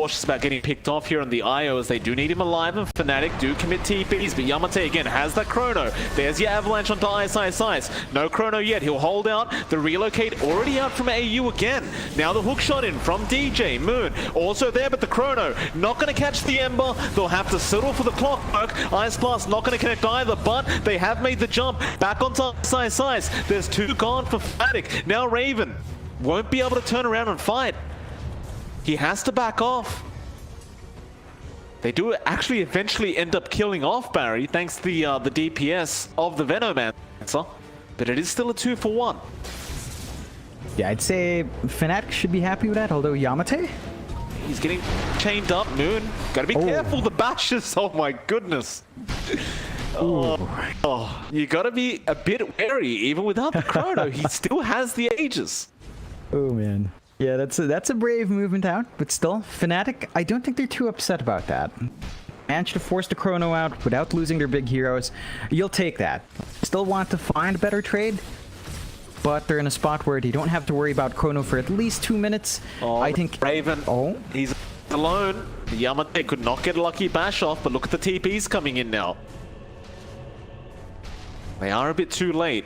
cautious about getting picked off here on the IO as they do need him alive, and Fnatic do commit TPs, but Yamate again has that chrono. There's your avalanche onto Ice. No chrono yet, he'll hold out. The relocate already out from AU again. Now the hook shot in from DJ, Moon also there, but the chrono not going to catch the Ember. They'll have to settle for the clockwork. Ice Blast not going to connect either, but they have made the jump back onto Ice. There's two gone for Fnatic. Now Raven won't be able to turn around and fight. He has to back off. They do actually eventually end up killing off Barry thanks to the DPS of the Venomancer, but it is still a 2-for-1. Yeah, I'd say Fnatic should be happy with that, although Yamate? He's getting chained up, Moon. Gotta be careful, the bashes, oh my goodness. Oh, you gotta be a bit wary, even without the chrono, he still has the Aegis. Oh man. Yeah, that's a brave movement out, but still, Fnatic, I don't think they're too upset about that. Managed to force the chrono out without losing their big heroes. You'll take that. Still want to find a better trade, but they're in a spot where they don't have to worry about chrono for at least 2 minutes. Oh, I think Raven, he's alone. Yamate could not get a lucky bash off, but look at the TPs coming in now. They are a bit too late.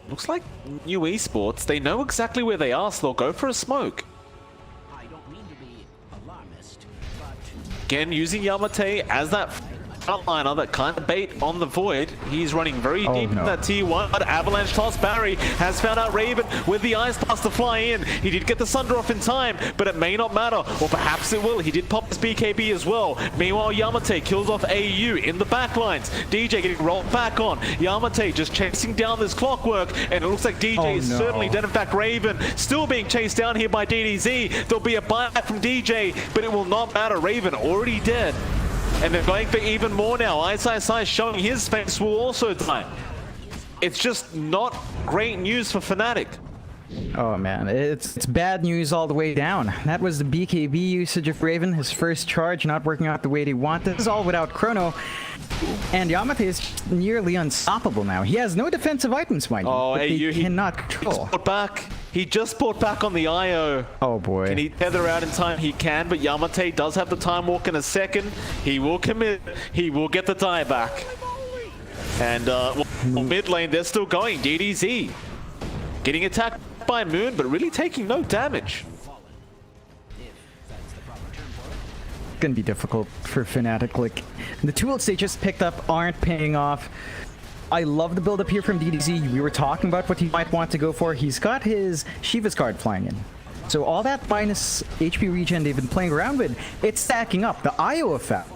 Looks like new Esports, they know exactly where they are, so they'll go for a smoke. I don't mean to be alarmist, but Again, using Yamate as that frontliner, that kind of bait on the Void. He's running very deep in that T1, but Avalanche toss. Barry has found out Raven with the Ice Blast to fly in. He did get the Sunder off in time, but it may not matter, or perhaps it will. He did pop his BKB as well. Meanwhile, Yamate kills off AU in the backlines. DJ getting rolled back on. Yamate just chasing down this clockwork, and it looks like DJ is certainly dead. In fact, Raven still being chased down here by DDZ. There'll be a buyback from DJ, but it will not matter. Raven already dead. And they're going for even more now. Ice showing his face will also die. It's just not great news for Fnatic. Oh man, it's bad news all the way down. That was the BKB usage of Raven, his first charge not working out the way they want. This is all without chrono. And Yamate is nearly unstoppable now. He has no defensive items, mind you. Oh, but AU, he cannot control. He just bought back on the IO. Oh boy. Can he tether out in time? He can, but Yamate does have the time walk in a second. He will commit. He will get the tie back. And mid lane, they're still going. DDZ getting attacked by Moon, but really taking no damage. It's gonna be difficult for Fnatic. Like, the tools they just picked up aren't paying off. I love the build up here from DDZ. We were talking about what he might want to go for. He's got his Shiva's card flying in. So all that minus HP regen they've been playing around with, it's stacking up. The IO effect,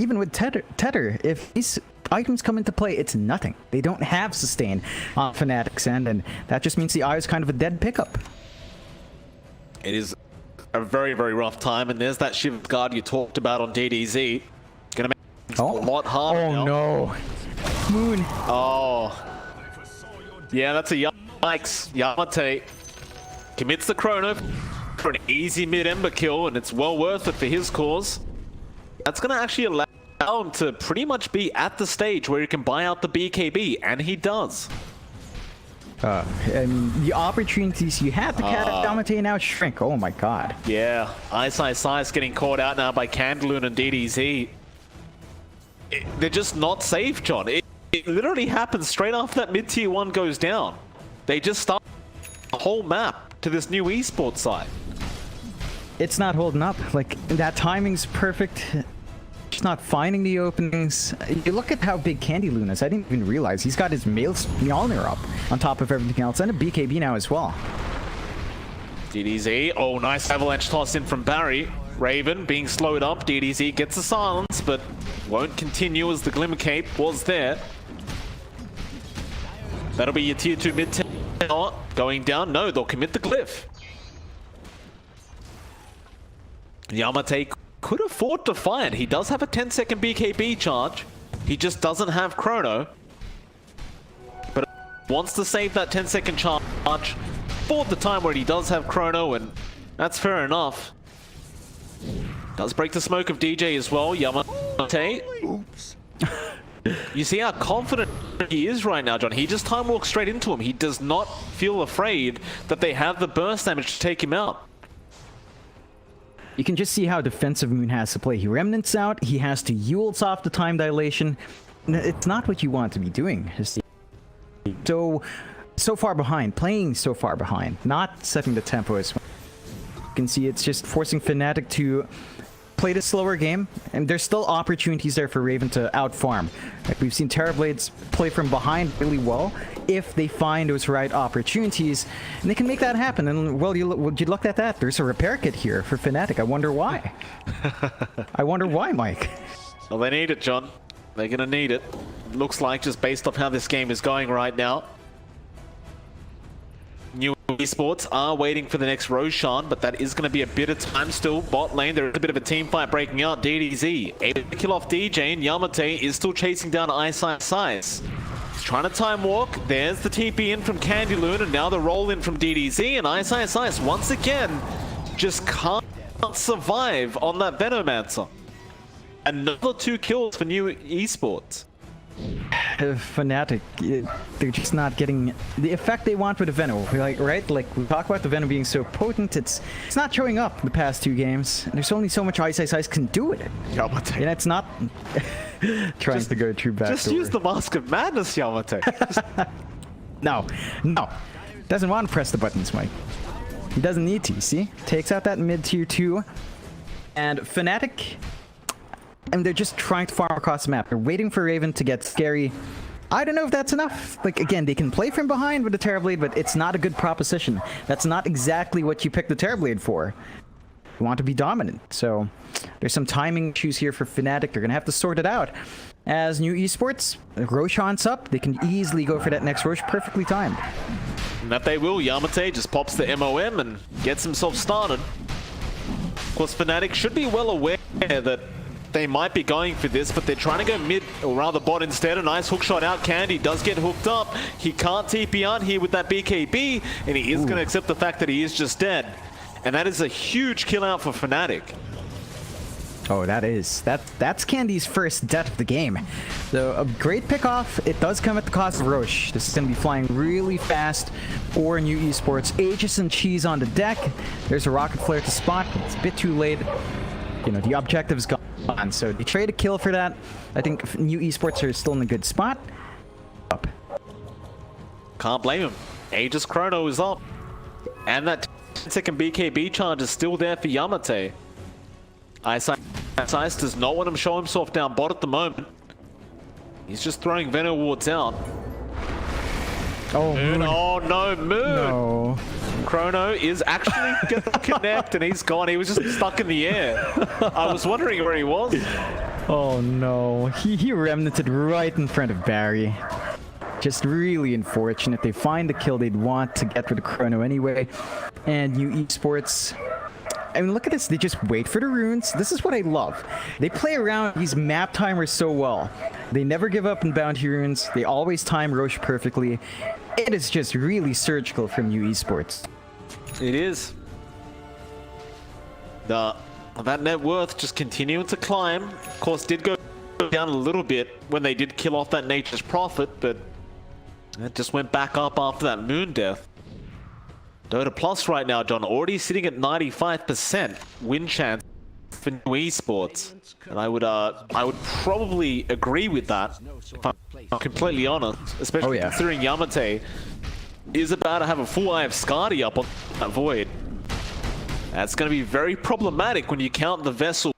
even with Tether, if these items come into play, it's nothing. They don't have sustain on Fnatic's end, and that just means the IO is kind of a dead pickup. It is a very, very rough time, and there's that Shiva's guard you talked about on DDZ. Gonna make it a lot harder now. No. Moon. Oh. Yeah, that's a yikes. Yamate commits the chrono for an easy mid-ember kill, and it's well worth it for his cause. That's going to actually allow him to pretty much be at the stage where he can buy out the BKB, and he does. And the opportunities you had to catch Yamate now shrink. Oh my god. Yeah, Ice getting caught out now by Candaloon and DDZ. They're just not safe, John. It literally happens straight after that mid-tier 1 goes down. They just start the whole map to this new Esports side. It's not holding up. Like, that timing's perfect. Just not finding the openings. You look at how big Candaloon is. I didn't even realize he's got his Mjolnir up on top of everything else, and a BKB now as well. DDZ, oh, nice avalanche toss in from Barry. Raven being slowed up. DDZ gets a silence, but won't continue as the Glimmer Cape was there. That'll be your tier 2 mid-tower going down. No, they'll commit the glyph. Yamate could afford to fight. He does have a 10-second BKB charge. He just doesn't have chrono. But wants to save that 10-second charge for the time where he does have chrono, and that's fair enough. Does break the smoke of DJ as well. Yamate. oops. You see how confident he is right now, John. He just time walks straight into him. He does not feel afraid that they have the burst damage to take him out. You can just see how defensive Moon has to play. He remnants out, he has to Yules off the time dilation. It's not what you want to be doing. So far behind, playing so far behind, not setting the tempo as well. You can see it's just forcing Fnatic to play the slower game, and there's still opportunities there for Raven to outfarm. Like we've seen Terrorblades play from behind really well if they find those right opportunities, and they can make that happen. And well, you look at that. There's a repair kit here for Fnatic. I wonder why. I wonder why, Mike. Well, they need it, John. They're gonna need it. Looks like just based off how this game is going right now. New Esports are waiting for the next Roshan, but that is going to be a bit of time still. Bot lane, there is a bit of a team fight breaking out. DDZ able to kill off DJ, and Yamate is still chasing down Ice. He's trying to time walk. There's the TP in from Candy Loon, and now the roll in from DDZ, and Ice once again just can't survive on that Venomancer. Another 2 kills for New Esports. Fnatic, they're just not getting the effect they want with the Venom. Right? Like we talk about the Venom being so potent, it's not showing up the past 2 games. There's only so much Ice can do with it. Yamate. And it's not trying to go true back. Just use the Mask of Madness, Yamate. No. Doesn't want to press the buttons, Mike. He doesn't need to, see? Takes out that mid tier 2. And Fnatic, and they're just trying to farm across the map. They're waiting for Raven to get scary. I don't know if that's enough. Like, again, they can play from behind with the Terrorblade, but it's not a good proposition. That's not exactly what you picked the Terrorblade for. You want to be dominant. So there's some timing issues here for Fnatic. They're going to have to sort it out. As New Esports, Roshan's up. They can easily go for that next Rosh, perfectly timed. And that they will. Yamate just pops the MOM and gets himself started. Of course, Fnatic should be well aware that they might be going for this, but they're trying to go mid, or rather bot instead. A nice hook shot out. Candy does get hooked up. He can't TP out here with that BKB, and he is going to accept the fact that he is just dead. And that is a huge kill out for Fnatic. Oh, that's Candy's first death of the game. So a great pick off. It does come at the cost of Roche. This is going to be flying really fast for New Esports. Aegis and Cheese on the deck. There's a rocket flare to spot. It's a bit too late. You know, the objective's gone. So they trade a kill for that. I think New Esports are still in a good spot. Up. Can't blame him. Aegis Chrono is up. And that 10-second BKB charge is still there for Yamate. Ice does not want him to show himself down bot at the moment. He's just throwing Venom wards out. Oh, Moon. Oh no, Moon! No. Chrono is actually gonna connect, and he's gone. He was just stuck in the air. I was wondering where he was. Oh no, he remnanted right in front of Barry. Just really unfortunate. They find the kill they'd want to get with the Chrono anyway. And New Esports, I mean, look at this. They just wait for the runes. This is what I love. They play around these map timers so well. They never give up in bounty runes. They always time Roche perfectly. It is just really surgical from New Esports. It is. That net worth just continuing to climb. Of course, did go down a little bit when they did kill off that Nature's Prophet, but it just went back up after that Moon death. Dota Plus right now, John, already sitting at 95% win chance for New Esports. And I would probably agree with that, if I'm completely honest, especially considering Yamate is about to have a full eye of Skadi up on that Void. That's going to be very problematic when you count the Vessel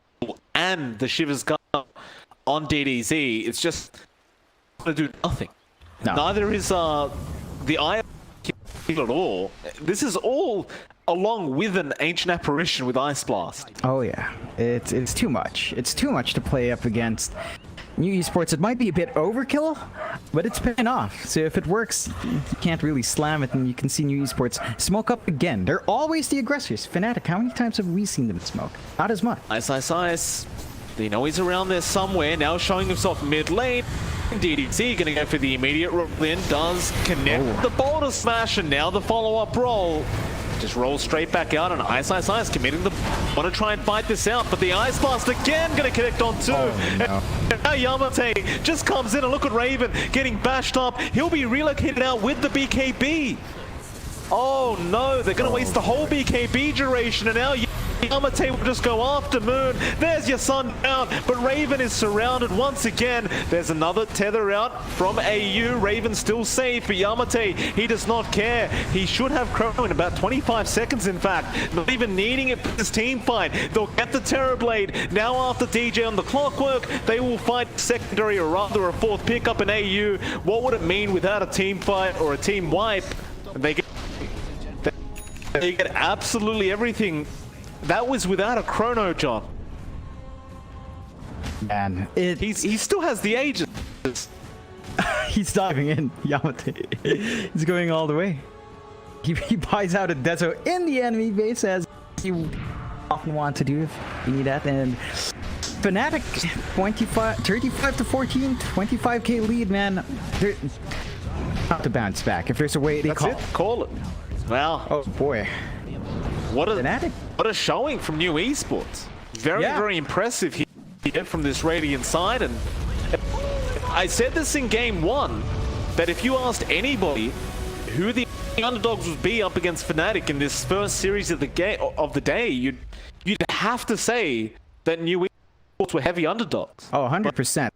and the Shiver's Gun on DDZ. It's just going to do nothing. No. Neither is the Eye at all. This is all along with an Ancient Apparition with Ice Blast. Oh yeah, it's too much. It's too much to play up against New Esports. It might be a bit overkill, but it's paying off. So if it works, you can't really slam it, and you can see New Esports smoke up again. They're always the aggressors. Fnatic, how many times have we seen them smoke? Not as much. Ice. They know he's around there somewhere. Now showing himself mid lane. DDZ gonna go for the immediate roll in. Does connect the boulder smash, and now the follow-up roll. Just rolls straight back out, and Ice committing the... Want to try and fight this out, but the Ice Blast again going to connect on two. Oh, no. And now Yamate just comes in, and look at Raven getting bashed up. He'll be relocated out with the BKB. Oh no, they're going to waste the whole BKB duration, and now Yamate will just go after Moon. There's your sun down, but Raven is surrounded once again. There's another tether out from AU. Raven still safe, but Yamate, he does not care. He should have Chrono in about 25 seconds, in fact. Not even needing it for this team fight. They'll get the Terrorblade. Now after DJ on the clockwork, they will fight secondary, or rather a fourth pickup in AU. What would it mean without a team fight or a team wipe? They get absolutely everything. That was without a Chrono, John. Man, He still has the ages. he's diving in, Yamate. He's going all the way. He buys out a Deso in the enemy base, as you often want to do if you need that. And Fnatic, 35 to 14, 25k lead, man. They're not to bounce back. If there's a way, they Call it. Wow. Oh boy. What Fnatic. What a showing from new Esports. Very impressive here from this Radiant side. And I said this in game one, that if you asked anybody who the underdogs would be up against Fnatic in this first series of the day, you'd have to say that new Esports were heavy underdogs. Oh, 100%.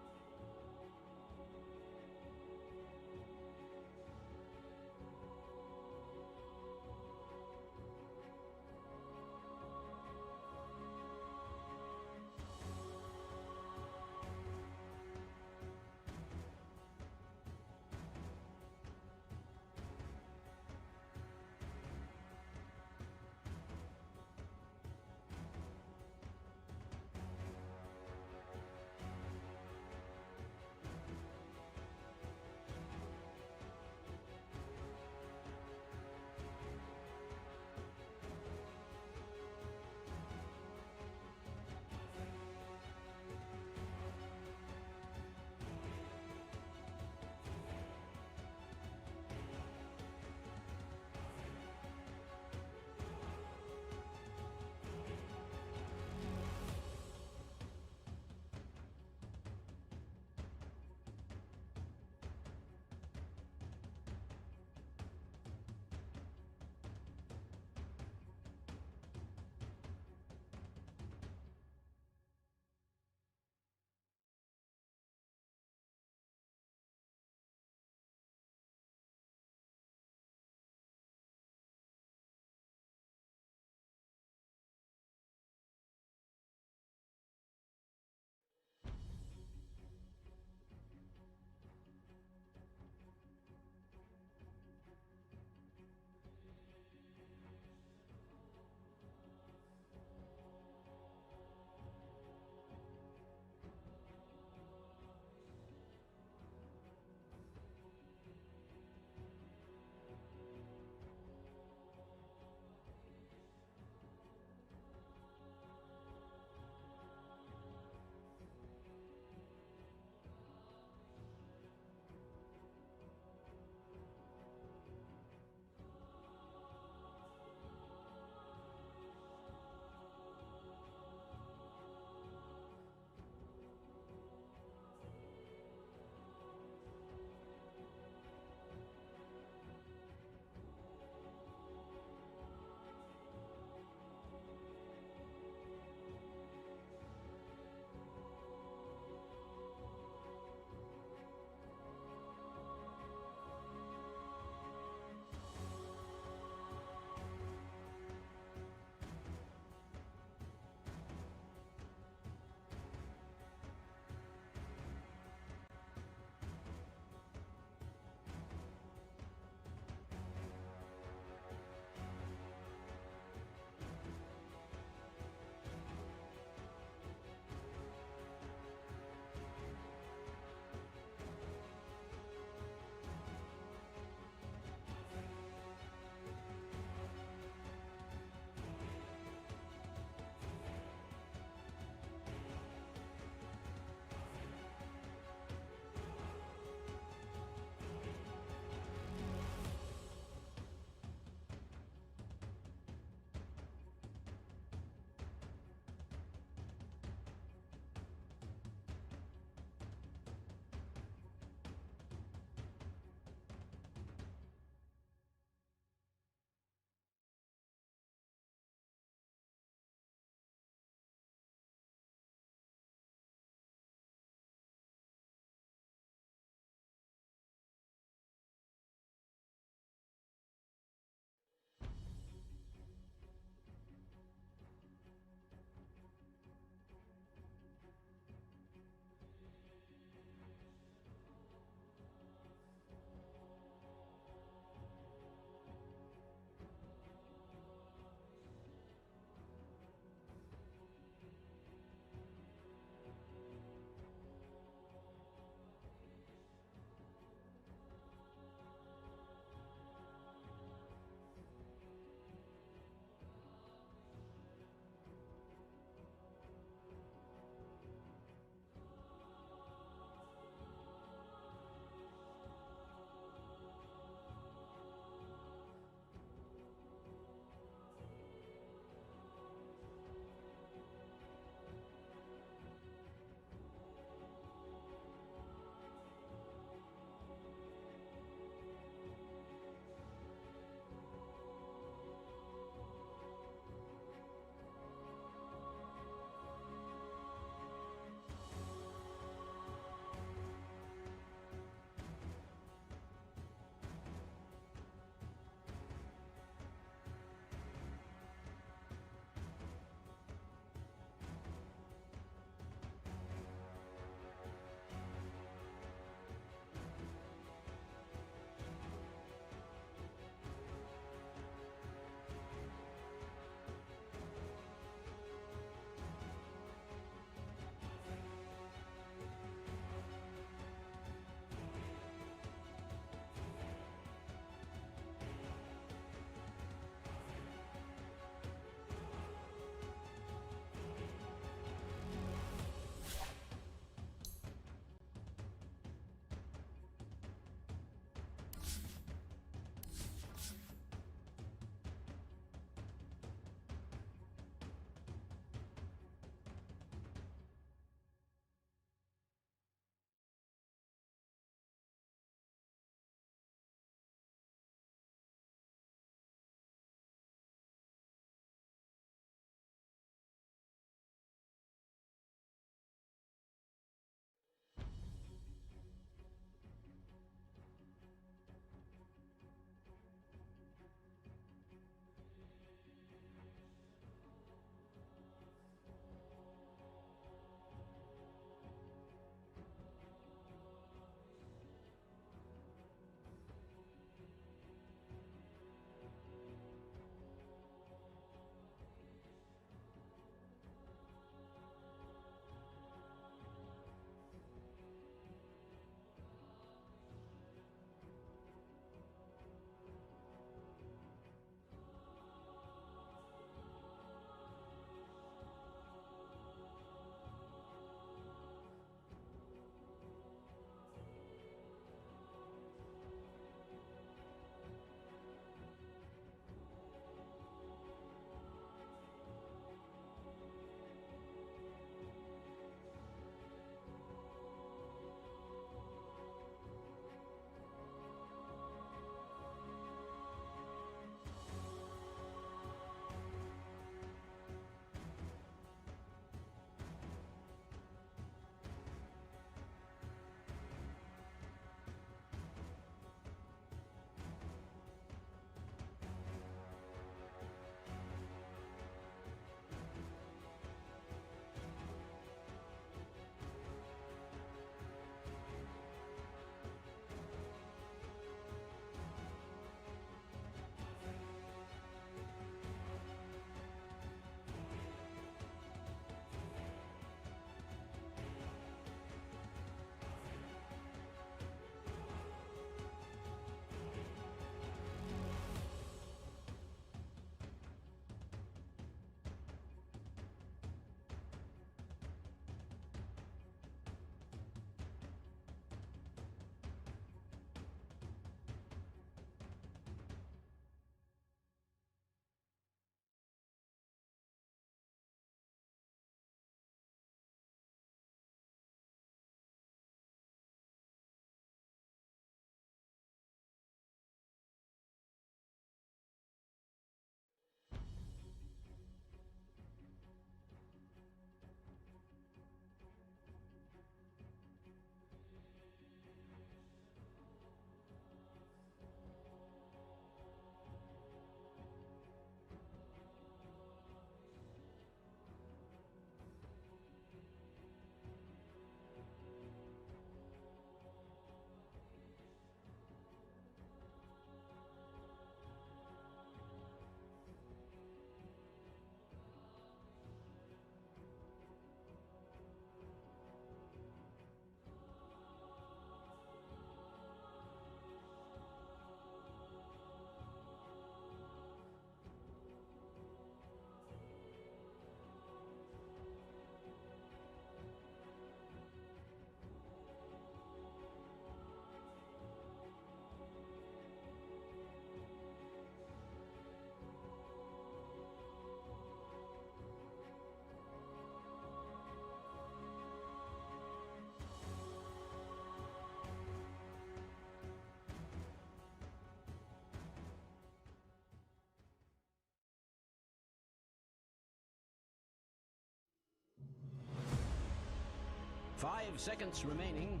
5 seconds remaining.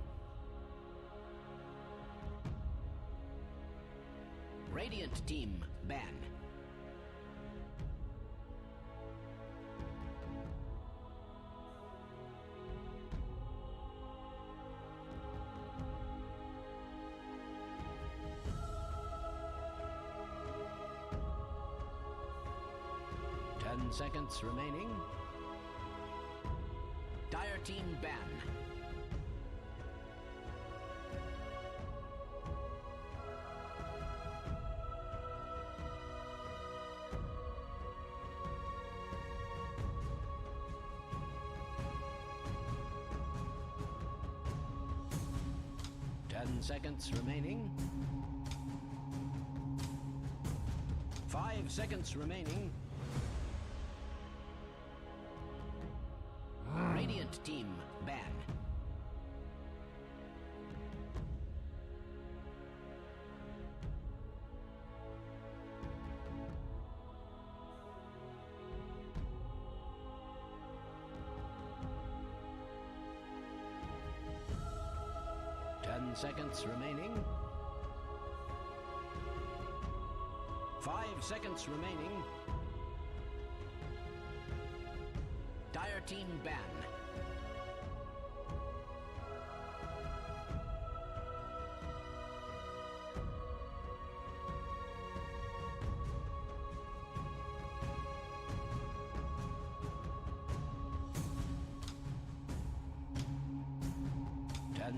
Radiant team ban. Seconds remaining. Dire team ban. Seconds remaining. 5 seconds remaining. Radiant team ban. Seconds remaining. 5 seconds remaining. Dire team ban.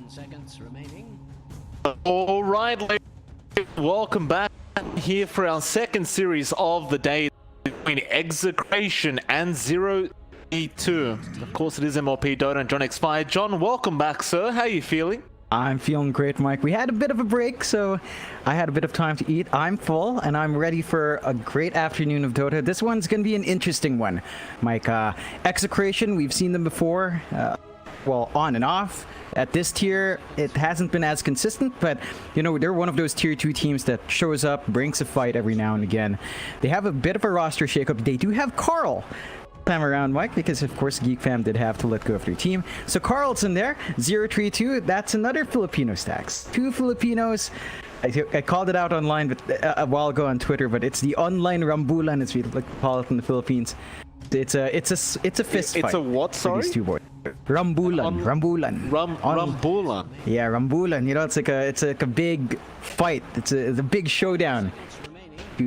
Seconds remaining. All right, ladies, welcome back here for our second series of the day between Execration and 0E2. Of course, it is MLP Dota and John X5. John, welcome back, sir. How are you feeling? I'm feeling great, Mike. We had a bit of a break, so I had a bit of time to eat. I'm full, and I'm ready for a great afternoon of Dota. This one's going to be an interesting one, Mike. Execration, we've seen them before, well, on and off. At this tier, it hasn't been as consistent, but, you know, they're one of those tier 2 teams that shows up, brings a fight every now and again. They have a bit of a roster shakeup. They do have Carl time around, Mike, because, of course, Geek Fam did have to let go of their team. So Carl's in there. 032, that's another Filipino stacks. 2 Filipinos. I called it out online but, a while ago on Twitter, but it's the online rambulan, as we like to call it in the Philippines. It's a fist fight. It's a what, sorry? These two boys. Rambulan. Rambulan. Yeah, rambulan. You know, it's like a big fight. It's a big showdown.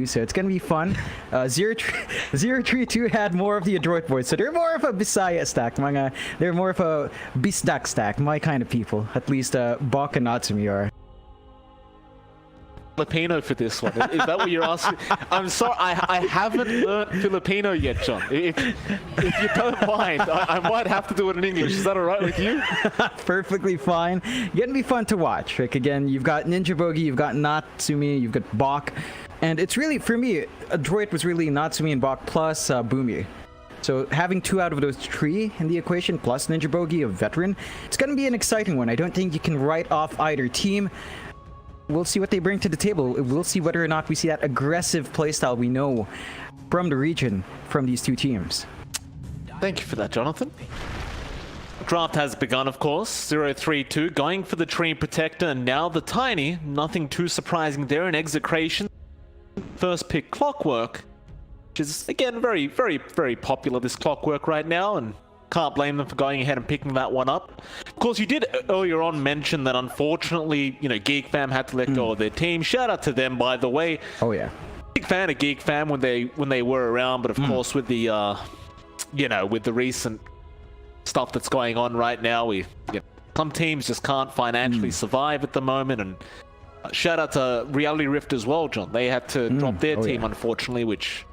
So it's gonna be fun. 032 had more of the adroit boys, so they're more of a Bisaya stack. They're more of a Bisdak stack. My kind of people. At least Bok and Natsumi are. Filipino for this one. Is that what you're asking? I'm sorry, I haven't learned Filipino yet, John. If you don't mind, I might have to do it in English. Is that all right with you? Perfectly fine. Gonna be fun to watch. Like, again, you've got Ninja Bogey, you've got Natsumi, you've got Bok, and it's really, for me, adroit was really Natsumi and Bok plus Boomy. So having 2 out of those 3 in the equation, plus Ninja Bogey, a veteran, it's gonna be an exciting one. I don't think you can write off either team. We'll see what they bring to the table. We'll see whether or not we see that aggressive playstyle we know from the region from these 2 teams. Thank you for that, Jonathan. Draft has begun, of course. 032 going for the Tree Protector, and now the Tiny. Nothing too surprising there in Execration. First pick Clockwork, which is, again, very, very, very popular, this Clockwork right now, and can't blame them for going ahead and picking that one up. Of course, you did earlier on mention that unfortunately, you know, Geek Fam had to let go of their team. Shout out to them, by the way. Oh yeah. Big fan of Geek Fam when they were around, but of course with the, you know, with the recent stuff that's going on right now, some teams just can't financially survive at the moment. And shout out to Reality Rift as well, John. They had to drop their team, unfortunately, which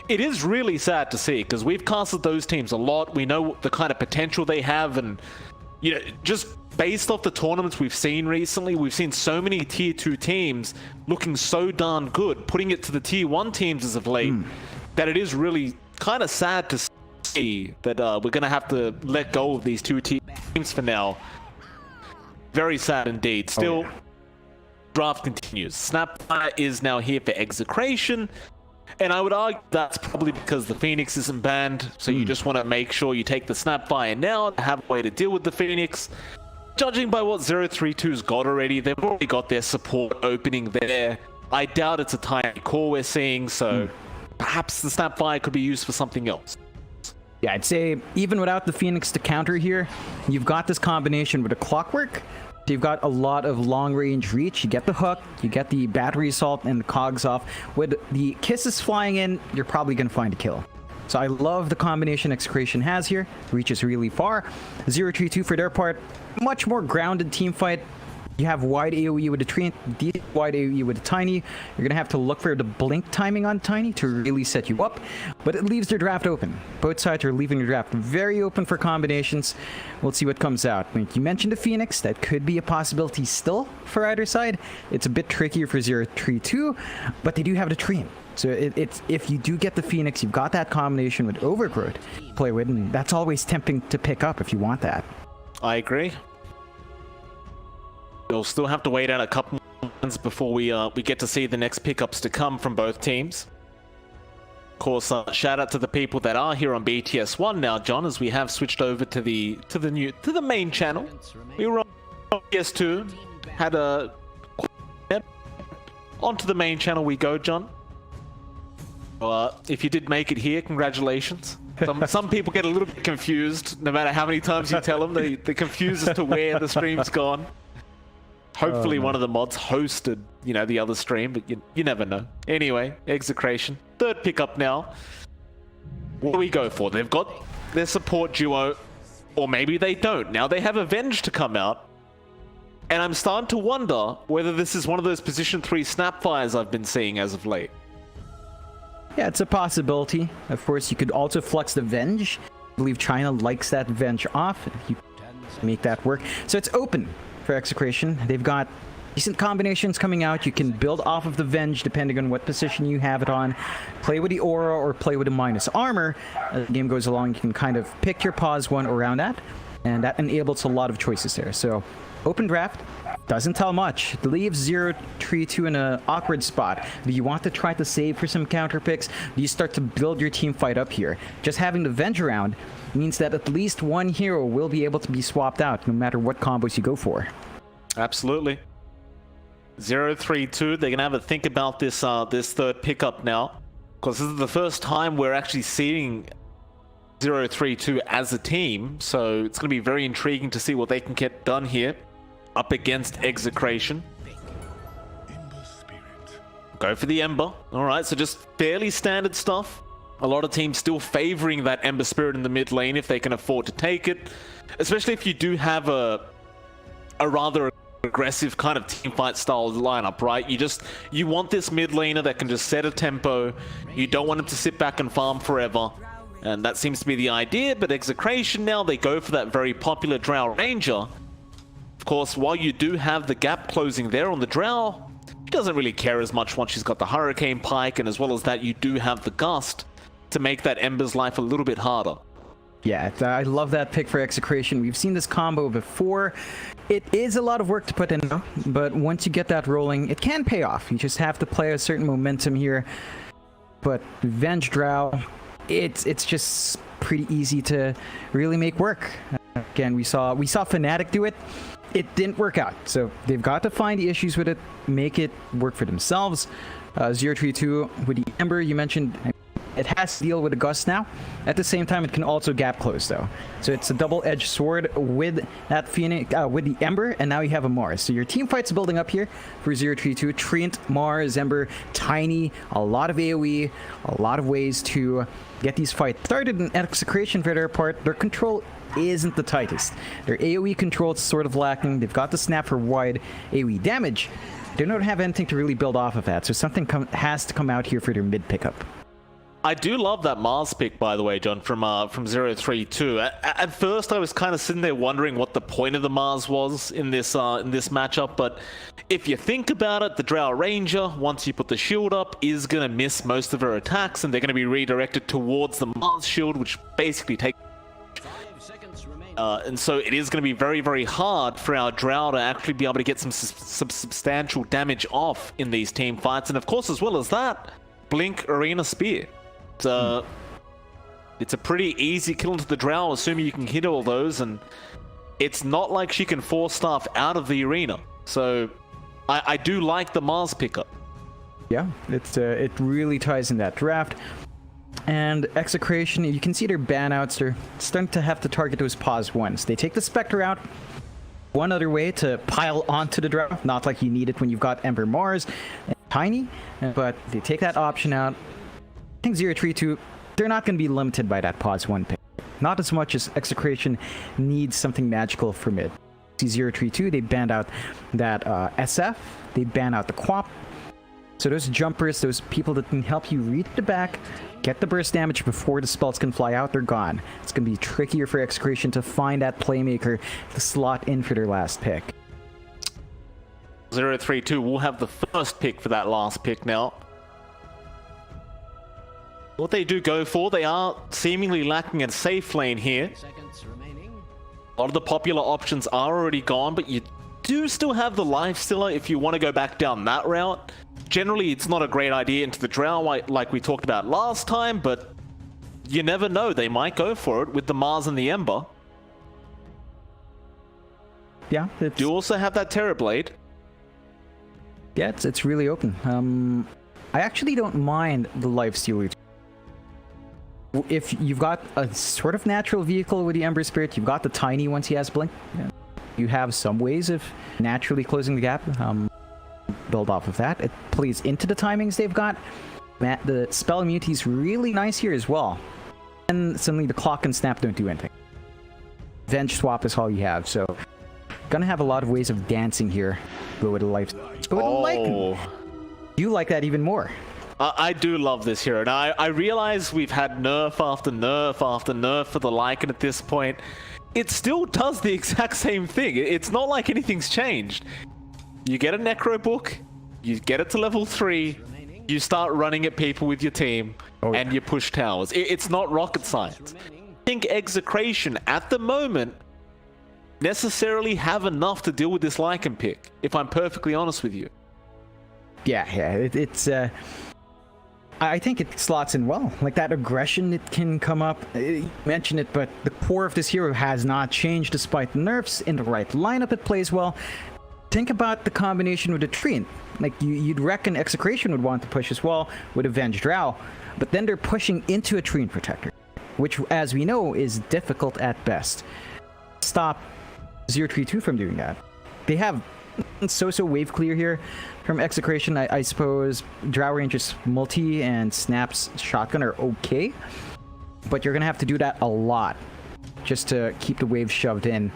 it is really sad to see, because we've casted those teams a lot. We know the kind of potential they have, and, you know, just based off the tournaments we've seen recently, we've seen so many tier 2 teams looking so darn good, putting it to the tier 1 teams as of late, that it is really kind of sad to see that we're going to have to let go of these 2 teams for now. Very sad indeed. Still, draft continues. Snapfire is now here for Execration. And I would argue that's probably because the Phoenix isn't banned, so you just want to make sure you take the Snapfire now to have a way to deal with the Phoenix. Judging by what 032's got already, they've already got their support opening there. I doubt it's a tiny core we're seeing, so perhaps the Snapfire could be used for something else. Yeah, I'd say even without the Phoenix to counter here, you've got this combination with a Clockwork. So you've got a lot of long-range reach. You get the hook, you get the battery assault, and the cogs off. With the kisses flying in, you're probably going to find a kill. So I love the combination Execration has here. Reaches really far. 032 for their part, much more grounded team fight. You have wide AoE with a Treant, deep wide AoE with a Tiny. You're going to have to look for the blink timing on Tiny to really set you up, but it leaves their draft open. Both sides are leaving the draft very open for combinations. We'll see what comes out. I mean, you mentioned the Phoenix. That could be a possibility still for either side. It's a bit trickier for 032, but they do have the Treant. So it's if you do get the Phoenix, you've got that combination with Overgrowth to play with, and that's always tempting to pick up if you want that. I agree. We'll still have to wait out a couple more months before we get to see the next pickups to come from both teams. Of course, shout out to the people that are here on BTS 1 now, John, as we have switched over to the main channel. We were on BTS 2, had a onto the main channel we go, John. If you did make it here, congratulations. Some people get a little bit confused, no matter how many times you tell them. They're confused as to where the stream's gone. Hopefully one of the mods hosted, you know, the other stream, but you never know. Anyway, Execration, third pickup now. What do we go for? They've got their support duo, or maybe they don't. Now they have Avenge to come out, and I'm starting to wonder whether this is one of those position 3 Snapfires I've been seeing as of late. Yeah, it's a possibility. Of course, you could also flex the Venge. I believe China likes that Venge off. If you make that work. So it's open for Execration. They've got decent combinations coming out. You can build off of the Venge depending on what position you have it on. Play with the Aura or play with the minus armor. As the game goes along, you can kind of pick your pause one around that. And that enables a lot of choices there. So, open draft. Doesn't tell much. It leaves 032 in an awkward spot. Do you want to try to save for some counter picks? Do you start to build your team fight up here? Just having the Venge around means that at least one hero will be able to be swapped out no matter what combos you go for. Absolutely. 032, they're gonna have a think about this this third pickup now, because this is the first time we're actually seeing 032 as a team, so it's gonna be very intriguing to see what they can get done here up against Execration. Go for the Ember. All right, so just fairly standard stuff. A lot of teams still favoring that Ember Spirit in the mid lane if they can afford to take it, especially if you do have a rather aggressive kind of teamfight style lineup, right? You want this mid laner that can just set a tempo. You don't want him to sit back and farm forever, and that seems to be the idea. But Execration now, they go for that very popular Drow Ranger. Of course, while you do have the gap closing there on the Drow, he doesn't really care as much once she's got the Hurricane Pike, and as well as that, you do have the Gust to make that Ember's life a little bit harder. Yeah, I love that pick for Execration. We've seen this combo before. It is a lot of work to put in, but once you get that rolling, it can pay off. You just have to play a certain momentum here. But Venge Drow, it's just pretty easy to really make work. Again, we saw Fnatic do it. It didn't work out, so they've got to find the issues with it, make it work for themselves. 032 with the Ember, you mentioned, it has to deal with the Gust now. At the same time, it can also gap close though. So it's a double-edged sword with that Phoenix, with the Ember, and now you have a Mars. So your team fight's building up here for 032. Treant, Mars, Ember, Tiny, a lot of AoE, a lot of ways to get these fights started. In Execration for their part, their control isn't the tightest. Their AoE control is sort of lacking. They've got the snap for wide AoE damage. They don't have anything to really build off of that, so something has to come out here for their mid pickup. I do love that Mars pick, by the way, John, from 032. At first, I was kind of sitting there wondering what the point of the Mars was in this matchup, but if you think about it, the Drow Ranger, once you put the shield up, is going to miss most of her attacks, and they're going to be redirected towards the Mars shield, which basically takes... and so it is going to be very, very hard for our Drow to actually be able to get some substantial damage off in these team fights. And of course, as well as that, Blink Arena Spear. It's a pretty easy kill into the Drow, assuming you can hit all those, and it's not like she can force stuff out of the arena. So I do like the Mars pickup. Yeah, it really ties in that draft. And Execration, you can see their ban outs. They're starting to have to target those pause ones. They take the Spectre out. One other way to pile onto the draft, not like you need it when you've got Ember Mars and Tiny, but they take that option out. I think 032, they're not going to be limited by that pause one pick. Not as much as Execration needs something magical for mid. See 032, they banned out that SF, they banned out the Quap. So those jumpers, those people that can help you reach the back, get the burst damage before the spells can fly out, they're gone. It's going to be trickier for Execration to find that playmaker to slot in for their last pick. 032 will have the first pick for that last pick now. What they do go for, they are seemingly lacking a safe lane here. Seconds remaining. A lot of the popular options are already gone, but you do still have the Lifestealer if you want to go back down that route. Generally, it's not a great idea into the Drow like we talked about last time, but you never know. They might go for it with the Mars and the Ember. Yeah. Do you also have that Terrorblade? Yeah, it's really open. I actually don't mind the Lifestealer. If you've got a sort of natural vehicle with the Ember Spirit, you've got the Tiny once he has Blink. Yeah. You have some ways of naturally closing the gap. Build off of that. It plays into the timings they've got. The spell immunity is really nice here as well. And suddenly the clock and snap don't do anything. Venge swap is all you have, so gonna have a lot of ways of dancing here. Go with a life. Go with a Lycan. You like that even more. I do love this hero. Now, I realize we've had nerf after nerf after nerf for the Lycan at this point. It still does the exact same thing. It's not like anything's changed. You get a Necro book, you get it to level 3, you start running at people with your team, and you push towers. It's not rocket science. I think Execration, at the moment, necessarily have enough to deal with this Lycan pick, if I'm perfectly honest with you. Yeah, it's... I think it slots in well. Like that aggression, it can come up. You mentioned it, but the core of this hero has not changed despite the nerfs. In the right lineup, it plays well. Think about the combination with the Treant. Like, you'd reckon Execration would want to push as well with Avenged Drow, but then they're pushing into a Treant Protector, which, as we know, is difficult at best. Stop 032 from doing that. They have so-so wave clear here from Execration. I suppose Drow Ranger's multi and Snap's shotgun are okay, but you're going to have to do that a lot just to keep the waves shoved in.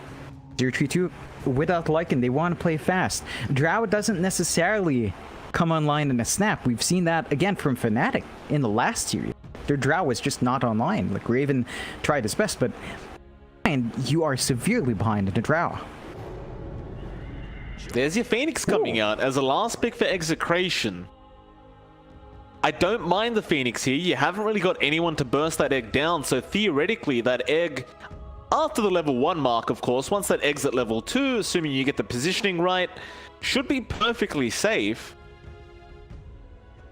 032 without Lycan, they want to play fast. Drow doesn't necessarily come online in a snap. We've seen that again from Fnatic in the last series. Their Drow was just not online. Like, Raven tried his best, but you are severely behind in the Drow. There's your Phoenix coming out as a last pick for Execration. I don't mind the Phoenix here. You haven't really got anyone to burst that egg down, so theoretically that egg, after the level 1 mark, of course, once that egg's at level 2, assuming you get the positioning right, should be perfectly safe.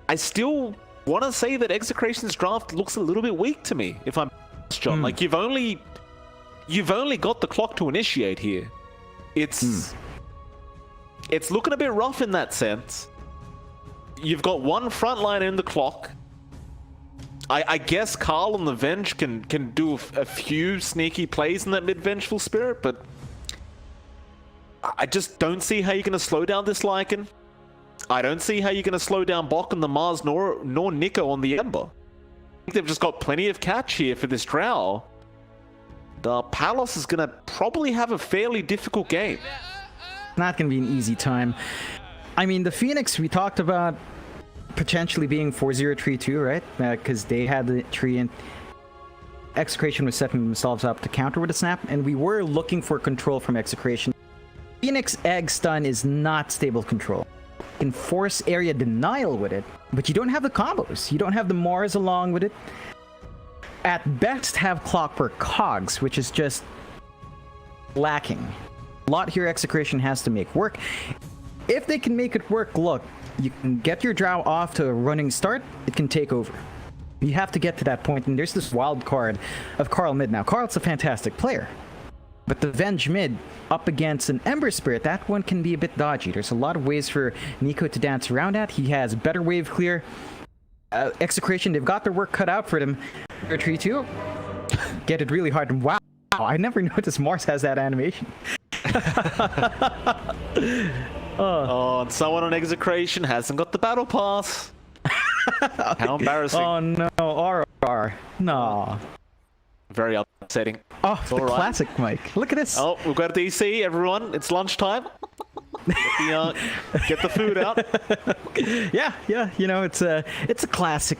I still want to say that Execration's draft looks a little bit weak to me, if I'm honest, John. Like, you've only got the clock to initiate here. It's looking a bit rough in that sense. You've got one frontline in the clock. I guess Carl and the Venge can do a few sneaky plays in that mid-Vengeful Spirit, but I just don't see how you're going to slow down this Lycan. I don't see how you're going to slow down Bok on the Mars nor Nico on the Ember. I think they've just got plenty of catch here for this Drow. Palos is going to probably have a fairly difficult game. Not going to be an easy time. I mean, the Phoenix we talked about potentially being 4032, right? Because they had the tree and Execration was setting themselves up to counter with a snap, and we were looking for control from Execration. Phoenix Egg Stun is not stable control. You can force area denial with it, but you don't have the combos. You don't have the Mars along with it. At best, have Clockwork Cogs, which is just lacking. A lot here Execration has to make work. If they can make it work, look, you can get your Drow off to a running start, it can take over. You have to get to that point, and there's this wild card of Karl mid now. Karl's a fantastic player, but the Venge mid up against an Ember Spirit, that one can be a bit dodgy. There's a lot of ways for Nico to dance around that. He has better wave clear. Execration, they've got their work cut out for them. 3-2. Get it really hard. And wow, I never noticed Mars has that animation. Oh, and someone on Execration hasn't got the battle pass. How embarrassing. Oh no, RR. No. Very upsetting. Oh, It's the all right. classic mic. Look at this. Oh, we've got a DC, everyone. It's lunchtime. Get the food out. Yeah, you know, it's a classic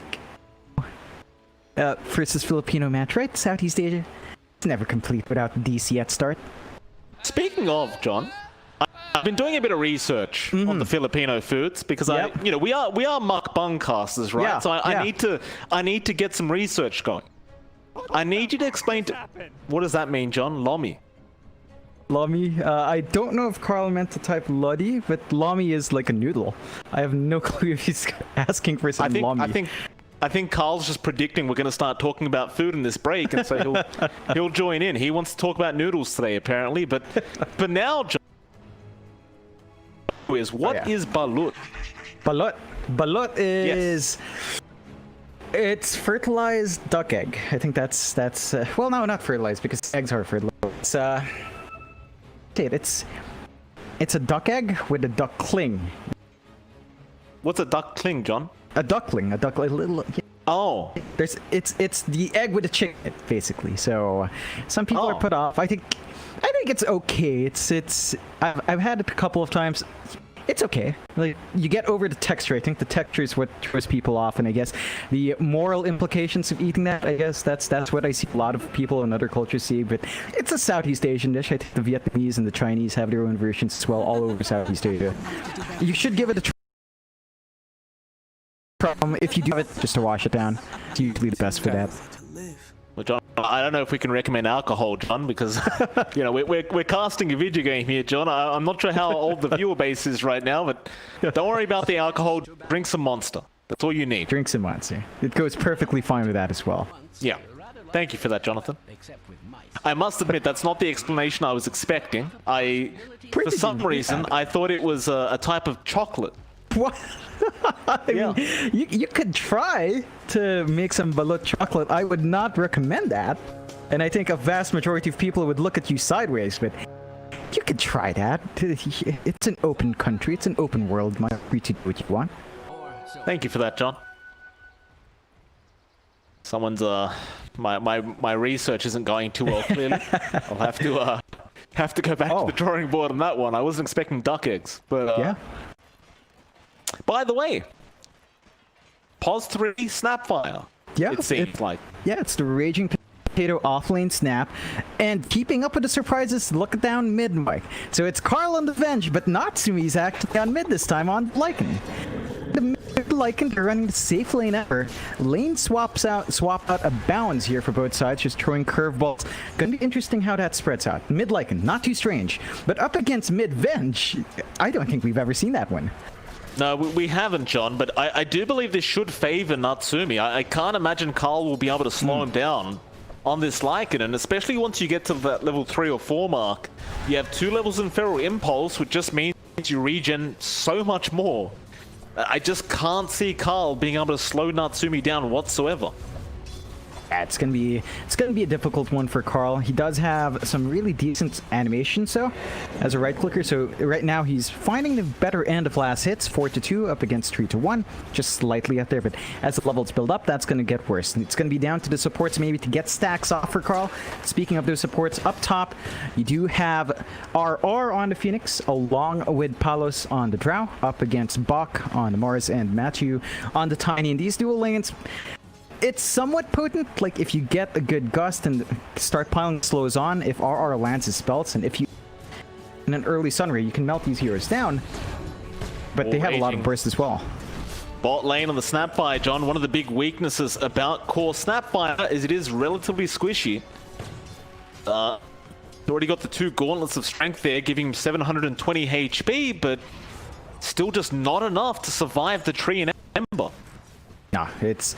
versus Filipino match, right? Southeast Asia. It's never complete without the DC at start. Speaking of, John, I've been doing a bit of research on the Filipino foods because Yep. we are mukbang casters, right? Yeah, So I yeah. need to get some research going. I need you to explain to what does that mean, John? Lomi. Lomi. I don't know if Karl meant to type Luddy, but Lomi is like a noodle. I have no clue if he's asking for some Lomi. I think Carl's just predicting we're going to start talking about food in this break, and so he'll join in. He wants to talk about noodles today, apparently. But now, John, what is balut? Balut is it's fertilized duck egg. I think that's well, no, not fertilized because eggs are fertilized. It's a duck egg with a duckling. What's a duckling, John? A duckling, little. Yeah. Oh, It's the egg with a chicken, basically. So some people are Oh. put off. I think it's okay. I've had it a couple of times. It's okay. Like, you get over the texture. I think the texture is what throws people off, and I guess the moral implications of eating that, I guess that's what I see a lot of people in other cultures see. But it's a Southeast Asian dish. I think the Vietnamese and the Chinese have their own versions as well, all over Southeast Asia. You should give it a try. If you do have it, just to wash it down. It's usually the best for that. well, John, I don't know if we can recommend alcohol, John, because we're casting a video game here, John. I'm not sure how old the viewer base is right now, but don't worry about the alcohol. Drink some Monster. That's all you need. Drink some Monster. It goes perfectly fine with that as well. Yeah. Thank you for that, Jonathan. Except with mice. I must admit, that's not the explanation I was expecting. For some reason, I thought it was a type of chocolate. What? I mean, you could try to make some balut chocolate. I would not recommend that. And I think a vast majority of people would look at you sideways, but you could try that. It's an open country. It's an open world. You're free to do what you want. Thank you for that, John. Someone's my research isn't going too well, clearly. I'll have to go back to the drawing board on that one. I wasn't expecting duck eggs, but Yeah. By the way, Pos 3 Snapfire. Yeah, It seems like. Yeah, it's the Raging Potato offlane snap. And keeping up with the surprises, look down mid, Mike. So it's Karl on the Venge, but Natsumi's actually on mid this time on Lycan. The mid Lycan, they're running the safe lane ever. Lane swap out a bounds here for both sides, just throwing curveballs. Gonna be interesting how that spreads out. Mid Lycan, not too strange. But up against mid Venge, I don't think we've ever seen that one. No, we haven't, John, but I do believe this should favor Natsumi. I can't imagine Karl will be able to slow him down on this Lycan, and especially once you get to that level 3 or 4 mark, you have 2 levels in Feral Impulse, which just means you regen so much more. I just can't see Karl being able to slow Natsumi down whatsoever. Yeah, it's gonna be a difficult one for Karl. He does have some really decent animations, though, as a right clicker. So right now he's finding the better end of last hits, 4-2 up against 3-1, just slightly out there. But as the levels build up, that's gonna get worse. And it's gonna be down to the supports maybe to get stacks off for Karl. Speaking of those supports, up top you do have RR on the Phoenix, along with Palos on the Drow, up against Bach on the Mars and Matthew on the Tiny. And these dual lanes, it's somewhat potent, like if you get a good gust and start piling slows on, if RR lands his spells, and if you in an early sunray, you can melt these heroes down. But they have a lot of burst as well. Bot lane on the Snapfire, John. One of the big weaknesses about core Snapfire is it is relatively squishy. Already got the 2 gauntlets of strength there, giving him 720 HP, but Still just not enough to survive the tree and Ember. No, it's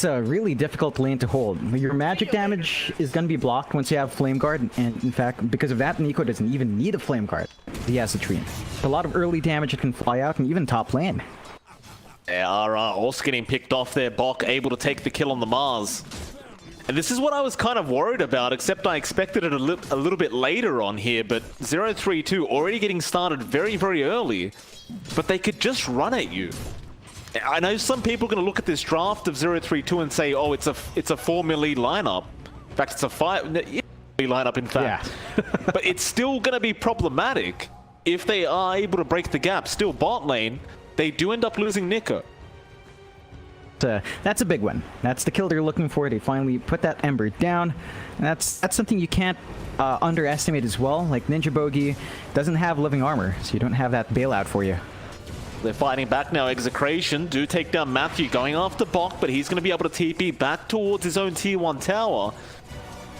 a really difficult lane to hold. Your magic damage is going to be blocked once you have Flame Guard, and in fact, because of that, Nico doesn't even need a Flame Guard. He has a tree. A lot of early damage that can fly out, and even top lane. They are also getting picked off there. Bok able to take the kill on the Mars. And this is what I was kind of worried about, except I expected it a little bit later on here, but 0-3-2 already getting started very, very early, but they could just run at you. I know some people are going to look at this draft of 0-3-2 and say, oh, it's a 4 melee lineup. In fact, it's a 5 melee lineup, in fact. Yeah. But it's still going to be problematic if they are able to break the gap. Still, bot lane, they do end up losing Nico. That's a big one. That's the kill they're looking for. They finally put that Ember down. And that's something you can't underestimate as well. Like, Ninja Bogey doesn't have living armor, so you don't have that bailout for you. They're fighting back now. Execration do take down Matthew, going after Bok, but he's going to be able to TP back towards his own tier 1 tower.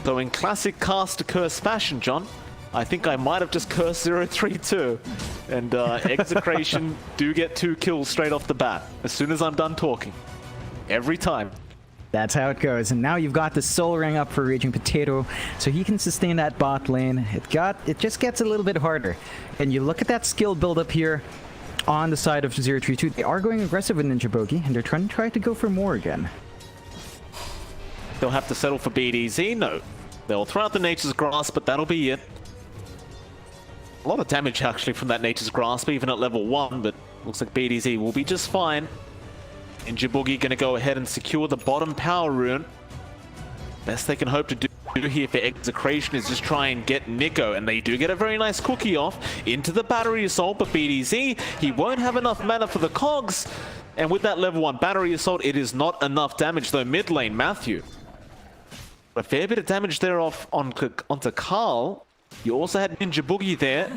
So in classic cast to curse fashion, John, I think I might have just cursed 0-3-2. And Execration do get 2 kills straight off the bat, as soon as I'm done talking. Every time. That's how it goes. And now you've got the Soul Ring up for Raging Potato, so he can sustain that bot lane. It just gets a little bit harder. And you look at that skill build up here on the side of 0-3-2. They are going aggressive with Ninja Bogey, and they're trying to go for more again. They'll have to settle for BDZ. No. They'll throw out the Nature's Grasp, but that'll be it. A lot of damage actually from that Nature's Grasp, even at level 1, but looks like BDZ will be just fine. Ninja Boogie going to go ahead and secure the bottom power rune. Best they can hope to do here for Execration is just try and get Nico, and they do get a very nice cookie off into the Battery Assault, but BDZ, he won't have enough mana for the cogs, and with that level 1 Battery Assault, it is not enough damage, though mid lane, Matthew. A fair bit of damage there onto Carl. You also had Ninja Boogie there.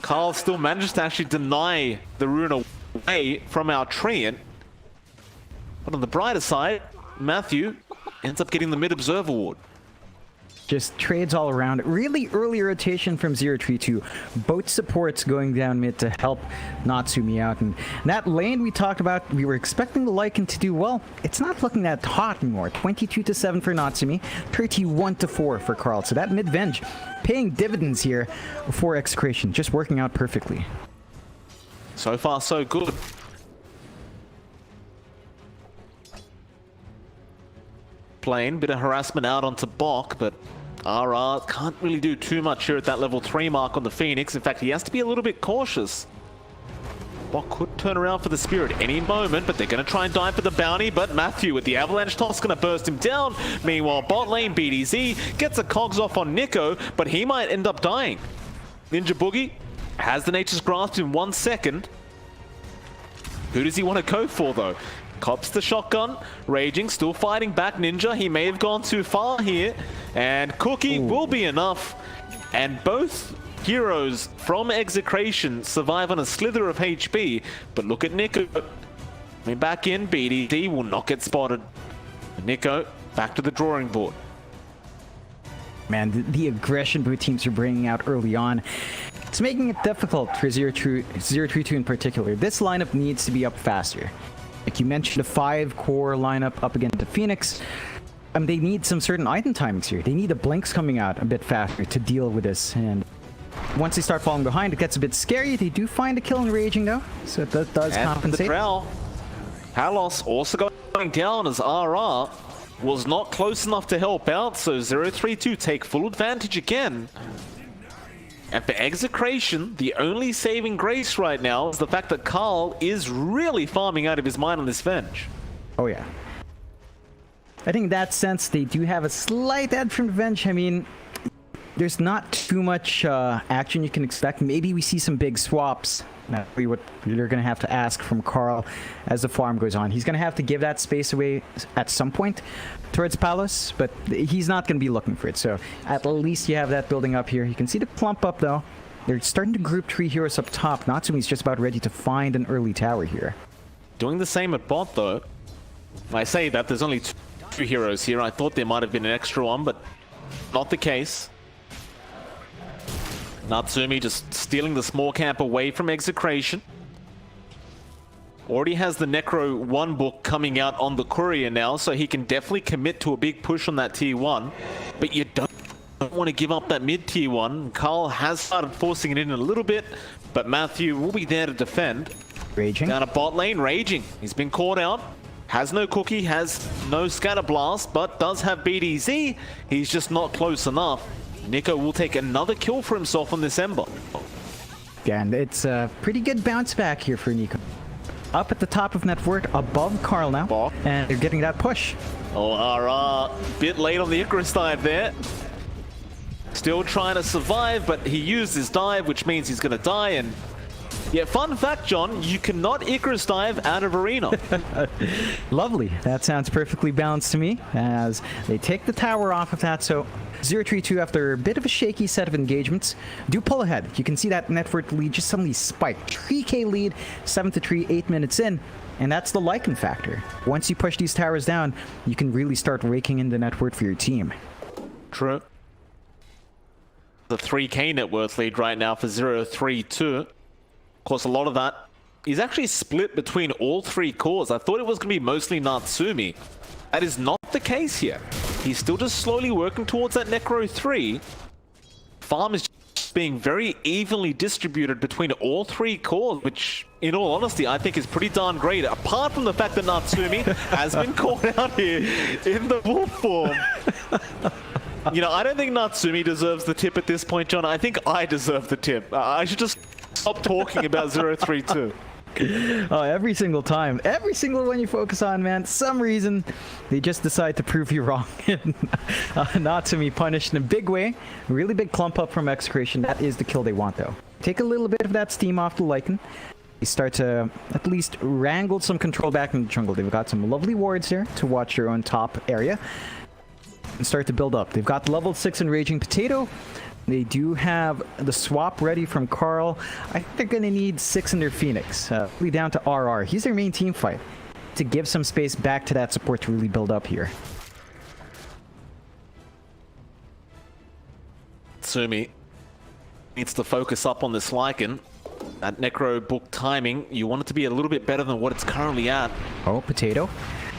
Carl still managed to actually deny the rune away from our treant. But on the brighter side, Matthew ends up getting the mid observe award. Just trades all around. Really early rotation from 0-3-2. Both supports going down mid to help Natsumi out. And that lane we talked about, we were expecting the Lycan to do well. It's not looking that hot anymore. 22-7 for Natsumi, 31-4 for Carl. So that mid-venge paying dividends here for Execration. Just working out perfectly. So far, so good. Plane, bit of harassment out onto Bok, but RR can't really do too much here at that level 3 mark on the Phoenix. In fact, he has to be a little bit cautious. Bok could turn around for the Spirit any moment, but they're going to try and dive for the bounty, but Matthew with the Avalanche Toss going to burst him down. Meanwhile, bot lane BDZ gets a cogs off on Nico, but he might end up dying. Ninja Boogie has the Nature's Grasp in 1 second. Who does he want to go for, though? Cops the shotgun, Raging, still fighting back Ninja. He may have gone too far here, and Cookie will be enough. And both heroes from Execration survive on a slither of HP, but look at Nico. Coming back in, BDD will not get spotted. Nico, back to the drawing board. Man, the aggression both teams are bringing out early on, it's making it difficult for 0-3-2 in particular. This lineup needs to be up faster. Like you mentioned, a 5-core lineup up against the Phoenix. They need some certain item timings here. They need the blinks coming out a bit faster to deal with this. And once they start falling behind, it gets a bit scary. They do find a kill in Raging, though, so that does compensate. The Drow. Palos also going down as RR was not close enough to help out, so 0-3-2 take full advantage again. And for Execration, the only saving grace right now is the fact that Carl is really farming out of his mind on this Venge. Oh yeah. I think in that sense, they do have a slight edge from Venge. I mean, there's not too much action you can expect. Maybe we see some big swaps. That's what you're going to have to ask from Carl as the farm goes on. He's going to have to give that space away at some point towards Palos, but he's not going to be looking for it. So at least you have that building up here. You can see the clump up, though. They're starting to group 3 heroes up top. Natsumi's just about ready to find an early tower here. Doing the same at bot, though. When I say that, there's only 2 heroes here. I thought there might have been an extra one, but not the case. Natsumi just stealing the small camp away from Execration. Already has the Necro 1 book coming out on the courier now, so he can definitely commit to a big push on that tier 1. But you don't want to give up that mid tier 1. Carl has started forcing it in a little bit, but Matthew will be there to defend. Raging. Down a bot lane, Raging. He's been caught out. Has no cookie, has no scatter blast, but does have BDZ. He's just not close enough. Nico will take another kill for himself on this Ember. And it's a pretty good bounce back here for Nico. Up at the top of net ward, above Carl now, and they're getting that push. Oh, bit late on the Icarus dive there. Still trying to survive, but he used his dive, which means he's going to die. And yeah, fun fact, John, you cannot Icarus dive out of arena. Lovely. That sounds perfectly balanced to me, as they take the tower off of that. So 0-3-2, after a bit of a shaky set of engagements, do pull ahead. You can see that network lead just suddenly spiked. 3k lead, 7-3, 8 minutes in. And that's the Lycan factor. Once you push these towers down, you can really start raking in the net worth for your team. True. The 3k net worth lead right now for 0-3-2. Of course, a lot of that is actually split between all 3 cores. I thought it was going to be mostly Natsumi. That is not the case here. He's still just slowly working towards that Necro 3. Farm is just being very evenly distributed between all 3 cores, which, in all honesty, I think is pretty darn great. Apart from the fact that Natsumi has been caught out here in the wolf form. You know, I don't think Natsumi deserves the tip at this point, John. I think I deserve the tip. I should just stop talking about 0-3-2. Oh, every single time. Every single one you focus on, man. Some reason, they just decide to prove you wrong. Natsumi punished in a big way. A really big clump up from Execration. That is the kill they want, though. Take a little bit of that steam off the Lycan. They start to at least wrangle some control back in the jungle. They've got some lovely wards here to watch their own top area. And start to build up. They've got level 6 Enraging Potato. They do have the swap ready from Carl. I think they're going to need 6 in their Phoenix. Really down to RR. He's their main team fight. To give some space back to that support to really build up here. Tsumi needs to focus up on this Lycan. That Necro book timing, you want it to be a little bit better than what it's currently at. Oh, Potato.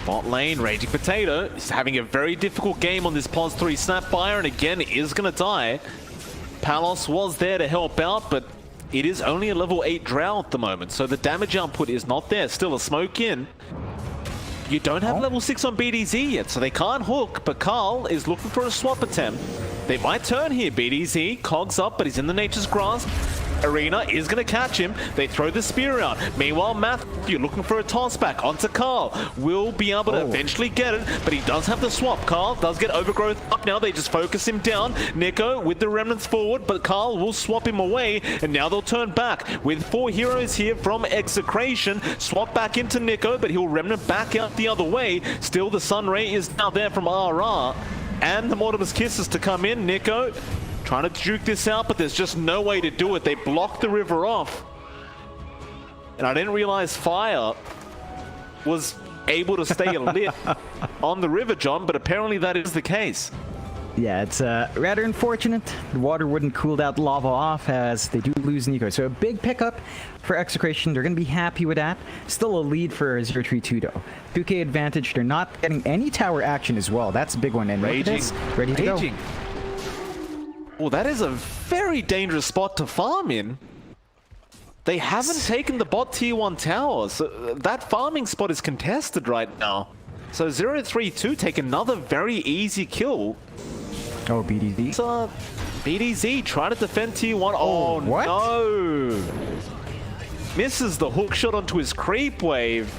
Bot lane, Raging Potato is having a very difficult game on this Pos 3 Snapfire, and again is going to die. Palos was there to help out, but it is only a level 8 Drow at the moment, so the damage output is not there. Still a smoke in. You don't have level 6 on BDZ yet, so they can't hook, but Carl is looking for a swap attempt. They might turn here. BDZ, cogs up, but he's in the Nature's Grasp. Arena is going to catch him. They throw the spear out. Meanwhile, Matthew looking for a toss back onto Carl. Will be able to eventually get it, but he does have the swap. Carl does get overgrowth up now. They just focus him down. Nico with the remnants forward, but Carl will swap him away, and now they'll turn back with 4 heroes here from Execration. Swap back into Nico, but he'll remnant back out the other way. Still, the Sunray is now there from RR, and the Mortimer's Kisses to come in. Nico trying to juke this out, but there's just no way to do it. They blocked the river off. And I didn't realize fire was able to stay lit on the river, John, but apparently that is the case. Yeah, it's rather unfortunate. The water wouldn't cool that lava off as they do lose Nico. So a big pickup for Execration. They're going to be happy with that. Still a lead for 0-3-2 though. 2k advantage. They're not getting any tower action as well. That's a big one. And Raging. Ready to go. Well, that is a very dangerous spot to farm in. They haven't taken the bot tier 1 tower, so that farming spot is contested right now. So 0-3-2 take another very easy kill. Oh, BDZ. So, BDZ trying to defend tier 1. Oh, what? No. Misses the hook shot onto his creep wave.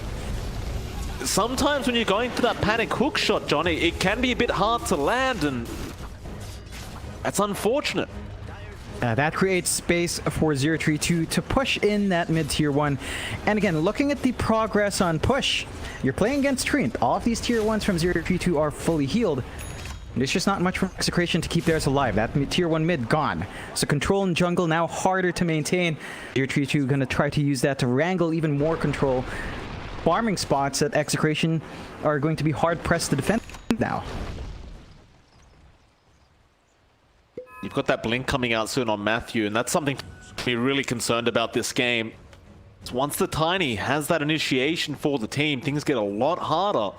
Sometimes when you're going for that panic hook shot, Johnny, it can be a bit hard to land, and that's unfortunate. That creates space for 0-3-2 to push in that mid-tier 1. And again, looking at the progress on push, you're playing against Treant. All of these tier 1s from 0-3-2 are fully healed. There's just not much from Execration to keep theirs alive. That tier 1 mid, gone. So control in jungle now harder to maintain. 0-3-2 going to try to use that to wrangle even more control. Farming spots that Execration are going to be hard-pressed to defend now. You've got that blink coming out soon on Matthew, and that's something to be really concerned about this game. Once the Tiny has that initiation for the team, things get a lot harder.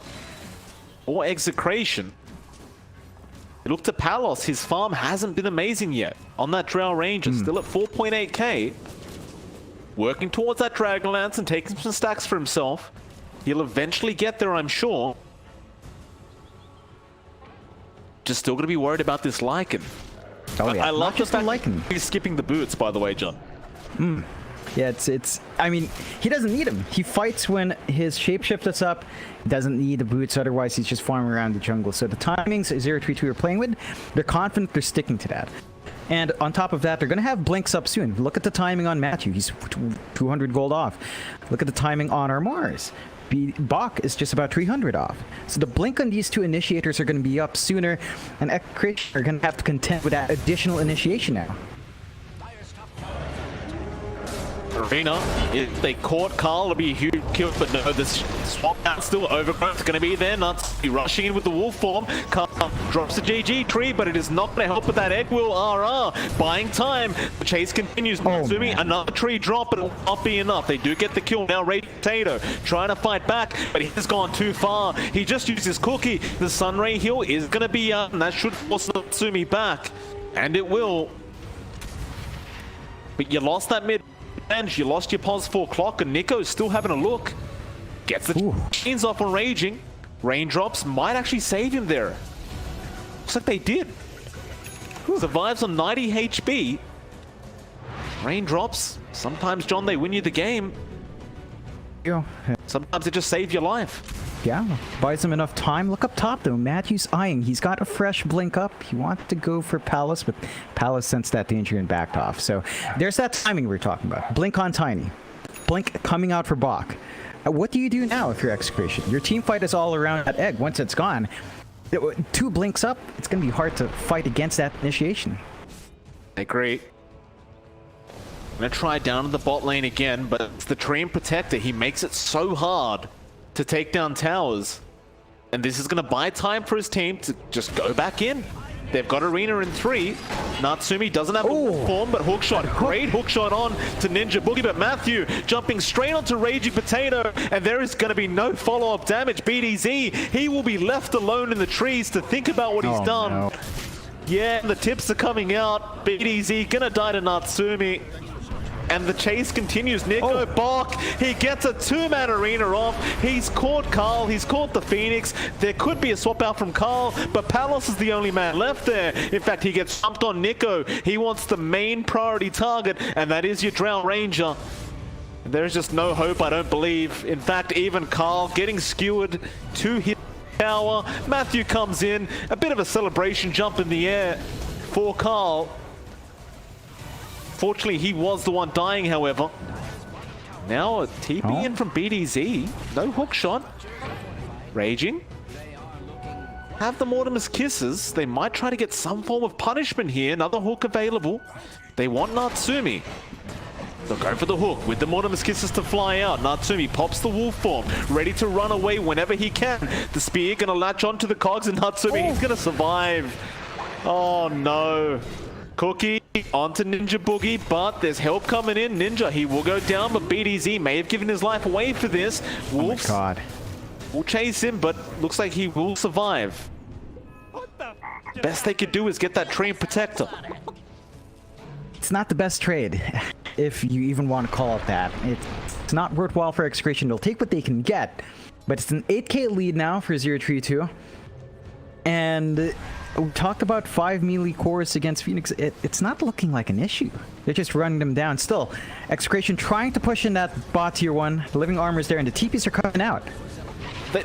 Or Execration. Look to Palos, his farm hasn't been amazing yet on that Drow Ranger, still at 4.8k. Working towards that Dragonlance and taking some stacks for himself. He'll eventually get there, I'm sure. Just still gonna be worried about this Lycan. Oh yeah, I love just the the fact Lycan. he's skipping the boots, by the way, John. Yeah, it's. I mean, he doesn't need them. He fights when his shapeshift is up. He doesn't need the boots, otherwise he's just farming around the jungle. So the timings 032 are playing with, they're confident they're sticking to that. And on top of that, they're going to have blinks up soon. Look at the timing on Matthew. He's 200 gold off. Look at the timing on our Mars. Bach is just about 300 off. So the blink on these two initiators are going to be up sooner, and Execration are going to have to contend with that additional initiation now. Arena, if they caught Carl, it'll be a huge kill, but no, this swap out still overgrowth going to be there. Nuts rushing in with the wolf form. Carl drops the GG tree, but it is not going to help with that egg will RR. Buying time. The chase continues. Natsumi, another tree drop, but it will not be enough. They do get the kill now. Ray Potato trying to fight back, but he has gone too far. He just used his cookie. The Sunray heal is going to be up, and that should force Natsumi back. And it will. But you lost that mid. And you lost your pause 4 o'clock, and Nico's still having a look. Gets the chains off on Raging. Raindrops might actually save him there. Looks like they did. Survives on 90 HP. Raindrops, sometimes, John, they win you the game. Yeah. Sometimes they just save your life. Yeah, buys him enough time. Look up top, though. Matthew's eyeing. He's got a fresh blink up. He wanted to go for Palace, but Palace sensed that danger and backed off. So there's that timing we're talking about. Blink on Tiny. Blink coming out for Bach. What do you do now if you're Execration? Your team fight is all around that egg. Once it's gone, 2 blinks up, it's going to be hard to fight against that initiation. I agree. I'm going to try down in the bot lane again, but it's the Dream Protector. He makes it so hard to take down towers, and this is going to buy time for his team to just go back in. They've got Arena in 3. Natsumi doesn't have a form, but hookshot. Great hookshot on to Ninja Boogie, but Matthew jumping straight onto Raging Potato, and there is going to be no follow-up damage. BDZ, he will be left alone in the trees to think about what he's done. No. Yeah, the tips are coming out. BDZ gonna die to Natsumi. And the chase continues. Nico Bach, he gets a 2-man Arena off. He's caught Carl, he's caught the Phoenix. There could be a swap out from Carl, but Palos is the only man left there. In fact, he gets jumped on Nico. He wants the main priority target, and that is your Drow Ranger. There's just no hope, I don't believe. In fact, even Carl getting skewered to his tower. Matthew comes in, a bit of a celebration jump in the air for Carl. Fortunately, he was the one dying, however. Now a TP in from BDZ. No hook shot. Raging. Have the Mortimer's Kisses. They might try to get some form of punishment here. Another hook available. They want Natsumi. They'll go for the hook with the Mortimer's Kisses to fly out. Natsumi pops the wolf form, ready to run away whenever he can. The spear gonna latch onto the cogs, and Natsumi, he's gonna survive. Oh no. Cookie onto Ninja Boogie, but there's help coming in. Ninja, he will go down, but BDZ may have given his life away for this. Wolves will chase him, but looks like he will survive. Best they could do is get that Dream Protector. It's not the best trade, if you even want to call it that. It's not worthwhile for Execration. They'll take what they can get, but it's an 8k lead now for 032. And we talked about 5 melee cores against Phoenix. It's not looking like an issue. They're just running them down. Still, Execration trying to push in that bot tier 1. The living armor's there, and the TPs are coming out.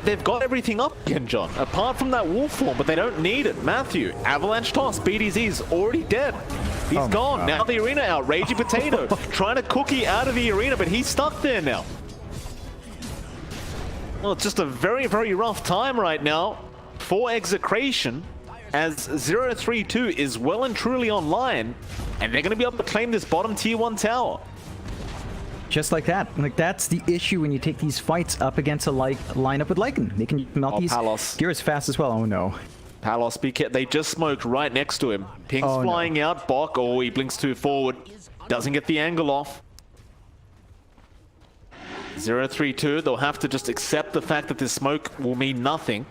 They've got everything up again, John, apart from that wolf form, but they don't need it. Matthew, Avalanche Toss, BDZ's already dead. He's gone. Now the arena out. Raging Potato trying to cookie out of the arena, but he's stuck there now. Well, it's just a very, very rough time right now for Execration, as 032 is well and truly online, and they're going to be able to claim this bottom tier 1 tower. Just like that. Like, that's the issue when you take these fights up against a lineup with Lycan. They can melt these Palos gears fast as well. Oh no. Palos, they just smoked right next to him. Ping's Oh, no. flying out. Bok, oh, he blinks too forward. Doesn't get the angle off. 0-3-2, they'll have to just accept the fact that this smoke will mean nothing.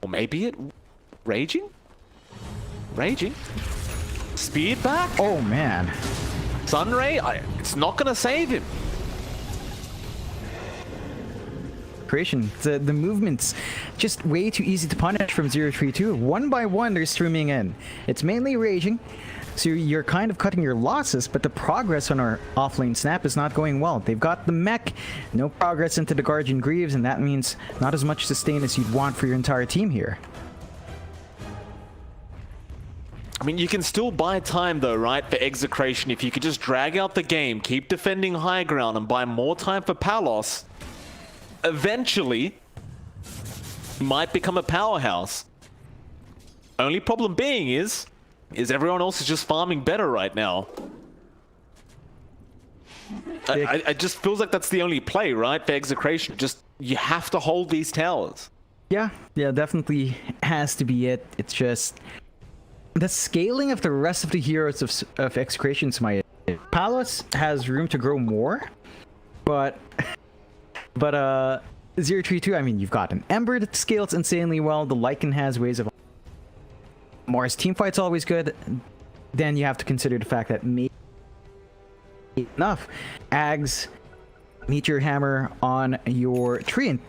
Or maybe it... Raging? Raging? Speed back? Oh, man. Sunray? It's not going to save him. Creation. The movement's just way too easy to punish from 0-3-2. One by one, they're streaming in. It's mainly raging, so you're kind of cutting your losses, but the progress on our offlane snap is not going well. They've got the mech, no progress into the Guardian Greaves, and that means not as much sustain as you'd want for your entire team here. I mean, you can still buy time though, right, for Execration. If you could just drag out the game, keep defending high ground, and buy more time for Palos, eventually, he might become a powerhouse. Only problem being is everyone else is just farming better right now. I just feels like that's the only play, right, for Execration. Just, you have to hold these towers. Yeah, definitely has to be it. It's just... the scaling of the rest of the heroes of Execration is my... Palos has room to grow more, but 0-3-2, I mean, you've got an Ember that scales insanely well. The Lycan has ways of... Mars teamfight's always good. Then you have to consider the fact that maybe enough Ags, Meteor Hammer on your Treant.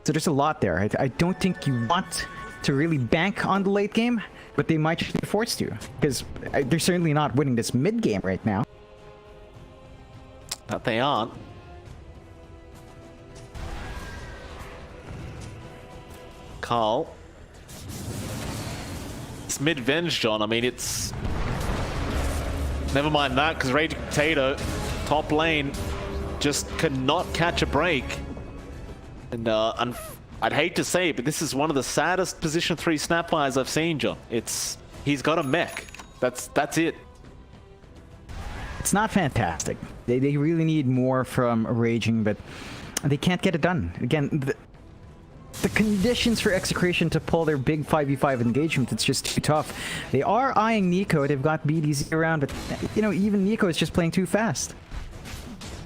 So there's a lot there. I don't think you want to really bank on the late game, but they might just be forced to, because they're certainly not winning this mid game right now. That they aren't. Carl. It's mid-venge, John. I mean, it's... Never mind that, because Raging Potato, top lane, just cannot catch a break. And I'd hate to say it, but this is one of the saddest position 3 snapfires I've seen, John. He's got a mech. That's it. It's not fantastic. They really need more from Raging, but they can't get it done. Again, the conditions for Execration to pull their big 5v5 engagement, it's just too tough. They are eyeing Nico. They've got BDZ around, but, you know, even Nico is just playing too fast.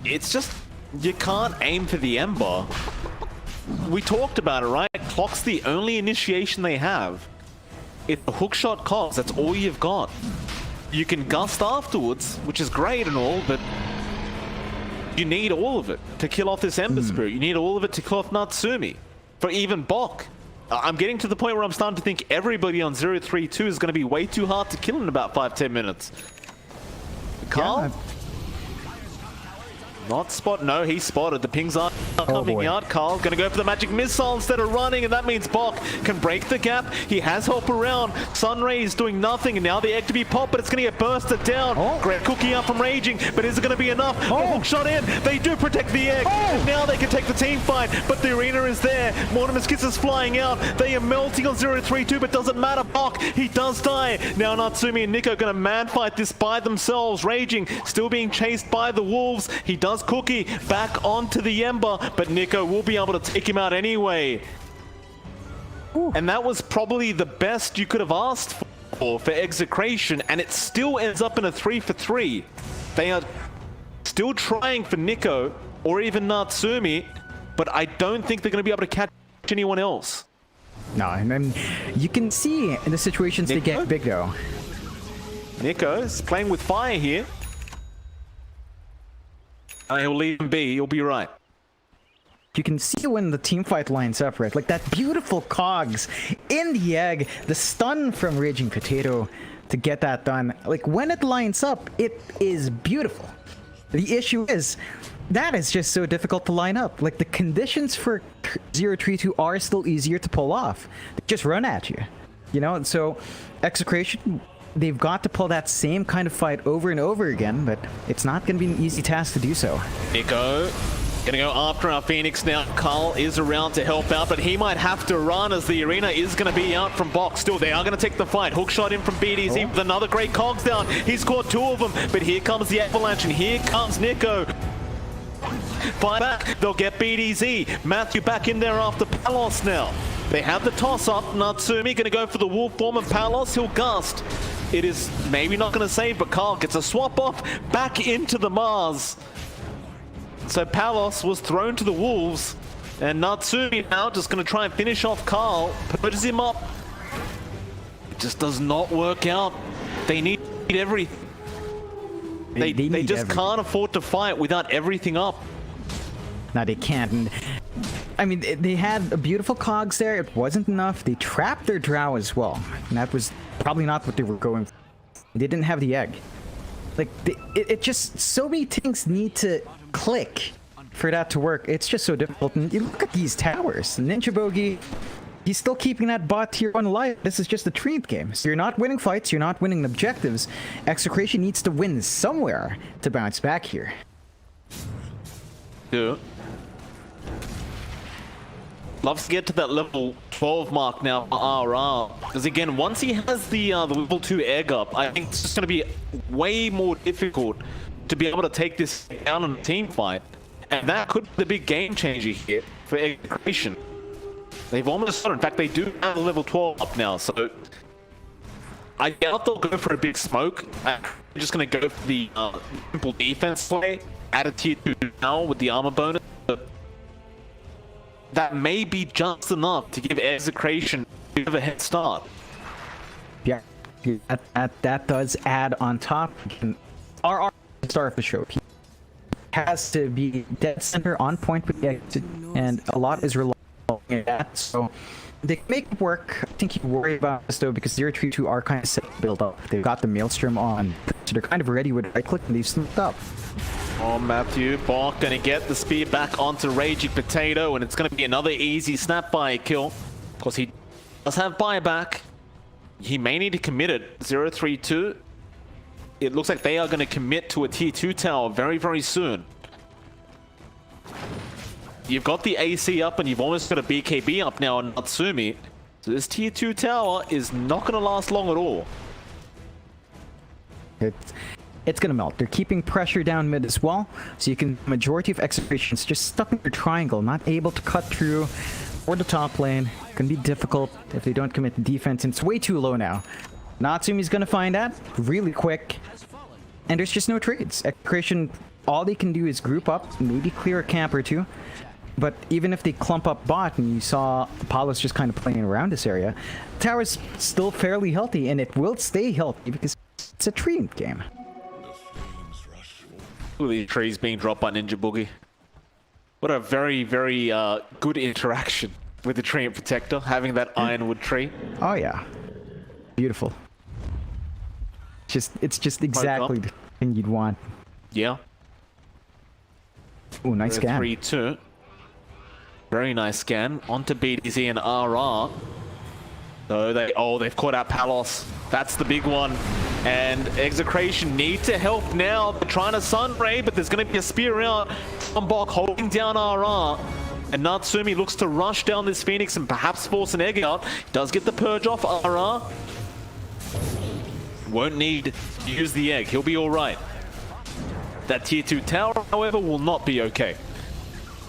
It's just, you can't aim for the Ember. We talked about it, right? Clock's the only initiation they have. If the hookshot costs, that's all you've got. You can gust afterwards, which is great and all, but you need all of it to kill off this Ember Spirit. You need all of it to kill off Natsumi. For even Bok. I'm getting to the point where I'm starting to think everybody on 0-3-2 is going to be way too hard to kill in about 5-10 minutes. Carl? Yeah, Not spot. No, he spotted. The pings aren't coming out. Carl gonna go for the magic missile instead of running, and that means Bok can break the gap. He has help around. Sunray is doing nothing, and now the egg to be popped, but it's gonna get bursted down. Great cookie out from Raging, but is it gonna be enough? The hook shot in. They do protect the egg. And now they can take the team fight, but the arena is there. Mortimer's Kiss is flying out. They are melting on 0-3-2, but doesn't matter. Bok, he does die. Now Natsumi and Nico gonna man fight this by themselves. Raging still being chased by the wolves. He does cookie back onto the Ember, but Nico will be able to take him out anyway. And that was probably the best you could have asked for Execration, and it still ends up in a 3-for-3. They are still trying for Nico or even Natsumi, but I don't think they're going to be able to catch anyone else. No, I mean, you can see in the situations they get big though. Nico is playing with fire here. He'll leave him be, he'll be right. You can see when the team fight lines up, right? Like that beautiful cogs in the egg, the stun from Raging Potato to get that done. Like when it lines up, it is beautiful. The issue is, that is just so difficult to line up. Like the conditions for 0-3-2 are still easier to pull off. They just run at you, you know? And so Execration, they've got to pull that same kind of fight over and over again, but it's not going to be an easy task to do so. Nico gonna go after our Phoenix now. Carl is around to help out, but he might have to run as the arena is gonna be out from Box. Still, they are gonna take the fight. Hookshot in from BDZ with another great cogs down. He's caught 2 of them, but here comes the avalanche, and here comes Nico. Fight back, they'll get BDZ. Matthew back in there after Palos now. They have the toss-up. Natsumi going to go for the wolf form, and Palos, he'll gust. It is maybe not going to save, but Carl gets a swap off back into the Mars. So Palos was thrown to the wolves, and Natsumi now just going to try and finish off Carl, purges him up. It just does not work out. They need everything. They just can't afford to fight without everything up. No, they can't. And, I mean, they had a beautiful cogs there. It wasn't enough. They trapped their drow as well. And that was probably not what they were going for. They didn't have the egg. Like, it just, so many things need to click for that to work. It's just so difficult. And you look at these towers. Ninja Bogey, he's still keeping that bot tier 1 alive. This is just a treat game. So you're not winning fights. You're not winning objectives. Execration needs to win somewhere to bounce back here. Yeah. Loves to get to that level 12 mark now for RR. Because again, once he has the level 2 egg up, I think it's just going to be way more difficult to be able to take this down in a team fight. And that could be the big game changer here for Execration. They've almost started. In fact, they do have a level 12 up now, so I doubt they'll go for a big smoke. They're just going to go for the simple defense play, add a tier 2 now with the armor bonus. That may be just enough to give Execration a bit of a head start. Yeah, that does add on top. RR star of the show. He has to be dead center on point with the exit, and a lot is relying on that. So they can make it work. I think you worry about this though, because 0-3-2 are kind of set to build up. They've got the Maelstrom on, so they're kind of ready with right click, and they've slipped up. Oh, Matthew Bach gonna get the spear back onto Raging Potato, and it's gonna be another easy snap buy kill. Of course, he does have buyback. He may need to commit it. 0-3-2. It looks like they are gonna commit to a tier 2 tower very, very soon. You've got the AC up, and you've almost got a BKB up now on Natsumi. So this tier 2 tower is not gonna last long at all. It's gonna melt. They're keeping pressure down mid as well, so you can majority of Execration's just stuck in their triangle, not able to cut through or the top lane. Can be difficult if they don't commit the defense, and it's way too low now. Natsumi's gonna find that really quick, and there's just no trades. Execration, all they can do is group up, maybe clear a camp or two. But even if they clump up bot, and you saw Apollo's just kind of playing around this area, the tower's still fairly healthy, and it will stay healthy because it's a treant game. Look at these trees being dropped by Ninja Boogie. What a very, very good interaction with the tree and protector, having that ironwood tree. Oh yeah, beautiful. It's just exactly the thing you'd want. Yeah. Oh, nice scan. 3-2. Very nice scan onto BTS and RR. So they've caught out Palos. That's the big one. And Execration need to help now. They're trying to Sunray, but there's going to be a spear out. Bok holding down RR. And Natsumi looks to rush down this Phoenix and perhaps force an egg out. Does get the purge off RR. Won't need to use the egg. He'll be all right. That tier 2 tower, however, will not be okay.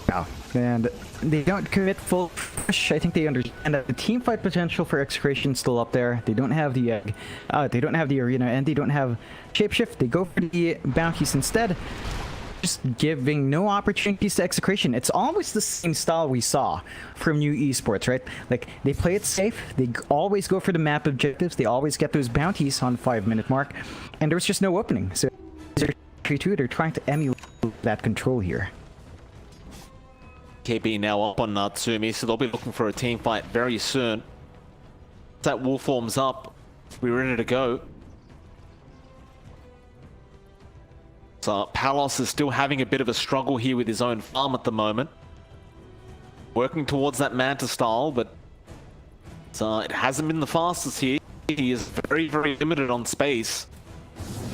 No, and they don't commit full push. I think they understand that the team fight potential for Execration is still up there. They don't have the egg, they don't have the arena, and they don't have shapeshift. They go for the bounties instead, just giving no opportunities to Execration. It's always the same style we saw from new esports, right? Like, they play it safe, they always go for the map objectives, they always get those bounties on the 5-minute mark, and there's just no opening. So they're trying to emulate that control here. KB now up on Natsumi, so they'll be looking for a team fight very soon. That wolf forms up, we're ready to go. So Palos is still having a bit of a struggle here with his own farm at the moment. Working towards that Manta style, but it hasn't been the fastest here. He is very, very limited on space.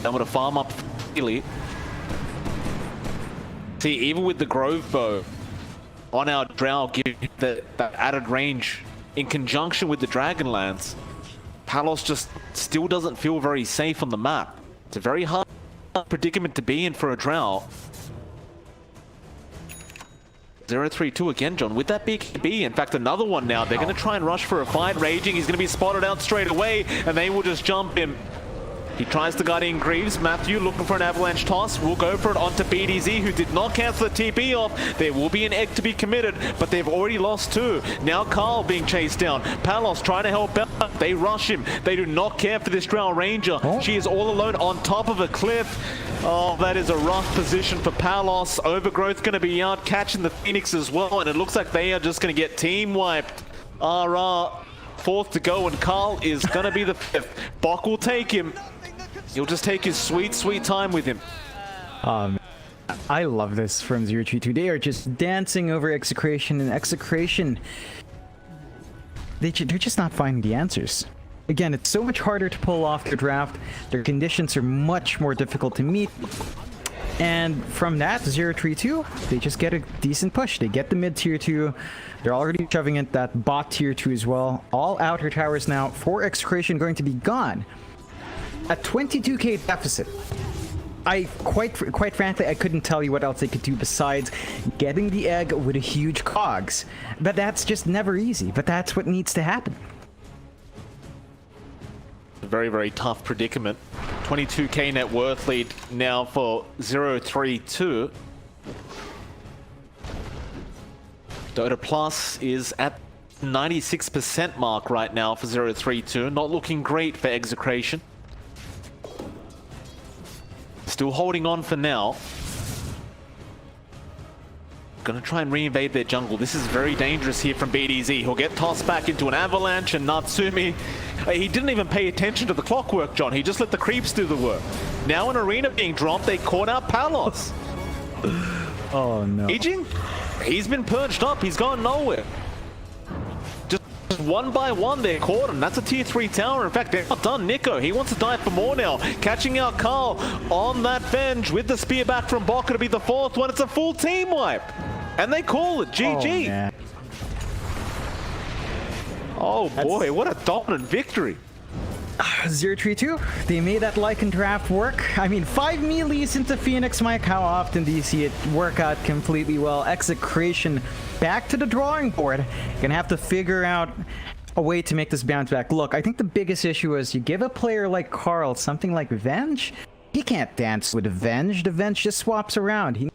Able to farm up freely. See, even with the Grove Bow on our Drow, giving that added range in conjunction with the Dragonlance, Palos just still doesn't feel very safe on the map. It's a very hard predicament to be in for a Drow. 0-3-2 again, John, with that BKB. In fact, another one now. They're going to try and rush for a fight. Raging, he's going to be spotted out straight away, and they will just jump him. He tries to Guardian Greaves. Matthew looking for an avalanche toss. Will go for it onto BDZ, who did not cancel the TP off. There will be an egg to be committed, but they've already lost two. Now Carl being chased down. Palos trying to help out. They rush him. They do not care for this Drow Ranger. She is all alone on top of a cliff. Oh, that is a rough position for Palos. Overgrowth going to be out, catching the Phoenix as well, and it looks like they are just going to get team wiped. Fourth to go, and Carl is going to be the fifth. Bok will take him. He'll just take his sweet, sweet time with him. I love this from 0-3-2. They are just dancing over Execration, and Execration, they're just not finding the answers. Again, it's so much harder to pull off their draft. Their conditions are much more difficult to meet. And from that, 0-3-2, they just get a decent push. They get the mid tier 2. They're already shoving it that bot tier 2 as well. All outer towers now for Execration going to be gone. A 22k deficit. Quite frankly, I couldn't tell you what else they could do besides getting the egg with a huge cogs. But that's just never easy. But that's what needs to happen. Very, very tough predicament. 22k net worth lead now for 0-3-2. Dota Plus is at 96% mark right now for 0-3-2. Not looking great for Execration. Still holding on for now. Gonna try and reinvade their jungle. This is very dangerous here from BDZ. He'll get tossed back into an avalanche, and Natsumi, he didn't even pay attention to the clockwork, John. He just let the creeps do the work. Now an arena being dropped, they caught out Palos. Oh no. Aging? He's been perched up. He's gone nowhere. Just one by one, they caught him. That's a tier 3 tower. In fact, they're not done. Nico, he wants to die for more now. Catching out Carl on that Venge with the spear back from Bok to be the fourth one. It's a full team wipe. And they call it GG. Oh boy, what a dominant victory. 0-3-2, they made that Lycan draft work. I mean, 5 melees into Phoenix, Mike. How often do you see it work out completely well? Execration back to the drawing board. Gonna have to figure out a way to make this bounce back. Look, I think the biggest issue is you give a player like Carl something like Venge. He can't dance with a Venge. The Venge just swaps around. He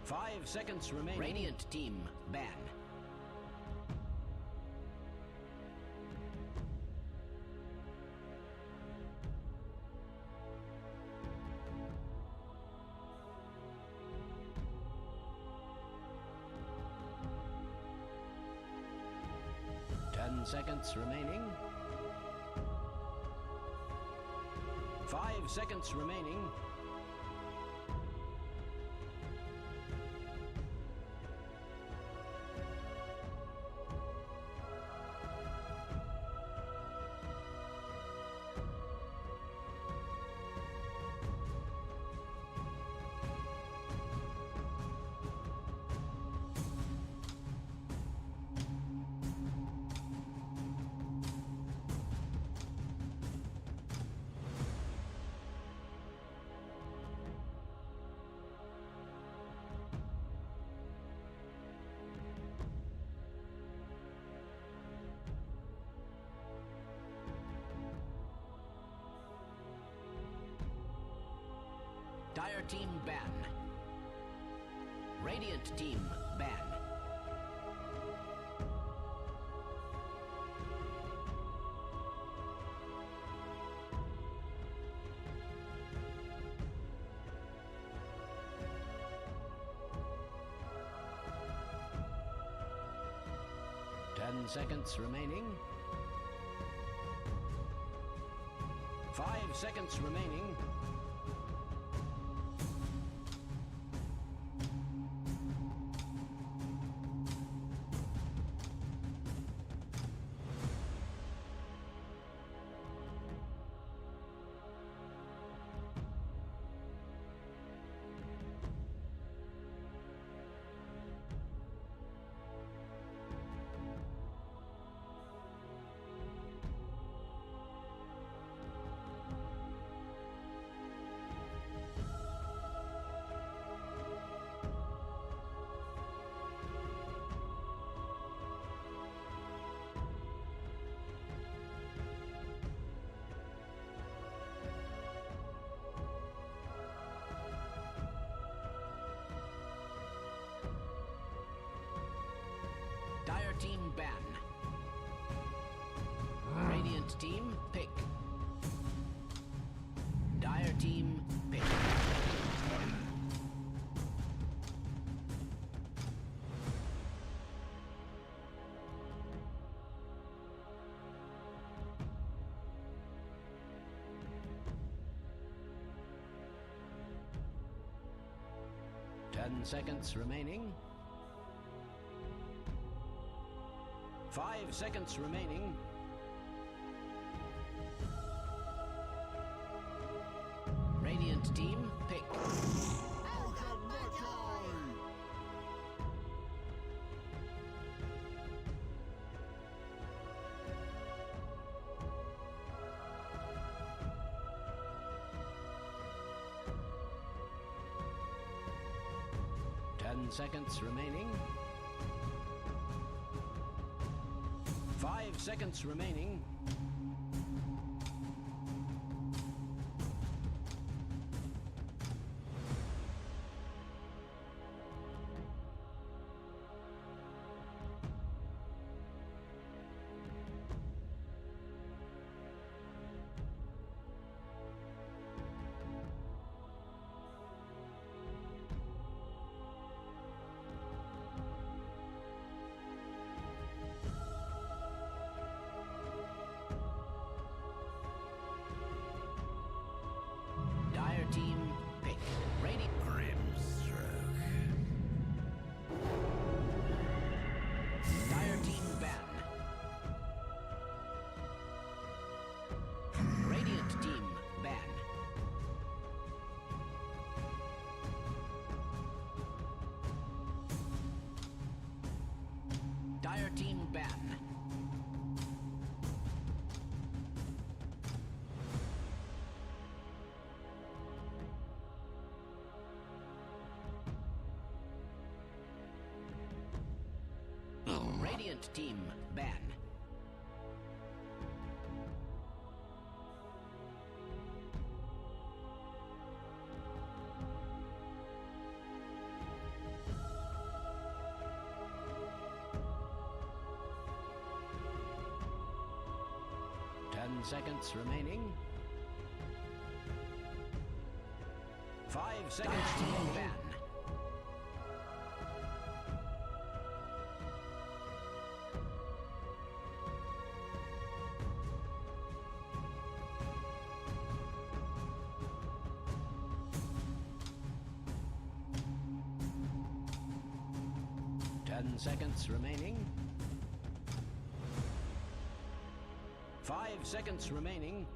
5 seconds remaining. Radiant team ban. Seconds remaining. 5 seconds remaining. Dire team ban. Radiant team ban. Seconds remaining. 5 seconds remaining. Dire team ban. Radiant team pick. Dire team pick. Seconds remaining. 5 seconds remaining. Radiant team pick. Seconds remaining. 5 seconds remaining. Team pick. Ready. Grimstroke. Dire team ban. Radiant team ban. Dire team ban. Radiant team ban. 10 seconds remaining. 5 seconds to ban. Seconds remaining. 5 seconds remaining.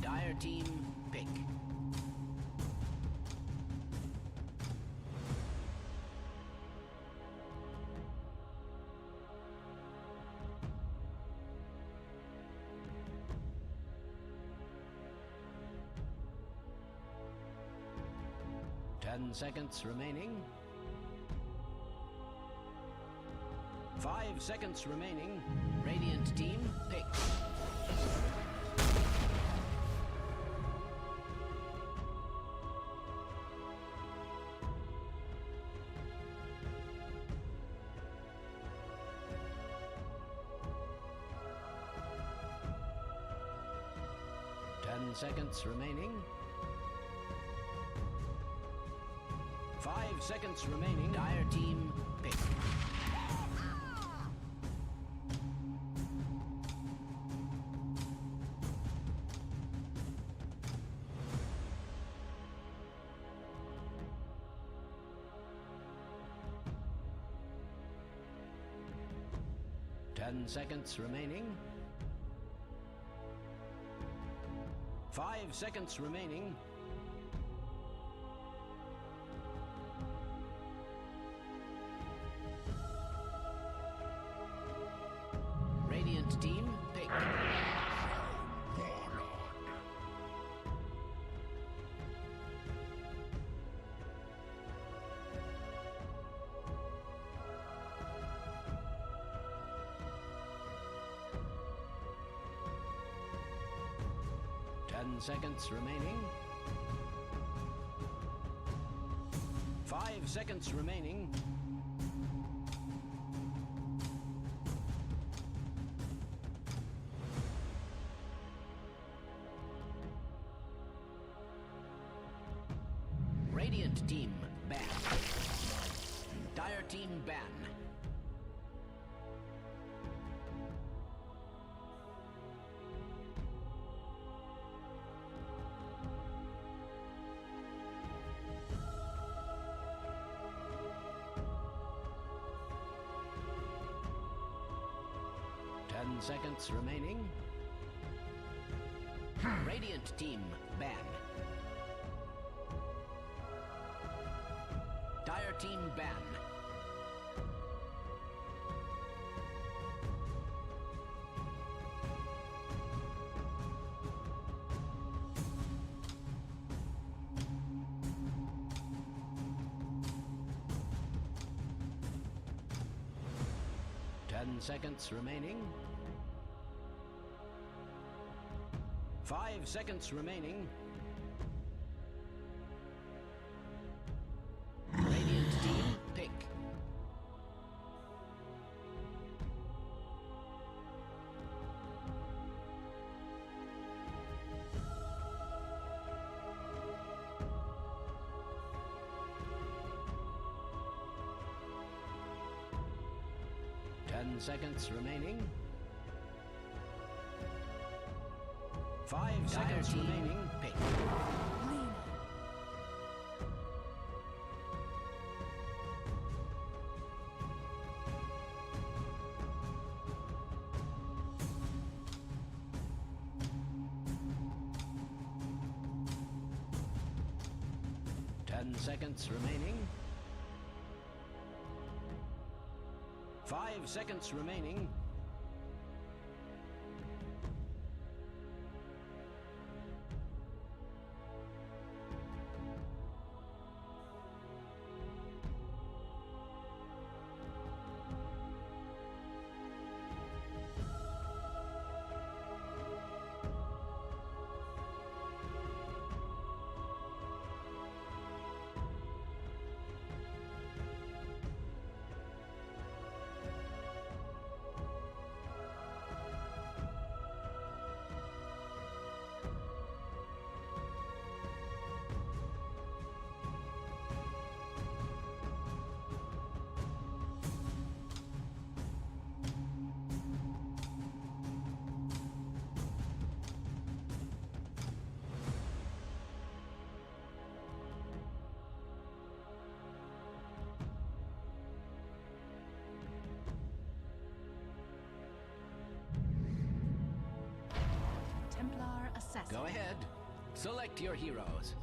Dire team pick. Ten seconds remaining. 5 seconds remaining. Radiant team pick. Seconds remaining. 5 seconds remaining. Dire team pick. Ten seconds remaining. 5 seconds remaining. Radiant team pick. 10 seconds remaining. 5 seconds remaining. Radiant team ban. Dire team ban. Seconds remaining. Radiant team ban. Dire team ban. Seconds remaining. 5 seconds remaining. Radiant team pick. Seconds remaining. 5 seconds remaining. Pick. 10 seconds remaining. 5 seconds remaining. Templar Assassin. Go ahead. Select your heroes.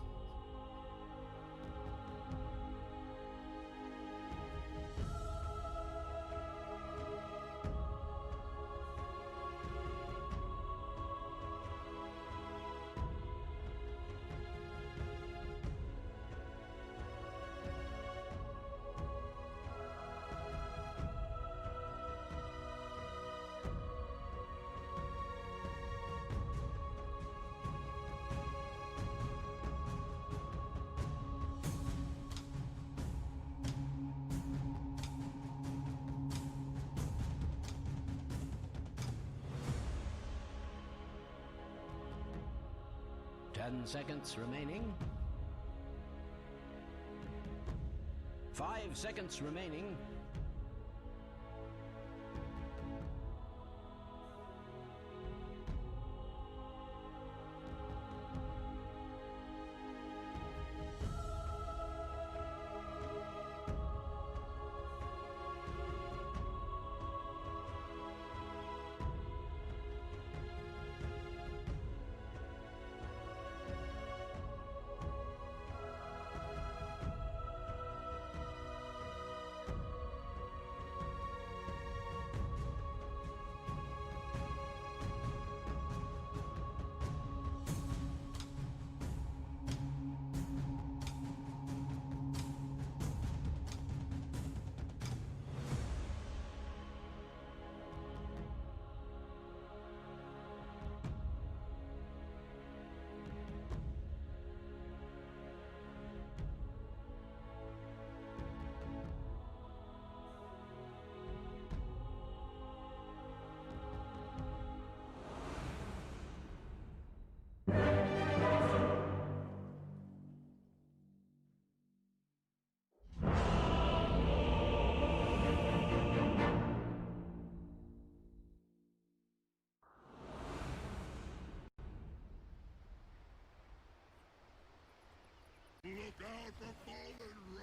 Ten seconds remaining. 5 seconds remaining.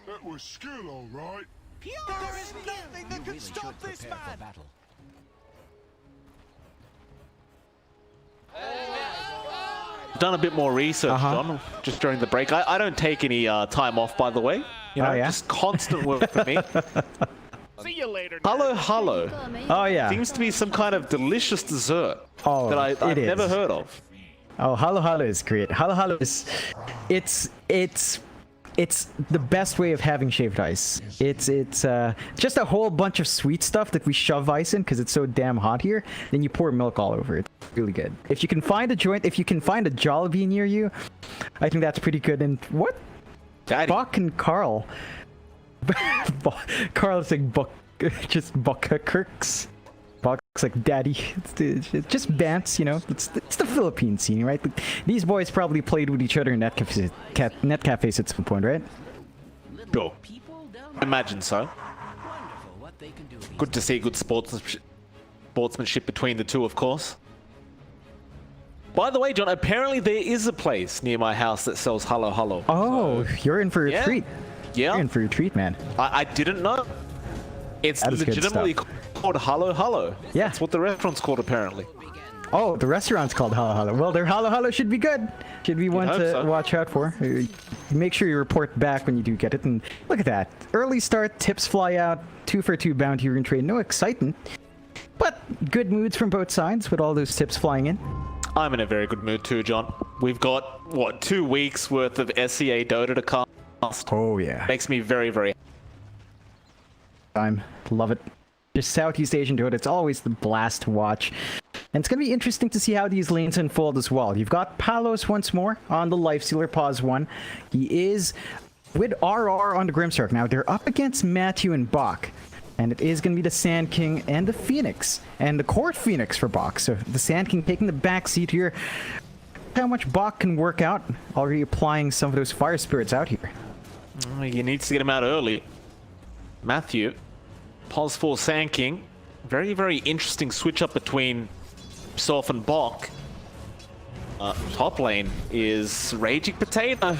That was skill, all right. There is nothing that You can really stop should this prepare for man! battle. Done a bit more research, John, just during the break. I don't take any time off, by the way. You know, Oh, yeah? just constant work for me. See you later. Hello, hello. Oh yeah. Seems to be some kind of delicious dessert Oh, that I've it never is. heard of. Oh, halo halo is great. Halo halo is, it's the best way of having shaved ice. It's just a whole bunch of sweet stuff that we shove ice in because it's so damn hot here. Then you pour milk all over it. Really good. If you can find a joint, if you can find a Jollibee near you, I think that's pretty good. And what? Daddy. Buck and Carl. Carl is like Buck, just Buck Kirks. Buck's like daddy. It's just Bants, you know. It's the Philippine scene, right? These boys probably played with each other in net cafes at some point, right? Sure. People down Imagine so. wonderful what they can do. these Good to see good sportsmanship between the two, of course. By the way, John, apparently there is a place near my house that sells halo halo. Oh, you're in for a Yeah. treat. Yeah. You're in for a treat, man. I didn't know. It's That is good legitimately called halo halo. Yeah. That's what the restaurant's called, apparently. Oh, the restaurant's called Halo Halo. Well, their Halo Halo should be good. Should be one hope to so. watch out for. make sure you report back when you do get it. And look at that. Early start, tips fly out, 2 for 2 bounty rune trade. No excitement, but good moods from both sides with all those tips flying in. I'm in a very good mood too, John. We've got, what, 2 weeks worth of SEA Dota to cast. Oh, yeah. Makes me very, very I love it. Just Southeast Asian Dota, it's always the blast to watch. And it's going to be interesting to see how these lanes unfold as well. You've got Palos once more on the Lifestealer, pause 1. He is with RR on the Grimstark. Now, they're up against Matthew and Bach. And it is going to be the Sand King and the Phoenix. And the Court Phoenix for Bach. So the Sand King taking the back seat here. How much Bach can work out. Already applying some of those Fire Spirits out here. He needs to get him out early. Matthew, pause for Sand King. Very, very interesting switch up between Sof and Bach. Top lane is Raging Potato.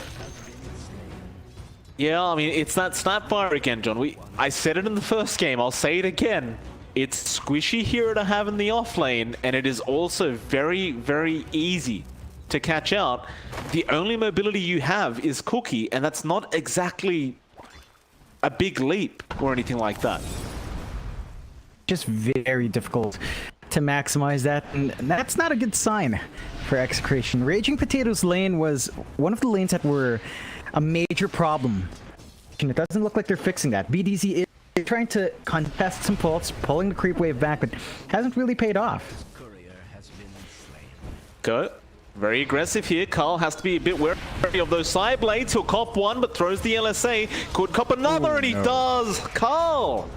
Yeah, I mean, it's that Snapfire again, John. I said it in the first game, I'll say it again. It's squishy hero to have in the off lane, and it is also very, very easy to catch out. The only mobility you have is Cookie, and that's not exactly a big leap or anything like that. Just very difficult to maximize that, and that's not a good sign for Execration. Raging Potatoes lane was one of the lanes that were a major problem. It doesn't look like they're fixing that. BDZ is trying to contest some pulls, pulling the creep wave back, but hasn't really paid off. Courier has been slain. Go. Very aggressive here. Carl has to be a bit wary of those side blades. He'll cop one, but throws the LSA. Could cop another, and he does. Carl!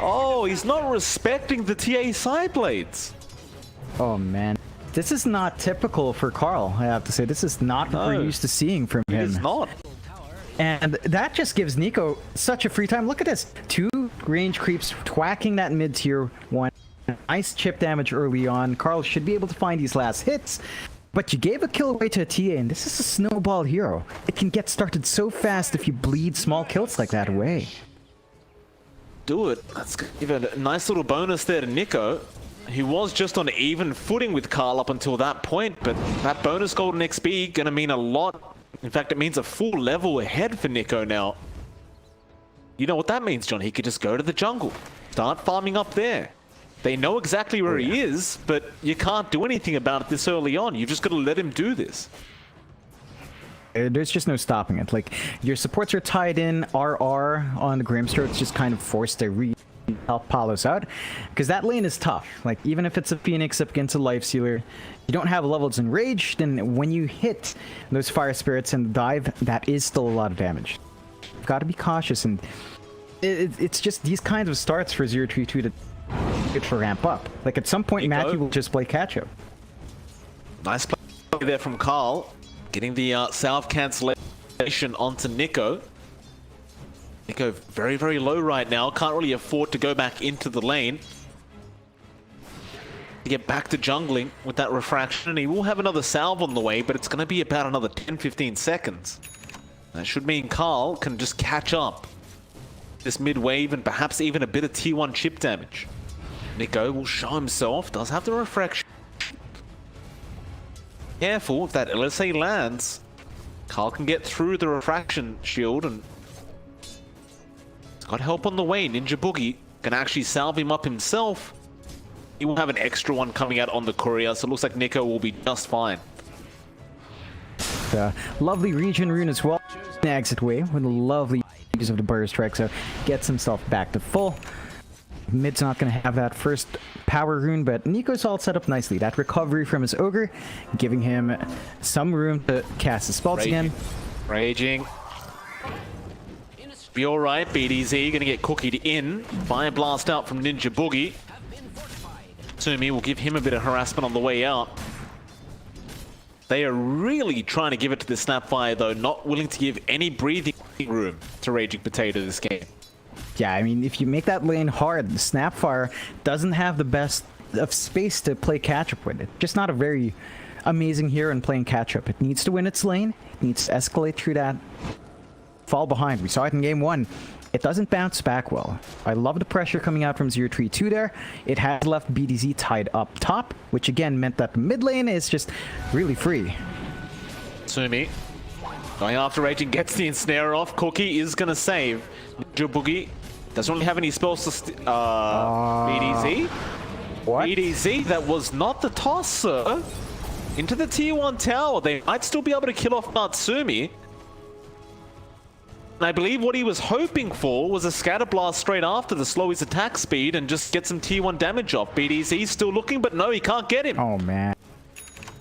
Oh, he's not respecting the TA side blades. Oh, man. This is not typical for Carl, I have to say. This is not what we're used to seeing from him. It is not. And that just gives Nico such a free time. Look at this. 2 range creeps twacking that mid-tier 1. Nice chip damage early on. Carl should be able to find these last hits. But you gave a kill away to a TA, and this is a snowball hero. It can get started so fast if you bleed small kills like that away. Do it. Let's give a nice little bonus there to Nico. He was just on even footing with Carl up until that point, but that bonus golden XP gonna mean a lot. In fact, it means a full level ahead for Nico now. You know what that means, John? He could just go to the jungle, start farming up there. They know exactly where he is, but you can't do anything about it this early on. You've just got to let him do this. There's just no stopping it. Like, your supports are tied in, RR on the Grimstar. It's just kind of forced to help Palos out, because that lane is tough. Like, even if it's a Phoenix up against a Lifestealer, you don't have levels in Rage, then when you hit those Fire Spirits and dive, that is still a lot of damage. You've got to be cautious, and it's just these kinds of starts for 0-3-2 to get to ramp up. Like, at some point, Matthew will just play catch-up. Nice play there from Carl, getting the salve cancellation onto Nico. Nico very, very low right now. Can't really afford to go back into the lane. To get back to jungling with that refraction. And he will have another salve on the way, but it's going to be about another 10-15 seconds. That should mean Carl can just catch up this mid-wave and perhaps even a bit of T1 chip damage. Nico will show himself. Does have the refraction. Careful if that LSA lands. Carl can get through the refraction shield and got help on the way. Ninja Boogie can actually salve him up himself. He will have an extra one coming out on the courier, so it looks like Nico will be just fine. The lovely region rune as well. Exit wave with a lovely use of the burst strike, so gets himself back to full. Mid's not going to have that first power rune, but Nico's all set up nicely. That recovery from his ogre, giving him some room to cast his spells again. Raging. Be alright, BDZ gonna get cookied in. Fire blast out from Ninja Boogie. Sumi will give him a bit of harassment on the way out. They are really trying to give it to the Snapfire though, not willing to give any breathing room to Raging Potato this game. Yeah, I mean, if you make that lane hard, the Snapfire doesn't have the best of space to play catch-up with. It's just not a very amazing hero in playing catch-up. It needs to win its lane. It needs to escalate through that. Fall behind. We saw it in game 1. It doesn't bounce back well. I love the pressure coming out from 0-3-2 there. It has left BDZ tied up top, which again meant that the mid lane is just really free. Sumi Going after Raging, gets the ensnare off. Cookie is going to save. Ninja Boogie doesn't really have any spells to... BDZ? What? BDZ, that was not the toss, sir. Into the tier 1 tower. They might still be able to kill off Natsumi. And I believe what he was hoping for was a scatter blast straight after to slow his attack speed and just get some tier 1 damage off. BDZ still looking, but no, he can't get him. Oh, man.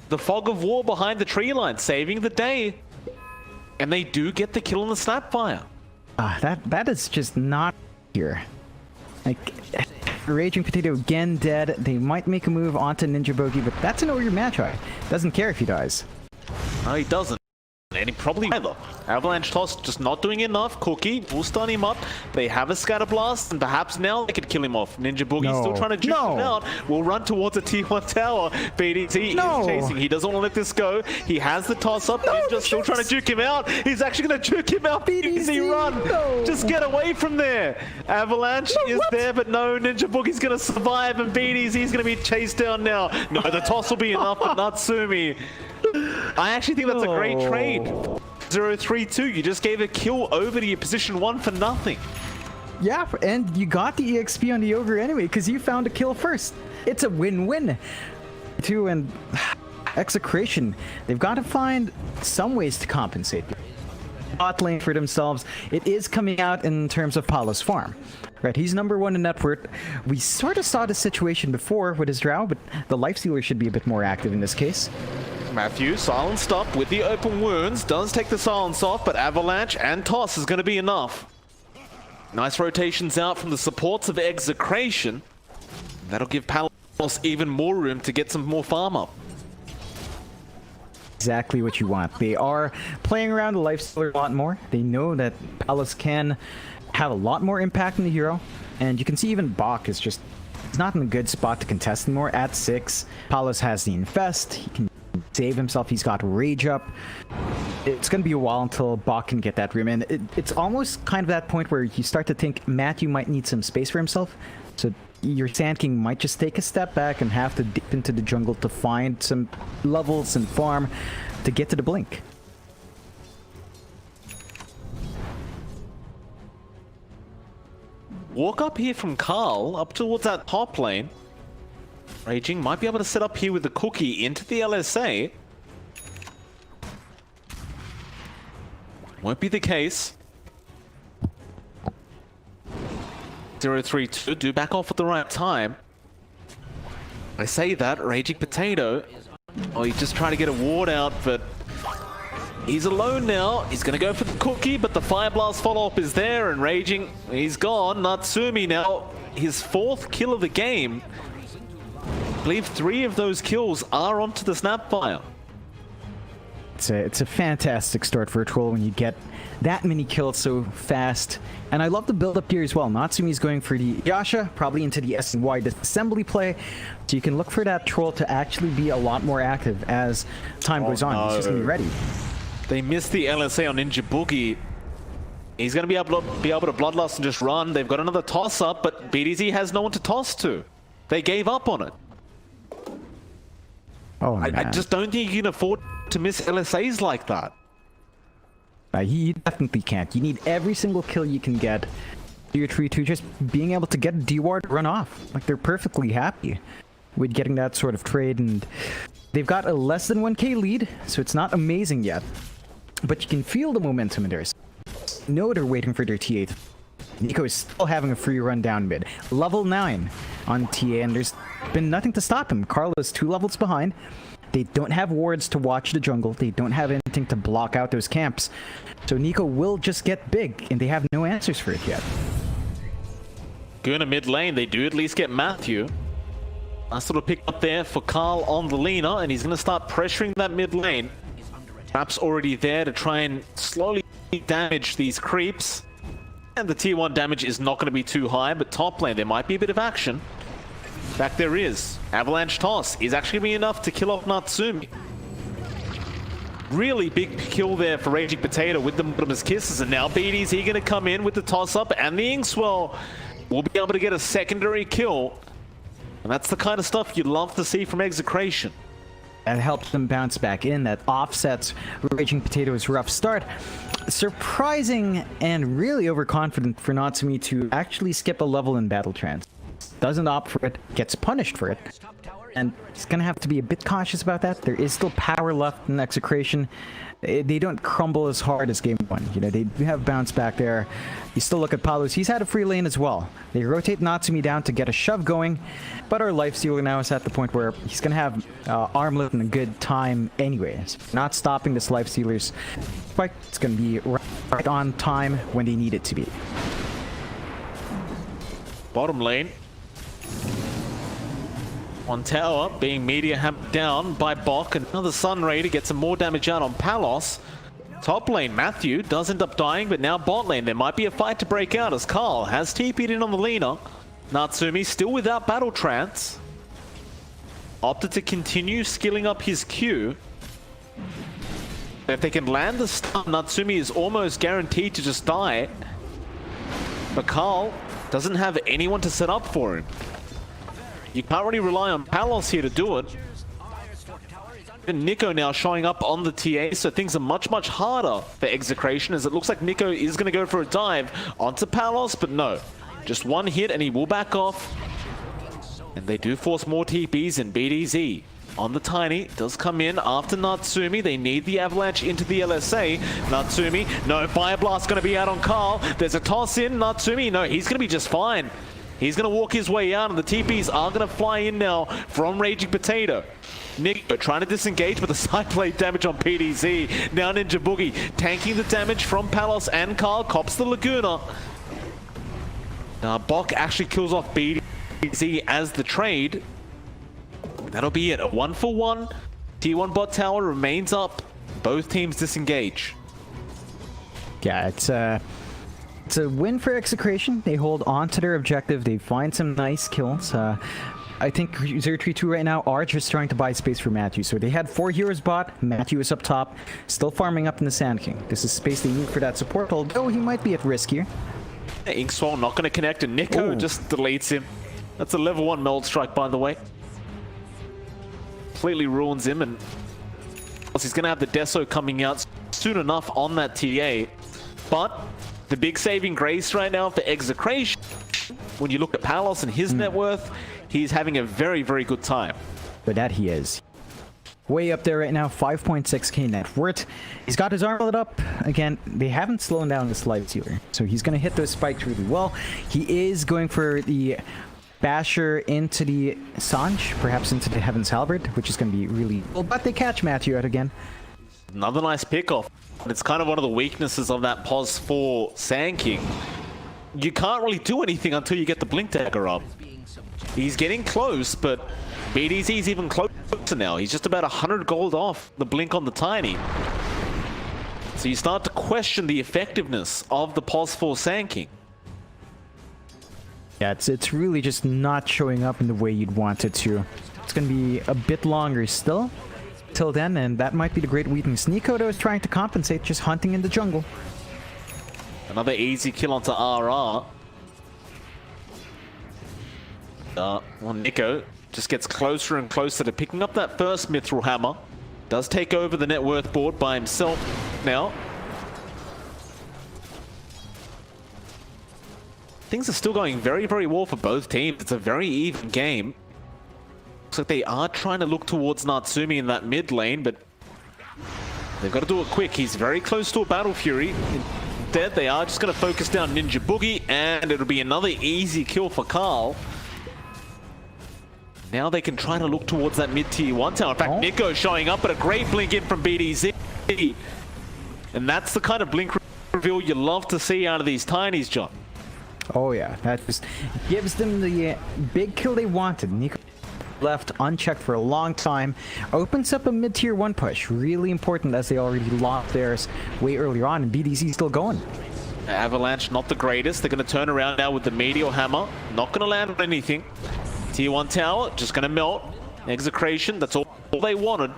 The fog of war behind the tree line, saving the day. And they do get the kill on the Snapfire. That is just not here. Like, Raging Potato again dead. They might make a move onto Ninja Bogey, but that's an Ogre Magi. Doesn't care if he dies. No, he doesn't. And he probably either. Avalanche Toss just not doing enough. Cookie will stun him up. They have a Scatter Blast, and perhaps now they could kill him off. Ninja Boogie still trying to juke him out. Will run towards a Tier 1 tower. BDT is chasing. He doesn't want to let this go. He has the toss up. Ninja still trying to juke him out. He's actually going to juke him out. BDT run. Just get away from there. Avalanche is there, but no. Ninja Boogie's going to survive, and BDT is going to be chased down now. No, the toss will be enough for Natsumi. I actually think that's a great trade. 0-3-2, you just gave a kill over to your position 1 for nothing. Yeah, and you got the EXP on the Ogre anyway, because you found a kill first. It's a win-win. 2 and Execration, they've got to find some ways to compensate. Bot lane for themselves. It is coming out in terms of Paolo's farm. Right, he's number 1 in net worth. We sort of saw the situation before with his Drow, but the Lifestealer should be a bit more active in this case. Matthew, silenced up with the open wounds, does take the silence off, but Avalanche and Toss is going to be enough. Nice rotations out from the supports of Execration. That'll give Palos even more room to get some more farm up. Exactly what you want. They are playing around the Lifestealer a lot more. They know that Palos can have a lot more impact on the hero, and you can see even Bach is just, it's not in a good spot to contest anymore. At 6, Palos has the Infest. He can save himself. He's got Rage up. It's going to be a while until Bach can get that room, and it's almost kind of that point where you start to think Matthew might need some space for himself, so your Sand King might just take a step back and have to dip into the jungle to find some levels and farm to get to the blink. Walk up here from Carl, up towards that top lane. Raging might be able to set up here with the Cookie into the LSA. Won't be the case. 0-3-2, do back off at the right time. I say that, Raging Potato. Oh, he's just trying to get a ward out, but he's alone now. He's going to go for the Cookie, but the Fire Blast follow-up is there, and Raging, he's gone. Natsumi now, his 4th kill of the game. I believe 3 of those kills are onto the Snapfire. It's a fantastic start for a troll when you get that many kills so fast. And I love the build-up here as well. Natsumi's going for the Yasha, probably into the SNY assembly play. So you can look for that troll to actually be a lot more active as time goes on. He's just going to be ready. They missed the LSA on Ninja Boogie. He's going to be able to Bloodlust and just run. They've got another toss-up, but BDZ has no one to toss to. They gave up on it. Oh, I just don't think you can afford to miss LSAs like that. You definitely can't. You need every single kill you can get. Tier 3-2 just being able to get a D-Ward run off. Like, they're perfectly happy with getting that sort of trade, and they've got a less than 1k lead, so it's not amazing yet. But you can feel the momentum in there. No, they're waiting for their T8. Nico is still having a free run down mid. Level 9 on TA, and there's been nothing to stop him. Carl is 2 levels behind. They don't have wards to watch the jungle. They don't have anything to block out those camps. So Nico will just get big, and they have no answers for it yet. Guna mid lane, they do at least get Matthew. Nice little pick up there for Carl on the Lina, and he's going to start pressuring that mid lane. Traps already there to try and slowly damage these creeps. And the tier 1 damage is not going to be too high, but top lane, there might be a bit of action. In fact, there is. Avalanche Toss is actually going to be enough to kill off Natsumi. Really big kill there for Raging Potato with the bottomless kisses, and now BD's here going to come in with the toss-up, and the Inkswell will be able to get a secondary kill. And that's the kind of stuff you'd love to see from Execration. That helps them bounce back in. That offsets Raging Potato's rough start. Surprising and really overconfident for Natsumi to actually skip a level in Battle Trance. Doesn't opt for it, gets punished for it. And he's going to have to be a bit cautious about that. There is still power left in Execration. They don't crumble as hard as Game 1. You know, they do have bounce back there. You still look at Palos. He's had a free lane as well. They rotate Natsumi down to get a shove going. But our Lifestealer now is at the point where he's going to have armlet in a good time anyways. Not stopping this Lifestealer's fight. It's going to be right on time when they need it to be. Bottom lane. On tower, being media hammered down by Bok. Another Sun Ray to get some more damage out on Palos. Top lane, Matthew does end up dying, but now bot lane, there might be a fight to break out as Carl has TP'd in on the Lina. Natsumi still without Battle Trance. Opted to continue skilling up his Q. If they can land the stun, Natsumi is almost guaranteed to just die. But Carl doesn't have anyone to set up for him. You can't really rely on Palos here to do it. And Nico now showing up on the TA, so things are much, much harder for Execration, as it looks like Nico is going to go for a dive onto Palos, but no. Just one hit and he will back off. And they do force more TPs, and BDZ on the Tiny does come in after Natsumi. They need the avalanche into the LSA. Natsumi, no, Fire Blast going to be out on Carl. There's a toss in. Natsumi, no, he's going to be just fine. He's going to walk his way out, and the TPs are going to fly in now from Raging Potato. Nico trying to disengage, but the side plate damage on PDZ. Now Ninja Boogie tanking the damage from Palos, and Carl cops the Laguna. Now Bok actually kills off BDZ as the trade. That'll be it. A 1-for-1. T1 bot tower remains up. Both teams disengage. Yeah, it's a win for Execration. They hold on to their objective. They find some nice kills. I think 032 right now are just trying to buy space for Matthew. So they had 4 heroes bot. Matthew is up top, still farming up in the Sand King. This is space they need for that support, although he might be at risk here. Inkswell not going to connect, and Nico just deletes him. That's a level 1 Meld Strike, by the way. Completely ruins him, and he's going to have the Deso coming out soon enough on that TA. But the big saving grace right now for Execration, when you look at Palos and his net worth, he's having a very, very good time. But that he is. Way up there right now, 5.6k net worth. He's got his armlet up. Again, they haven't slowed down this Lifestealer, so he's going to hit those spikes really well. He is going for the Basher into the Sanj, perhaps into the Heaven's Halberd, which is going to be really cool. But they catch Matthew out again. Another nice pickoff. It's kind of one of the weaknesses of that POS 4 Sand King. You can't really do anything until you get the Blink Dagger up. He's getting close, but BDZ's even closer now. He's just about 100 gold off the Blink on the Tiny. So you start to question the effectiveness of the POS 4 Sand King. Yeah, it's really just not showing up in the way you'd want it to. It's going to be a bit longer still till then, and that might be the great weakness. Nico, though, is trying to compensate, just hunting in the jungle. Another easy kill onto RR. Well, Nico just gets closer and closer to picking up that first Mithril Hammer. Does take over the net worth board by himself now. Things are still going very, very well for both teams. It's a very even game. Looks like they are trying to look towards Natsumi in that mid lane, but they've got to do it quick. He's very close to a Battle Fury. Instead, they are just going to focus down Ninja Boogie, and it'll be another easy kill for Carl. Now they can try to look towards that mid-tier 1 tower. In fact, Nico showing up, but a great blink in from BDZ. And that's the kind of blink reveal you love to see out of these Tinies, John. Oh yeah, that just gives them the big kill they wanted. Nico left unchecked for a long time. Opens up a mid-tier 1 push. Really important, as they already lost theirs way earlier on, and BDZ still going. Avalanche not the greatest. They're going to turn around now with the Meteor Hammer. Not going to land on anything. Tier 1 tower just going to melt. Execration, that's all they wanted.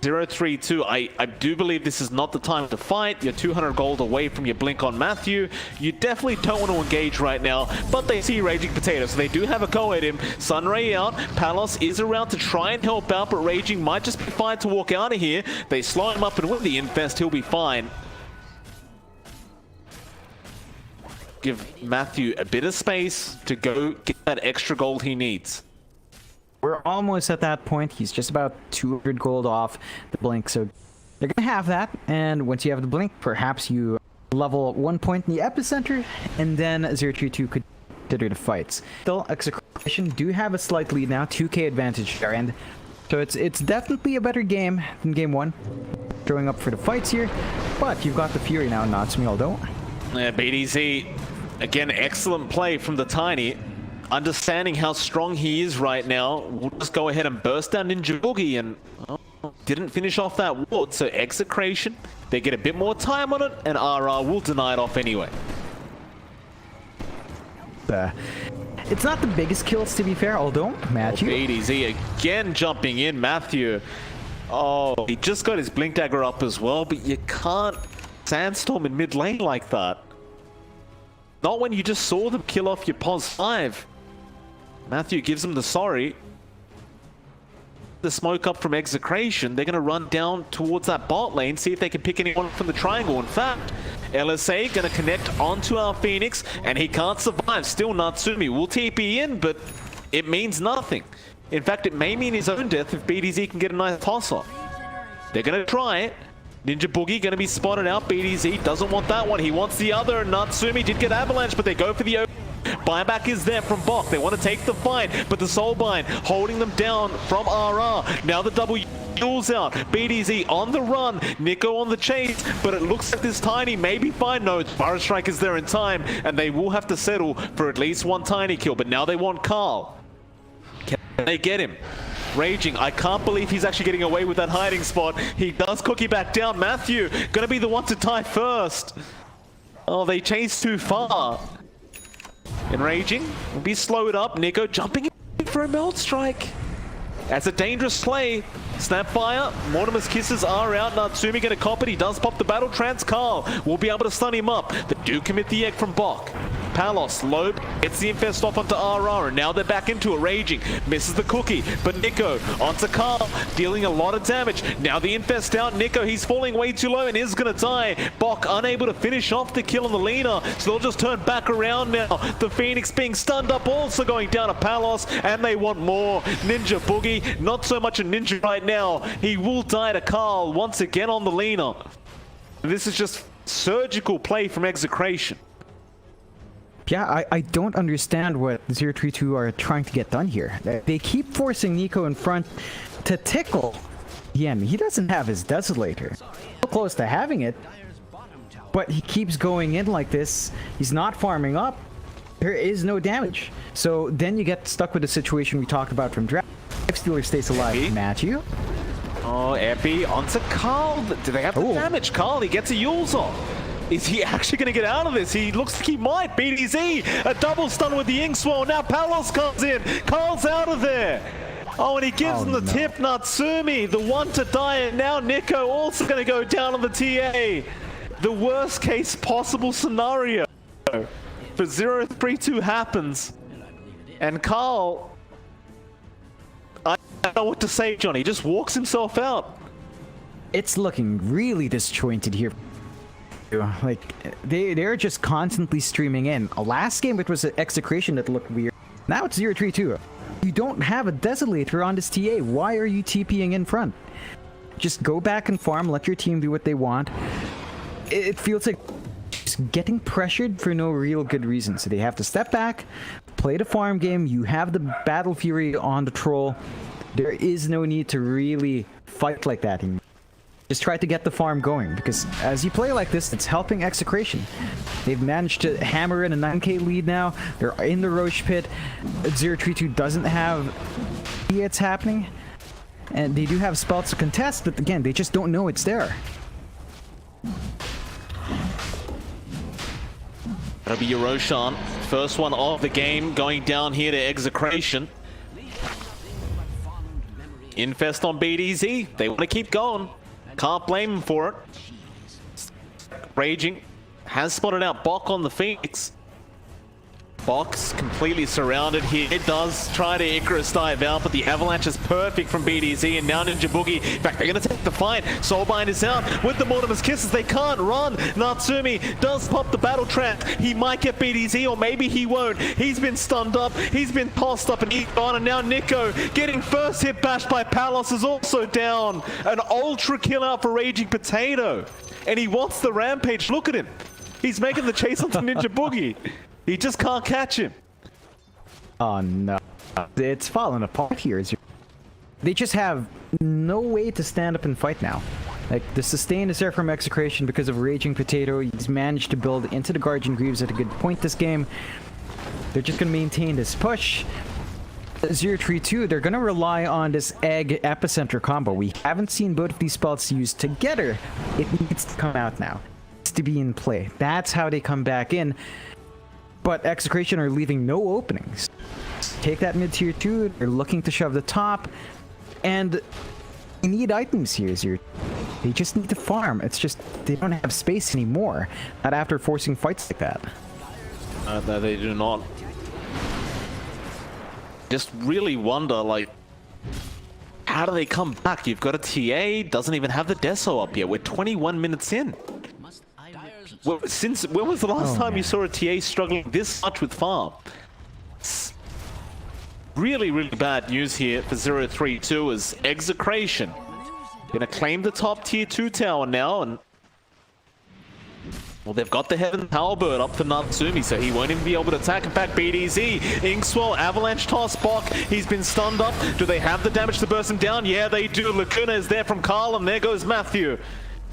0-3-2, I do believe this is not the time to fight. You're 200 gold away from your blink on Matthew. You definitely don't want to engage right now, but they see Raging Potato, so they do have a go at him. Sunray out, Palos is around to try and help out, but Raging might just be fine to walk out of here. They slow him up, and with the infest, he'll be fine. Give Matthew a bit of space to go get that extra gold he needs. We're almost at that point. He's just about 200 gold off the blink, so they're gonna have that. And once you have the blink, perhaps you level 1 point in the epicenter, and then 0-3-2 could consider the fights. Still, Execration do have a slight lead now, 2k advantage there, and so it's definitely a better game than game 1. Showing up for the fights here, but you've got the Fury now, Natsumi, although. Yeah, BDZ, again, excellent play from the Tiny. Understanding how strong he is right now, we'll just go ahead and burst down Ninja Boogie, and didn't finish off that ward. So Execration, they get a bit more time on it, and RR will deny it off anyway. It's not the biggest kills, to be fair, although Matthew. BDZ again jumping in. Matthew, oh, he just got his Blink Dagger up as well, but you can't Sandstorm in mid lane like that. Not when you just saw them kill off your POS 5. Matthew gives him the sorry. The smoke up from Execration. They're going to run down towards that bot lane, see if they can pick anyone from the triangle. In fact, LSA going to connect onto our Phoenix, and he can't survive. Still Natsumi will TP in, but it means nothing. In fact, it may mean his own death if BDZ can get a nice toss off. They're going to try it. Ninja Boogie going to be spotted out. BDZ doesn't want that one. He wants the other. Natsumi did get Avalanche, but they go for the open. Buyback is there from Bok. They want to take the fight, but the Soulbind holding them down from RR. Now the double duels out. BDZ on the run. Nico on the chase, but it looks like this Tiny may be fine. No, Fire Strike is there in time, and they will have to settle for at least one Tiny kill, but now they want Carl. Can they get him? Raging, I can't believe he's actually getting away with that hiding spot. He does cookie back down. Matthew, gonna be the one to tie first. Oh, they chased too far. And Raging will be slowed up. Nico jumping in for a Melt Strike. That's a dangerous play. Snapfire, Mortimer's kisses are out. Natsumi gonna cop it. He does pop the battle trance. Carl will be able to stun him up. They do commit the egg from Bok. Palos, Loeb gets the infest off onto RR, and now they're back into it. Raging misses the cookie, but Nico onto Carl, dealing a lot of damage. Now the infest out. Nico, he's falling way too low and is gonna die. Bok unable to finish off the kill on the Lina, so they'll just turn back around now. The Phoenix being stunned up, also going down to Palos, and they want more. Ninja Boogie, not so much a ninja right now. He will die to Carl once again on the Lina. This is just surgical play from Execration. Yeah, I don't understand what 0-3-2 are trying to get done here. They keep forcing Nico in front to tickle Yen. He doesn't have his Desolator. So close to having it, but he keeps going in like this. He's not farming up. There is no damage. So then you get stuck with the situation we talked about from Draft. Stealer stays alive. Epi? Matthew? Oh, Epi onto Carl. Do they have the damage? Carl, he gets a Yule's off. Is he actually going to get out of this? He looks like he might. BDZ, a double stun with the Ink Swirl. Now Palos comes in. Carl's out of there. Oh, and he gives him the tip. Natsumi, the one to die. And now Nico also going to go down on the TA. The worst case possible scenario for 0-3-2 happens. And Carl, I don't know what to say, Johnny. He just walks himself out. It's looking really disjointed here. Like, they're just constantly streaming in. Last game it was an Execration that looked weird. Now it's 0-3-2. You don't have a Desolator on this TA. Why are you TPing in front? Just go back and farm, let your team do what they want. It feels like just getting pressured for no real good reason. So they have to step back, play the farm game. You have the Battle Fury on the Troll. There is no need to really fight like that anymore. Just try to get the farm going, because as you play like this, it's helping Execration. They've managed to hammer in a 9k lead now. They're in the Roche pit. 0-3-2 doesn't have it's happening. And they do have spells to contest, but again, they just don't know it's there. That'll be your Roshan. First one of the game going down here to Execration. Infest on BDZ. They want to keep going. Can't blame them for it. Raging has spotted out Bok on the Phoenix. Bok's completely surrounded here. It does try to Icarus dive out, but the avalanche is perfect from BDZ, and now Ninja Boogie. In fact, they're going to take the fight. Soulbind is out with the Mortimer's Kisses. They can't run. Natsumi does pop the battle trap. He might get BDZ, or maybe he won't. He's been stunned up. He's been tossed up and eaten on, and now Nico getting first hit bashed by Palos is also down. An ultra kill out for Raging Potato, and he wants the rampage. Look at him. He's making the chase onto Ninja Boogie. He just can't catch him. Oh no. It's falling apart here. They just have no way to stand up and fight now. Like, the sustain is there from Execration because of Raging Potato. He's managed to build into the Guardian Greaves at a good point this game. They're just going to maintain this push. 0-3-2, they're going to rely on this Egg Epicenter combo. We haven't seen both of these spells used together. It needs to come out now. It needs to be in play. That's how they come back in. But Execration are leaving no openings. Take that mid-tier 2, they're looking to shove the top, and they need items here. They just need to farm. It's just, they don't have space anymore. Not after forcing fights like that. No, they do not. Just really wonder, like, how do they come back? You've got a TA, doesn't even have the Deso up yet. We're 21 minutes in. Well, when was the last time you saw a TA struggling this much with farm? It's really, really bad news here for 0-3-2 as Execration gonna claim the top tier 2 tower now, and well, they've got the Heaven Halberd up for Natsumi, so he won't even be able to attack. In fact, BDZ, Inkswell, Avalanche toss, Bok, he's been stunned up. Do they have the damage to burst him down? Yeah, they do. Lacuna is there from Carl, and there goes Matthew.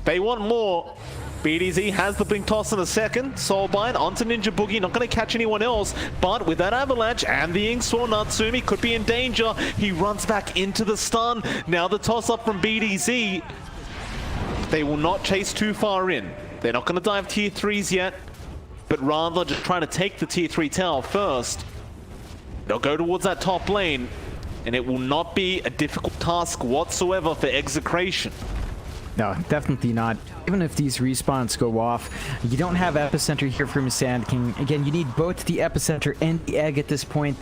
They want more. BDZ has the blink toss in a second. Soulbind onto Ninja Boogie, not going to catch anyone else, but with that avalanche and the Inkswell, Natsumi could be in danger. He runs back into the stun. Now the toss up from BDZ. They will not chase too far in. They're not going to dive tier 3s yet, but rather just trying to take the tier 3 tower first. They'll go towards that top lane, and it will not be a difficult task whatsoever for Execration. No, definitely not. Even if these respawns go off, you don't have Epicenter here from Sand King. Again, you need both the Epicenter and the Egg at this point,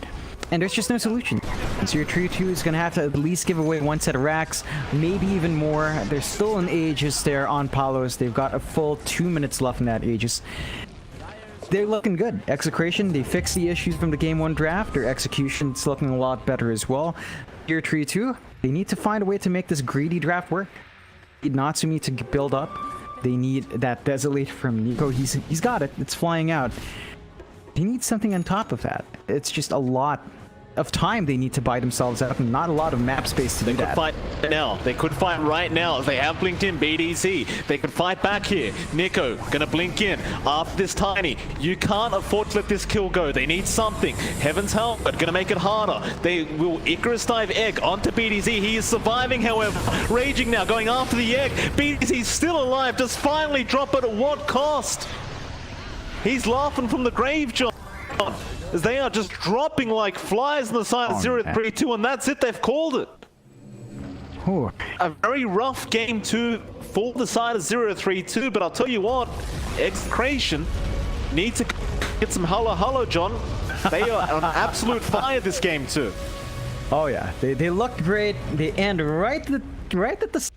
and there's just no solution. So your Trio 2 is going to have to at least give away one set of racks, maybe even more. There's still an Aegis there on Palos. They've got a full 2 minutes left in that Aegis. They're looking good. Execration, they fixed the issues from the Game 1 draft. Their execution's looking a lot better as well. Your Trio 2, they need to find a way to make this greedy draft work. Natsumi to build up. They need that Desolate from Nico. He's got it. It's flying out. They need something on top of that. It's just a lot of time they need to buy themselves out, and not a lot of map space to do that. They could fight now. They could fight right now. They have blinked in BDZ. They could fight back here. Nico gonna blink in after this Tiny. You can't afford to let this kill go. They need something. Heaven's Helmet gonna make it harder. They will Icarus dive Egg onto BDZ. He is surviving, however. Raging now, going after the Egg. BDZ's still alive. Does finally drop it at what cost? He's laughing from the grave, John. As they are just dropping like flies on the side of 0-3-2, and that's it, they've called it. Ooh. A very rough game 2 for the side of 0-3-2, but I'll tell you what, Execration need to get some hello, John. They are on absolute fire this game 2. Oh yeah, they look great. They end right at the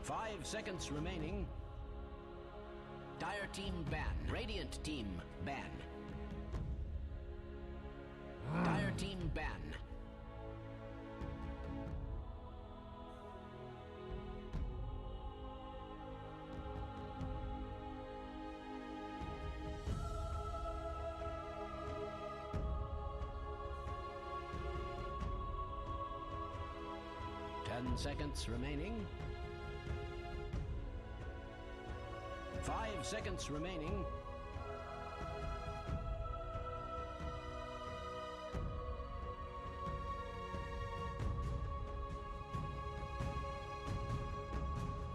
5 seconds remaining. Dire team ban. Radiant team ban. Dire team ban. Ten seconds remaining. 5 seconds remaining.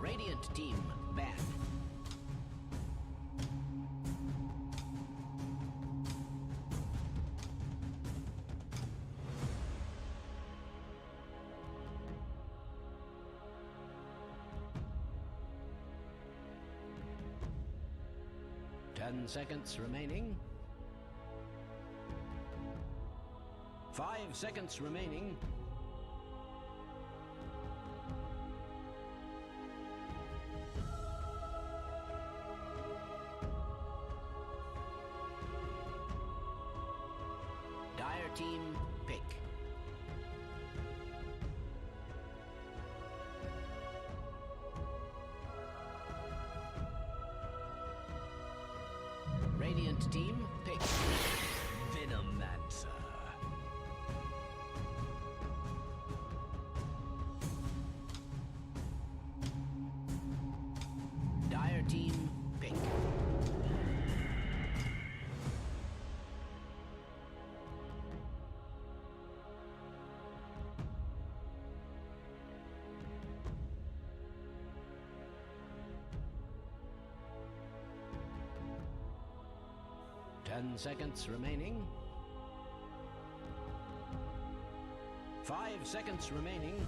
Radiant team ban. Ten seconds remaining. 5 seconds remaining. Dire team pick. Radiant team pick. Venomancer. Dire team pick. Ten seconds remaining. 5 seconds remaining.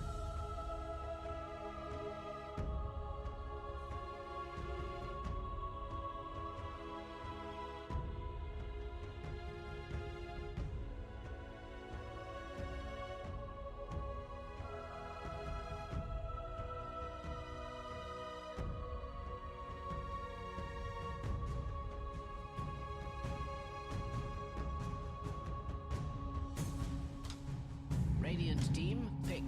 Radiant team pick.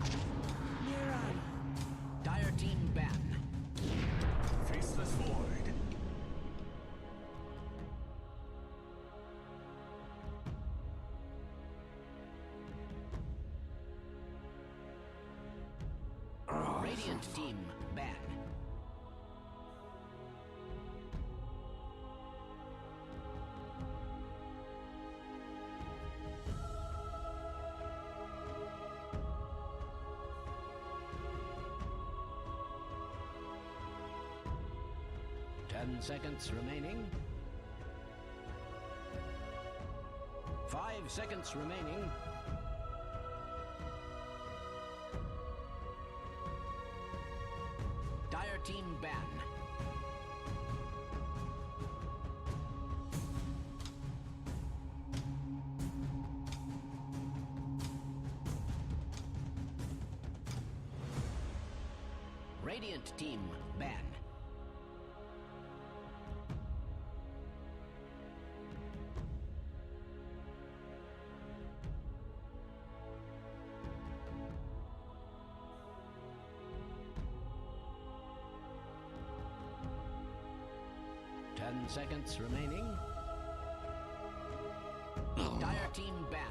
Dire team ban. Faceless void. Radiant team ban. Ten seconds remaining. 5 seconds remaining. Dire team ban. Radiant team ban. Ten seconds remaining. Dire team ban.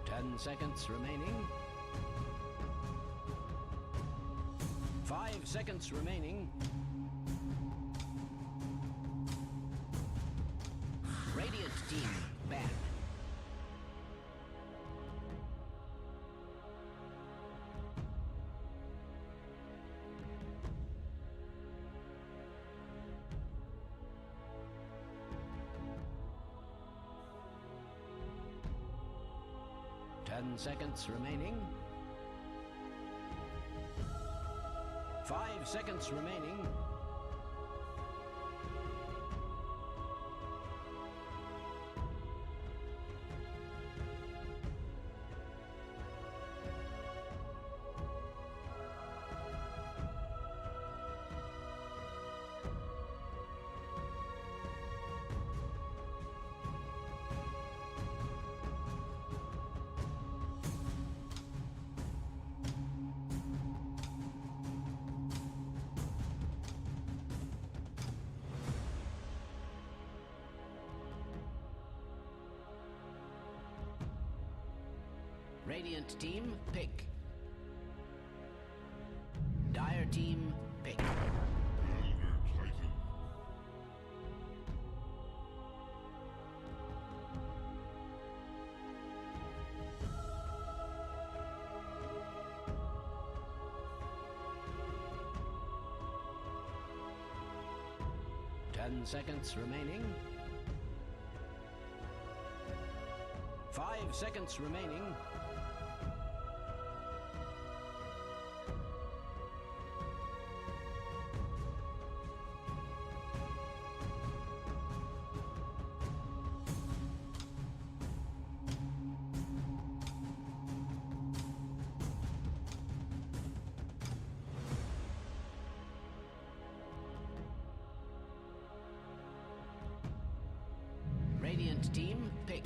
Ten seconds remaining. 5 seconds remaining. Radiant team ban. Ten seconds remaining. 5 seconds remaining. Radiant team pick. Dire team pick. Elder Titan. 10 seconds remaining. 5 seconds remaining. Radiant team pick.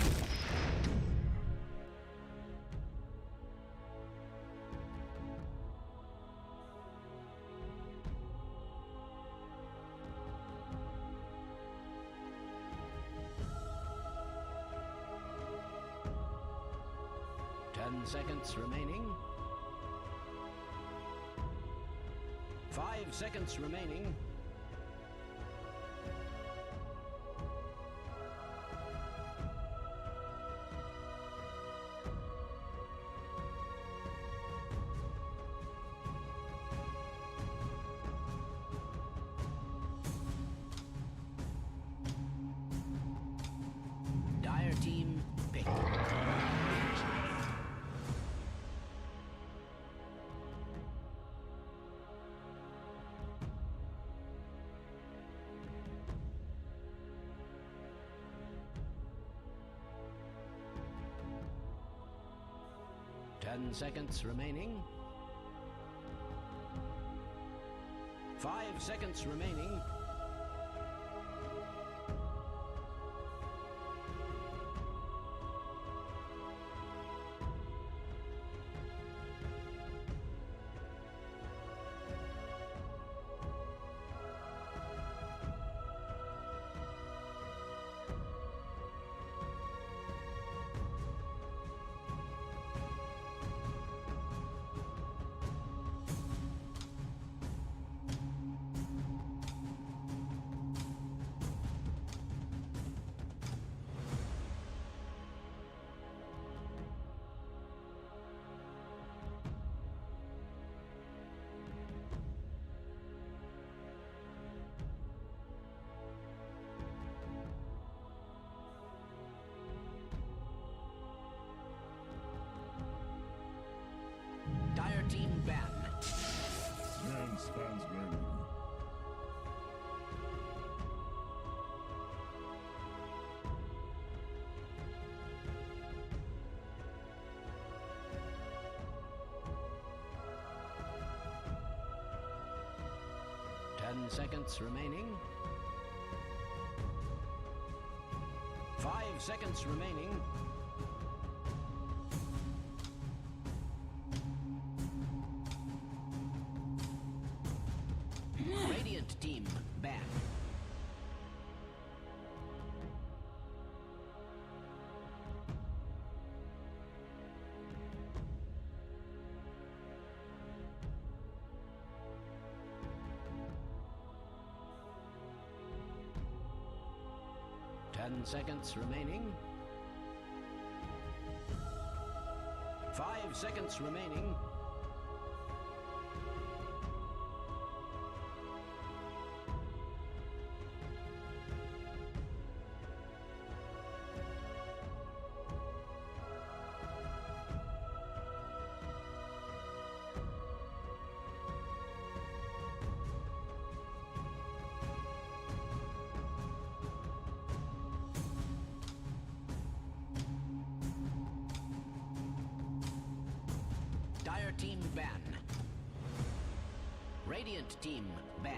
Seconds remaining. 5 seconds remaining. Dire team pick. 10 seconds remaining. 5 seconds remaining. Dire team ban. Man stands ready. Seconds remaining. 5 seconds remaining. Radiant team back. Seconds remaining. 5 seconds remaining. Dire team ban. Radiant team ban.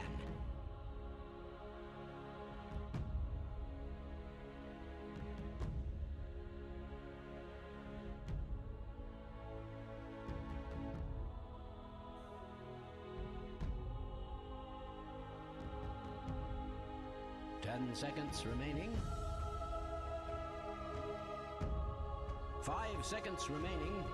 Seconds remaining. 5 seconds remaining.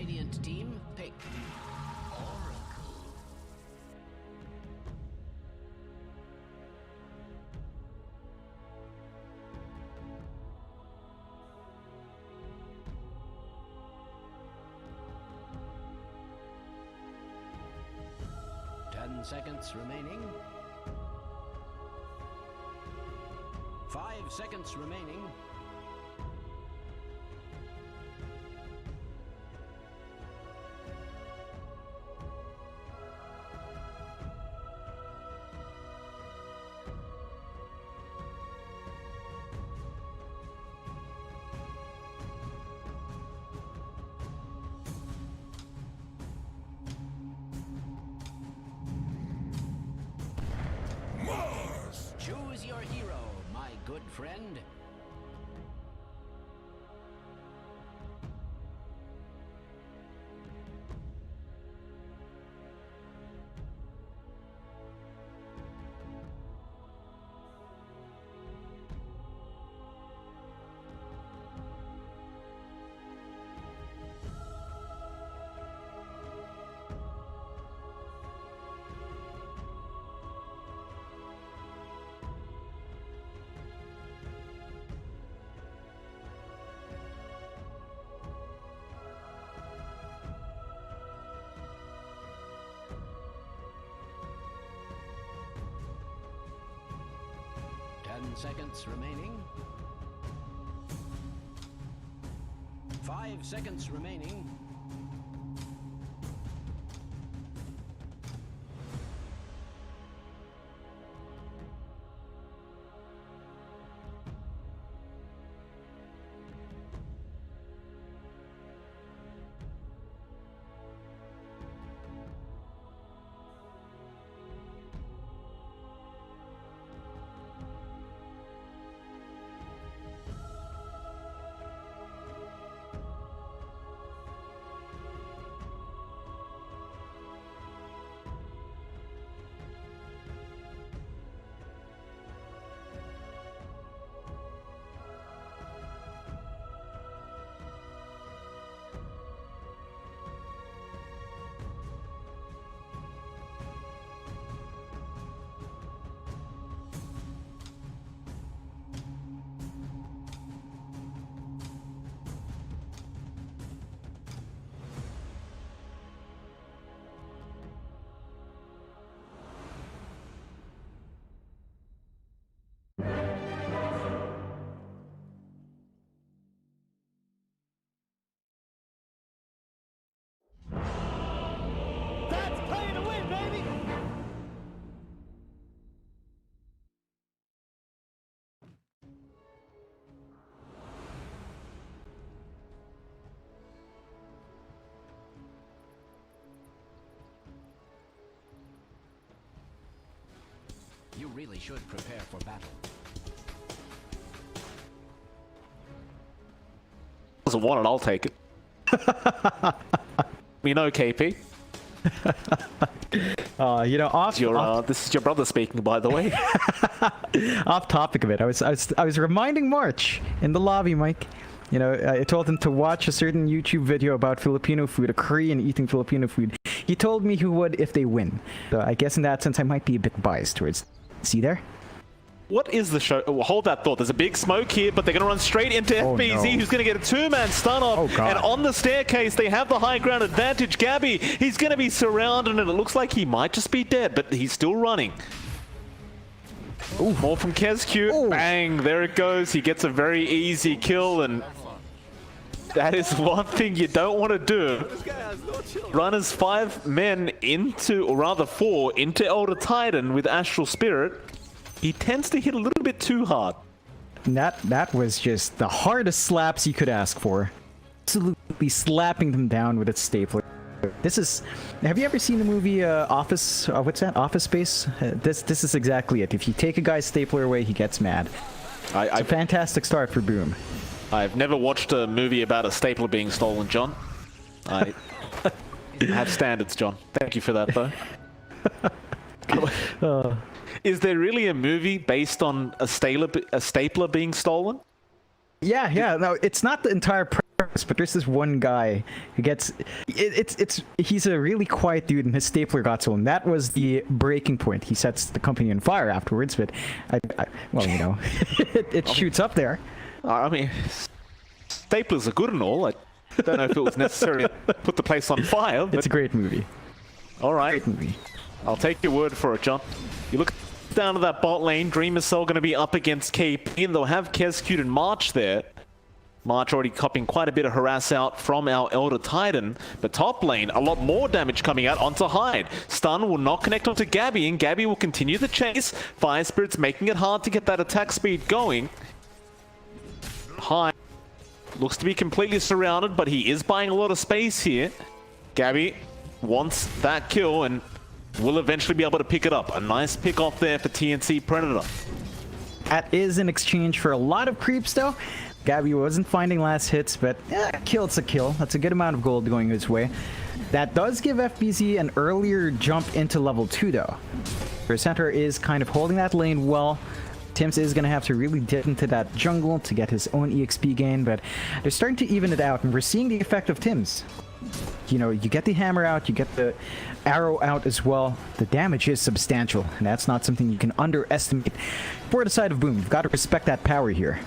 Radiant team pick. 10 seconds remaining. 5 seconds remaining. Choose your hero, my good friend. Seconds remaining. 5 seconds remaining. That's pay to win, baby! You really should prepare for battle. Doesn't want it, I'll take it. We know, KP. You know, This is your brother speaking, by the way. off topic of it, I was reminding March in the lobby, Mike. You know, I told him to watch a certain YouTube video about Filipino food, a Korean eating Filipino food. He told me he would if they win. So I guess in that sense, I might be a bit biased towards. See there? What is the show? Oh, hold that thought. There's a big smoke here, but they're going to run straight into FBZ, no. who's going to get a two-man stun off. Oh, God. And on the staircase, they have the high ground advantage. Gabby, he's going to be surrounded, and it looks like he might just be dead, but he's still running. Ooh, more from KezQ. Ooh. Bang, there it goes. He gets a very easy kill, and that is one thing you don't want to do. Run as 5 men into, or rather 4, into Elder Titan with Astral Spirit. He tends to hit a little bit too hard. That was just the hardest slaps you could ask for. Absolutely slapping them down with its stapler. This is. Have you ever seen the movie Office? What's that? Office Space? This is exactly it. If you take a guy's stapler away, he gets mad. It's a fantastic start for Boom. I've never watched a movie about a stapler being stolen, John. I have standards, John. Thank you for that, though. Is there really a movie based on a stapler being stolen? Yeah. No, it's not the entire but there's this one guy who gets he's a really quiet dude, and his stapler got stolen. That was the breaking point. He sets the company on fire afterwards, but well, you know, it shoots up there. I mean, staplers are good and all. I don't know if it was necessary to put the place on fire. But It's a great movie. all right, Great movie. I'll take your word for it, John. You look down to that bot lane. Dreamer Cell going to be up against KP, and they'll have Kescute and March there. March already copying quite a bit of harass out from our Elder Titan, but top lane, a lot more damage coming out onto Hyde. Stun will not connect onto Gabby, and Gabby will continue the chase. Fire Spirit's making it hard to get that attack speed going. Hyde looks to be completely surrounded, but he is buying a lot of space here. Gabby wants that kill and will eventually be able to pick it up. A nice pick off there for TNC Predator. That is in exchange for a lot of creeps, though. Gabby wasn't finding last hits, but a kill's a kill. That's a good amount of gold going his way. That does give FBZ an earlier jump into level 2, though. Their center is kind of holding that lane well. Tims is going to have to really dip into that jungle to get his own EXP gain, but they're starting to even it out, and we're seeing the effect of Tims. You know, you get the hammer out, you get the arrow out as well. The damage is substantial, and that's not something you can underestimate. For the side of Boom, you've got to respect that power here.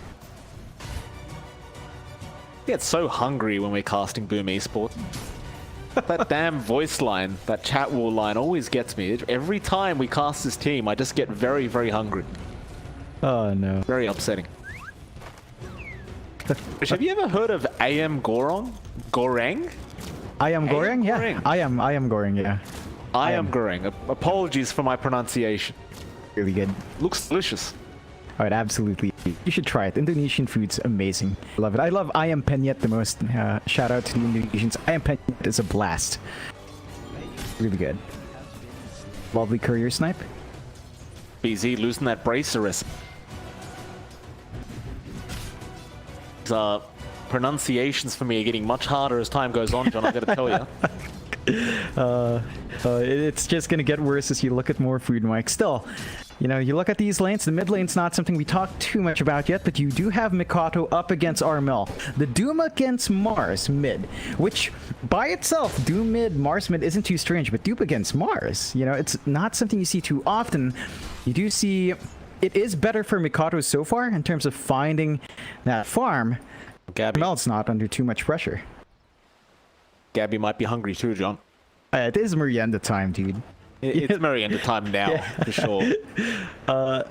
I get so hungry when we're casting Boom Esports. That damn voice line, that chat wall line always gets me. Every time we cast this team, I just get very, very hungry. Oh, no. Very upsetting. Have you ever heard of AM Gorong? Goreng? I am Goreng? Yeah. Goreng. I am Goreng, yeah. I am Goreng. Apologies for my pronunciation. Really good. Looks delicious. Alright, absolutely. You should try it. Indonesian food's amazing. I love it. I love Ayam Penyet the most. Shout out to the Indonesians. Ayam Penyet is a blast. Really good. Lovely courier snipe. BZ losing that bracer recipe. Pronunciations for me are getting much harder as time goes on, John, I've got to tell you. It's just gonna get worse as you look at more food, Mike. Still, you know, you look at these lanes, the mid lane's not something we talk too much about yet, but you do have Mikato up against Armel. The Doom against Mars mid, which by itself, Doom mid, Mars mid isn't too strange, but Doom against Mars, you know, it's not something you see too often. You do see it is better for Mikato so far in terms of finding that farm. Gabby. Armel's not under too much pressure. Gabby might be hungry too, John. It is Merienda time, dude. It's Merienda time now, for sure.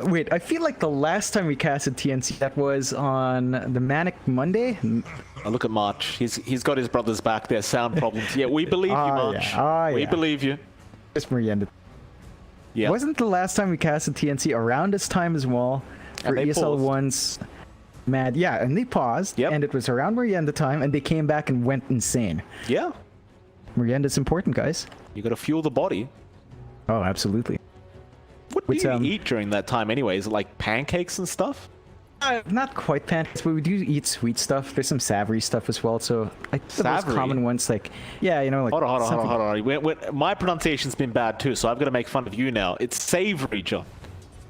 Wait, I feel like the last time we casted TNC, that was on the Manic Monday? Look at March. He's got his brothers back there, sound problems. Yeah, we believe you, March. Yeah. We believe you. It's Merienda. Yeah. Wasn't the last time we casted TNC around this time as well? For ESL ones. Mad, yeah, and they paused, and it was around Merienda time, and they came back and went insane. Yeah. Merienda's important, guys. You got to fuel the body. Oh, absolutely. What do you eat during that time anyway? Is it like pancakes and stuff? Not quite pancakes, but we do eat sweet stuff. There's some savory stuff as well, so I think the most common ones, like, yeah, you know, like... Hold on. My pronunciation's been bad too, so I've got to make fun of you now. It's savory, John.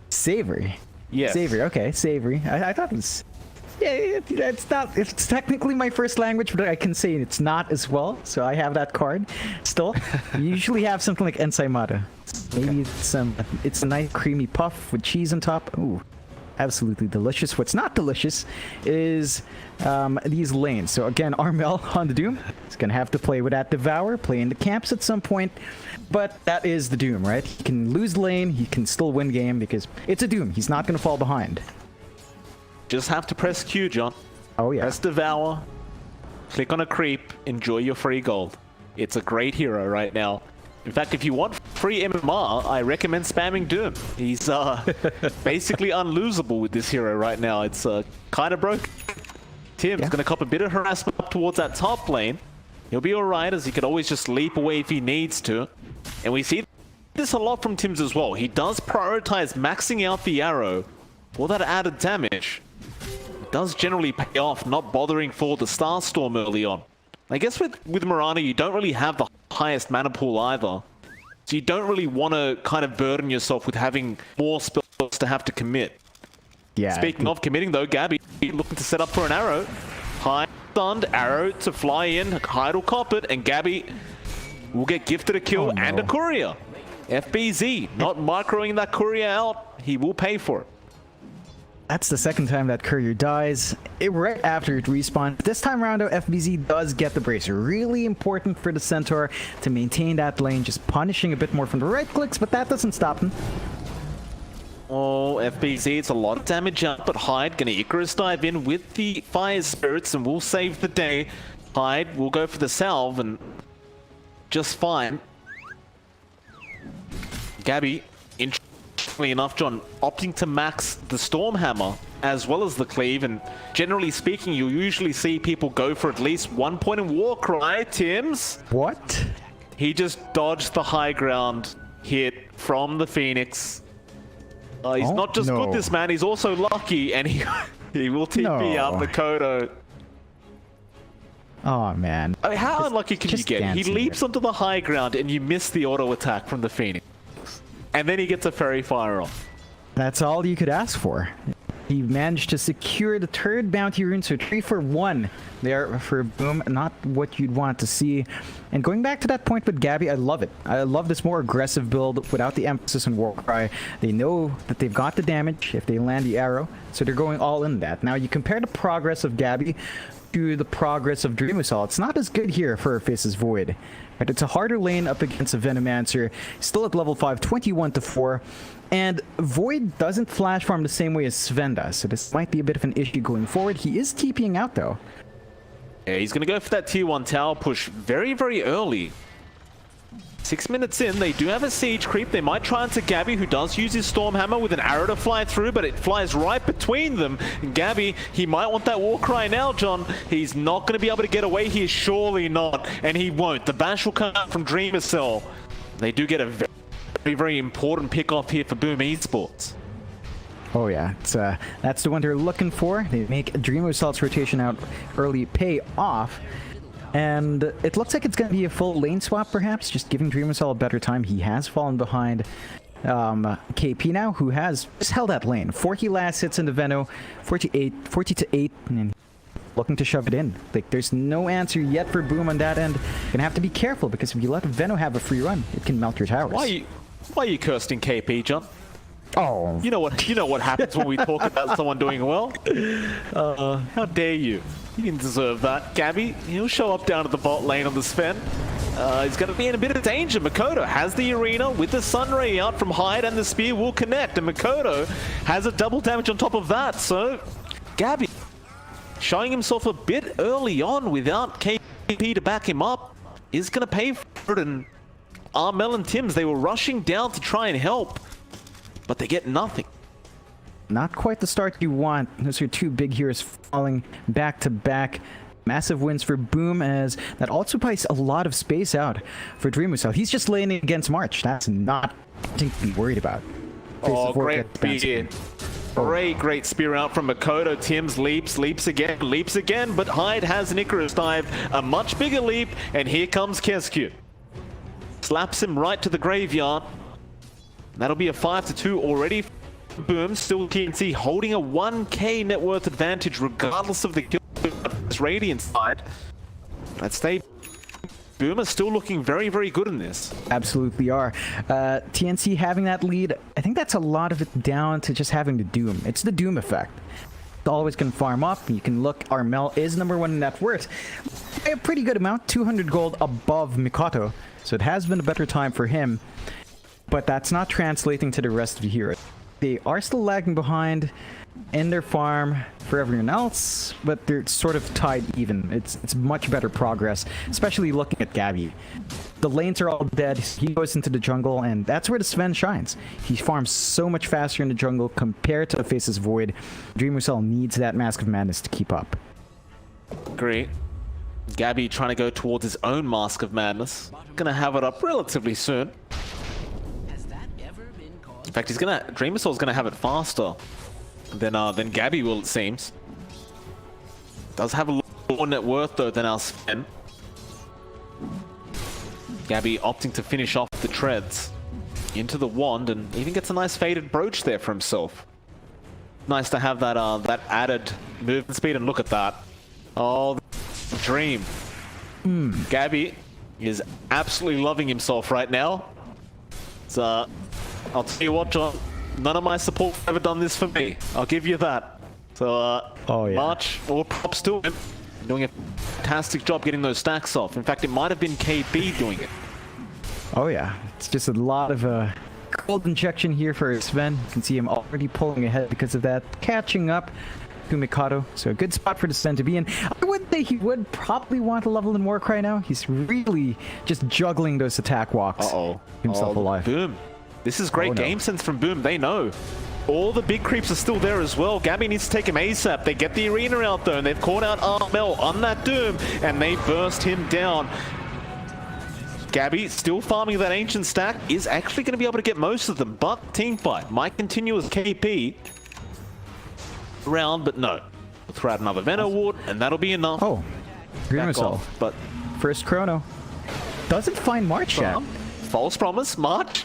Savory? Yes. Savory, okay, savory. I thought it was... Yeah, it's not. It's technically my first language, but I can say it's not as well. So I have that card. Still, you usually have something like ensaimada. Maybe it's a nice creamy puff with cheese on top. Ooh, absolutely delicious. What's not delicious is these lanes. So again, Armel on the Doom is gonna have to play with that Devour, play in the camps at some point. But that is the Doom, right? He can lose lane, he can still win game because it's a Doom. He's not gonna fall behind. Just have to press Q, John. Oh, yeah. Press Devour, click on a creep, enjoy your free gold. It's a great hero right now. In fact, if you want free MMR, I recommend spamming Doom. He's basically unlosable with this hero right now. It's kind of broke. Tim's going to cop a bit of harassment up towards that top lane. He'll be alright, as he could always just leap away if he needs to. And we see this a lot from Tims as well. He does prioritize maxing out the arrow for that added damage. Does generally pay off, not bothering for the Starstorm early on. I guess with Mirana, you don't really have the highest mana pool either. So you don't really want to kind of burden yourself with having more spells to have to commit. Yeah. Speaking of committing though, Gabby looking to set up for an arrow. High stunned, arrow to fly in, Hyde will cop it, and Gabby will get gifted a kill and a courier. FBZ, not microing that courier out, he will pay for it. That's the second time that courier dies, right after it respawns. This time around, though, FBZ does get the bracer. Really important for the Centaur to maintain that lane, just punishing a bit more from the right clicks, but that doesn't stop him. Oh, FBZ, it's a lot of damage up, but Hyde gonna Icarus dive in with the Fire Spirits and will save the day. Hyde will go for the salve and just fine. Gabby, interestingly enough, John, opting to max the Stormhammer as well as the Cleave, and generally speaking, you usually see people go for at least 1 point in Warcry. Tims? What? He just dodged the high ground hit from the Phoenix. He's not just good, this man, he's also lucky, and he will TP out Makoto. Oh, man. I mean, how unlucky can you get? He leaps onto the high ground, and you miss the auto attack from the Phoenix. And then he gets a Fairy Fire off. That's all you could ask for. He managed to secure the third bounty rune, so 3 for 1 there for Boom. Not what you'd want to see. And going back to that point with Gabby, I love it. I love this more aggressive build without the emphasis on Warcry. They know that they've got the damage if they land the arrow, so they're going all in that. Now, you compare the progress of Gabby to the progress of Dream Assault. It's not as good here for Faces Void. Right? It's a harder lane up against a Venomancer. Still at level 5, 21-4. And Void doesn't flash farm the same way as Sven does, so this might be a bit of an issue going forward. He is TPing out, though. Yeah, he's going to go for that tier 1 tower push very, very early. 6 minutes in, they do have a siege creep. They might try into Gabby, who does use his Stormhammer with an arrow to fly through, but it flies right between them. And Gabby, he might want that Warcry now, John. He's not going to be able to get away here, surely not. And he won't. The bash will come out from Dreamer Cell. They do get a very, very important pick off here for Boom Esports. Oh yeah, that's the one they're looking for. They make Dream Assault's rotation out early pay off. And it looks like it's going to be a full lane swap, perhaps, just giving Dream Assault a better time. He has fallen behind KP now, who has just held that lane. 40 last hits in the Veno, 40-8, and looking to shove it in. Like, there's no answer yet for Boom on that end. Gonna have to be careful, because if you let Veno have a free run, it can melt your towers. Why are you cursing KP, John? Oh. You know what happens when we talk about someone doing well? How dare you? You didn't deserve that. Gabby, he'll show up down at the bot lane on the Sven. He's going to be in a bit of danger. Makoto has the arena with the Sunray out from Hyde, and the spear will connect. And Makoto has a double damage on top of that. So, Gabby showing himself a bit early on without KP to back him up is going to pay for it. And Armel and Tims, they were rushing down to try and help, but they get nothing. Not quite the start you want. Those are two big heroes falling back to back. Massive wins for Boom, as that also buys a lot of space out for Dream Assault. He's just laning against March. That's not something to be worried about. Oh, great spear. Great spear out from Makoto. Tims leaps again, but Hyde has an Icarus dive, a much bigger leap, and here comes Kescu. Slaps him right to the graveyard. That'll be a 5-2 already. Boom, still TNC holding a 1k net worth advantage regardless of the kill of this Radiant side. Let's stay. Boom is still looking very, very good in this. Absolutely are. TNC having that lead, I think that's a lot of it down to just having the Doom. It's the Doom effect. It's always going to farm up. You can look, Armel is #1 in net worth. A pretty good amount, 200 gold above Mikoto. So it has been a better time for him. But that's not translating to the rest of the heroes. They are still lagging behind in their farm for everyone else, but they're sort of tied even. It's much better progress, especially looking at Gabby. The lanes are all dead. He goes into the jungle, and that's where the Sven shines. He farms so much faster in the jungle compared to Faces Void. Dream Assault needs that Mask of Madness to keep up. Great. Gabby trying to go towards his own Mask of Madness. Gonna have it up relatively soon. In fact, Dream Assault's gonna have it faster than Gabby will, it seems. Does have a lot more net worth though than our Sven. Gabby opting to finish off the treads into the wand, and even gets a nice faded brooch there for himself. Nice to have that that added movement speed, and look at that. Oh, Dream. Gabby is absolutely loving himself right now. So, I'll tell you what, John. None of my support have ever done this for me. I'll give you that. So, Oh, yeah. March, all props to him. Doing a fantastic job getting those stacks off. In fact, it might have been KB doing it. Oh yeah, it's just a lot of cold injection here for Sven. You can see him already pulling ahead because of that, catching up to Mikado. So a good spot for the Sven to be in. I would say he would probably want to level in work right now. He's really just juggling those attack walks. Himself alive. Boom. This is great game sense from Boom. They know. All the big creeps are still there as well. Gabby needs to take him ASAP. They get the arena out though, and they've caught out Armel on that Doom, and they burst him down. Gabby, still farming that ancient stack, is actually going to be able to get most of them, but team fight might continue as KP round, but no. We'll throw out another Venom Ward, and that'll be enough. Oh, Grimace. But first chrono. Doesn't find March yet. False promise, March.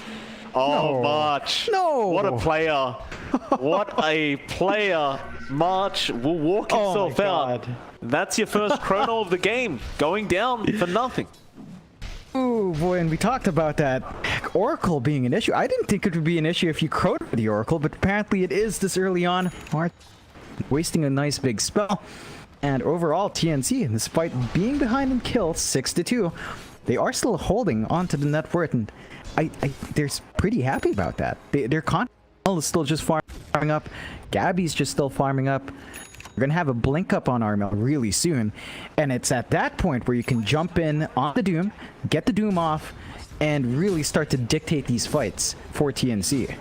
Oh, No. March. No. What a player. What a player. March will walk himself out. That's your first chrono of the game, going down for nothing. Ooh, boy, and we talked about that Oracle being an issue. I didn't think it would be an issue if you chronoed the Oracle, but apparently it is this early on. March wasting a nice big spell. And overall, TNC, despite being behind in kills, 6-2, they are still holding onto the net worth, and they're pretty happy about that. Their con is still just farming up. Gabby's just still farming up. We're going to have a blink up on Armel really soon. And it's at that point where you can jump in on the Doom, get the Doom off, and really start to dictate these fights for TNC.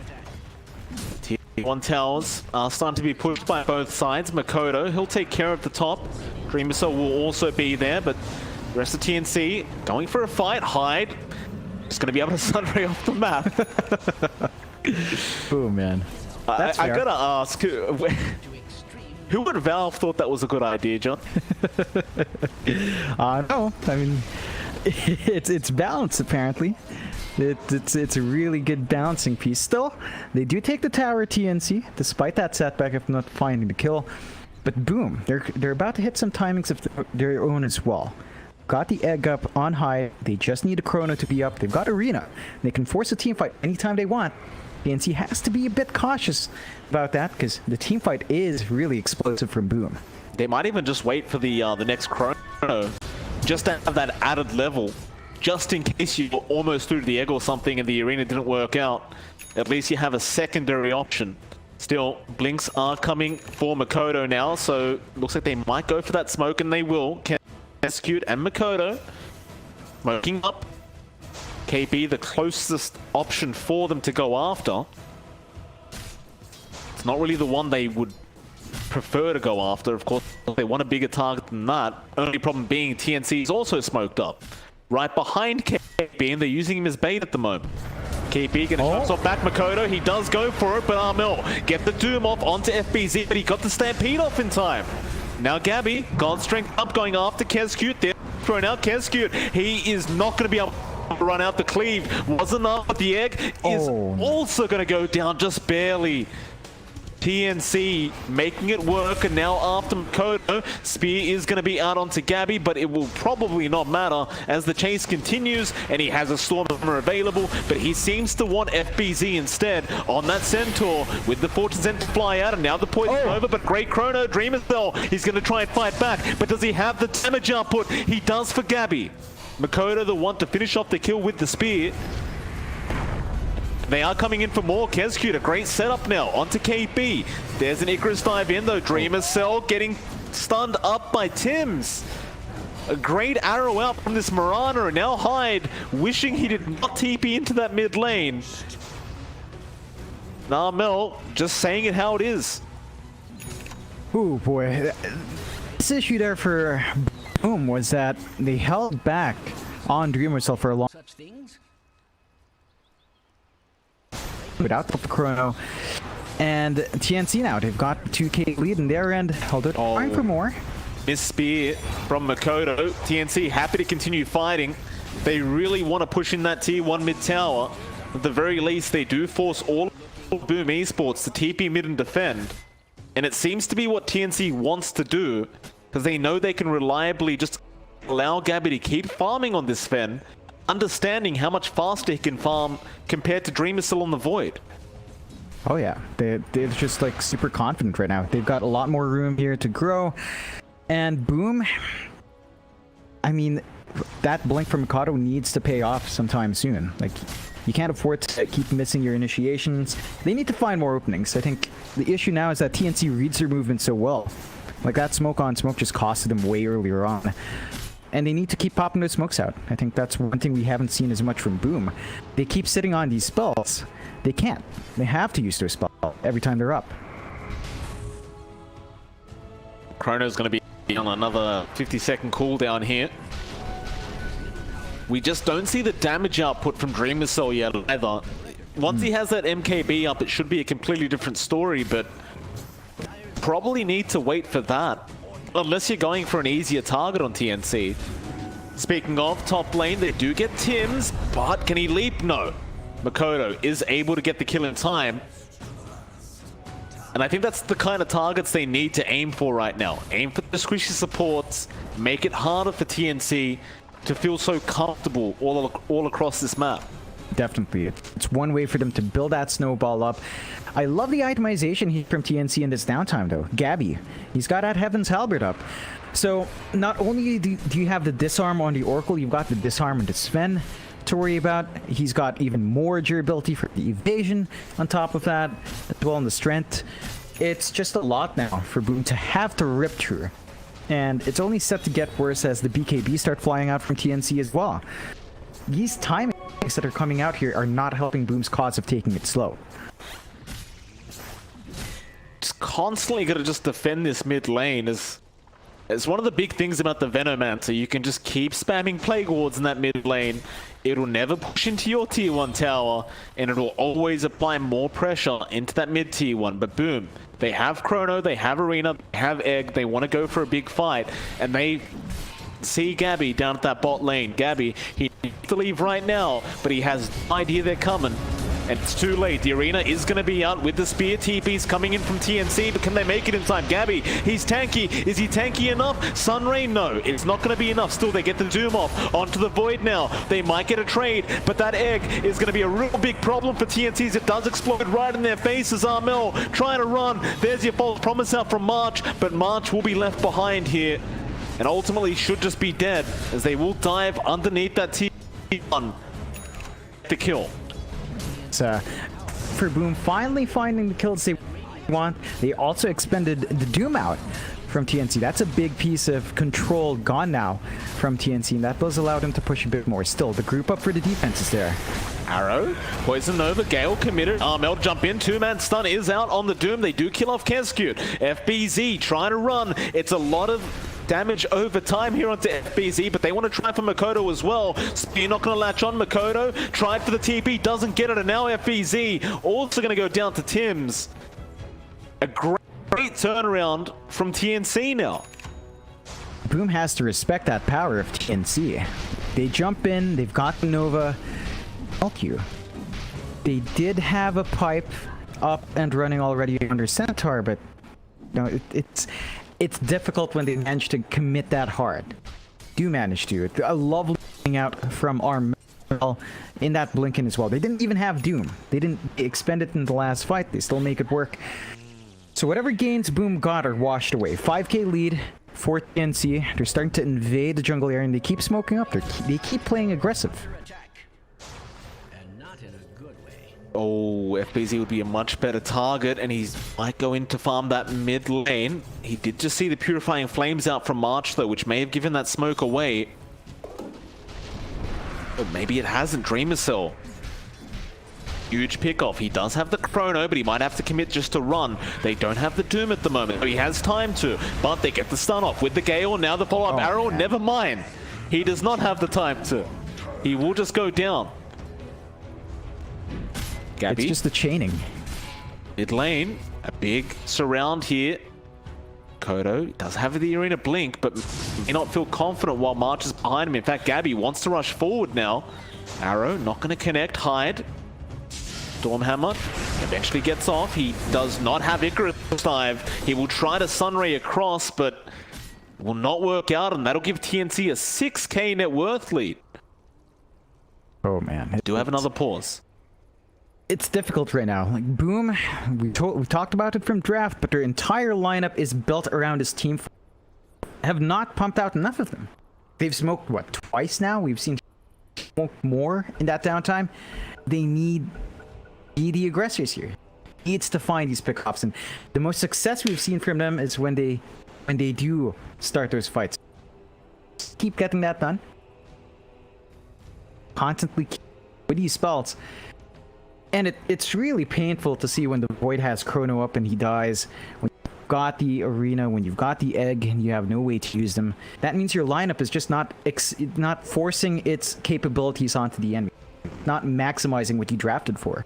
T1 towers are starting to be pushed by both sides. Makoto, he'll take care of the top. Dreamercell will also be there, but the rest of TNC going for a fight. Hyde just going to be able to sunray off the map. Oh, man. I gotta ask, who at Valve thought that was a good idea, John? No, I mean, it's balanced apparently. It's a really good balancing piece. Still, they do take the tower TNC, despite that setback of not finding the kill. But boom, they're about to hit some timings of their own as well. Got the egg up on high. They just need a chrono to be up. They've got arena. They can force a team fight anytime they want. TNC has to be a bit cautious about that because the team fight is really explosive from Boom. They might even just wait for the next chrono, just to have that added level, just in case you were almost through the egg or something and the arena didn't work out. At least you have a secondary option. Still, blinks are coming for Makoto now, so looks like they might go for that smoke, and they will. Execute and Makoto smoking up. KB, the closest option for them to go after. It's not really the one they would prefer to go after. Of course, they want a bigger target than that. Only problem being TNC is also smoked up. Right behind KB, and they're using him as bait at the moment. KB gonna shots off back Makoto. He does go for it, but Armel get the Doom off onto FBZ, but he got the Stampede off in time. Now Gabby, God Strength up, going after Kezcute. They're throwing out Kezcute. He is not going to be able to run out the cleave. Wasn't enough, but the egg is also going to go down just barely. TNC making it work, and now after Makoto, Spear is going to be out onto Gabby, but it will probably not matter as the chase continues, and he has a Stormhammer available, but he seems to want FBZ instead on that Centaur with the Fortune Center fly out, and now the poison's over, but great chrono, Dreamercell, he's going to try and fight back, but does he have the damage output? He does for Gabby. Makoto, the one to finish off the kill with the Spear. They are coming in for more. Kezcute, a great setup now onto KB. There's an Icarus dive in though. Dreamercell getting stunned up by Tims. A great arrow out from this Mirana, and now Hyde wishing he did not TP into that mid lane. Mel just saying it how it is. Oh boy. This issue there for Boom was that they held back on Dreamercell for a long Such things? without the chrono, and TNC now they've got 2k lead in their end, although trying for more. Miss Spear from Makoto. TNC happy to continue fighting. They really want to push in that tier 1 mid tower. At the very least, they do force all of Boom Esports to TP mid and defend, and it seems to be what TNC wants to do. because they know they can reliably just allow Gabby to keep farming on this Fen, understanding how much faster he can farm compared to Dreamer still on the Void. Oh yeah, they're just like super confident right now. They've got a lot more room here to grow. And Boom, I mean, that blink from Mikado needs to pay off sometime soon. Like, you can't afford to keep missing your initiations. They need to find more openings. I think the issue now is that TNC reads their movement so well. Like, that smoke on smoke just costed them way earlier on. And they need to keep popping those smokes out. I think that's one thing we haven't seen as much from Boom. They keep sitting on these spells. They can't. They have to use their spell every time they're up. Chrono's going to be on another 50-second cooldown here. We just don't see the damage output from Dreamer Cell yet either. Once he has that MKB up, it should be a completely different story, but probably need to wait for that. Unless you're going for an easier target on TNC. Speaking of top lane, they do get Tims, but can he leap? No. Makoto is able to get the kill in time. And I think that's the kind of targets they need to aim for right now. Aim for the squishy supports, make it harder for TNC to feel so comfortable all across this map. Definitely. It's one way for them to build that snowball up. I love the itemization here from TNC in this downtime, though. Gabby, he's got that Heaven's Halberd up. So not only do you have the disarm on the Oracle, you've got the disarm on the Sven to worry about. He's got even more durability for the evasion on top of that, as well on the strength. It's just a lot now for Boom to have to rip through. And it's only set to get worse as the BKB start flying out from TNC as well. These timings that are coming out here are not helping Boom's cause of taking it slow. Just constantly got to just defend this mid lane is one of the big things about the Venomancer. You can just keep spamming Plague Wards in that mid lane. It'll never push into your tier 1 tower, and it'll always apply more pressure into that mid tier 1. But Boom, they have Chrono, they have Arena, they have Egg, they want to go for a big fight, and they see Gabby down at that bot lane. Gabby, he needs to leave right now, but he has no idea they're coming. And it's too late. The Arena is going to be out with the spear. TP's coming in from TNC, but can they make it in time? Gabby, he's tanky. Is he tanky enough? Sunray, no. It's not going to be enough. Still, they get the Doom off. Onto the Void now. They might get a trade, but that Egg is going to be a real big problem for TNC's. It does explode right in their faces. Armel trying to run. There's your false promise out from March, but March will be left behind here. And ultimately should just be dead, as they will dive underneath that T1 to kill. For Boom finally finding the kills they want. They also expended the Doom out from TNC. That's a big piece of control gone now from TNC, and that does allow them to push a bit more. Still, the group up for the defense is there. Arrow, Poison Nova, Gale committed. Armel jump in, 2-man stun is out on the Doom. They do kill off Keskut. FBZ trying to run. It's a lot of damage over time here onto FBZ, but they want to try for Makoto as well. Spear not going to latch on. Makoto tried for the TP, doesn't get it, and now FBZ also going to go down to Tims. A great turnaround from TNC now. Boom has to respect that power of TNC. They jump in, they've got the Nova. LQ. They did have a pipe up and running already under Centaur, but no, it's difficult when they manage to commit that hard. Do manage to. A lovely thing out from Armel in that Blinken as well. They didn't even have Doom. They didn't expend it in the last fight. They still make it work. So whatever gains Boom got are washed away. 5k lead for TNC. They're starting to invade the jungle area and they keep smoking up. They keep playing aggressive. Oh, FBZ would be a much better target, and he might go in to farm that mid lane. He did just see the Purifying Flames out from March, though, which may have given that smoke away. Or maybe it hasn't. Dreamer Cell. Huge pickoff. He does have the Chrono, but he might have to commit just to run. They don't have the Doom at the moment. He has time to, but they get the stun off with the Gale. Now the follow-up arrow. Man. Never mind. He does not have the time to. He will just go down. Gabby. It's just the chaining. Mid lane, a big surround here. Kodo does have the Arena blink, but may not feel confident while March is behind him. In fact, Gabby wants to rush forward now. Arrow not going to connect. Hide. Stormhammer eventually gets off. He does not have Icarus dive. He will try to Sunray across, but will not work out, and that'll give TNC a 6k net worth lead. Oh man. Do have another pause. It's difficult right now. Like Boom, we talked about it from draft, but their entire lineup is built around his team. Have not pumped out enough of them. They've smoked what, twice now? We've seen smoke more in that downtime. They need the aggressors here. Needs to find these pickoffs, and the most success we've seen from them is when they do start those fights. Keep getting that done. Constantly with these spells. And it's really painful to see when the Void has Chrono up and he dies. When you've got the Arena, when you've got the Egg, and you have no way to use them. That means your lineup is just not forcing its capabilities onto the enemy. Not maximizing what you drafted for.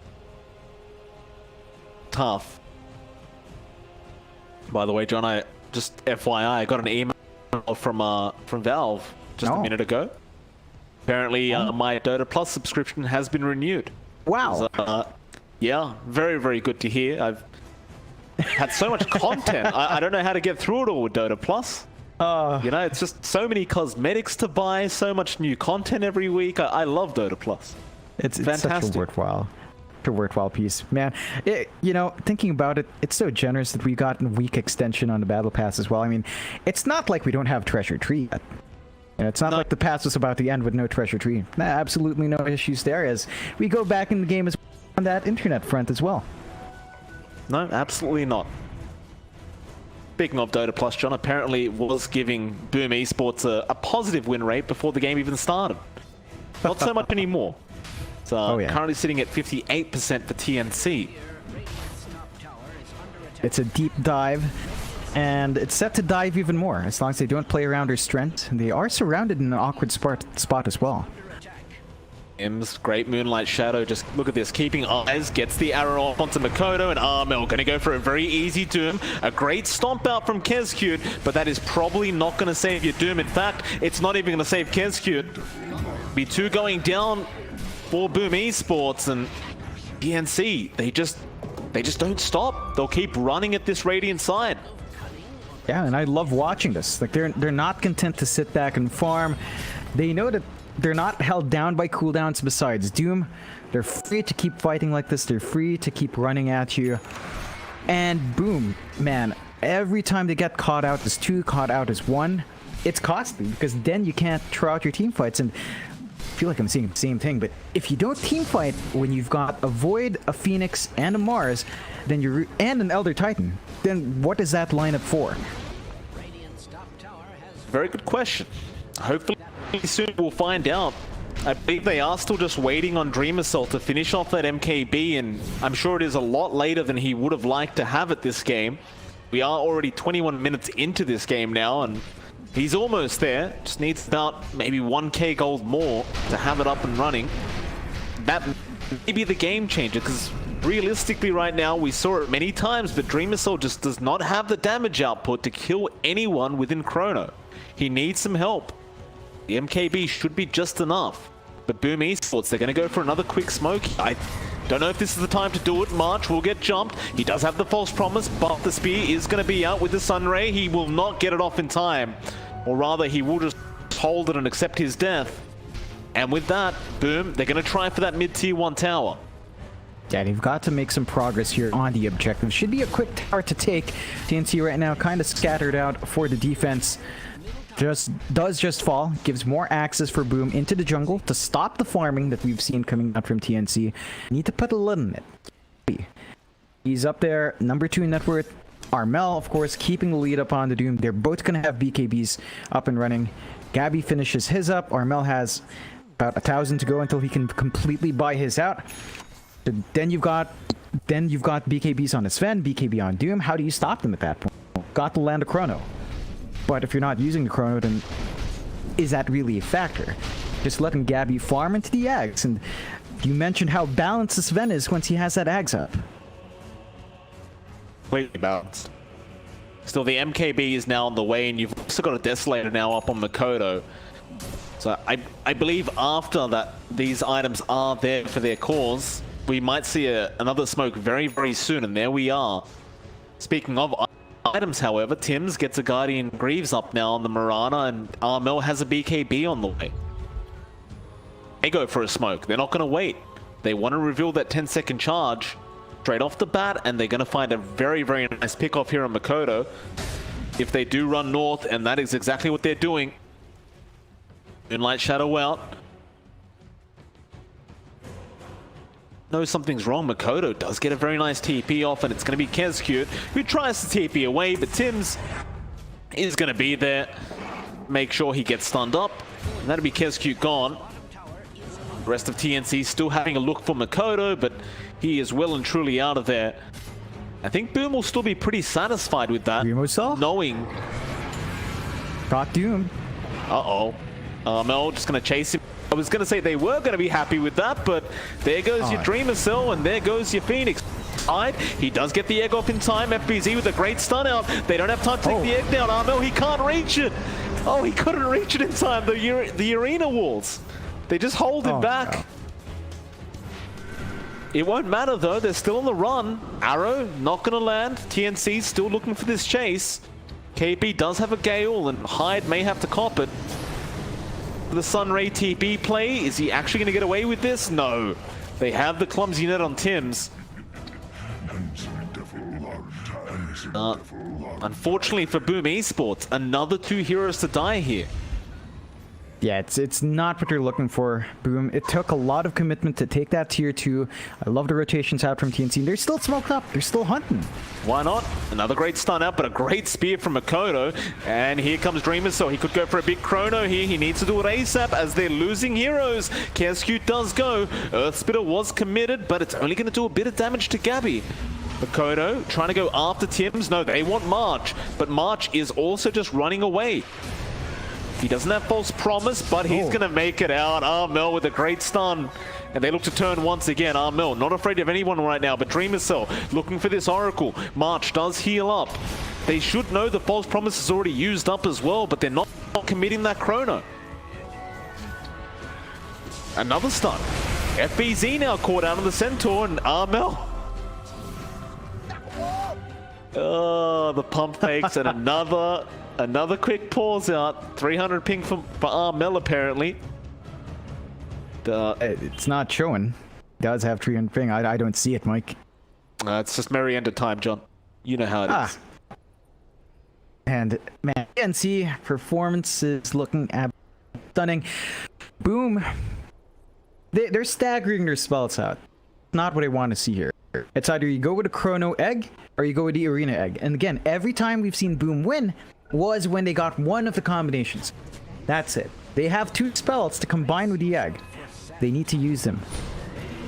Tough. By the way, John, I just FYI, I got an email from Valve just a minute ago. Apparently, my Dota Plus subscription has been renewed. Wow. Yeah, very, very good to hear. I've had so much content. I don't know how to get through it all with Dota Plus. You know, it's just so many cosmetics to buy, so much new content every week. I love Dota Plus. It's fantastic. Such a worthwhile piece, man. You know, thinking about it, it's so generous that we got a week extension on the Battle Pass as well. I mean, it's not like we don't have Treasure Tree yet. You know, it's not like the pass was about to end with no Treasure Tree. Nah, absolutely no issues there, as we go back in the game as on that internet front as well. No, absolutely not. Speaking of Dota Plus, John, apparently it was giving Boom Esports a positive win rate before the game even started. Not so much anymore. It's currently sitting at 58% for TNC. It's a deep dive, and it's set to dive even more as long as they don't play around their strength. They are surrounded in an awkward spot as well. Im's great Moonlight Shadow, just look at this, keeping eyes, gets the arrow off onto Makoto, and Armel gonna go for a very easy Doom. A great stomp out from Kezcute, but that is probably not gonna save your Doom. In fact, it's not even gonna save Kezcute. B2 going down for Boom Esports, and PNC, they just don't stop. They'll keep running at this Radiant side. Yeah, and I love watching this. Like they're not content to sit back and farm. They know that they're not held down by cooldowns besides Doom. They're free to keep fighting like this. They're free to keep running at you. And Boom, man, every time they get caught out as 2, caught out as 1, it's costly because then you can't throw out your team fights. And I feel like I'm saying the same thing, but if you don't team fight when you've got a Void, a Phoenix, and a Mars, then and an Elder Titan, then what is that lineup for? Very good question. Hopefully soon we'll find out. I believe they are still just waiting on Dream Assault to finish off that MKB, and I'm sure it is a lot later than he would have liked to have it this game. We are already 21 minutes into this game now, and he's almost there. Just needs about maybe 1k gold more to have it up and running. That may be the game changer, because realistically right now, we saw it many times, but Dream Assault just does not have the damage output to kill anyone within Chrono. He needs some help. The MKB should be just enough. But Boom Esports, they're going to go for another quick smoke. I don't know if this is the time to do it. March will get jumped. He does have the false promise, but the spear is going to be out with the Sunray. He will not get it off in time. Or rather, he will just hold it and accept his death. And with that, Boom, they're going to try for that mid-tier 1 tower. Yeah, they've got to make some progress here on the objective. Should be a quick tower to take. TNC right now kind of scattered out for the defense. Does just fall, gives more access for Boom into the jungle to stop the farming that we've seen coming out from TNC. Need to put a lid on it. He's up there, number 2 net worth. Armel, of course, keeping the lead up on the Doom. They're both going to have BKBs up and running. Gabby finishes his up. Armel has about 1,000 to go until he can completely buy his out. Then you've got BKBs on Sven, BKB on Doom. How do you stop them at that point? Got to land a Chrono. But if you're not using the Chrono, then is that really a factor? Just letting Gabby farm into the Ags. And you mentioned how balanced the Sven is once he has that Ags up. Completely balanced. Still, the MKB is now on the way, and you've also got a Desolator now up on Makoto. So I believe after that, these items are there for their cause. We might see another smoke very, very soon, and there we are. Speaking of items, however. Tims gets a Guardian Greaves up now on the Mirana, and Armel has a BKB on the way. They go for a smoke. They're not going to wait. They want to reveal that 10-second charge straight off the bat, and they're going to find a very, very nice pick-off here on Makoto. If they do run north, and that is exactly what they're doing. Moonlight Shadow out. Knows something's wrong. Makoto does get a very nice TP off, and it's going to be Kezcute who tries to TP away, but Tims is going to be there. Make sure he gets stunned up, and that'll be Kezcute gone. The rest of TNC still having a look for Makoto, but he is well and truly out of there. I think Boom will still be pretty satisfied with that, knowing... Got Doom. Uh-oh. Mel just going to chase him. I was going to say they were going to be happy with that, but there goes your Dreamer Cell, and there goes your Phoenix. He does get the egg off in time. FBZ with a great stun out. They don't have time to take the egg down. Armel, he can't reach it. Oh, he couldn't reach it in time. The arena walls. They just hold him back. No. It won't matter though. They're still on the run. Arrow not going to land. TNC still looking for this chase. KP does have a Gale, and Hyde may have to cop it. The Sunray TP play, is he actually going to get away with this? No. They have the clumsy net on Tims. Unfortunately for Boom Esports, another 2 heroes to die here. Yeah, it's not what you're looking for, Boom. It took a lot of commitment to take that tier 2. I love the rotations out from TNC. They're still smoked up. They're still hunting. Why not? Another great stun out, but a great spear from Makoto. And here comes Dreamer, so he could go for a big chrono here. He needs to do it ASAP as they're losing heroes. Kezcute does go. Earthspitter was committed, but it's only going to do a bit of damage to Gabby. Makoto trying to go after Tims. No, they want March, but March is also just running away. He doesn't have false promise, but he's going to make it out. Armel with a great stun. And they look to turn once again. Armel not afraid of anyone right now, but Dreamer Cell looking for this Oracle. March does heal up. They should know the false promise is already used up as well, but they're not committing that chrono. Another stun. FBZ now caught out on the Centaur, and Armel. Oh, the pump fakes, and another quick pause out. 300 ping for Armel apparently. It's not showing. Does have 300 ping. I don't see it, Mike. It's just merry end of time, John. You know how it is. And man, NC performance is looking stunning. Boom. They're staggering their spells out. Not what I want to see here. It's either you go with a chrono egg or you go with the arena egg. And again, every time we've seen Boom win was when they got one of the combinations. That's it. They have 2 spells to combine with the egg. They need to use them.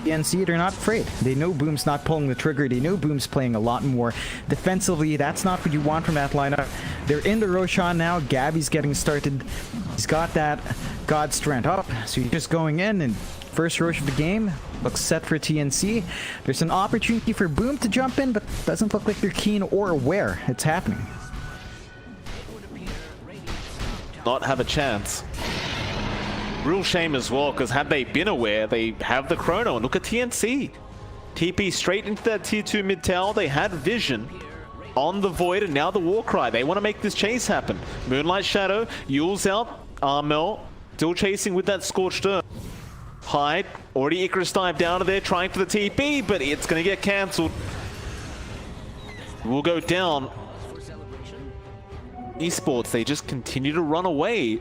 NC, they're not afraid. They know Boom's not pulling the trigger. They know Boom's playing a lot more defensively. That's not what you want from that lineup. They're in the Roshan now. Gabby's getting started. He's got that God Strength up. So he's just going in, and first Rosh of the game looks set for TNC. There's an opportunity for Boom to jump in, but doesn't look like they're keen or aware it's happening. Not have a chance. Real shame as well, because had they been aware, they have the chrono. And look at TNC. TP straight into that tier 2 mid tower. They had vision on the Void, and now the Warcry. They want to make this chase happen. Moonlight Shadow, Yule's out. Armel still chasing with that Scorched Earth. Hyde, already Icarus dive down to there, trying for the TP, but it's going to get cancelled. We'll go down. Esports, they just continue to run away.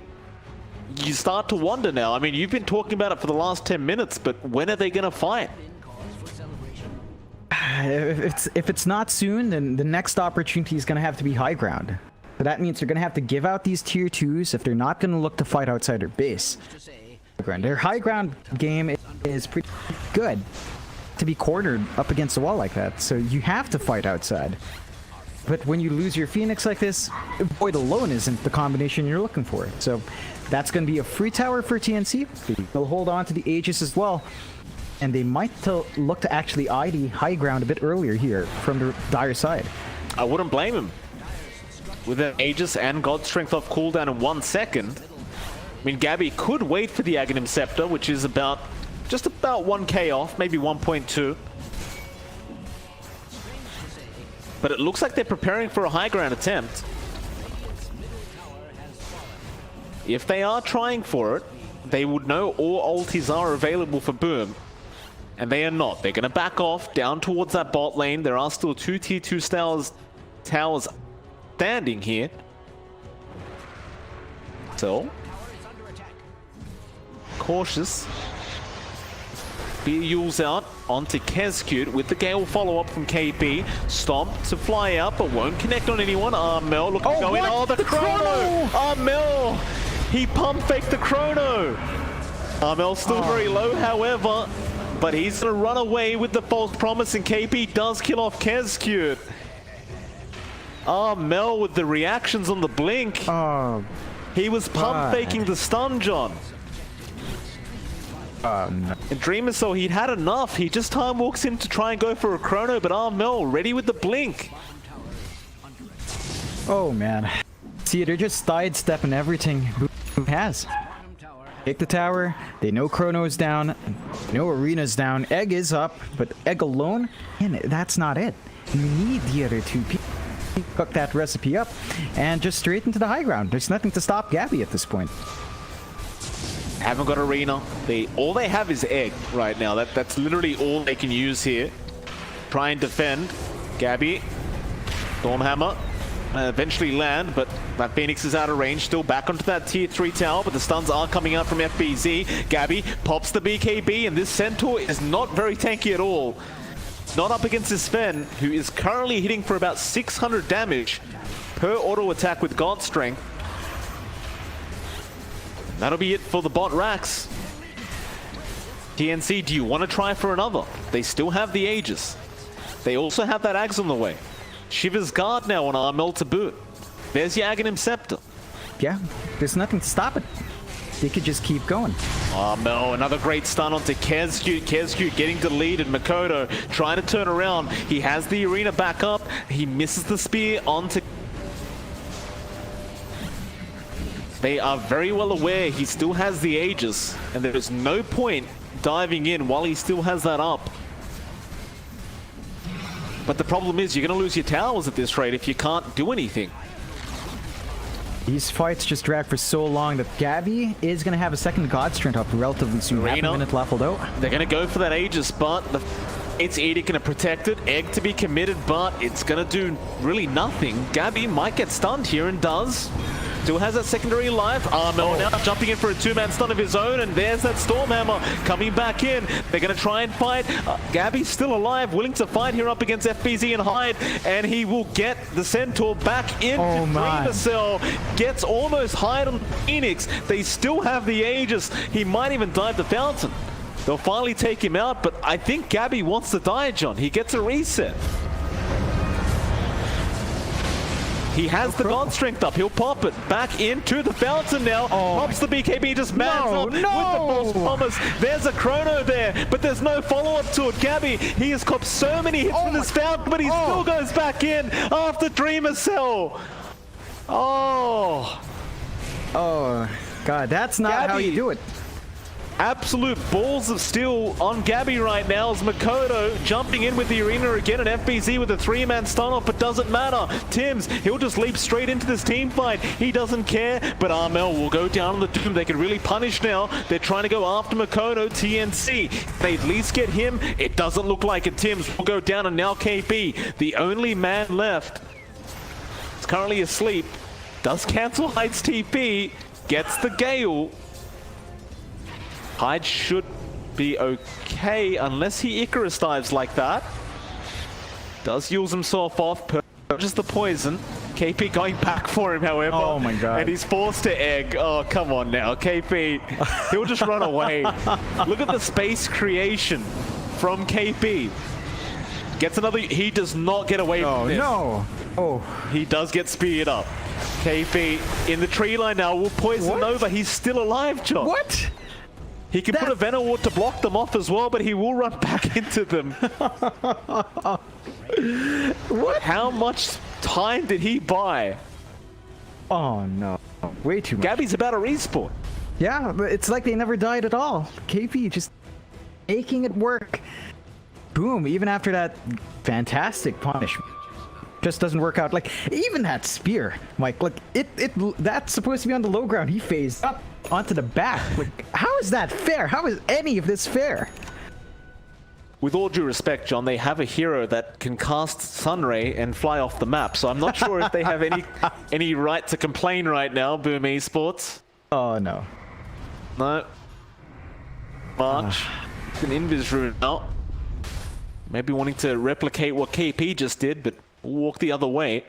You start to wonder now. I mean, you've been talking about it for the last 10 minutes, but when are they going to fight? If it's not soon, then the next opportunity is going to have to be high ground. So that means they're going to have to give out these tier 2s if they're not going to look to fight outside their base. Their high ground game is pretty good to be cornered up against the wall like that, so you have to fight outside. But when you lose your Phoenix like this, Void alone isn't the combination you're looking for. So that's going to be a free tower for TNC. They'll hold on to the Aegis as well. And they might look to actually eye the high ground a bit earlier here from the Dire side. I wouldn't blame him. With an Aegis and God Strength off cooldown in 1 second. I mean, Gabby could wait for the Aghanim Scepter, which is just about 1k off, maybe 1.2. But it looks like they're preparing for a high ground attempt. If they are trying for it, they would know all ultis are available for Boom. And they are not. They're going to back off down towards that bot lane. There are still 2 tier 2 towers standing here. So, cautious. Yule's out onto Kezcute with the Gale follow-up from KP. Stomp to fly out, but won't connect on anyone. Armel looking to go in. Oh, the chrono! Armel! He pump faked the chrono! Armel's still very low, however, but he's going to run away with the false promise, and KP does kill off Kezcute. Armel with the reactions on the blink. He was pump faking the stun, John. No. And Dreamer, so he'd had enough. He just time walks in to try and go for a chrono, but Armel ready with the blink. Oh man. See, they're just sidestepping everything Boom has. Take the tower, they know Chrono's down, no Arena's down, Egg is up, but Egg alone, and that's not it. You need the other two people. Cook that recipe up, and just straight into the high ground. There's nothing to stop Gabby at this point. Haven't got Arena. All they have is Egg right now. That's literally all they can use here. Try and defend. Gabby, Stormhammer, eventually land, but that Phoenix is out of range. Still back onto that tier 3 tower, but the stuns are coming out from FBZ. Gabby pops the BKB, and this Centaur is not very tanky at all. Not up against this Sven, who is currently hitting for about 600 damage per auto attack with God Strength. That'll be it for the bot racks. TNC, do you want to try for another? They still have the Aegis. They also have that Ags on the way. Shiva's Guard now on Armel to boot. There's your Aghanim Scepter. Yeah, there's nothing to stop it. They could just keep going. Armel, another great stun onto Kezcute. Kezcute getting deleted. Makoto trying to turn around. He has the Arena back up. He misses the spear onto... They are very well aware he still has the Aegis, and there is no point diving in while he still has that up. But the problem is you're going to lose your towers at this rate if you can't do anything. These fights just drag for so long that Gabby is going to have a second God Strength up relatively soon. Half a minute leveled out. They're going to go for that Aegis, but it's Edie going to protect it. Egg to be committed, but it's going to do really nothing. Gabby might get stunned here and does. Still has that secondary life. Armel now jumping in for a 2-man stun of his own, and there's that Stormhammer coming back in. They're going to try and fight. Gabby's still alive, willing to fight here up against FBZ and Hyde, and he will get the Centaur back into Dreamer Cell. Gets almost Hyde on Phoenix. They still have the Aegis. He might even dive the Fountain. They'll finally take him out, but I think Gabby wants to die, John. He gets a reset. He has the God Strength up. He'll pop it back into the Fountain now. Pops the BKB, just mans up with the false promise. There's a chrono there, but there's no follow-up to it. Gabby, he has copped so many hits from this Fountain, but he still goes back in after Dreamer Cell. Oh, God, that's not Gabby. how you do it. Absolute balls of steel on Gabby right now as Makoto jumping in with the Arena again, and FBZ with a 3-man stun off, but doesn't matter. Tims, he'll just leap straight into this team fight. He doesn't care, but Armel will go down on the Doom. They can really punish now. They're trying to go after Makoto. TNC, they at least get him. It doesn't look like it. Tims will go down, and now KP, the only man left, is currently asleep. Does cancel Hyde's TP, gets the Gale. Hyde should be okay unless he Icarus dives like that. Does use himself off, purges the poison. KP going back for him, however. Oh my God. And he's forced to Egg. Oh, come on now, KP. He'll just run away. Look at the space creation from KP. Gets another, he does not get away from this. He does get speared up. KP in the tree line now will poison over. He's still alive, John. What? He can put a Venom Ward to block them off as well, but he will run back into them. What? How much time did he buy? Oh no, way too much. Gabby's about a respawn. Yeah, but it's like they never died at all. KP just making it work. Boom, even after that fantastic punishment. just doesn't work out. Like, even that spear, Mike, like, that's supposed to be on the low ground. He phased up onto the back. Like, how is that fair? How is any of this fair? With all due respect, John, they have a hero that can cast Sunray and fly off the map, so I'm not sure if they have any right to complain right now, Boom Esports. Oh, no. No. March. It's an invis route now. Maybe wanting to replicate what KP just did, but walk the other way.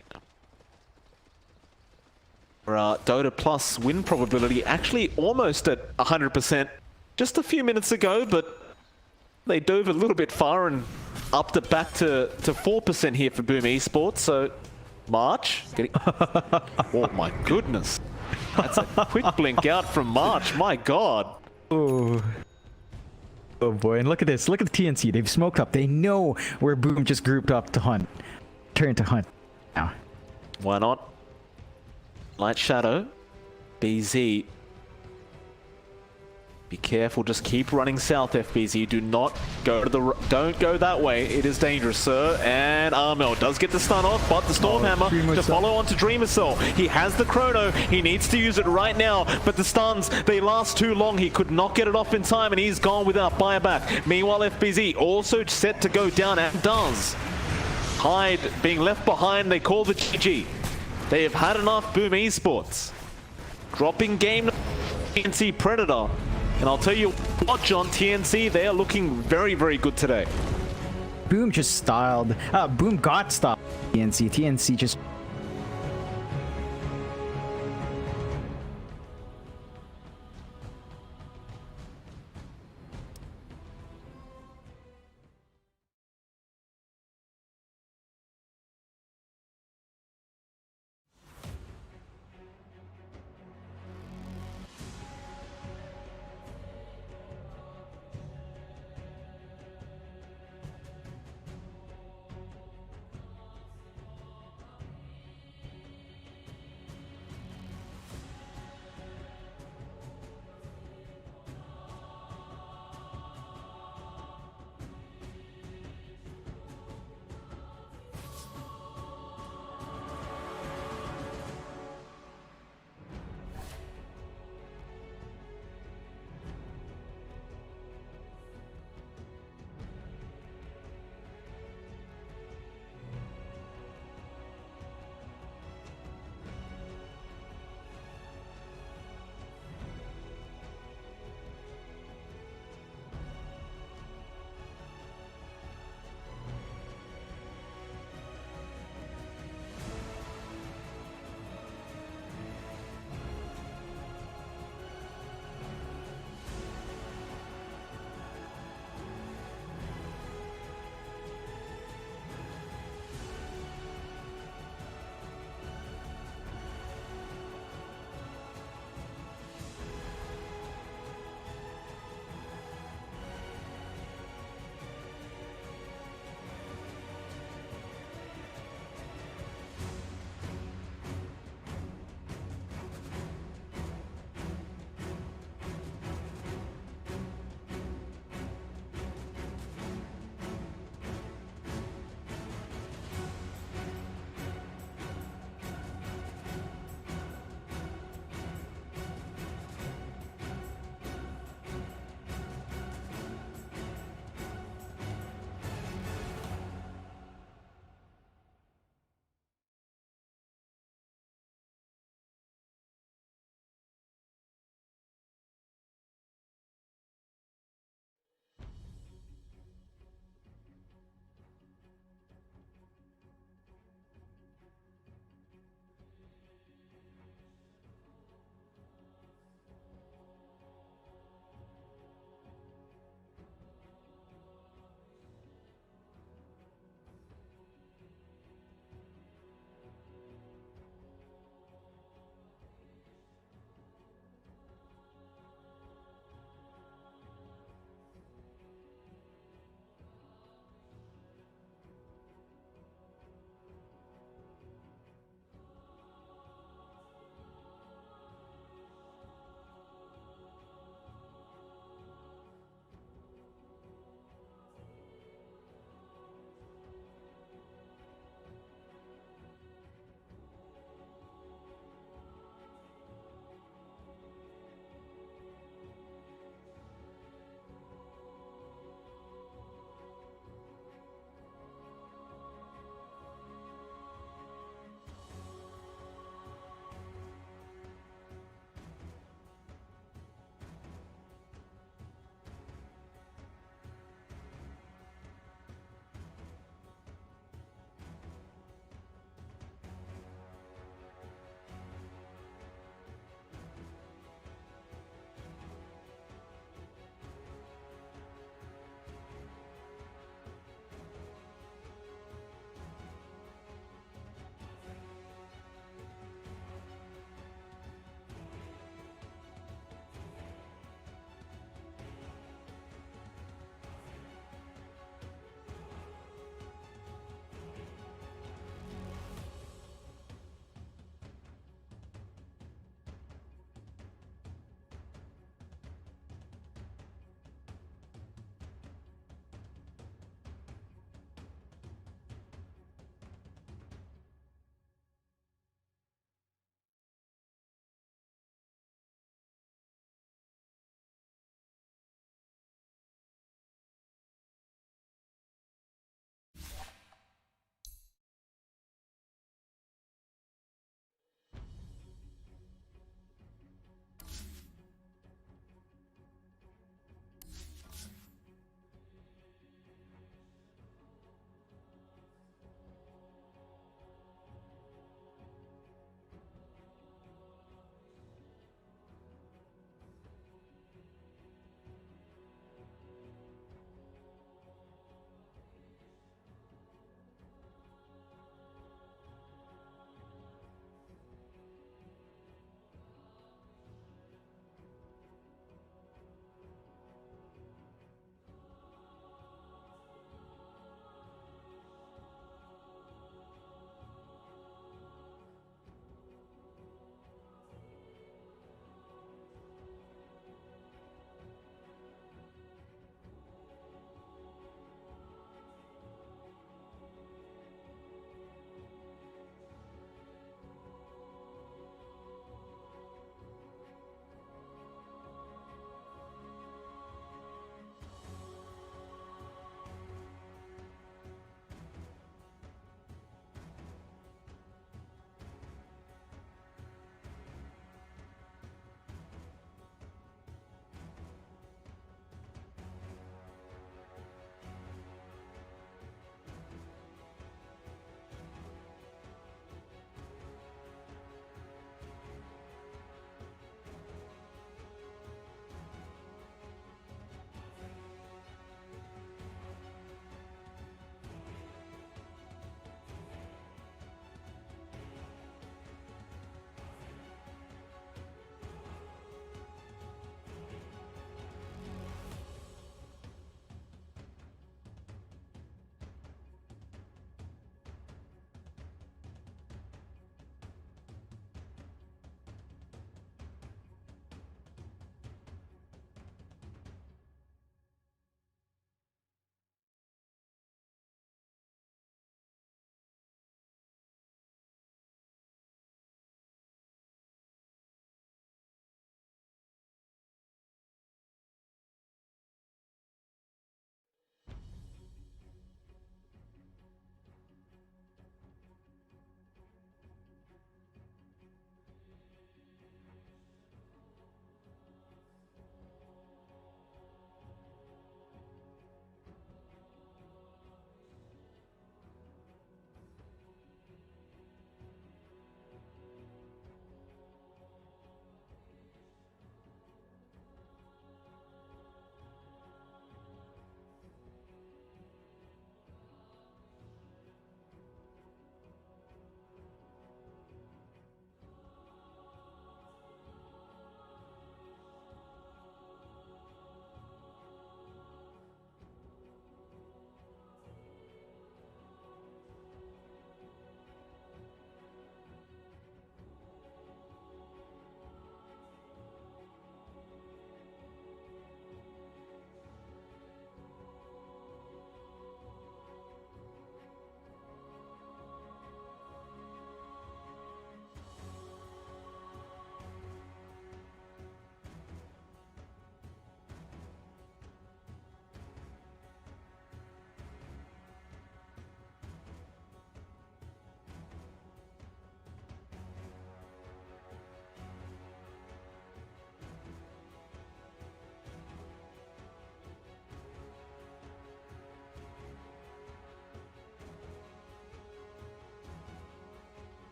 For Dota Plus win probability actually almost at 100% just a few minutes ago, but they dove a little bit far and upped it back to 4% here for Boom Esports. So March getting oh my goodness, that's a quick blink out from March. My god. Oh. Oh boy, and look at this. Look at the TNC. They've smoked up. They know where Boom just grouped up to hunt. Turn to hunt now. Why not? Light Shadow. BZ. Be careful, just keep running south, FBZ. Do not go to the... Don't go that way. It is dangerous, sir. And Armel does get the stun off, but the Stormhammer to follow on to Dreamer Cell. He has the Chrono. He needs to use it right now, but the stuns, they last too long. He could not get it off in time, and he's gone without buyback. Meanwhile, FBZ also set to go down, and does. Hyde being left behind. They call the GG. They have had enough, Boom Esports. Dropping game TNC Predator. And I'll tell you what, John, TNC, they are looking very, very good today. Boom just styled. Boom got stopped. TNC just...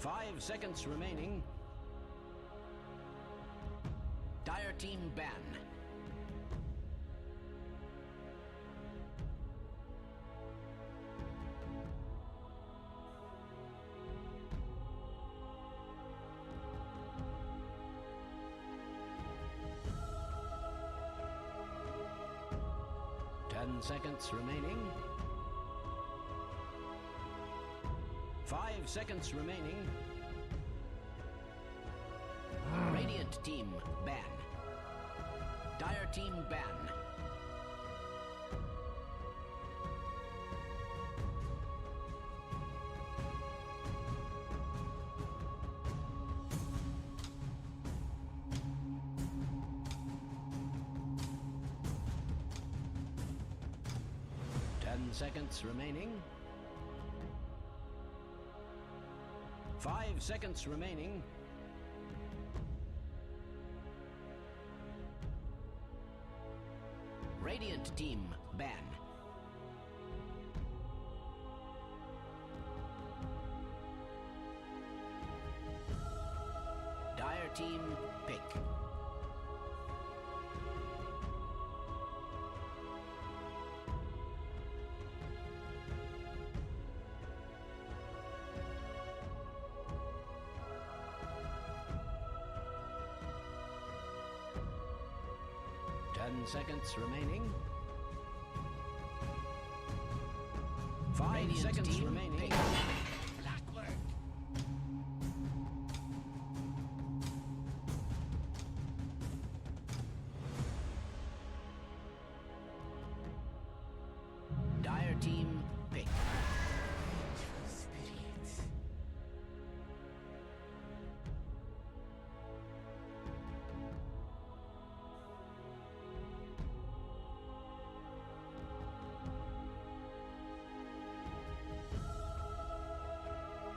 5 seconds remaining. Dire team ban. Seconds remaining. 5 seconds remaining. Radiant team ban. Dire team ban. Seconds remaining. 5 seconds remaining. Radiant team ban. Dire team pick. Seconds remaining. 5 Radiant seconds remaining. Blackbird. Dire team pick.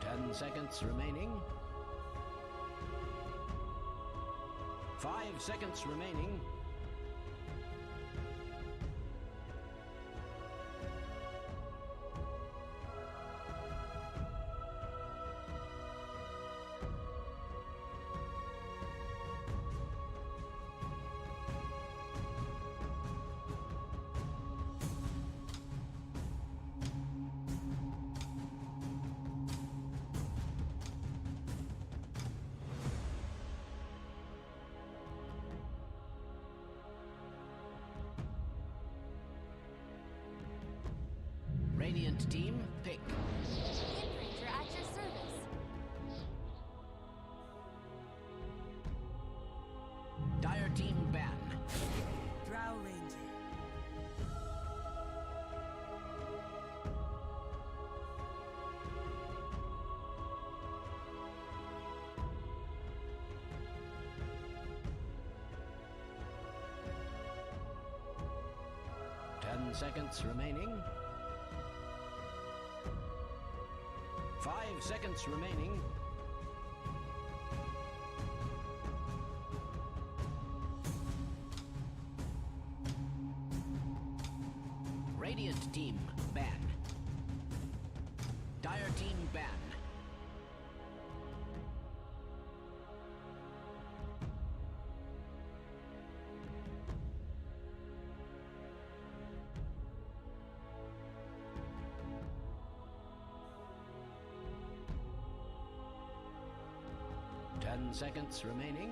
10 seconds remaining. 5 seconds remaining. Radiant team pick. Ranger at your service. Dire team ban. Drow Ranger. Seconds remaining. 5 seconds remaining. Radiant team ban. Dire team ban. Seconds remaining.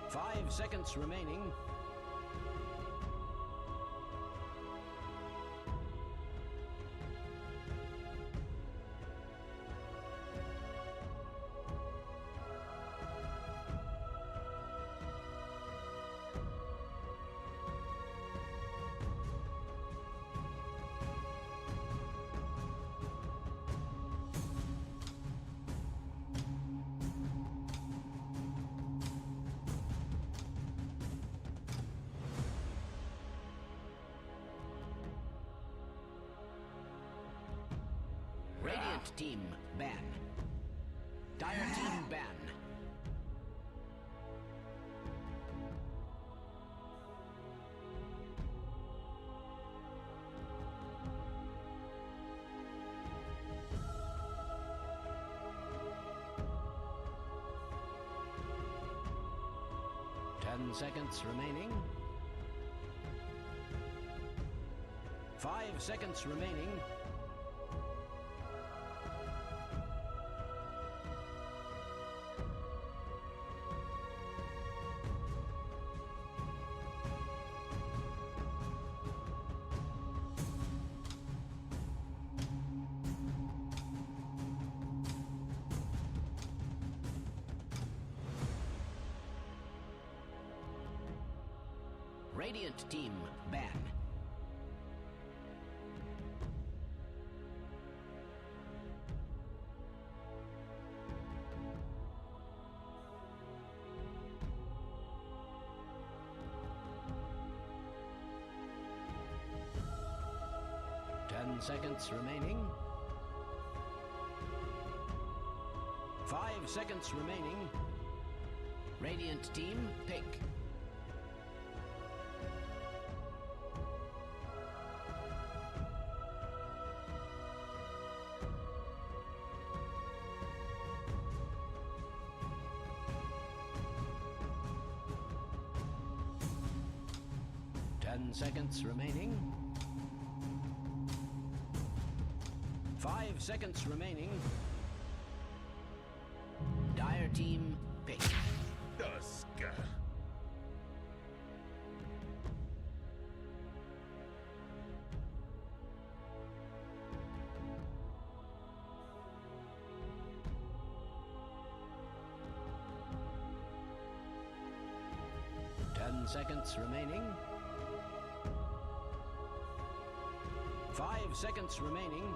5 seconds remaining. Radiant team ban. Dire team ban. 10 seconds remaining. 5 seconds remaining. Radiant team ban. Ten seconds remaining. 5 seconds remaining. Radiant team pick. Seconds remaining. 5 seconds remaining. Dire team pick. Duska. Seconds remaining. 5 seconds remaining.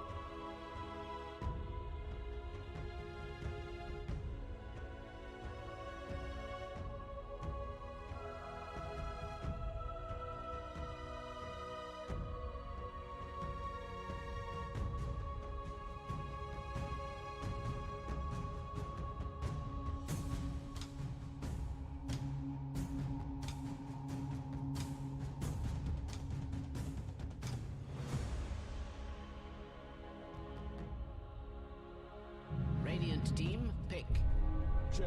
Radiant team pick. 10.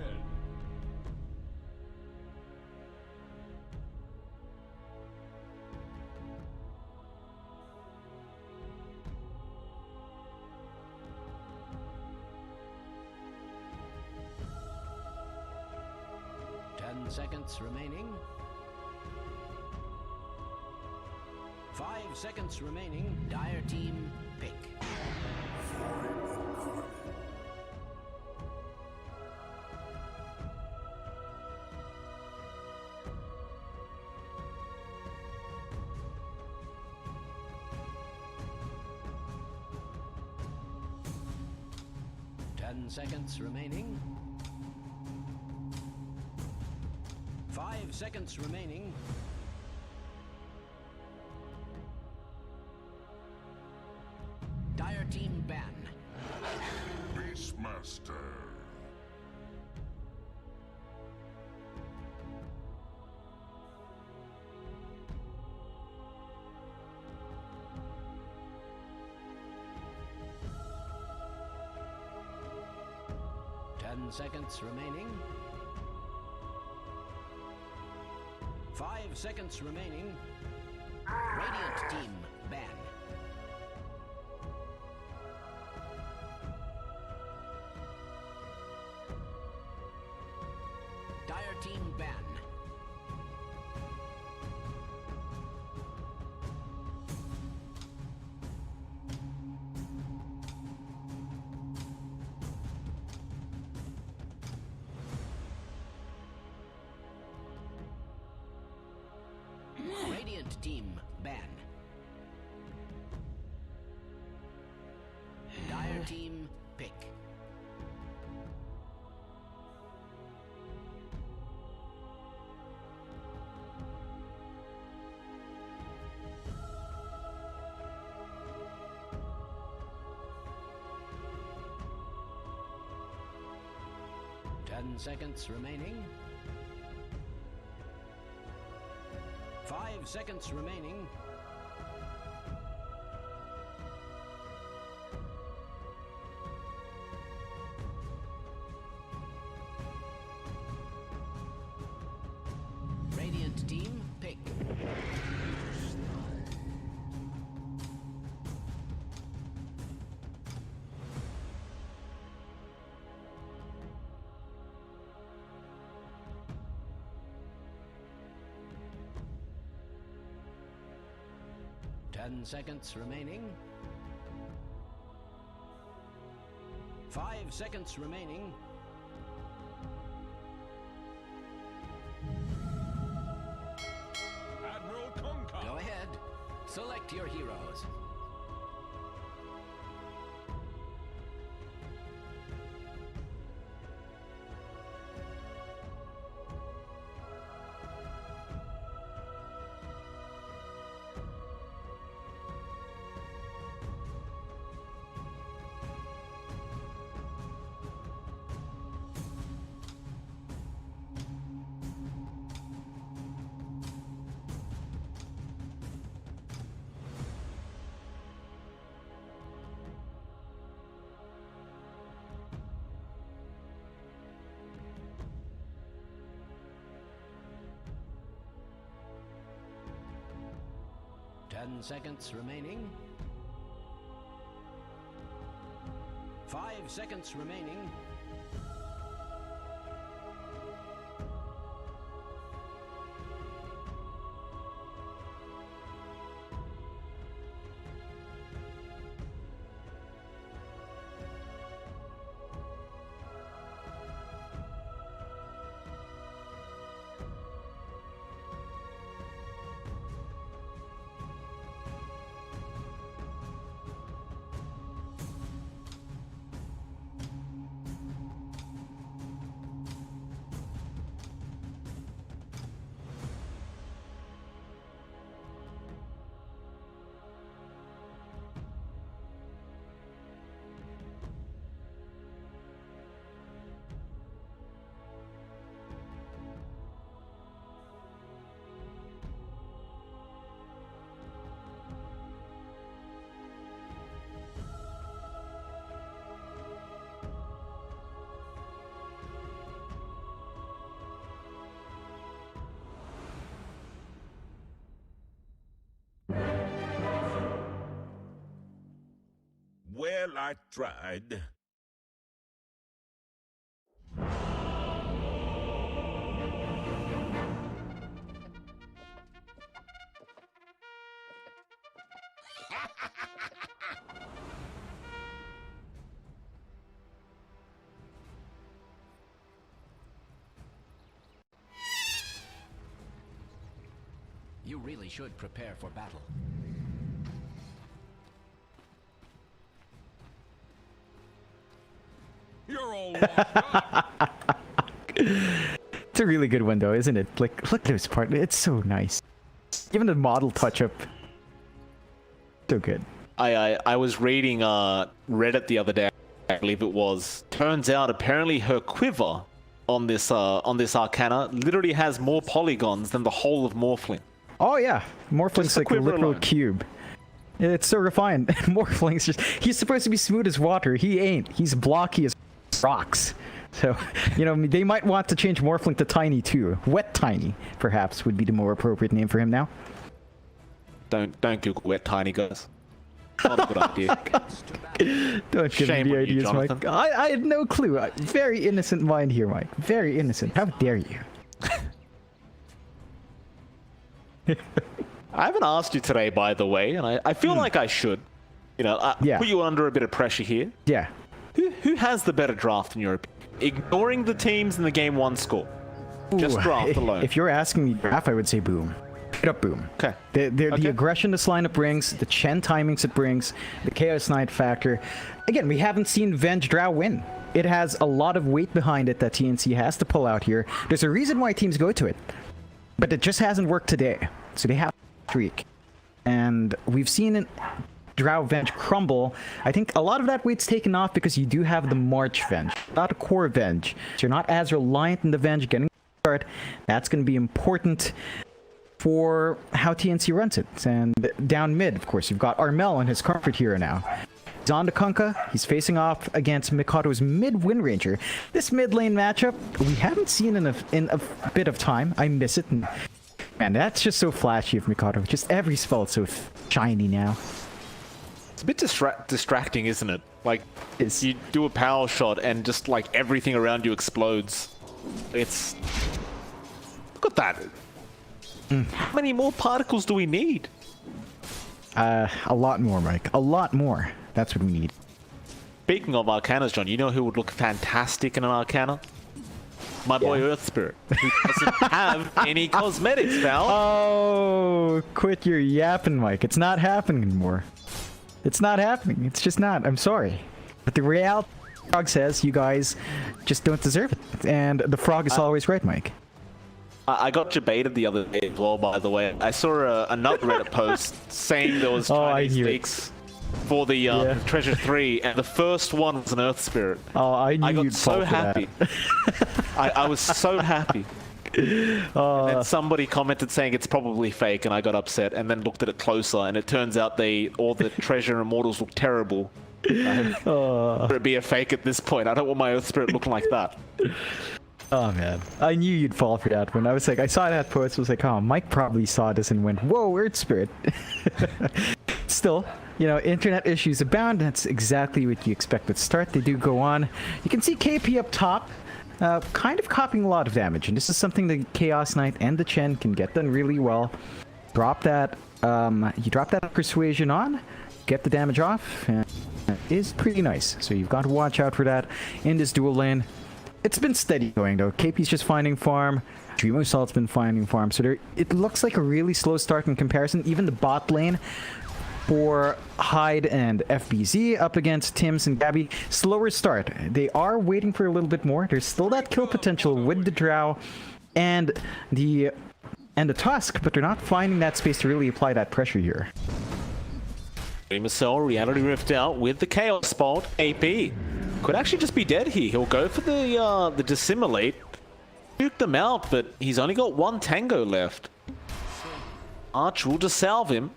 10 seconds remaining. 5 seconds remaining. Dire team pick. 10 seconds remaining. 5 seconds remaining. Dire team ban. Beastmaster. Seconds remaining. 5 seconds remaining. Radiant team ban. Dire team ban. Radiant team ban. Dire team pick. Ten seconds remaining. 5 seconds remaining. 10 seconds remaining. 5 seconds remaining. Admiral Conquer. Go ahead. Select your heroes. Ten seconds remaining. 5 seconds remaining. Well, I tried. You really should prepare for battle. You're all washed up. It's a really good window, isn't it? Like, look at this part. It's so nice. Even the model touch-up. So good. I was reading Reddit the other day, I believe it was. Turns out apparently her quiver on this Arcana literally has more polygons than the whole of Morphling. Oh yeah, Morphling's the like a quiver literal alone. cube. It's so refined. Morphling's just—he's supposed to be smooth as water. He ain't. He's blocky as rocks. So, you know, they might want to change Morphling to Tiny too. Wet Tiny, perhaps, would be the more appropriate name for him now. Don't Google Wet Tiny, guys. Not a good idea. Don't give Shame me the on you, ideas, Mike. Jonathan. I had no clue. Very innocent mind here, Mike. Very innocent. How dare you? I haven't asked you today, by the way, and I feel like I should. You know, Yeah. put you under a bit of pressure here. Yeah. Who has the better draft in your opinion? Ignoring the teams in the game one score. Just Ooh, draft alone. If you're asking me draft, I would say Boom. Straight up Boom. Okay. The Okay. aggression this lineup brings, the Chen timings it brings, the Chaos Knight factor. Again, we haven't seen Venge Drow win. It has a lot of weight behind it that TNC has to pull out here. There's a reason why teams go to it. But it just hasn't worked today. So they have to streak. And we've seen Drow Venge crumble. I think a lot of that weight's taken off because you do have the March Venge, not a core Venge. So you're not as reliant on the Venge getting the start. That's going to be important for how TNC runs it. And down mid, of course, you've got Armel and his comfort hero now. He's on to Kunkka. He's facing off against Mikado's mid Wind Ranger. This mid lane matchup, we haven't seen in a bit of time. I miss it. And man, that's just so flashy of Mikado. Just every spell is so shiny now. It's a bit distracting, isn't it? Like, It's- you do a power shot and just like everything around you explodes. It's... Look at that. How many more particles do we need? A lot more, Mike. A lot more. That's what we need. Speaking of Arcanas, John, you know who would look fantastic in an Arcana? My boy Earth Spirit, who doesn't have any cosmetics, pal. Oh, quit your yapping, Mike. It's not happening anymore. It's not happening. It's just not. I'm sorry. But the reality frog says you guys just don't deserve it. And the frog is always right, Mike. I got debated the other day as well, by the way. I saw another Reddit post saying there was Chinese leaks for the Treasure 3, and the first one was an Earth Spirit. Oh, I knew I got you'd so fall for happy. I was so happy. And then somebody commented saying it's probably fake, and I got upset, and then looked at it closer, and it turns out all the Treasure Immortals look terrible. It'd be a fake at this point. I don't want my Earth Spirit looking like that. Oh man, I knew you'd fall for that one. I was like, I saw that post, I was like, oh, Mike probably saw this and went, whoa, Earth Spirit. Still, you know, internet issues abound. That's exactly what you expect at start. They do go on. You can see KP up top, kind of copying a lot of damage, and this is something the Chaos Knight and the Chen can get done really well. Drop that, you drop that Persuasion on, get the damage off, and it is pretty nice. So you've got to watch out for that in this dual lane. It's been steady going though. KP's just finding farm. Dream Assault's been finding farm. So it looks like a really slow start in comparison. Even the bot lane for Hyde and FBZ up against Tims and Gabby, slower start. They are waiting for a little bit more. There's still that kill potential with the Drow and the Tusk, but they're not finding that space to really apply that pressure here. Dream Assault, Reality Rift out with the Chaos Bolt. AP could actually just be dead here. He'll go for the Dissimulate. Nuke them out, but he's only got one Tango left. Arch will just salve him.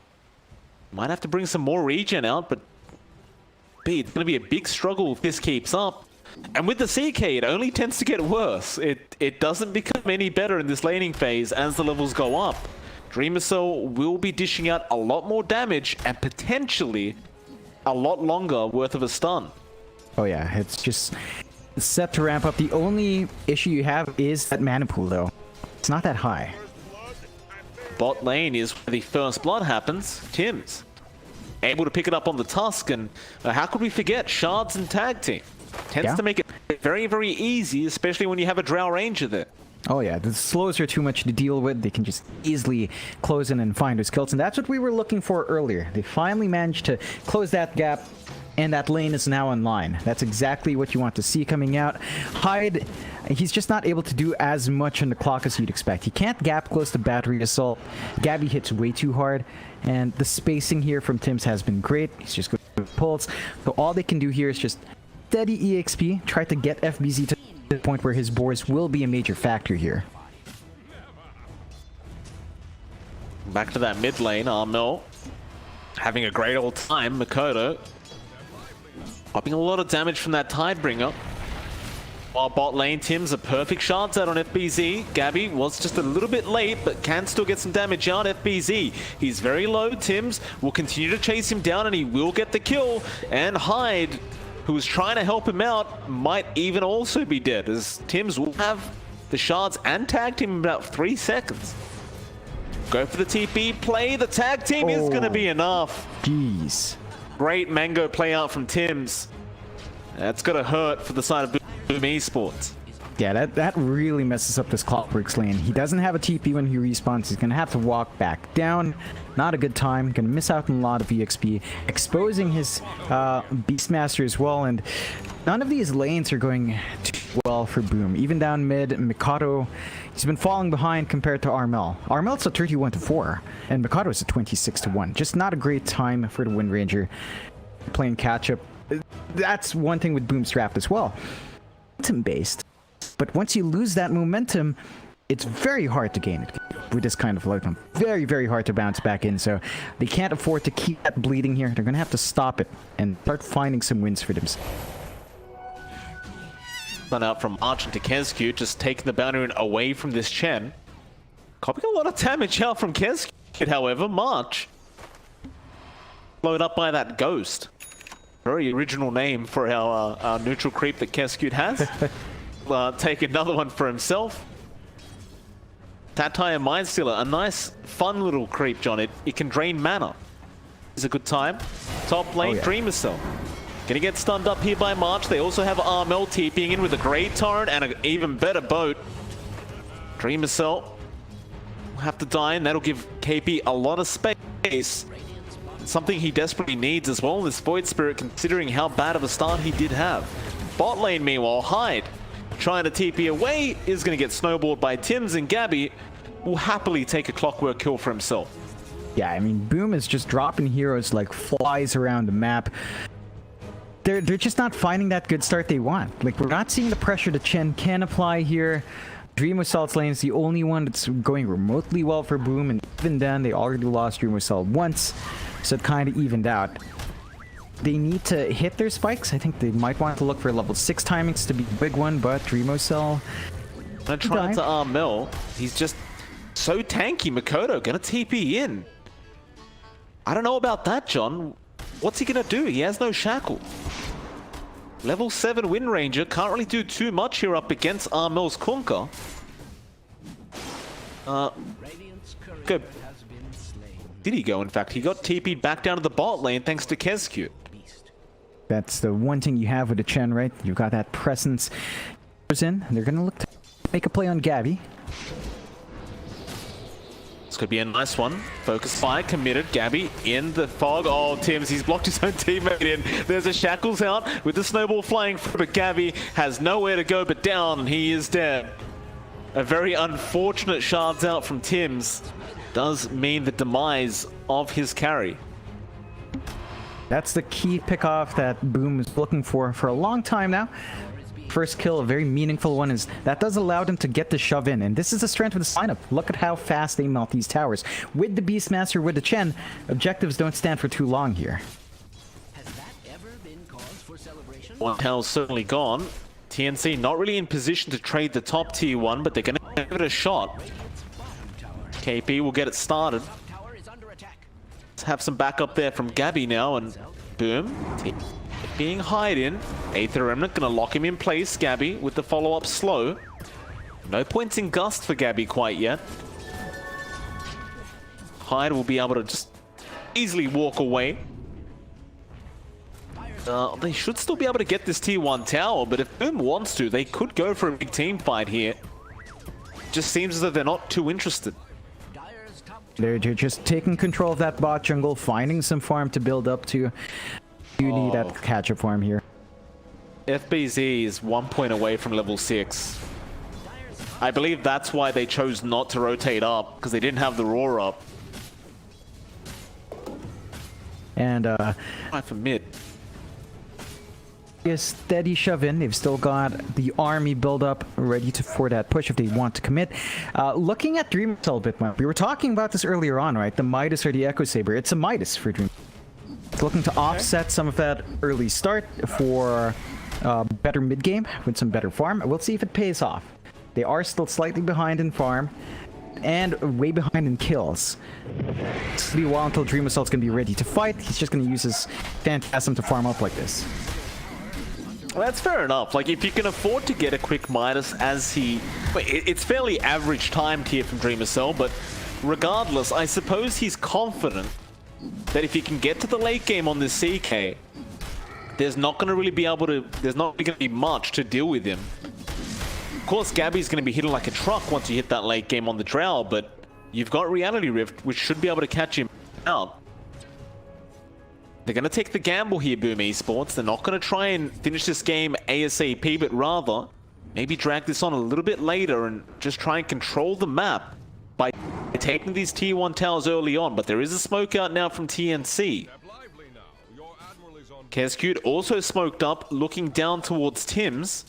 Might have to bring some more regen out, but it's going to be a big struggle if this keeps up. And with the CK, it only tends to get worse. It doesn't become any better in this laning phase as the levels go up. Dream Assault will be dishing out a lot more damage and potentially a lot longer worth of a stun. Oh yeah, it's just set to ramp up. The only issue you have is that mana pool though. It's not that high. Bot lane is where the first blood happens. Tims able to pick it up on the Tusk, and how could we forget Shards and Tag Team? Tends to make it very, very easy, especially when you have a Drow Ranger there. Oh yeah, the slows are too much to deal with. They can just easily close in and find those kills, and that's what we were looking for earlier. They finally managed to close that gap, and that lane is now online. That's exactly what you want to see coming out. Hyde, he's just not able to do as much on the clock as you'd expect. He can't gap close to Battery Assault. Gabby hits way too hard, and the spacing here from Tims has been great. He's just going to pulse. So all they can do here is just steady EXP, try to get FBZ to the point where his boars will be a major factor here. Back to that mid lane, Armel having a great old time. Makoto popping a lot of damage from that Tidebringer. While bot lane, Tim's a perfect shards out on FBZ. Gabby was just a little bit late, but can still get some damage out. FBZ, he's very low. Tims will continue to chase him down, and he will get the kill. And Hyde, who was trying to help him out, might even also be dead, as Tims will have the shards and tagged him in about 3 seconds. Go for the TP play. The tag team is going to be enough. Jeez. Great mango play out from Tims. That's going to hurt for the side of Boom Esports. Yeah, that really messes up this Clockworks lane. He doesn't have a TP when he respawns. He's going to have to walk back down. Not a good time. Going to miss out on a lot of EXP. Exposing his Beastmaster as well. And none of these lanes are going too well for Boom. Even down mid, Mikado, he's been falling behind compared to Armel. Armel's a 31-4, and Mikado is a 26-1. Just not a great time for the Wind Ranger playing catch-up. That's one thing with Boom's draft as well. Momentum-based. But once you lose that momentum, it's very hard to gain it with this kind of outcome. Very, very hard to bounce back in. So they can't afford to keep that bleeding here. They're going to have to stop it and start finding some wins for themselves. Run out from Arch into Kezcute, just taking the boundary away from this Chen. Copying a lot of damage out from Kezcute, however. March blown up by that Ghost. Very original name for our neutral creep that Kezcute has. Take another one for himself. Tataya Mindstealer, a nice, fun little creep, John. It can drain mana. is a good time. Top lane, yeah. Dreamer Cell. Gonna get stunned up here by March. They also have Armel TPing in with a great torrent and an even better boat. Dreamer Cell will have to die, and that'll give KP a lot of space. Something he desperately needs as well in this Void Spirit, considering how bad of a start he did have. Bot lane, meanwhile, Hyde trying to TP away is going to get snowballed by Tims, and Gabby will happily take a clockwork kill for himself. Yeah, I mean, Boom is just dropping heroes like flies around the map. They're just not finding that good start they want. Like, we're not seeing the pressure that Chen can apply here. Dream Assault's lane is the only one that's going remotely well for Boom, and even then, they already lost Dream Assault once, so it kind of evened out. They need to hit their spikes. I think they might want to look for level 6 timings to be a big one, but Dreamo Cell... And trying to Armel, he's just so tanky. Makoto gonna TP in. I don't know about that, John. What's he gonna do? He has no shackle. Level 7 Wind Ranger can't really do too much here up against Armel's Kunkka. Good. Did he go, in fact? He got TP'd back down to the bot lane thanks to Kescue. That's the one thing you have with the Chen, right? You've got that presence in. They're gonna look to make a play on Gabby. This could be a nice one. Focus fire committed. Gabby in the fog. Oh, Tims, he's blocked his own teammate in. There's a Shackles out with the snowball flying through, but Gabby has nowhere to go but down, and he is dead. A very unfortunate shards out from Tims does mean the demise of his carry. That's the key pick-off that Boom is looking for a long time now. First kill, a very meaningful one, is that does allow them to get the shove in, and this is the strength of this lineup. Look at how fast they melt these towers. With the Beastmaster, with the Chen, objectives don't stand for too long here. Has that ever been cause for celebration? One tower's certainly gone. TNC not really in position to trade the top tier one, but they're going to give it a shot. KP will get it started. Tower is under attack. Let's have some backup there from Gabby now, and boom. Being Hyde in. Aether Remnant gonna lock him in place, Gabby, with the follow-up slow. No points in Gust for Gabby quite yet. Hyde will be able to just easily walk away. They should still be able to get this tier 1 tower, but if Boom wants to, they could go for a big team fight here. Just seems as though they're not too interested. They're just taking control of that bot jungle, finding some farm to build up to. You need that catch-up farm here. FBZ is 1 point away from level 6. I believe that's why they chose not to rotate up, because they didn't have the roar up. And For mid. a steady shove in. They've still got the army build up ready for that push if they want to commit. Looking at Dream Cell a bit more, we were talking about this earlier on, right? The Midas or the Echo Saber. It's a Midas for Dream. It's looking to offset some of that early start for better mid game with some better farm. We'll see if it pays off. They are still slightly behind in farm and way behind in kills. It's gonna be a while until Dream Assault's gonna be ready to fight. He's just gonna use his Phantasm to farm up like this. Well, that's fair enough. Like, if you can afford to get a quick Midas as he... It's fairly average timed here from Dreamer Cell, but regardless, I suppose he's confident that if he can get to the late game on this CK, there's not going to really be able to... There's not going to be much to deal with him. Of course, Gabby's going to be hitting like a truck once you hit that late game on the Drow, but you've got Reality Rift, which should be able to catch him out. They're going to take the gamble here, Boom Esports. They're not going to try and finish this game ASAP, but rather maybe drag this on a little bit later and just try and control the map by taking these tier 1 towers early on. But there is a smoke out now from TNC. Kescute also smoked up, looking down towards Tims.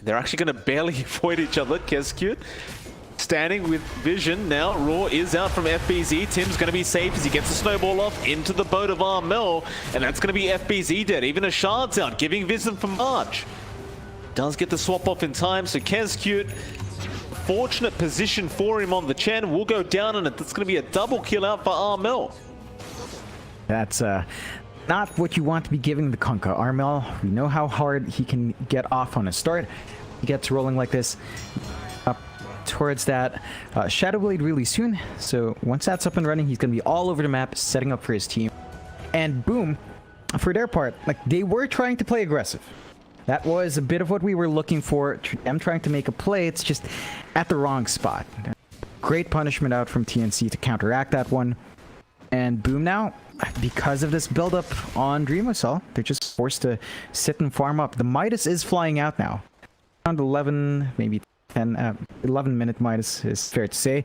They're actually going to barely avoid each other. Kescute standing with vision now. Raw is out from FBZ. Tim's going to be safe as he gets a snowball off into the boat of Armel, and that's going to be FBZ dead. Even a shard's out, giving vision for March. Does get the swap off in time, so Kescute, fortunate position for him on the Chen, will go down, and it's going to be a double kill out for Armel. That's not what you want to be giving the Kunkka. Armel, we know how hard he can get off on a start. He gets rolling like this. Up towards that Shadow Blade really soon. So once that's up and running, he's going to be all over the map, setting up for his team. And boom, for their part, like they were trying to play aggressive. That was a bit of what we were looking for. Them trying to make a play, it's just at the wrong spot. Great punishment out from TNC to counteract that one. And boom now, because of this build-up on Dreamwhistle, they're just forced to sit and farm up. The Midas is flying out now. Around 11, maybe 10, 11-minute Midas is fair to say.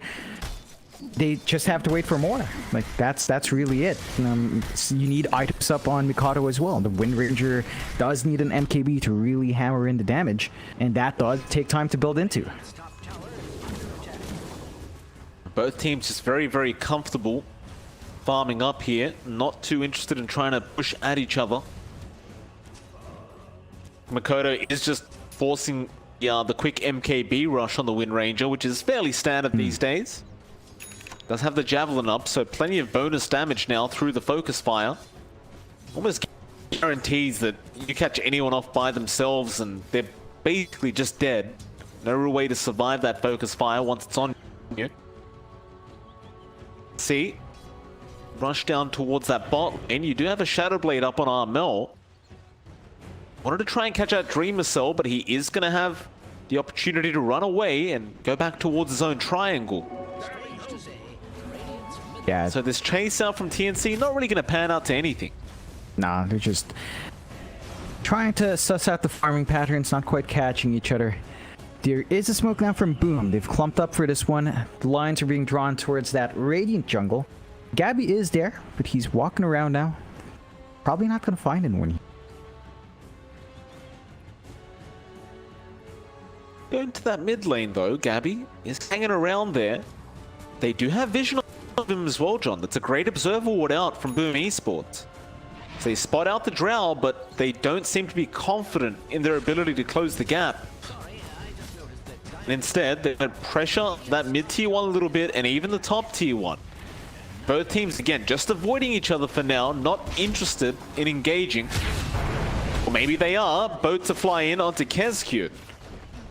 They just have to wait for more. Like, that's really it. So you need items up on Mikado as well. The Wind Ranger does need an MKB to really hammer in the damage, and that does take time to build into. Both teams just very, very comfortable farming up here. Not too interested in trying to push at each other. Makoto is just forcing the quick MKB rush on the Wind Ranger, which is fairly standard these days. Does have the Javelin up, so plenty of bonus damage now through the focus fire. Almost guarantees that you catch anyone off by themselves and they're basically just dead. No real way to survive that focus fire once it's on you. See? Rush down towards that bot lane. You do have a Shadow Blade up on Armel. Wanted to try and catch out Dreamwhistle, but he is going to have the opportunity to run away and go back towards his own triangle. Yeah. So this chase out from TNC, not really going to pan out to anything. Nah, they're just trying to suss out the farming patterns, not quite catching each other. There is a smoke now from Boom. They've clumped up for this one. The lines are being drawn towards that Radiant jungle. Gabby is there, but he's walking around now. Probably not going to find anyone. Going to that mid lane though, Gabby is hanging around there. They do have vision of him as well, John. That's a great observer ward out from Boom Esports. So they spot out the Drow, but they don't seem to be confident in their ability to close the gap. And instead, they're going to pressure that mid-tier 1 a little bit, and even the top tier 1. Both teams, again, just avoiding each other for now, not interested in engaging. Or maybe they are. Boat to fly in onto Kezq.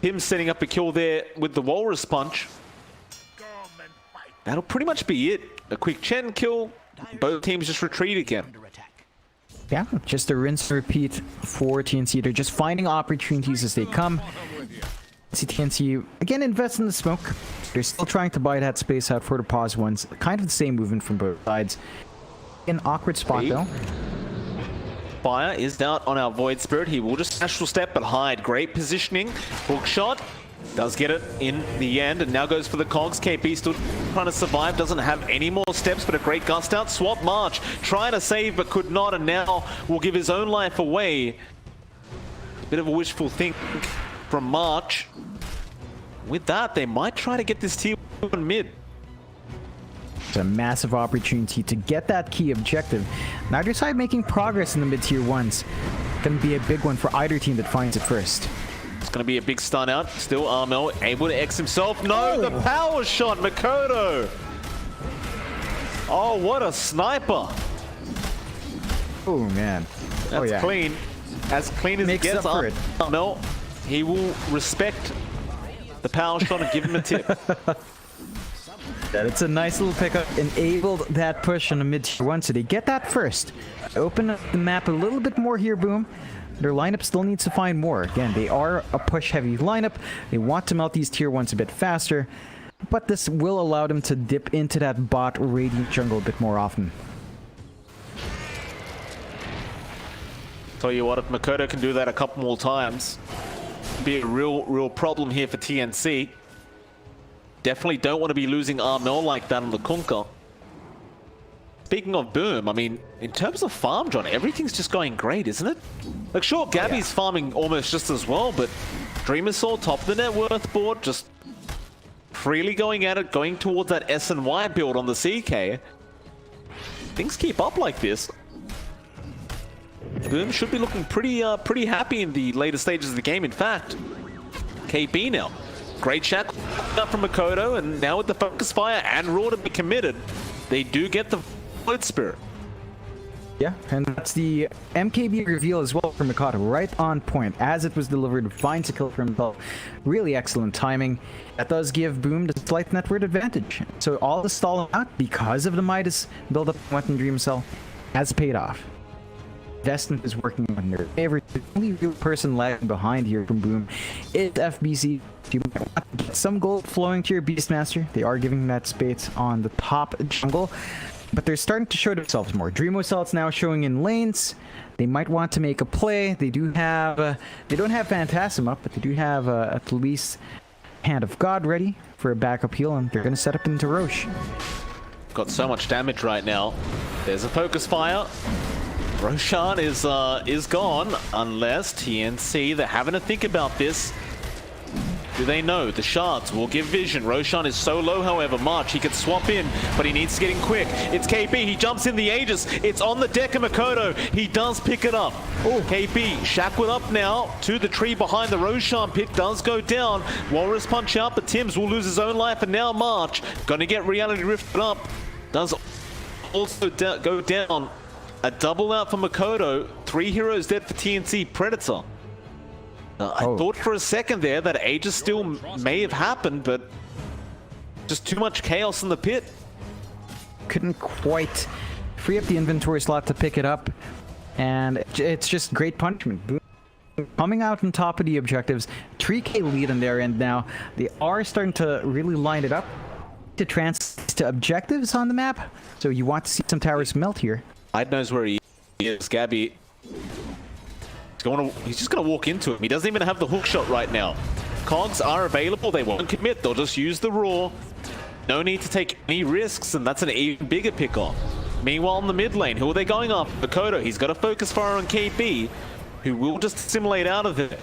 Him setting up a kill there with the Walrus Punch. That'll pretty much be it. A quick Chen kill. Both teams just retreat again. Yeah, just a rinse and repeat for TNC. They're just finding opportunities as they come. TNC again invest in the smoke. They're still trying to buy that space out for the pause ones. Kind of the same movement from both sides. An awkward spot though. Fire is out on our Void Spirit. He will just astral step but hide. Great positioning. Hook shot. Does get it in the end and now goes for the cogs. KP still trying to survive. Doesn't have any more steps but a great gust out. Swap March. Trying to save but could not and now will give his own life away. Bit of a wishful think from March. With that, they might try to get this tier 1 mid. It's a massive opportunity to get that key objective. Neither side making progress in the mid-tier 1s. Gonna be a big one for either team that finds it first. It's gonna be a big stun out. Still Armel able to X himself. No, the power shot, Makoto. Oh, what a sniper. Oh man. That's clean. As clean as it Makes gets. up for it. Armel, he will respect the power shot and give him a tip. It's a nice little pickup. Enabled that push on the mid-tier 1, so they get that first. Open up the map a little bit more here, Boom. Their lineup still needs to find more. Again, they are a push-heavy lineup. They want to melt these tier 1s a bit faster, but this will allow them to dip into that bot Radiant jungle a bit more often. Tell you what, if Makoto can do that a couple more times, be a real problem here for TNC. Definitely don't want to be losing Armel like that on the Kunkka. Speaking of Boom, I mean, in terms of farm, John, everything's just going great, isn't it? Like, sure, Gabby's farming almost just as well, but Dreamwhistle, top of the net worth board, just freely going at it, going towards that S&Y build on the CK. Things keep up like this. Boom should be looking pretty happy in the later stages of the game. In fact, KB now. Great shackle up from Makoto, and now with the focus fire and Raw to be committed, they do get the Void Spirit. Yeah, and that's the MKB reveal as well from Mikado, right on point. As it was delivered, finds a kill for himself. Really excellent timing. That does give Boom the slight net worth advantage. So all the stalling out because of the Midas build-up went in Dream Cell has paid off. Investment is working on their favor. The only real person lagging behind here from Boom is FBC. You might want to get some gold flowing to your Beastmaster. They are giving that space on the top jungle, but they're starting to show themselves more. Dreamocell's now showing in lanes. They might want to make a play. They do have, they don't have Phantasm up, but they do have at least Hand of God ready for a backup heal, and they're going to set up into Roche. Got so much damage right now. There's a focus fire. Roshan is gone, unless TNC, they're having to think about this. Do they know? The shards will give vision. Roshan is so low, however. March, he could swap in, but he needs to get in quick. It's KP, he jumps in the Aegis. It's on the deck of Makoto. He does pick it up. Oh, KP shackled up now to the tree behind the Roshan pick. Does go down. Walrus punch out, but Tims will lose his own life, and now March gonna get reality rifted up. Does also go down. A double out for Makoto. 3 heroes dead for TNC Predator. I thought for a second there that Aegis still may have happened, but just too much chaos in the pit. Couldn't quite free up the inventory slot to pick it up, and it's just great punishment. Boom. Coming out on top of the objectives, 3k lead on their end now. They are starting to really line it up to translate to objectives on the map, so you want to see some towers melt here. Hyde knows where he is. Gabby. He's just going to walk into him. He doesn't even have the hook shot right now. Cogs are available. They won't commit. They'll just use the raw. No need to take any risks, and that's an even bigger pick-off. Meanwhile, in the mid lane, who are they going after? Makoto. He's got a focus fire on KP, who will just simulate out of there.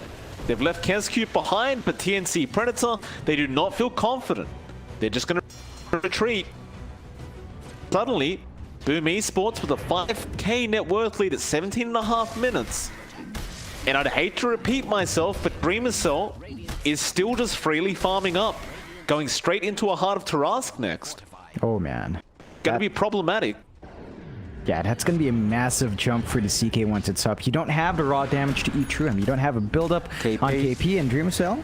They've left Kescute behind, but TNC Predator, they do not feel confident. They're just going to retreat. Suddenly, Boom Esports with a 5k net worth lead at 17.5 minutes. And I'd hate to repeat myself, but Dreamocell is still just freely farming up, going straight into a Heart of Tarask next. Oh man. Gonna be problematic. Yeah, that's gonna be a massive jump for the CK once it's up. You don't have the raw damage to eat through him. You don't have a build-up on KP and Dreamocell.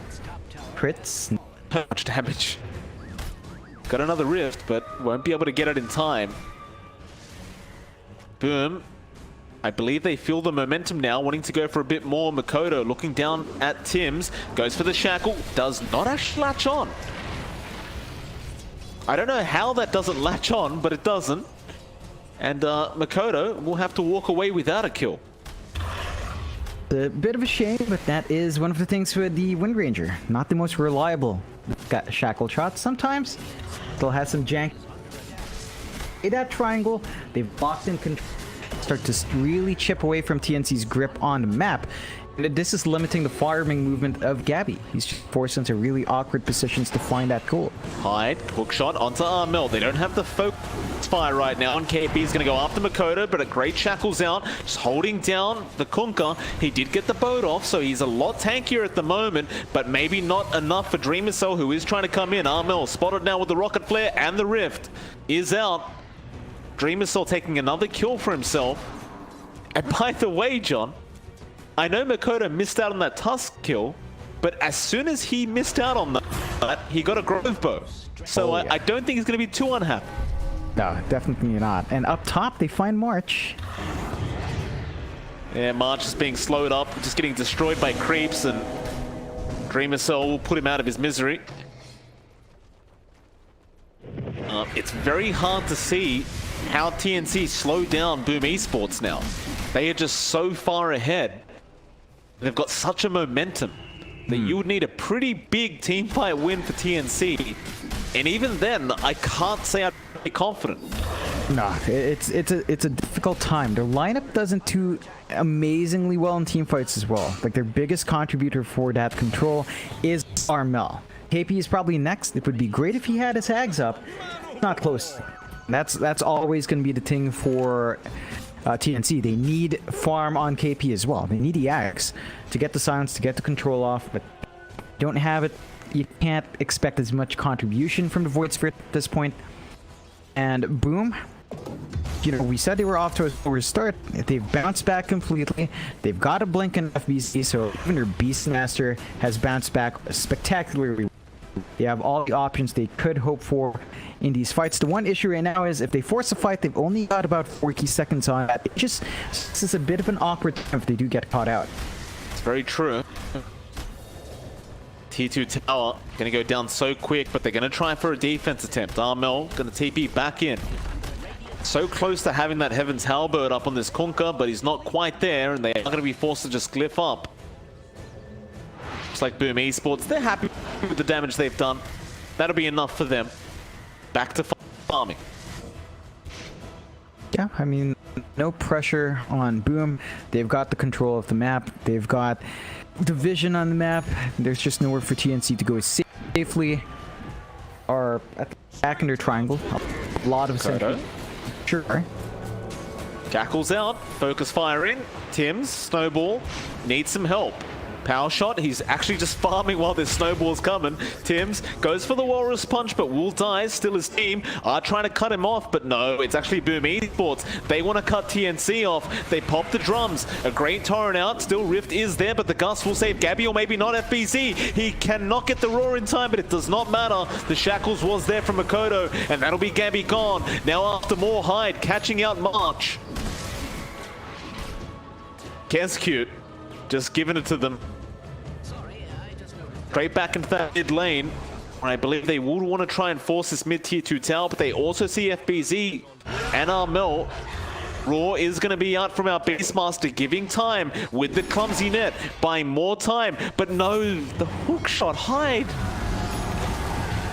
Crits. How much damage? Got another rift, but won't be able to get it in time. Boom. I believe they feel the momentum now, wanting to go for a bit more. Makoto looking down at Tims, goes for the shackle, does not actually latch on. I don't know how that doesn't latch on, but it doesn't. And Makoto will have to walk away without a kill. A bit of a shame, but that is one of the things with the Wind Ranger. Not the most reliable. Got shackle shots sometimes. Still has some jank. In that triangle, they've locked in control. Start to really chip away from TNC's grip on the map. And this is limiting the farming movement of Gabby. He's just forced into really awkward positions to find that goal. Hyde, hook shot onto Armel. They don't have the focus fire right now, and KP's going to go after Makoto, but a great shackles out, just holding down the Kunkka. He did get the boat off, so he's a lot tankier at the moment, but maybe not enough for Dreamocell, who is trying to come in. Armel spotted now with the rocket flare, and the rift is out. Dreamocell taking another kill for himself. And by the way, John, I know Makoto missed out on that Tusk kill, but as soon as he missed out on that, he got a Grove Bow. So I don't think he's going to be too unhappy. No, definitely not. And up top, they find March. Yeah, March is being slowed up, just getting destroyed by creeps, and Dreamocell will put him out of his misery. It's very hard to see how TNC slowed down Boom Esports now. They are just so far ahead. They've got such a momentum that you would need a pretty big teamfight win for TNC. And even then, I can't say I'd be confident. No, it's a difficult time. Their lineup doesn't do amazingly well in teamfights as well. Like, their biggest contributor for that control is Armel. KP is probably next. It would be great if he had his hags up. Not close. That's always going to be the thing for TNC. They need farm on KP as well. They need the axe to get the silence, to get the control off, but don't have it. You can't expect as much contribution from the Void Spirit at this point. And Boom, you know, we said they were off to a slower start. They've bounced back completely. They've got a blink in FBC, so even their Beastmaster has bounced back spectacularly. They have all the options they could hope for in these fights. The one issue right now is if they force a fight, they've only got about 4 key seconds on that. This is a bit of an awkward time if they do get caught out. It's very true. T2 tower gonna go down so quick, but they're gonna try for a defense attempt. Armel gonna TP back in. So close to having that Heaven's Halberd up on this Kunkka, but he's not quite there, and they are gonna be forced to just glyph up. Just like Boom Esports, they're happy with the damage they've done. That'll be enough for them. Back to farming. Yeah, I mean, no pressure on Boom. They've got the control of the map. They've got the vision on the map. There's just nowhere for TNC to go safely. Are back in their triangle. A lot of sentry. Sure. Jackal's out. Focus fire in. Tim's snowball needs some help. Power shot. He's actually just farming while this snowball's coming. Tim's goes for the Walrus Punch, but Wool dies. Still his team are trying to cut him off, but no, it's actually Boom Esports. They want to cut TNC off. They pop the drums. A great torrent out. Still Rift is there, but the Gust will save Gabby, or maybe not FBZ. He cannot get the Roar in time, but it does not matter. The Shackles was there from Makoto, and that'll be Gabby gone. Now after more Hyde catching out March. Kes cute. Just giving it to them. Straight back into that mid lane. I believe they would want to try and force this mid tier 2 tower, but they also see FBZ and Armel. Raw is going to be out from our Beastmaster, giving time with the clumsy net, buying more time, but no, the hook shot, Hyde.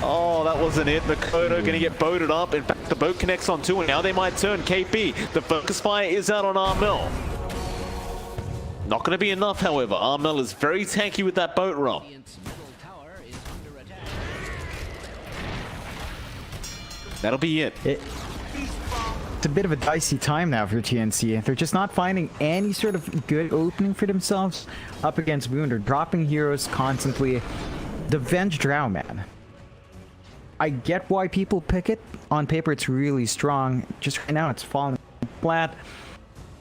Oh, that wasn't it. Makoto going to get boated up. In fact, the boat connects on 2, and now they might turn KP. The focus fire is out on Armel. Not going to be enough, however. Armel is very tanky with that boat roll. That'll be it. It's a bit of a dicey time now for TNC. They're just not finding any sort of good opening for themselves up against Boom. They're dropping heroes constantly. The Venge Drow, man. I get why people pick it. On paper, it's really strong. Just right now, it's falling flat.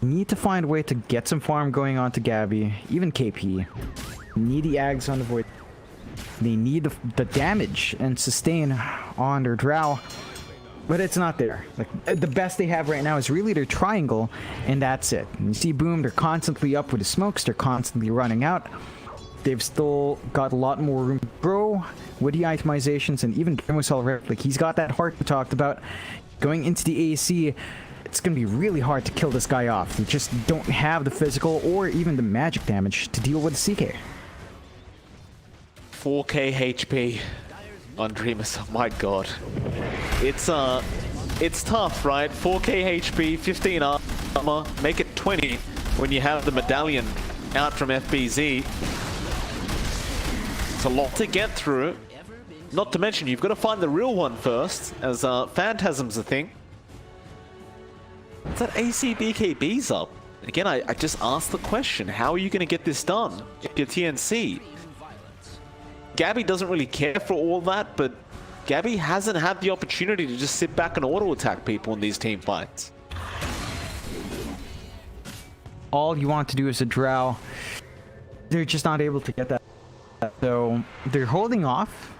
Need to find a way to get some farm going on to Gabby, even KP. Need the Ags on the Void. They need the damage and sustain on their Drow, but it's not there. Like, the best they have right now is really their triangle, and that's it. And you see Boom, they're constantly up with the smokes, they're constantly running out. They've still got a lot more room to grow with the itemizations, and even Grimwissel Rift, like, he's got that heart we talked about. Going into the AC, it's going to be really hard to kill this guy off. They just don't have the physical or even the magic damage to deal with the CK. 4k HP on Dreamers. Oh my god. It's tough, right? 4k HP, 15 armor, make it 20 when you have the medallion out from FBZ. It's a lot to get through. Not to mention, you've got to find the real one first, as Phantasm's a thing. It's that AC BKB's up. Again, I just asked the question, how are you going to get this done? Your TNC. Gabby doesn't really care for all that, but Gabby hasn't had the opportunity to just sit back and auto-attack people in these team fights. All you want to do is a Drow. They're just not able to get that. So they're holding off.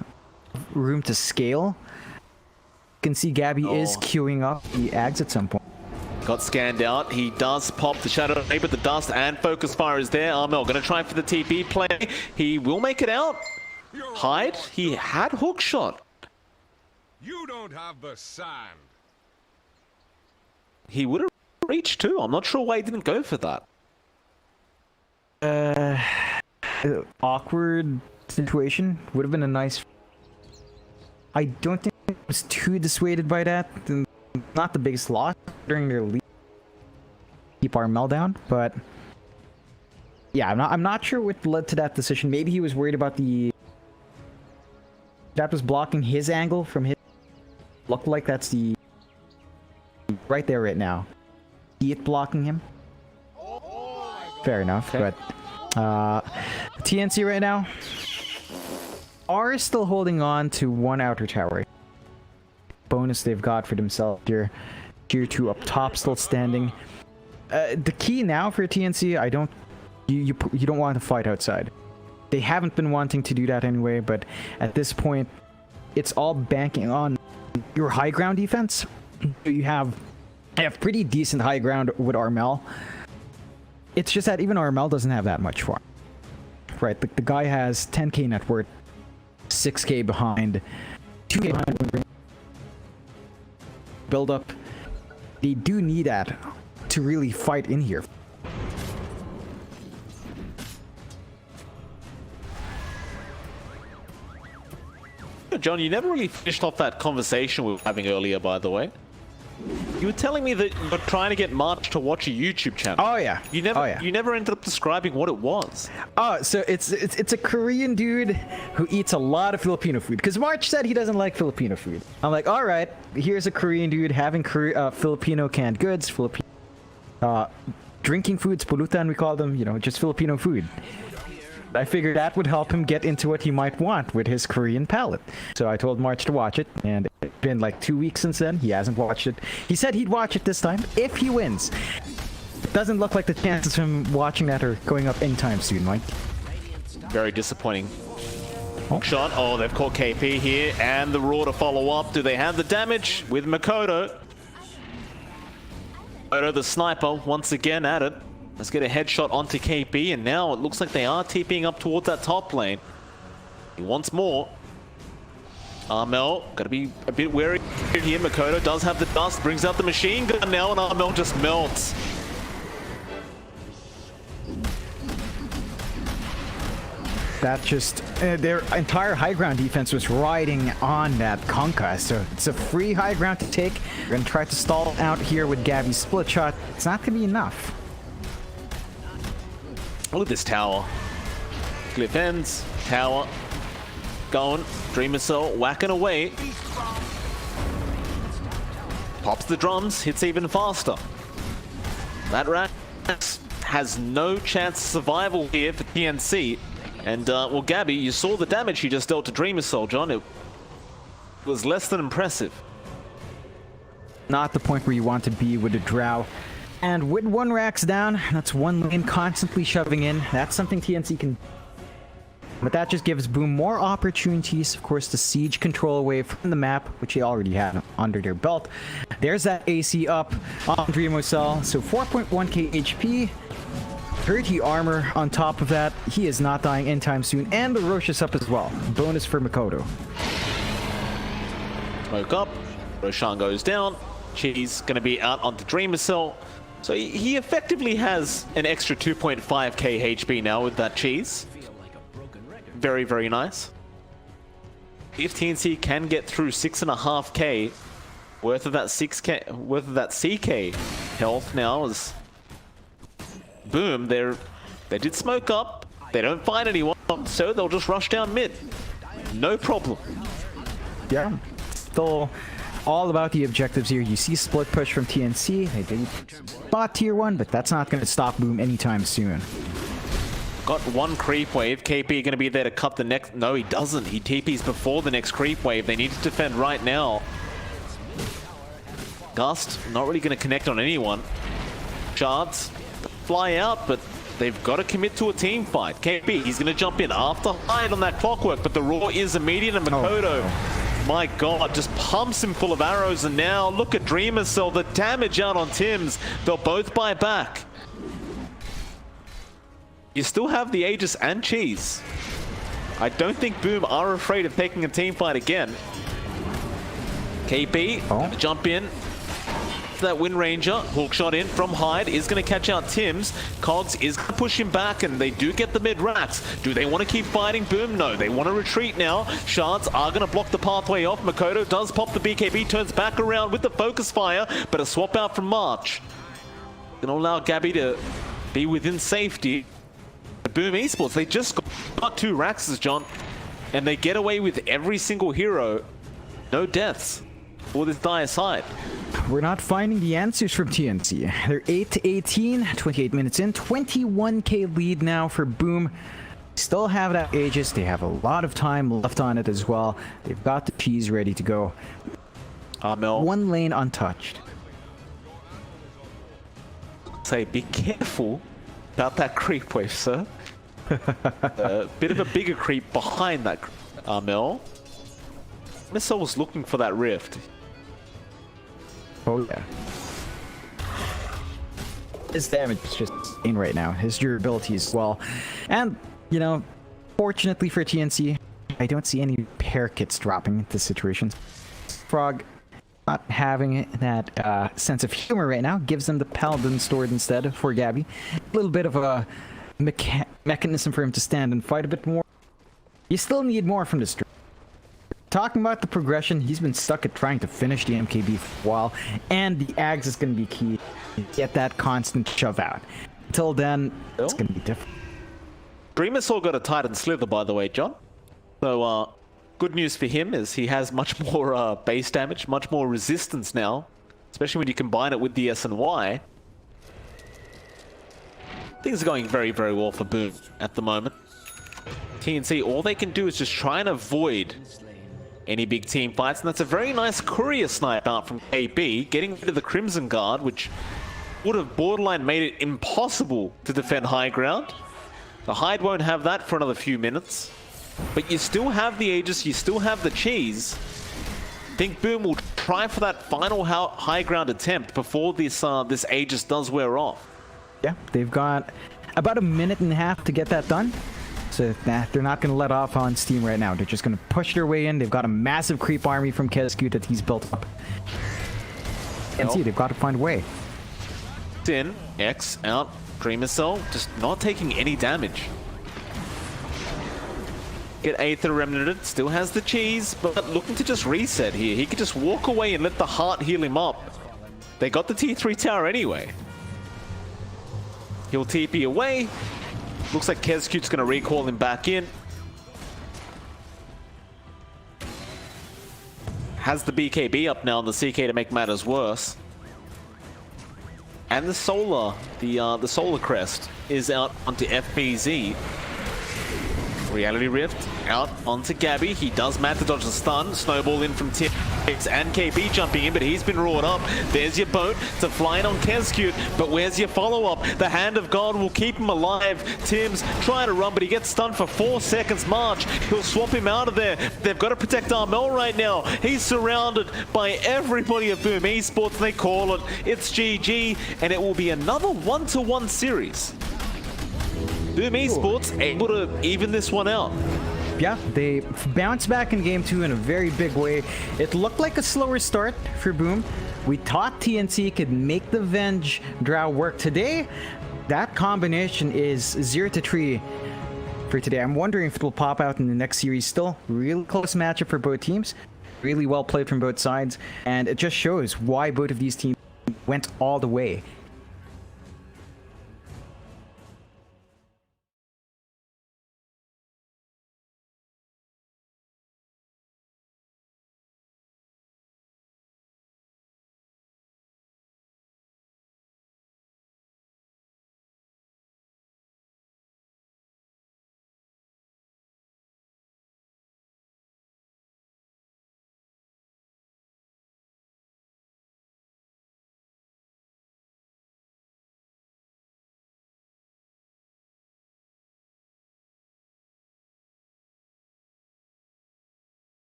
Room to scale. You can see Gabby is queuing up the Ags at some point. Got scanned out. He does pop the Shadow Ray, but the Dust and Focus Fire is there. Armel going to try for the TP play. He will make it out. Hyde, he had hook shot. You don't have the sand. He would have reached too. I'm not sure why he didn't go for that. Awkward situation. Would have been a nice... I don't think I was too dissuaded by that. Not the biggest loss during their lead. Keep our meltdown, but... Yeah, I'm not sure what led to that decision. Maybe he was worried about the... That was blocking his angle from his... Looked like that's the... Right there right now. See it blocking him? Fair enough, okay. But... TNC right now are still holding on to one outer tower. Bonus they've got for themselves here. Tier 2 up top still standing. The key now for TNC, you don't want to fight outside. They haven't been wanting to do that anyway, but at this point, it's all banking on your high ground defense. You have pretty decent high ground with Armel. It's just that even Armel doesn't have that much farm. Right, the guy has 10k net worth, 6k behind, 2k behind build up. They do need that to really fight in here. John, you never really finished off that conversation we were having earlier, by the way. You were telling me that you're trying to get March to watch a YouTube channel. Oh yeah. You never ended up describing what it was. Oh, so it's a Korean dude who eats a lot of Filipino food. Because March said he doesn't like Filipino food. I'm like, all right, here's a Korean dude having Filipino canned goods, drinking foods, pulutan we call them, you know, just Filipino food. I figured that would help him get into what he might want with his Korean palate. So I told March to watch it, and it's been like 2 weeks since then. He hasn't watched it. He said he'd watch it this time if he wins. It doesn't look like the chances of him watching that are going up anytime soon, Mike. Very disappointing. Shot. Oh, they've caught KP here, and the Raw to follow up. Do they have the damage with Makoto? Makoto, the sniper, once again at it. Let's get a headshot onto KP, and now it looks like they are TPing up towards that top lane. He wants more. Armel, gotta be a bit wary here. Makoto does have the dust, brings out the machine gun now, and Armel just melts. That just, their entire high ground defense was riding on that Conquest, so it's a free high ground to take. We're gonna try to stall out here with Gabby's split shot. It's not gonna be enough. Look at this tower. Clip ends, tower, going, Dreamer Cell whacking away. Pops the drums, hits even faster. That Rax has no chance of survival here for TNC. And, well, Gabby, you saw the damage he just dealt to Dreamer Cell, John. It was less than impressive. Not the point where you want to be with a Drow. And with one Rax down, that's one lane constantly shoving in. That's something TNC can... But that just gives Boom more opportunities, of course, to siege control away from the map, which they already have under their belt. There's that AC up on Dreamo Cell, so 4.1k HP, 30 armor on top of that. He is not dying anytime soon, and the Roche is up as well. Bonus for Makoto. Smoke up, Roshan goes down. Cheese gonna be out onto Dreamer Cell. So he effectively has an extra 2.5k HP now with that cheese. Very, very nice. If TNC can get through 6.5k worth of that 6k worth of that CK health now, as Boom, they did smoke up. They don't find anyone, so they'll just rush down mid. No problem. Yeah, still all about the objectives here. You see split push from TNC. They did spot tier 1, but that's not going to stop Boom anytime soon. Got one creep wave. KP going to be there to cut the next. No, he doesn't. He TPs before the next creep wave. They need to defend right now. Gust, not really going to connect on anyone. Shards fly out, but they've got to commit to a team fight. KP, he's going to jump in after hide on that clockwork, but the Raw is immediate, and Makoto, my god, just pumps him full of arrows, and now look at Dreamer Cell, the damage out on Tims. They'll both buy back. You still have the Aegis and Cheese. I don't think Boom are afraid of taking a team fight again. KP, gonna jump in. That Wind Ranger, hook shot in from Hyde, is going to catch out Tims. Cogs is going to push him back, and they do get the mid-racks. Do they want to keep fighting Boom? No, they want to retreat now. Shards are going to block the pathway off. Makoto does pop the BKB, turns back around with the focus fire, but a swap out from March. Going to allow Gabby to be within safety. Boom Esports, they just got 2 Raxes, John, and they get away with every single hero. No deaths for this dire side. We're not finding the answers from TNC. They're 8-18, 28 minutes in, 21k lead now for Boom. Still have that Aegis. They have a lot of time left on it as well. They've got the cheese ready to go. Armel. One lane untouched. Say, be careful about that creep wave, sir. A bit of a bigger creep behind that Armel. Missile was looking for that rift. Oh yeah. His damage is just insane right now. His durability as well. And, you know, fortunately for TNC, I don't see any repair kits dropping into situations. Frog not having that sense of humor right now gives them the Paladin sword instead for Gabby. A little bit of a mechanism for him to stand and fight a bit more. You still need more from this. Talking about the progression, he's been stuck at trying to finish the MKB for a while, and the Ags is going to be key. Get that constant shove out. Until then, it's going to be different. Dreamer's all got a Titan Slither, by the way, John. So, good news for him is he has much more base damage, much more resistance now, especially when you combine it with the S and Y. Things are going very, very well for Boom at the moment. TNC, all they can do is just try and avoid any big team fights, and that's a very nice courier snipe out from KB, getting rid of the Crimson Guard, which would have borderline made it impossible to defend high ground. The Hyde won't have that for another few minutes, but you still have the Aegis, you still have the cheese. I think Boom will try for that final high ground attempt before this Aegis does wear off. Yeah, they've got about a minute and a half to get that done. So they're not going to let off on steam right now. They're just going to push their way in. They've got a massive creep army from Kesku that he's built up. And see, they've got to find a way. In, X out, Dreamer Cell, just not taking any damage. Get Aether Remnanted, still has the cheese, but looking to just reset here. He could just walk away and let the heart heal him up. They got the T3 tower anyway. He'll TP away. Looks like Kescute's going to recall him back in. Has the BKB up now on the CK to make matters worse. And the Solar, the Solar Crest is out onto FBZ. Reality Rift out onto Gabby. He does manage to dodge the stun. Snowball in from Tim and KB jumping in, but he's been roared up. There's your boat to fly in on Kescute, but where's your follow-up? The Hand of God will keep him alive. Tim's trying to run, but he gets stunned for 4 seconds. March, he'll swap him out of there. They've got to protect Armel right now. He's surrounded by everybody at Boom Esports. They call it. It's GG, and it will be another 1-1 series. Boom Esports able to even this one out. Yeah, they bounced back in game 2 in a very big way. It looked like a slower start for Boom. We thought TNC could make the Venge Drow work today. That combination is 0-3 for today. I'm wondering if it will pop out in the next series. Still, really close matchup for both teams. Really well played from both sides. And it just shows why both of these teams went all the way.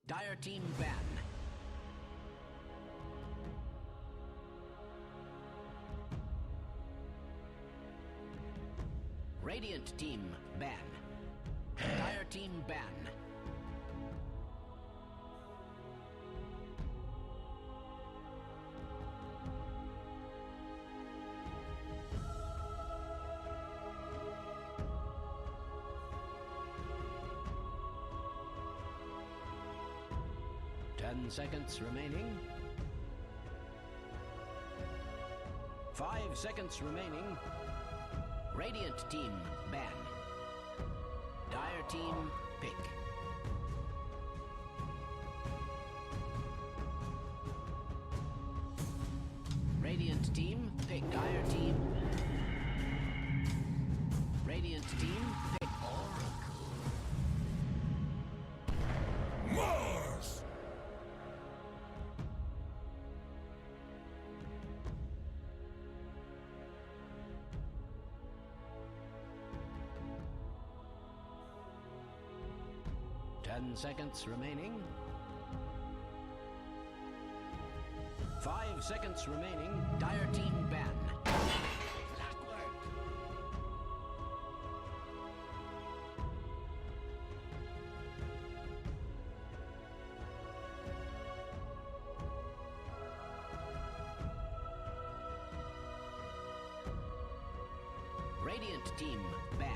Dire team ban. Radiant team ban. Dire team ban. Ten seconds remaining. 5 seconds remaining. Radiant team ban. Dire team pick. Radiant team pick. Dire team. Radiant team pick. Mars! Ten seconds remaining. 5 seconds remaining. Dire team ban. Radiant team ban.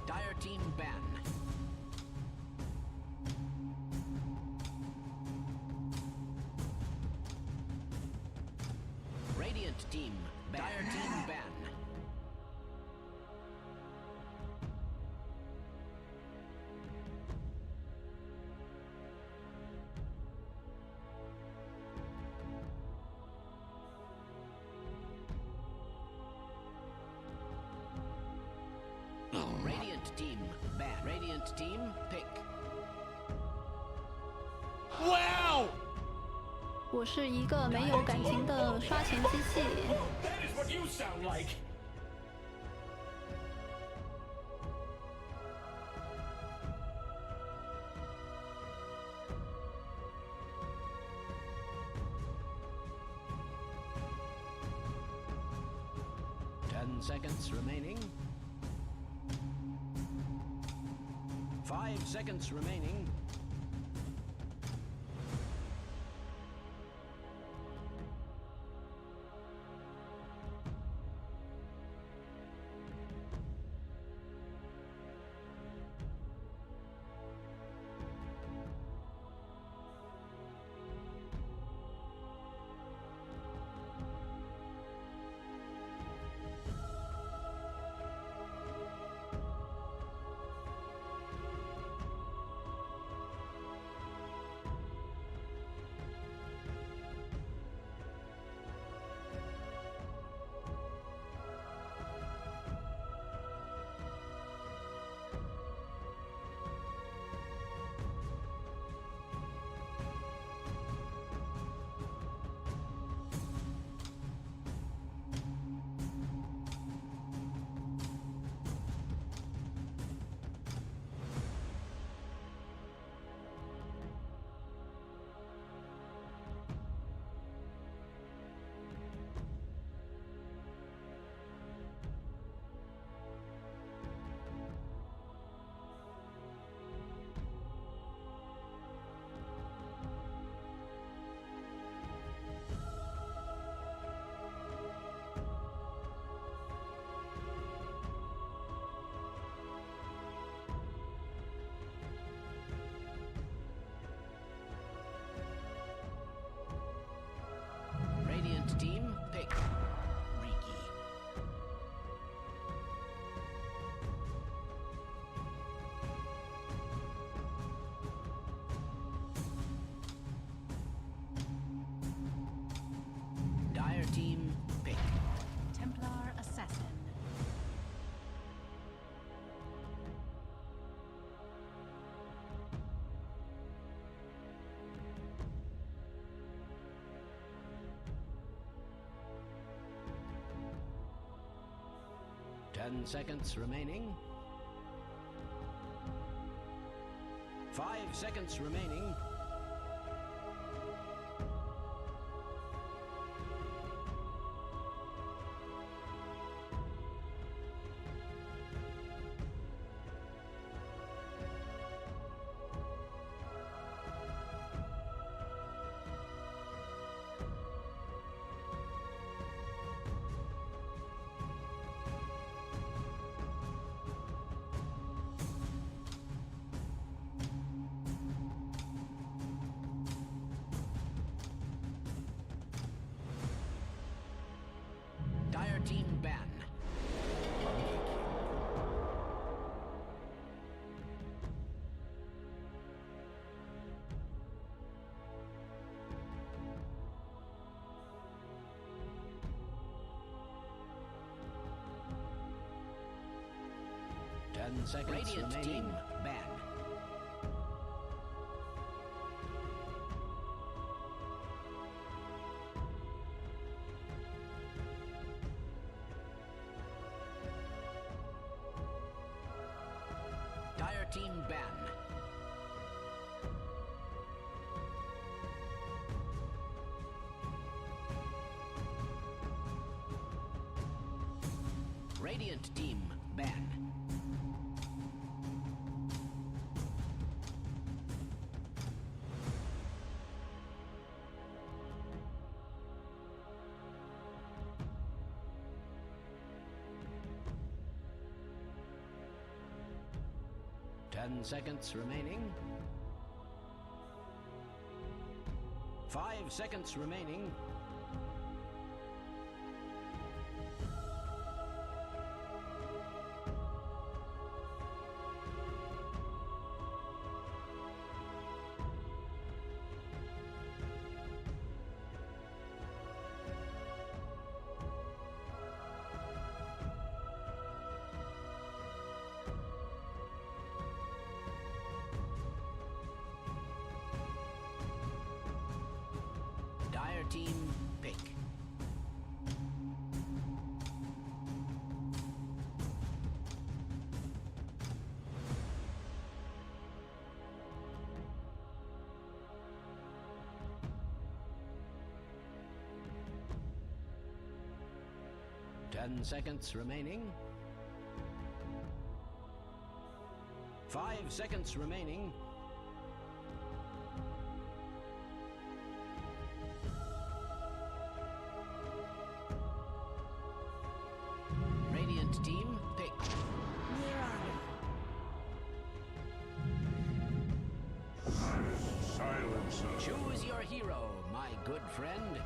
Dire team ban. Radiant team ban. Dire team ban. Radiant team ban. Radiant team pick. 我是一个没有感情的刷钱机器。 That is what you sound like. Ten seconds remaining. 5 seconds remaining. Radiant team pick. Riki. Dire team pick. Templar Assassin. Ten seconds remaining. 5 seconds remaining. Dire team ban. Ten seconds Radiant remaining. Team ban. Dire team ban. Radiant team ban. 10 seconds remaining. 5 seconds remaining. Dire team pick. Ten seconds remaining. 5 seconds remaining. Radiant team pick. Silencer. Choose your hero, my good friend.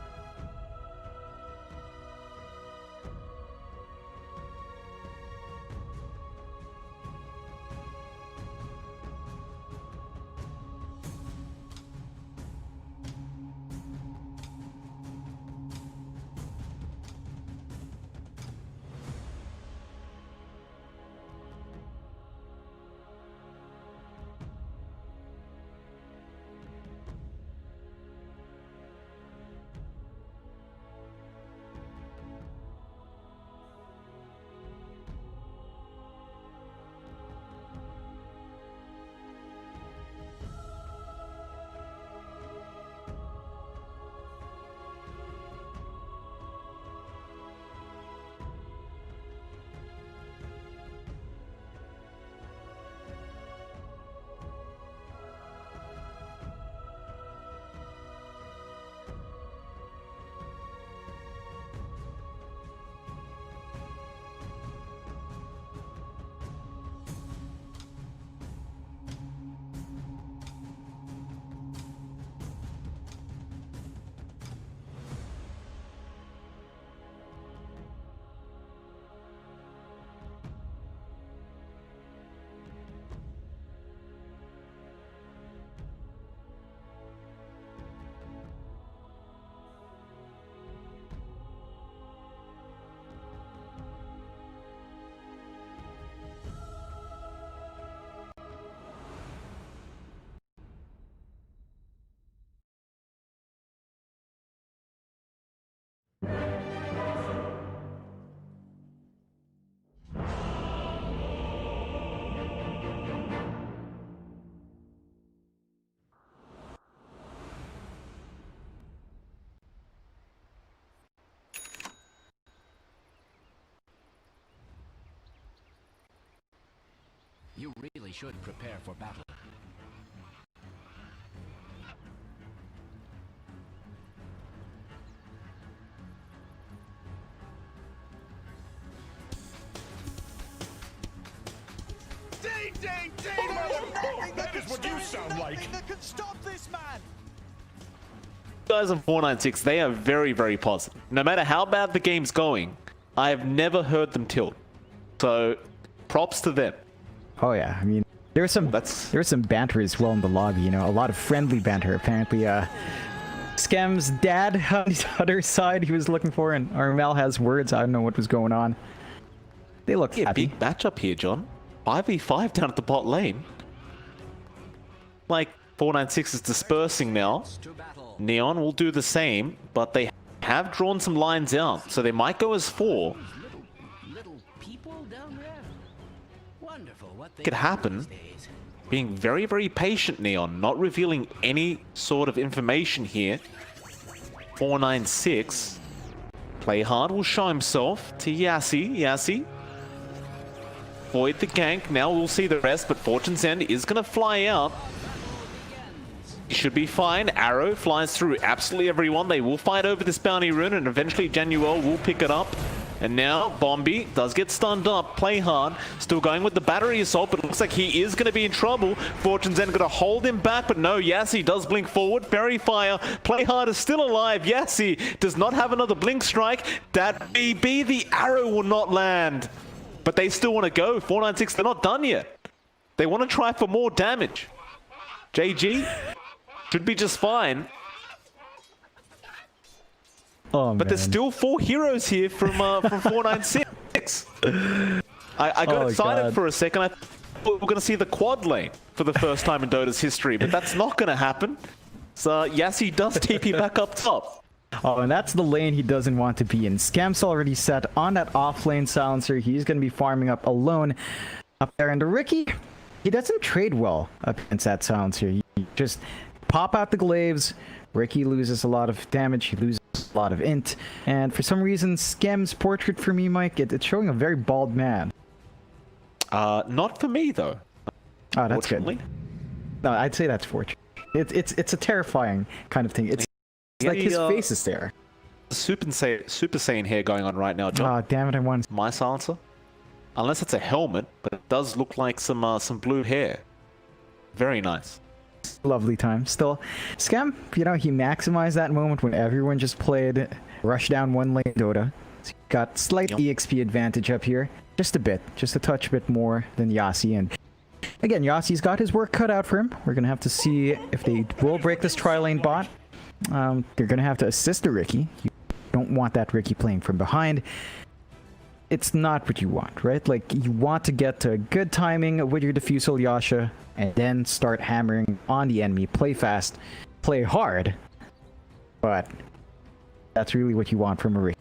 You really should prepare for battle. That is what you sound like. Guys on 496, they are very, very positive. No matter how bad the game's going, I have never heard them tilt. So, props to them. Oh yeah, I mean, there was some banter as well in the lobby. You know, a lot of friendly banter. Apparently, Scam's dad on the other side he was looking for, and Armel has words. I don't know what was going on. They look happy. Big matchup here, John. 5v5 down at the bot lane. Like, 496 is dispersing now. Neon will do the same, but they have drawn some lines out, so they might go as 4. Little people down there. Wonderful what they Could happen. Being very, very patient, Neon, not revealing any sort of information here. 496. Play hard will show himself to Yassi. Void the gank. Now we'll see the rest, but Fortune's End is going to fly out. He should be fine. Arrow flies through absolutely everyone. They will fight over this bounty rune, and eventually Januel will pick it up. And now Bombi does get stunned up. Play hard. Still going with the battery assault, but it looks like he is going to be in trouble. Fortune's End going to hold him back, but no, Yassi does blink forward. Fairy Fire. Play hard is still alive. Yassi does not have another blink strike. That BB, the arrow will not land. But they still want to go. 496, they're not done yet. They want to try for more damage. JG should be just fine. Oh, but there's still 4 heroes here from 496. I got excited for a second. I thought we were going to see the quad lane for the first time in Dota's history, but that's not going to happen. So Yassi does TP back up top. Oh, and that's the lane he doesn't want to be in. Scam's already set on that off-lane silencer. He's going to be farming up alone up there. And Ricky, he doesn't trade well against that silencer. You just pop out the glaives. Ricky loses a lot of damage. He loses a lot of int. And for some reason, Scam's portrait for me, Mike, it's showing a very bald man. Not for me, though. Oh, that's good. No, I'd say that's fortunate. It's a terrifying kind of thing. It's like his face is there. Super Saiyan hair going on right now, John. Oh, damn it, I wanted my silencer. Unless it's a helmet, but it does look like some blue hair. Very nice. Lovely time. Still, Scam, you know, he maximized that moment when everyone just played rush down one lane Dota. So he got slight EXP advantage up here. Just a bit. Just a touch bit more than Yassi. And again, Yassi's got his work cut out for him. We're going to have to see if they will break this tri-lane bot. They're going to have to assist the Ricky. You don't want that Ricky playing from behind. It's not what you want, right? Like, you want to get to good timing with your Diffusal Yasha and then start hammering on the enemy. Play fast, play hard, but that's really what you want from a Ricky.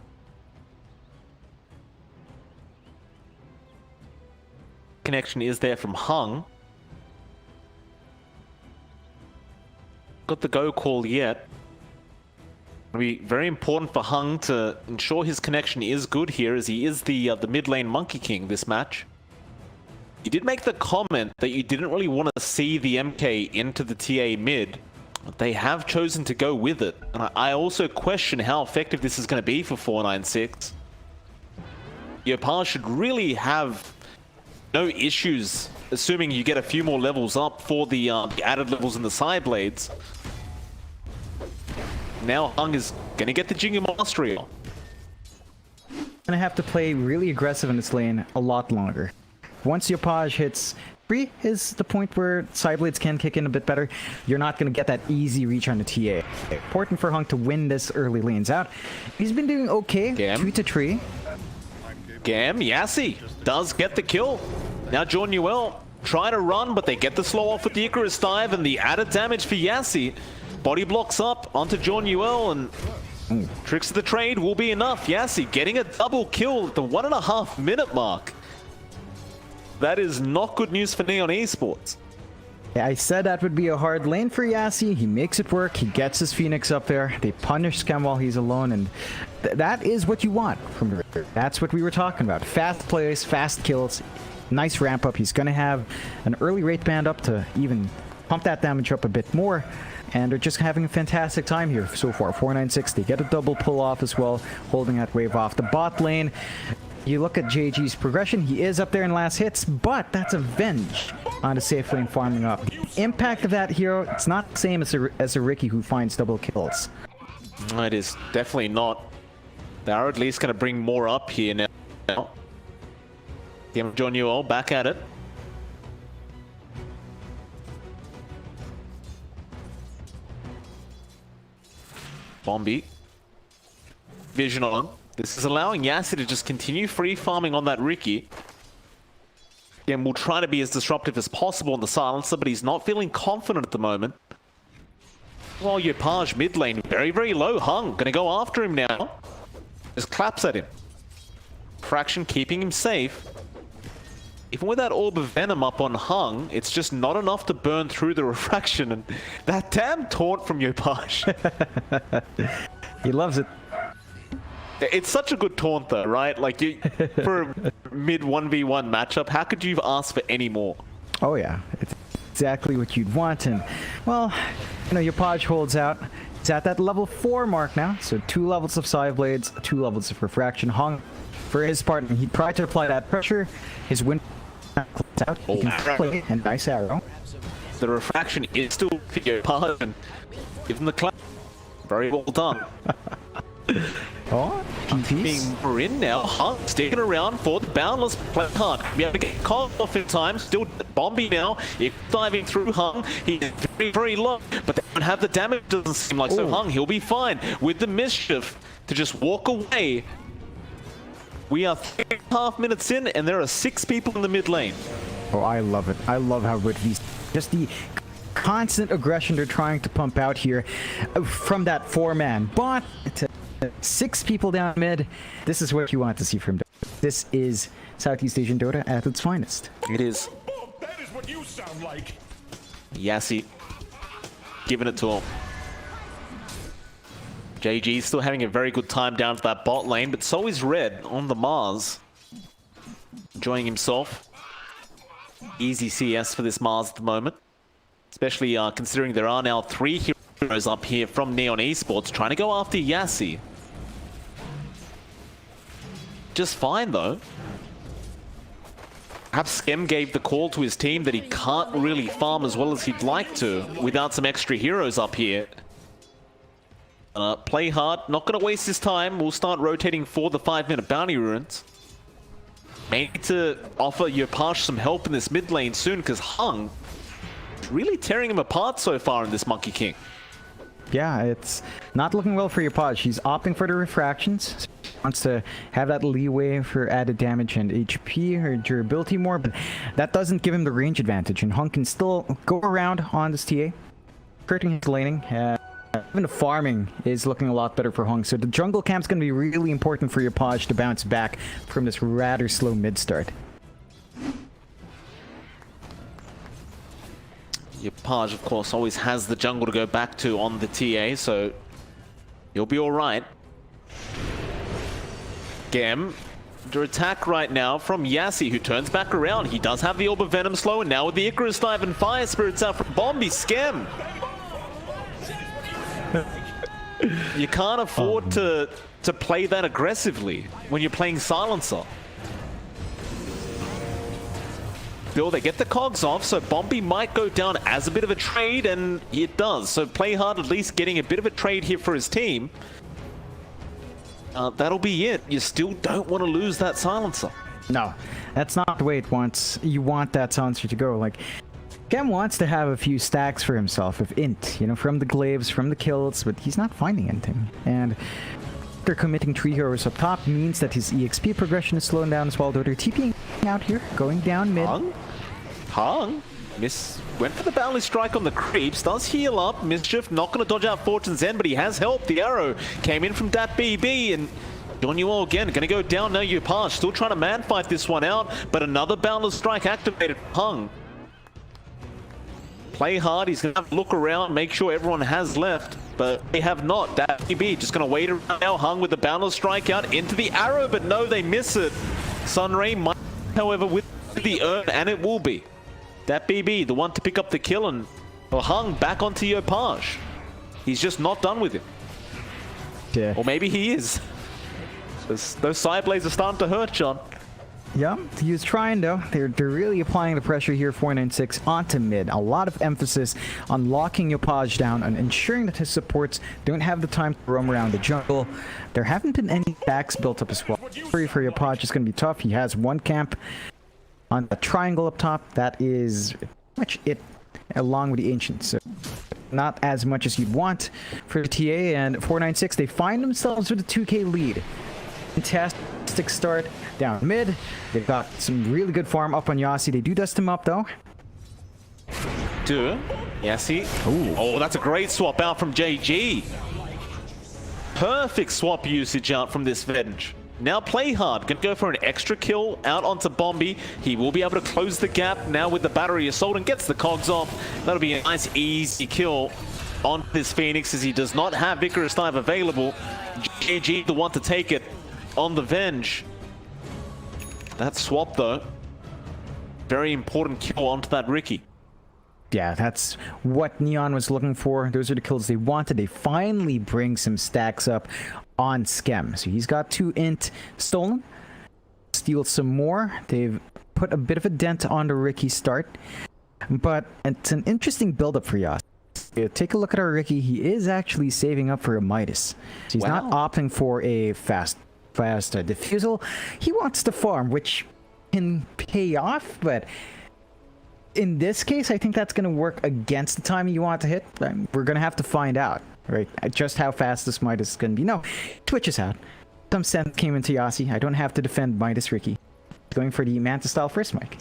Connection is there from Hung. Got the go call yet. It'll be very important for Hung to ensure his connection is good here, as he is the mid lane Monkey King this match. You did make the comment that you didn't really want to see the MK into the TA mid. But they have chosen to go with it. And I also question how effective this is going to be for 496. Yopal should really have no issues, assuming you get a few more levels up for the added levels in the side blades. Now Hung is going to get the Jingu Mastery on. Gonna have to play really aggressive in this lane a lot longer. Once your Page hits 3 is the point where side blades can kick in a bit better. You're not gonna get that easy reach on the TA. Important for Hung to win this early lanes out. He's been doing okay. Gam. 2 to 3. Gam, Yassi does get the kill. Now Januel try to run, but they get the slow off with the Icarus dive, and the added damage for Yassi. Body blocks up onto Januel, and tricks of the trade will be enough. Yassi getting a double kill at the 1.5 minute mark. That is not good news for Neon Esports. Yeah, I said that would be a hard lane for Yassi. He makes it work. He gets his Phoenix up there. They punish Scam while he's alone, and that is what you want from the River. That's what we were talking about. Fast plays, fast kills. nice ramp up. He's going to have an early rate band up to even pump that damage up a bit more. And they're just having a fantastic time here so far. 4-9-6. They get a double pull off as well, holding that wave off the bot lane. You look at JG's progression, he is up there in last hits, but that's Avenge on the safe lane farming up. The impact of that hero, it's not the same as a Ricky who finds double kills. It is definitely not. They are at least going to bring more up here now. Game of John Newell back at it. Bombi. Vision on. This is allowing Yassi to just continue free farming on that Ricky. Again, we'll try to be as disruptive as possible in the silencer, but he's not feeling confident at the moment. While Yopaj mid lane, very, very low. Hung, gonna go after him now. Just claps at him. Fraction keeping him safe. Even with that Orb of Venom up on Hung, it's just not enough to burn through the refraction. And that damn taunt from Yopaj. He loves it. It's such a good taunt though, right? Like, for a mid 1v1 matchup, how could you ask for any more? Oh yeah, it's exactly what you'd want. And, well, you know, Yopaj holds out. He's at that level 4 mark now. So 2 levels of Side Blades, 2 levels of Refraction. Hung, for his part, he tried to apply that pressure. His win out. He can play a nice arrow. The refraction is still for Yopaj, and give him the clap. Very well done. Oh, Being in now, Hung sticking around for the Boundless. Play hard. Be able to get caught off in time. Still Bombi now. If diving through Hung, he's very, very low. But they don't have the damage, doesn't seem like. So Hung, he'll be fine with the mischief to just walk away. We are 3.5 minutes in, and there are 6 people in the mid lane. Oh, I love it. I love how good he's just the constant aggression they're trying to pump out here from that 4-man. But to 6 people down mid, this is what you want to see from Dota. This is Southeast Asian Dota at its finest. It is. That is what you sound like. Yassi giving it to him. JG still having a very good time down to that bot lane, but so is Red on the Mars. Enjoying himself. Easy CS for this Mars at the moment. Especially considering there are now 3 heroes up here from Neon Esports trying to go after Yassi. Just fine though. Perhaps Skem gave the call to his team that he can't really farm as well as he'd like to without some extra heroes up here. Play hard, not going to waste his time. We'll start rotating for the 5-minute bounty runes. May need to offer Yopaj some help in this mid lane soon, because Hung is really tearing him apart so far in this Monkey King. Yeah, it's not looking well for Yopaj. He's opting for the refractions. He wants to have that leeway for added damage and HP or durability more, but that doesn't give him the range advantage, and Hung can still go around on this TA, hurting his laning. Even the farming is looking a lot better for Hung, so the jungle camp's going to be really important for Yopaj to bounce back from this rather slow mid-start. Yopaj, of course, always has the jungle to go back to on the TA, so he'll be alright. Gem under attack right now from Yassi, who turns back around. He does have the Orb of Venom slow, and now with the Icarus dive and Fire Spirits out from Bombi. Skem! You can't afford to play that aggressively when you're playing Silencer. Still, they get the cogs off, so Bombi might go down as a bit of a trade, and it does. So play hard, at least getting a bit of a trade here for his team. That'll be it. You still don't want to lose that Silencer. No, that's not the way it wants. You want that Silencer to go. Like, Gem wants to have a few stacks for himself of int, you know, from the glaives, from the kills, but he's not finding anything. And they're committing 3 heroes up top means that his EXP progression is slowing down as well, though they're TPing out here, going down mid. Hung? Went for the Boundless Strike on the creeps, does heal up. Mischief not going to dodge out Fortune's End, but he has help. The arrow came in from that BB, and John Newell again, going to go down now. Yopaj still trying to man fight this one out, but another Boundless Strike activated. Hung. Play hard, he's going to have to look around, make sure everyone has left, but they have not. That BB just going to wait around now. Hung with the Boundless Strike out into the arrow, but no, they miss it. Sunray might, however, with the earn, and it will be. That BB, the one to pick up the kill, and hung back onto Yopaj. He's just not done with him. Yeah. Or maybe he is. Those side blades are starting to hurt, John. Yeah, he was trying though. They're really applying the pressure here, 496 onto mid. A lot of emphasis on locking Yopaj down and ensuring that his supports don't have the time to roam around the jungle. There haven't been any backs built up as well. For Yopaj, it's going to be tough. He has one camp on the triangle up top. That is pretty much it, along with the Ancients. So not as much as you'd want for TA, and 496, they find themselves with a 2k lead. Fantastic start down mid. They've got some really good farm up on Yassi. They do dust him up though. Yassi. Oh, that's a great swap out from JG. Perfect swap usage out from this Venge. Now play hard. Gonna go for an extra kill out onto Bombi. He will be able to close the gap now with the battery assault and gets the cogs off. That'll be a nice easy kill on this Phoenix as he does not have Icarus Dive available. JG the one to take it on the Venge. That swap though, very important kill onto that Ricky. Yeah, that's what Neon was looking for. Those are the kills they wanted. They finally bring some stacks up on Skem. So he's got 2 int stolen. Steal some more. They've put a bit of a dent on the Ricky start. But it's an interesting build-up for Yas. Take a look at our Ricky. He is actually saving up for a Midas. So he's not opting for a fast diffusal. He wants to farm, which can pay off, but in this case, I think that's going to work against the timing you want to hit. We're going to have to find out, right? Just how fast this Midas is going to be. No, Twitch is out. Some sense came into Yassi. I don't have to defend Midas Ricky. Going for the Manta style first, Mike.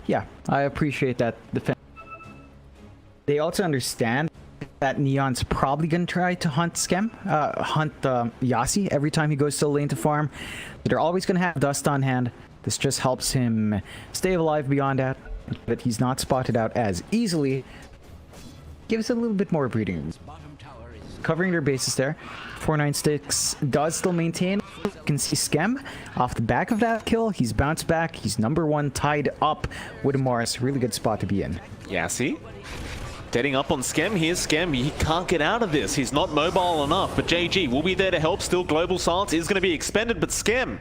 Yeah, I appreciate that defense. They also understand that Neon's probably going to try to hunt Yassi every time he goes to the lane to farm. They're always going to have dust on hand. This just helps him stay alive beyond that. But he's not spotted out as easily. Gives a little bit more breathing room. Covering their bases there. 496 does still maintain. You can see Skem off the back of that kill. He's bounced back. He's #1 tied up with a Mars. Really good spot to be in. Yassi. Deading up on Skem. Here's Skem. He can't get out of this. He's not mobile enough, but JG will be there to help. Still, Global Silence is going to be expended, but Skem,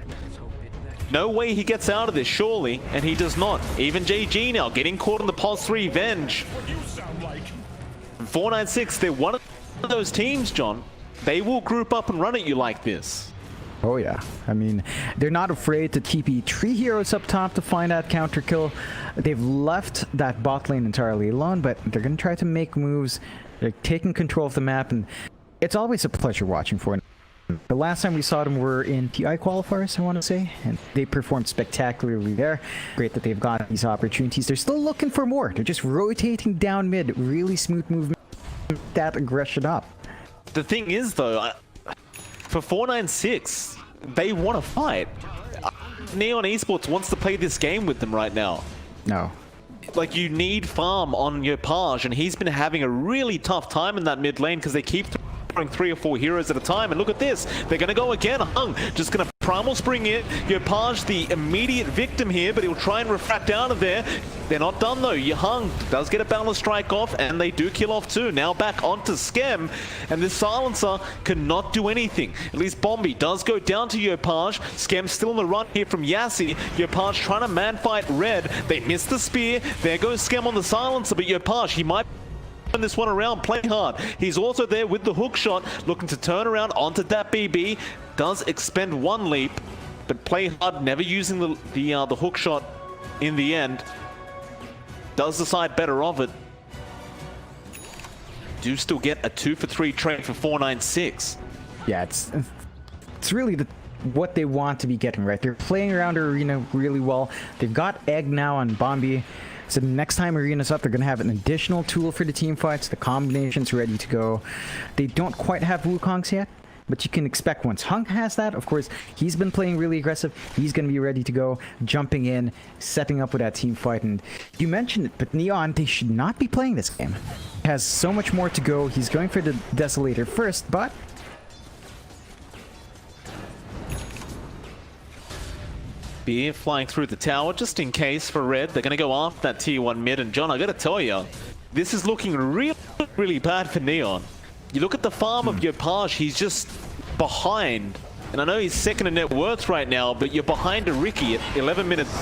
no way he gets out of this, surely, and he does not. Even JG now getting caught in the Pulse 3 Venge. 496, they're one of those teams, John. They will group up and run at you like this. Oh yeah, I mean, they're not afraid to TP 3 heroes up top to find that counter kill. They've left that bot lane entirely alone, but they're going to try to make moves. They're taking control of the map, and it's always a pleasure watching for them. The last time we saw them were in TI qualifiers, I want to say, and they performed spectacularly there. Great that they've got these opportunities. They're still looking for more. They're just rotating down mid. Really smooth movement. That aggression up. The thing is, though, for 496, they want to fight. Neon Esports wants to play this game with them right now. No. Like, you need farm on Yopaj, and he's been having a really tough time in that mid lane because they keep throwing 3 or 4 heroes at a time. And look at this. They're going to go again. Hung just going to Primal Spring it. Yopaj the immediate victim here, but he'll try and refract out of there. They're not done though. Hung does get a balance strike off, and they do kill off too. Now back onto Skem, and this Silencer cannot do anything. At least Bombi does go down to Yopaj. Skem still on the run here from Yassi. Yopaj trying to man fight Red. They miss the spear. There goes Skem on the Silencer, but Yopaj, he might turn this one around, play hard. He's also there with the hook shot, looking to turn around onto that BB. Does expend 1 leap, but play hard, never using the hook shot in the end. Does decide better of it. Do still get a 2 for 3 trade for 496. Yeah, it's really what they want to be getting right. They're playing around Arena really well. They've got Egg now on Bombi. So the next time Arena's up, they're going to have an additional tool for the team fights. The combination's ready to go. They don't quite have Wukong's yet, but you can expect once Hunk has that. Of course, he's been playing really aggressive. He's going to be ready to go, jumping in, setting up with that team fight. And you mentioned it, but Neon, they should not be playing this game. He has so much more to go. He's going for the Desolator first, but Be flying through the tower just in case for Red. They're going to go after that tier 1 mid. And John, I got to tell you, this is looking really, really bad for Neon. You look at the farm of Yopaj, he's just behind. And I know he's second in net worth right now, but you're behind a Ricky at 11 minutes.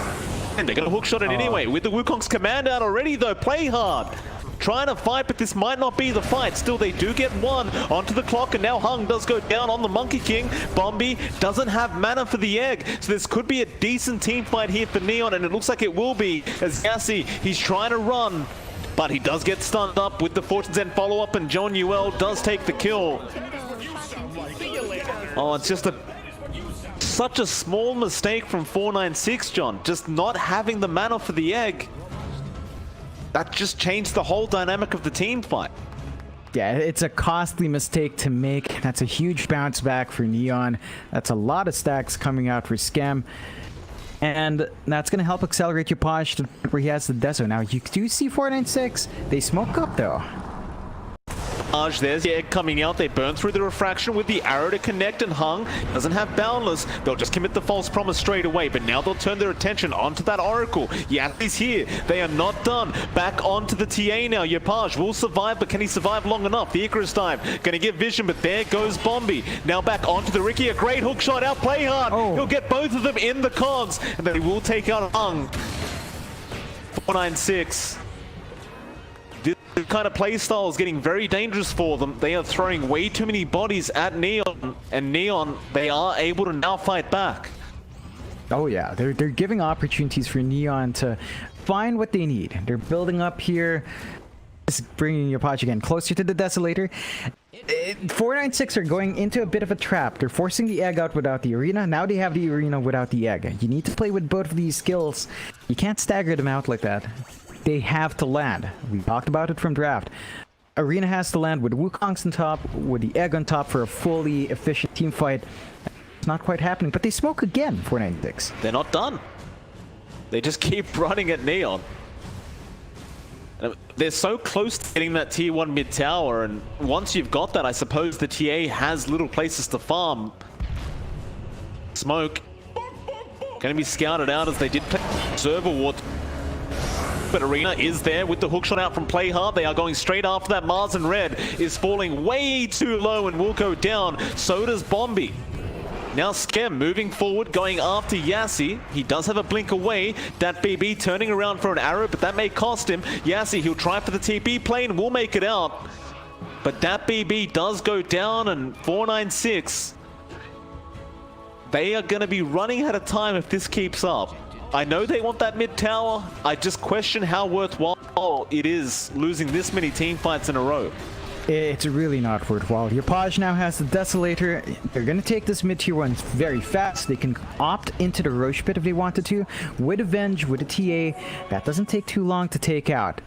And they're going to hookshot it anyway. With the Wukong's command out already though, play hard. Trying to fight, but this might not be the fight. Still, they do get one onto the clock, and now Hung does go down on the Monkey King. Bombi doesn't have mana for the egg, so this could be a decent team fight here for Neon, and it looks like it will be, as Yassi, he's trying to run, but he does get stunned up with the Fortune's End follow-up, and John Newell does take the kill. Oh, it's just such a small mistake from 496, John. Just not having the mana for the egg. That just changed the whole dynamic of the team fight. yeah, it's a costly mistake to make. That's a huge bounce back for Neon. That's a lot of stacks coming out for Scam. And that's going to help accelerate Yopaj to where he has the Deso. Now, you do see 496. They smoke up, though. There's the egg coming out. They burn through the refraction with the arrow to connect, and Hung doesn't have Boundless. They'll just commit the false promise straight away, but now they'll turn their attention onto that Oracle. Yassi's here. They are not done. Back onto the TA now. Yopaj will survive, but can he survive long enough? The Icarus dive going to get vision, but there goes Bombi. Now back onto the Ricky. A great hook shot out. Play hard. Oh. He'll get both of them in the cogs, and then he will take out Hung. 496. This kind of playstyle is getting very dangerous for them. They are throwing way too many bodies at Neon, and Neon, they are able to now fight back. Oh yeah, they're giving opportunities for Neon to find what they need. They're building up here, just bringing Yopaj again closer to the Desolator. 496 are going into a bit of a trap. They're forcing the egg out without the arena. Now they have the arena without the egg. You need to play with both of these skills. You can't stagger them out like that. They have to land. We talked about it from draft. Arena has to land with Wukong's on top, with the egg on top for a fully efficient team fight. It's not quite happening, but they smoke again, 496. They're not done. They just keep running at Neon. They're so close to getting that tier 1 mid tower, and once you've got that, I suppose the TA has little places to farm. Smoke. Going to be scouted out as they did play Server Ward. But Arena is there with the hookshot out from Play Hard. They are going straight after that. Mars and Red is falling way too low and will go down. So does Bombi. Now Skem moving forward, going after Yassi. He does have a blink away. That BB turning around for an arrow, but that may cost him. Yassi, he'll try for the TP plane, will make it out. But that BB does go down, and 496, they are going to be running out of time if this keeps up. I know they want that mid tower. I just question how worthwhile it is losing this many team fights in a row. It's really not worthwhile. Yopaj now has the Desolator. They're going to take this mid tier 1 very fast. They can opt into the Roche pit if they wanted to. With Avenge, with a TA, that doesn't take too long to take out.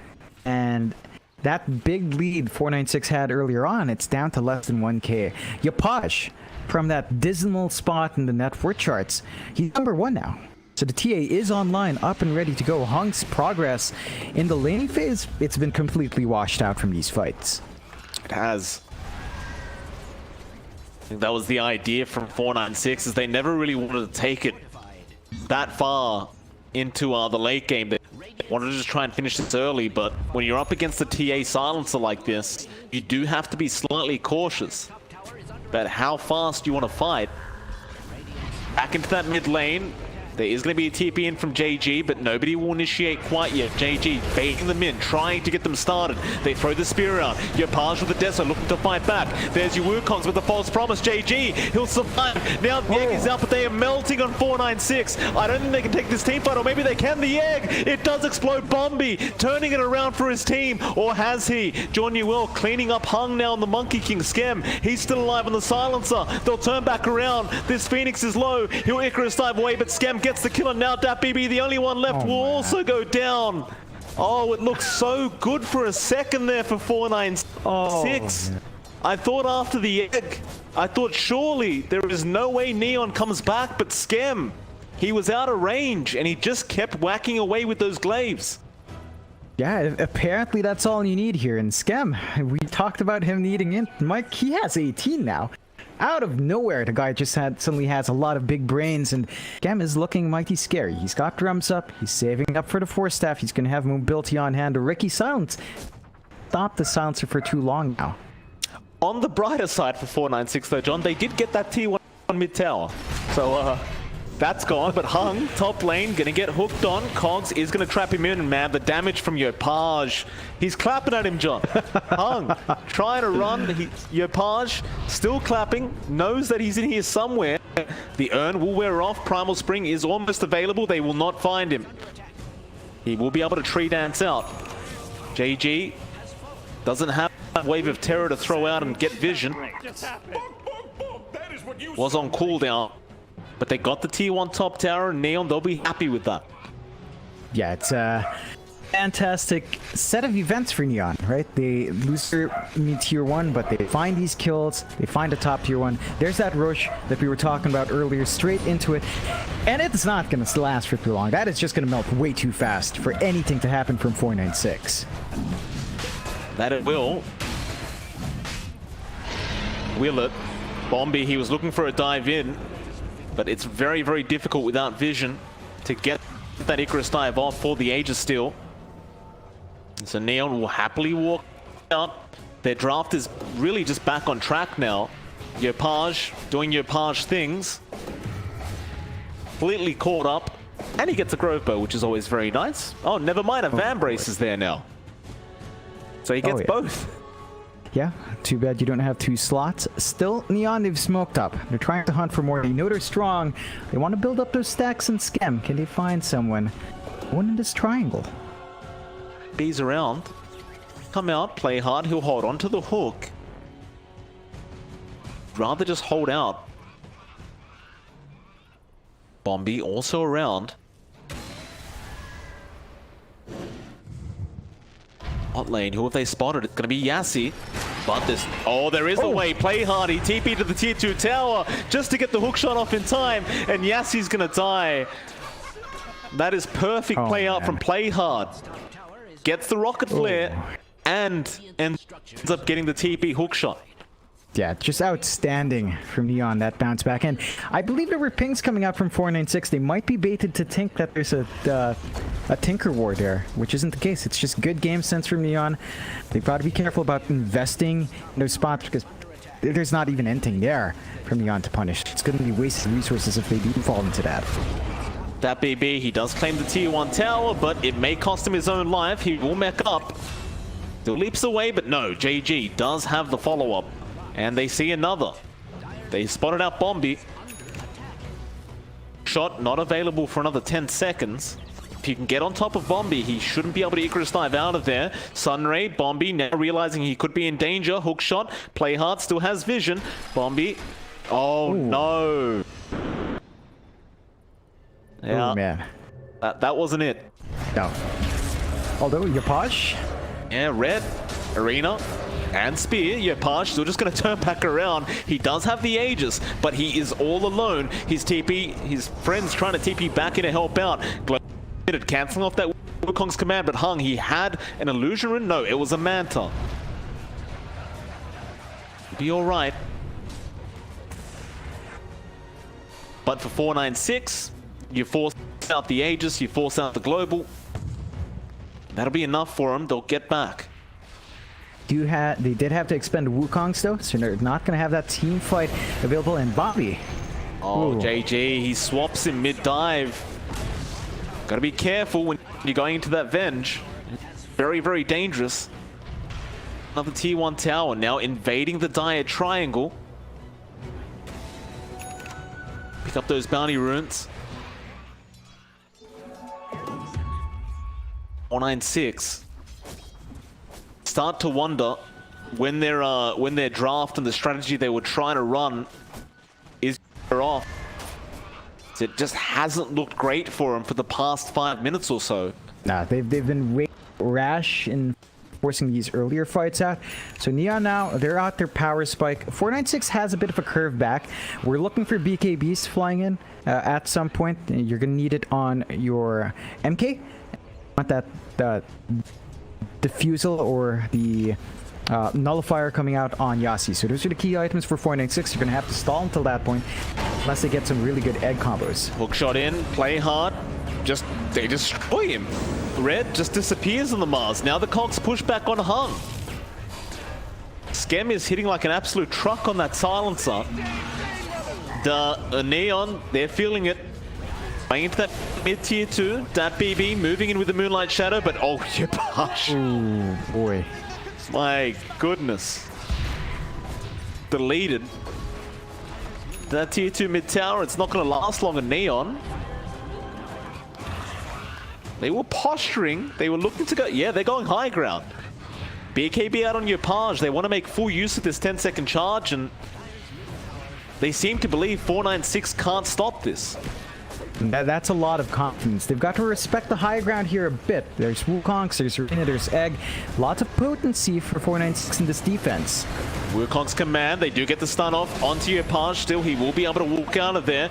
And that big lead 496 had earlier on, it's down to less than 1k. Yopaj, from that dismal spot in the net worth charts, he's #1 now. So the TA is online, up and ready to go. Hung's progress in the laning phase, it's been completely washed out from these fights. It has. I think that was the idea from 496, is they never really wanted to take it that far into the late game. They wanted to just try and finish this early, but when you're up against a TA silencer like this, you do have to be slightly cautious about how fast you want to fight. Back into that mid lane. There is going to be a TP in from JG, but nobody will initiate quite yet. JG baiting them in, trying to get them started. They throw the spear out. Yopaj with the Deso looking to fight back. There's your Wukongs with the false promise. JG, he'll survive. Now the egg is out, but they are melting on 496. I don't think they can take this team fight, or maybe they can. The egg, it does explode. Bombi turning it around for his team, or has he? John Newell cleaning up Hung now on the Monkey King. Skem, he's still alive on the silencer. They'll turn back around. This Phoenix is low. He'll Icarus dive away, but Skem gets the kill, and now DapBB, the only one left, will also go down. Oh, it looks so good for a second there for 496. I thought after the egg, I thought surely there is no way Neon comes back, but Skem, he was out of range, and he just kept whacking away with those glaives. Yeah, apparently that's all you need here. And Skem, we talked about him needing in. Mike, he has 18 now. Out of nowhere, the guy just suddenly has a lot of big brains, and Skem is looking mighty scary. He's got drums up, he's saving up for the Force Staff, he's gonna have mobility on hand. The Ricky Silence. Stop the silencer for too long now. On the brighter side for 496 though, John, they did get that T1 mid tower. So, that's gone, but Hung, top lane, gonna get hooked on. Cogs is gonna trap him in, and man, the damage from Yopaj. He's clapping at him, John. Hung, trying to run. Yopaj, still clapping, knows that he's in here somewhere. The urn will wear off. Primal Spring is almost available. They will not find him. He will be able to tree dance out. JG doesn't have a wave of terror to throw out and get vision. Was on cooldown. But they got the T1 top tower, and Neon, they'll be happy with that. Yeah, it's a fantastic set of events for Neon, right? They lose their tier 1, but they find these kills, they find a top tier 1. There's that rush that we were talking about earlier, straight into it. And it's not going to last for too long. That is just going to melt way too fast for anything to happen from 496. That it will. Will it? Bombi, he was looking for a dive in. But it's very, very difficult without vision to get that Icarus dive off for the Aegis still. So Neon will happily walk out. Their draft is really just back on track now. Yopaj doing Yopaj things. Completely caught up. And he gets a Grove Bow, which is always very nice. Oh, never mind, a Van Brace is there now. So he gets both. Yeah, too bad you don't have 2 slots. Still, Neon, they've smoked up. They're trying to hunt for more. They know they're strong. They want to build up those stacks and Skem. Can they find someone? One in this triangle. Bees around. Come out, play hard. He'll hold on to the hook. Rather just hold out. Bombi also around. Hot lane, who have they spotted? It's going to be Yassi. But this... Oh, there is a way. Play hard. He TP'd to the tier 2 tower just to get the hook shot off in time. And Yassi's going to die. That is perfect play out from Play Hard. Gets the rocket flare and ends up getting the TP hook shot. Yeah, just outstanding from Neon, that bounce back. And I believe there were pings coming out from 496. They might be baited to think that there's a Tinker War there, which isn't the case. It's just good game sense from Neon. They've got to be careful about investing in those spots because there's not even anything there from Neon to punish. It's going to be wasted resources if they do fall into that. That BB, he does claim the tier 1 tower, but it may cost him his own life. He will mech up. Still leaps away, but no, JG does have the follow-up. And they see another. They spotted out Bombi. Shot not available for another 10 seconds. If you can get on top of Bombi, he shouldn't be able to Icarus dive out of there. Sunray, Bombi now realizing he could be in danger. Hook shot. Play hard, still has vision. Bombi. Oh, no. Yeah. Oh, man. That wasn't it. No. Although, Yopaj. Yeah, red. Arena. And Spear, Yopaj still just going to turn back around. He does have the Aegis, but he is all alone. His TP, his friends trying to TP back in to help out. Cancelling off that Wukong's command, but Hung, he had an illusion rune? No, it was a Manta. Be alright. But for 496, you force out the Aegis, you force out the Global. That'll be enough for them. They'll get back. They did have to expend Wukongs though, so they're not going to have that team fight available. And Bobby, Oh, Ooh. JG, he swaps in mid-dive. Gotta be careful when you're going into that Venge. Very, very dangerous. Another tier 1 tower now invading the Dire Triangle. Pick up those bounty runes. 496. Start to wonder when their draft and the strategy they were trying to run is off. It just hasn't looked great for them for the past 5 minutes or so. Nah, they've been way rash in forcing these earlier fights out. So Neon now, they're out their power spike. 496 has a bit of a curve back. We're looking for BKBs flying in at some point. You're gonna need it on your MK. Want that diffusal or the nullifier coming out on Yasi. So those are the key items for 496. You're gonna have to stall until that point, unless they get some really good egg combos. Hook shot in, play hard. They destroy him. Red just disappears on the Mars. Now the Cogs push back on Hung. Skem is hitting like an absolute truck on that silencer. The Neon, they're feeling it. Going into that mid-tier 2. Dat BB moving in with the Moonlight Shadow, but oh, Yepash. Ooh, boy. My goodness. Deleted. That tier 2 mid-tower, it's not going to last long in Neon. They were posturing. They were looking to go... Yeah, they're going high ground. BKB out on your Page. They want to make full use of this 10-second charge, and they seem to believe 496 can't stop this. That's a lot of confidence. They've got to respect the high ground here a bit. There's Wukong's, there's Arena, there's Egg. Lots of potency for 496 in this defense. Wukong's command, they do get the stun off onto your Page still. He will be able to walk out of there.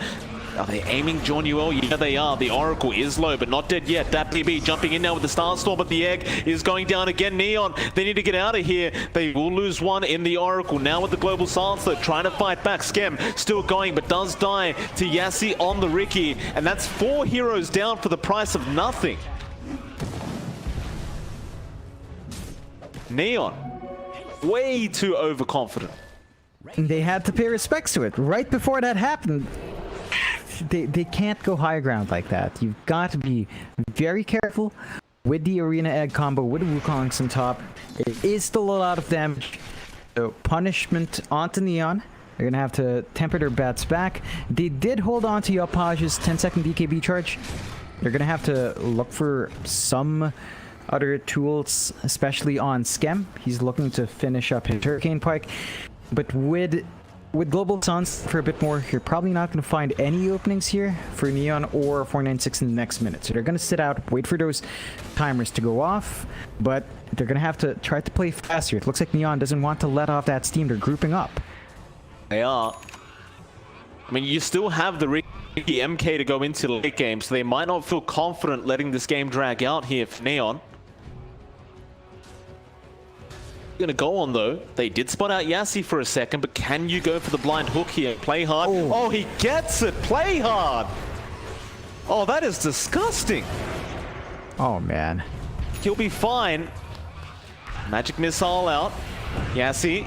Are they aiming John Yuel? Yeah, they are. The Oracle is low, but not dead yet. Dat BB jumping in now with the Starstorm, but the Egg is going down again. Neon, they need to get out of here. They will lose one in the Oracle. Now with the Global Silence, though, trying to fight back. Skem still going, but does die to Yassi on the Ricky. And that's 4 heroes down for the price of nothing. Neon, way too overconfident. They had to pay respects to it. Right before that happened, they can't go high ground like that. You've got to be very careful with the Arena Egg combo, with the Wukong's on top. It is still a lot of damage. So punishment onto Neon. They're gonna have to temper their bats back. They did hold on to Yopage's 10-second BKB charge. They're gonna have to look for some other tools, especially on Skem. He's looking to finish up his Hurricane Pike. But with Global Suns for a bit more, you're probably not going to find any openings here for Neon or 496 in the next minute. So they're going to sit out, wait for those timers to go off, but they're going to have to try to play faster. It looks like Neon doesn't want to let off that steam. They're grouping up. They are. I mean, you still have the Ricky MK to go into the late game, so they might not feel confident letting this game drag out here for Neon. Gonna go on though. They did spot out Yassi for a second, but can you go for the blind hook here? Play hard. Oh, he gets it. Play hard. Oh, that is disgusting. Oh, man. He'll be fine. Magic missile out. Yassi.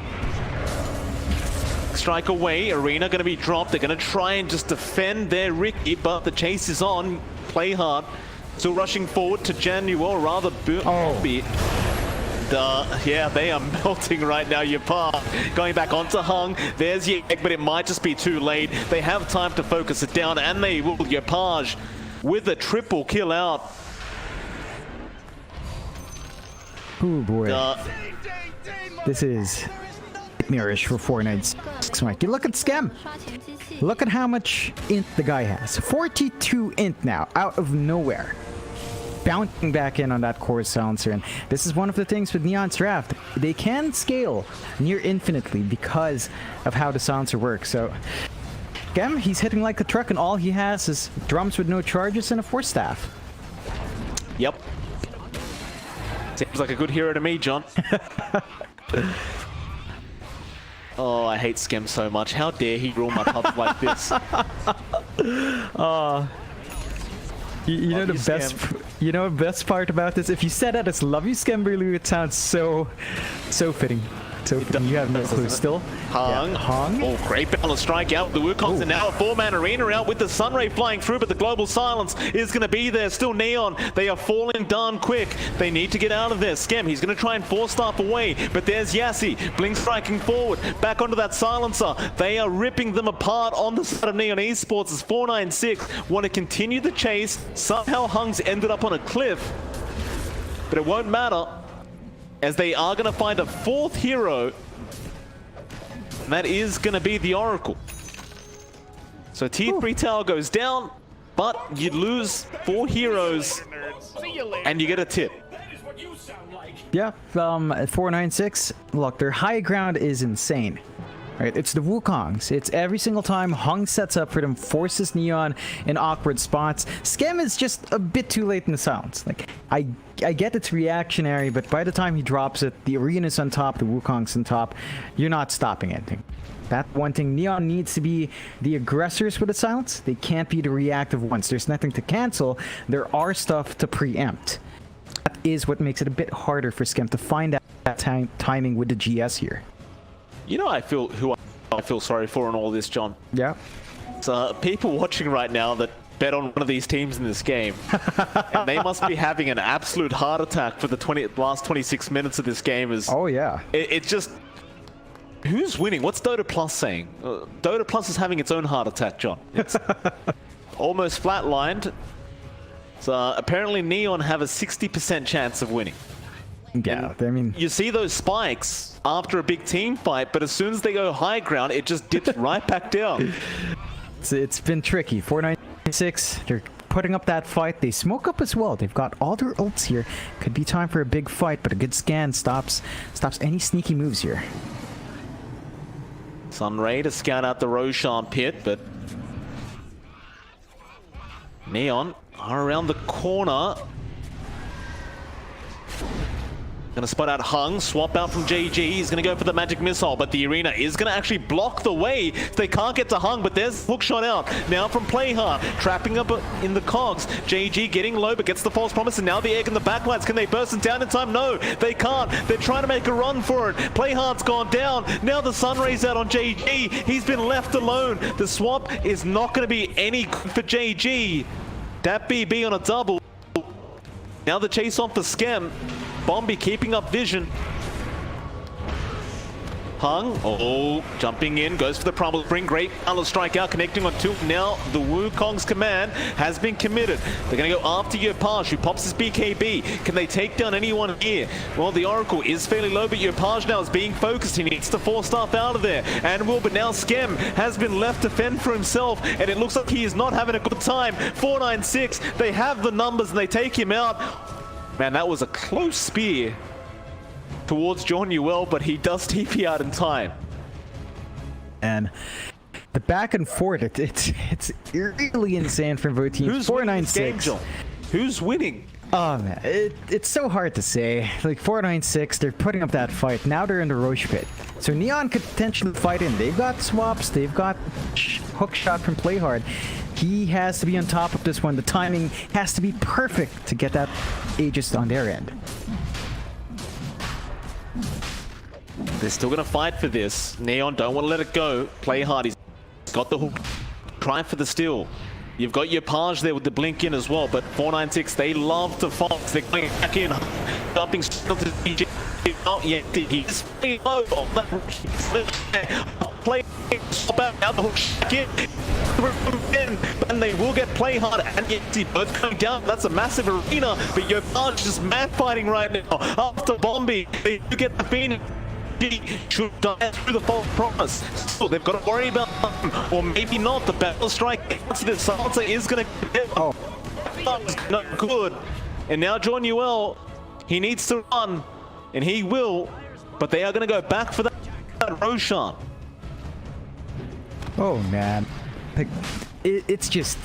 Strike away. Arena gonna be dropped. They're gonna try and just defend their Ricky, but the chase is on. Play hard. Still rushing forward to Januel, rather beat. Yeah, they are melting right now. Yapa going back onto Hung. There's Yek, but it might just be too late. They have time to focus it down, and they will. Yapage with a triple kill out. Oh boy. This is nightmarish for 496, Mike. You look at Skem. 刷钱机器。 Look at how much int the guy has. 42 int now, out of nowhere. Bouncing back in on that core silencer, and this is one of the things with Neon's draft. They can scale near infinitely because of how the silencer works. So Gem, he's hitting like a truck, and all he has is drums with no charges and a force staff. Yep. Seems like a good hero to me, John. Oh, I hate Skem so much. How dare he rule my pub like this? You know the best. You know the best part about this? If you said that as "Love You, Skemberlu," it sounds so fitting. So you have no clue still. Hung. Yeah, Hung. Oh, great balance strike out. The Wukongs are now a 4-man arena out with the Sunray flying through, but the global silence is going to be there. Still Neon. They are falling down quick. They need to get out of there. Skem, he's going to try and force staff away, but there's Yassi. Blink striking forward. Back onto that silencer. They are ripping them apart on the side of Neon Esports as 496 want to continue the chase. Somehow Hung's ended up on a cliff, but it won't matter, as they are going to find a 4th hero, and that is going to be the Oracle. So Tier 3 tower goes down, but you lose 4 heroes, and you get a tip. Yeah, 496. Look, their high ground is insane. Right, it's the Wukongs. It's every single time Hung sets up for them, forces Neon in awkward spots. Skem is just a bit too late in the silence. Like, I get it's reactionary, but by the time he drops it, the arena's on top, the Wukong's on top. You're not stopping anything. That's one thing. Neon needs to be the aggressors with the silence. They can't be the reactive ones. There's nothing to cancel. There are stuff to preempt. That is what makes it a bit harder for Skem to find that timing with the GS here. You know, I feel sorry for in all this, John. Yeah. So people watching right now that bet on one of these teams in this game, and they must be having an absolute heart attack for the last 26 minutes of this game. Oh yeah. It's just, who's winning? What's Dota Plus saying? Dota Plus is having its own heart attack, John. It's almost flatlined. So apparently Neon have a 60% chance of winning. Yeah, I mean, you see those spikes after a big team fight, but as soon as they go high ground, it just dips right back down. It's been tricky. 496, they're putting up that fight. They smoke up as well. They've got all their ults here. Could be time for a big fight, but a good scan stops any sneaky moves here. Sunray to scout out the Roshan pit, but Neon are around the corner. Gonna spot out Hung, swap out from JG. He's gonna go for the magic missile, but the arena is gonna actually block the way. They can't get to Hung, but there's hook shot out. Now from Playhard, trapping up in the cogs. JG getting low, but gets the false promise, and now the egg in the backlights. Can they burst him down in time? No, they can't. They're trying to make a run for it. Playhard's gone down. Now the Sunray's out on JG. He's been left alone. The swap is not gonna be any good for JG. That BB on a double. Now the chase on for Skem. Bombi keeping up vision. Hung, jumping in, goes for the Primal Spring. Great balance strike out, connecting on 2. Now the Wukong's command has been committed. They're going to go after Yopaj, who pops his BKB. Can they take down anyone here? Well, the Oracle is fairly low, but Yopaj now is being focused. He needs to force staff out of there. And will, but now Skem has been left to fend for himself, and it looks like he is not having a good time. 496, they have the numbers, and they take him out. Man, that was a close spear towards John Newell, but he does TP out in time. And the back and forth, it's really insane from both teams. Who's 496. Who's winning? Oh man, it's so hard to say. Like 496, they're putting up that fight. Now they're in the Roche pit. So Neon could potentially fight in. They've got swaps, they've got hook shot from Playhard. He has to be on top of this one. The timing has to be perfect to get that Aegis on their end. They're still going to fight for this. Neon don't want to let it go. Play hard. He's got the hook. Try for the steal. You've got your Page there with the blink in as well, but 496, they love to fight. They're going back in. Jumping still to DJ. Not yet. He's playing low on that. Play stop out now the hook in. And they will get Play hard and Yeti both going down. That's a massive arena, but Yopaj just mad fighting right now. After Bombi, they do get the Phoenix. Should die through the false promise. So they've got to worry about them, or maybe not. The battle strike to the Salsa is going to get not good. And now John Newell, he needs to run, and he will, but they are going to go back for that Roshan. Oh man, like it's just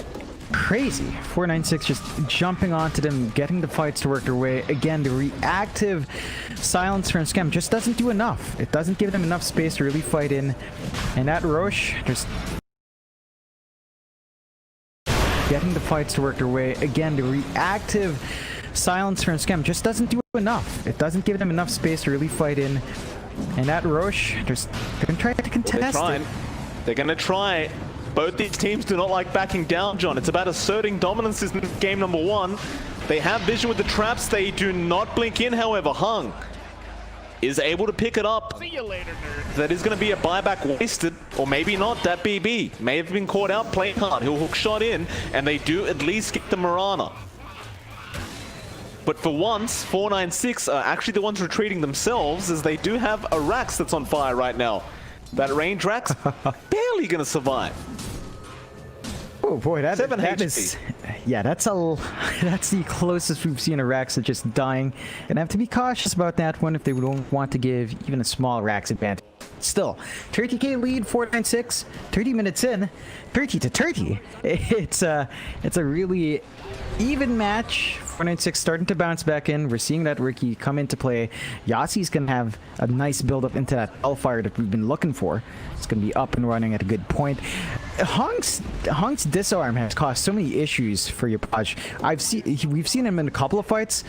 crazy. 496 just jumping onto them, getting the fights to work their way. Again, the reactive silence from Skem just doesn't do enough. It doesn't give them enough space to really fight in. And that Roche, just getting the fights to work their way. Again, the reactive silence from Skem just doesn't do enough. It doesn't give them enough space to really fight in. And that Roche, they're going to try to contest it. They're going to try. Both these teams do not like backing down, John. It's about asserting dominance in game number 1. They have vision with the traps. They do not blink in, however. Hung is able to pick it up. See you later, nerd. That is going to be a buyback wasted, or maybe not. That BB may have been caught out playing hard. He'll hook shot in, and they do at least get the Mirana. But for once, 496 are actually the ones retreating themselves, as they do have a Rax that's on fire right now. That range Rax, barely going to survive. Oh boy, that 7 HP. is... Yeah, that's the closest we've seen a Rax to just dying. Gonna have to be cautious about that one if they don't want to give even a small Rax advantage. Still, 30k lead, 496, 30 minutes in, 30 to 30. It's a really even match. 496 starting to bounce back in. We're seeing that Ricky come into play. Yassi's gonna have a nice build up into that Hellfire that we've been looking for. It's gonna be up and running at a good point. Hung's disarm has caused so many issues for Yopaj. We've seen him in a couple of fights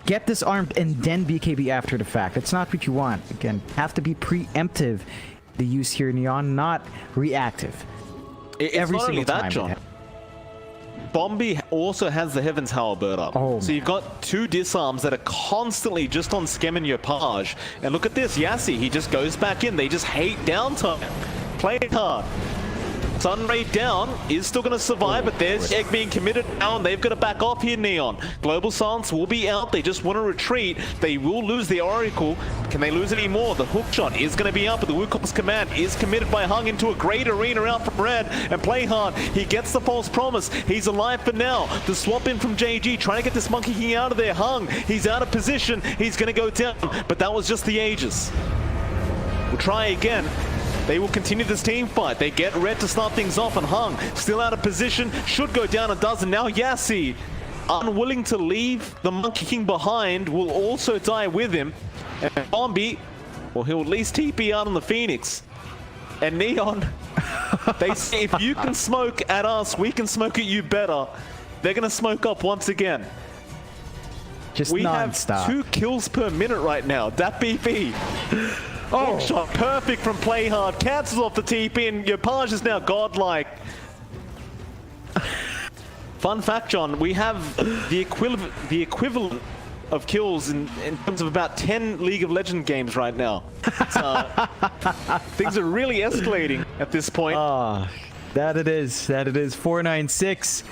get disarmed and then BKB after the fact. That's not what you want. Again, have to be preemptive. The use here, Neon, not reactive. It's every not only single that, time. John. Bombi also has the Heaven's Halberd up. Oh. So you've got 2 disarms that are constantly just on Skem and Yopaj. And look at this, Yassi, he just goes back in. They just hate downtime. Play hard. Sunray down, is still going to survive, but there's Egg being committed now, and they've got to back off here, Neon. Global Silence will be out. They just want to retreat. They will lose the Oracle. Can they lose any more? The hook shot is going to be up, but the Wukong's command is committed by Hung into a great arena out from Red, and Play Hard. He gets the false promise. He's alive for now. The swap in from JG, trying to get this Monkey King out of there. Hung, he's out of position. He's going to go down, but that was just the Aegis. We'll try again. They will continue this team fight. They get Red to start things off, and Hung still out of position, should go down a dozen. Now Yassi, unwilling to leave the Monkey King behind, will also die with him. And Bombi, well, he'll at least TP out on the Phoenix. And Neon, they say if you can smoke at us, we can smoke at you better. They're going to smoke up once again. Just we non-stop. have 2 kills per minute right now. That BP. Oh, shot perfect from Play Hard. Cancels off the TP, and Yopaj is now godlike. Fun fact, John, we have the equivalent of kills in terms of about 10 League of Legends games right now. Things are really escalating at this point. That it is. 496.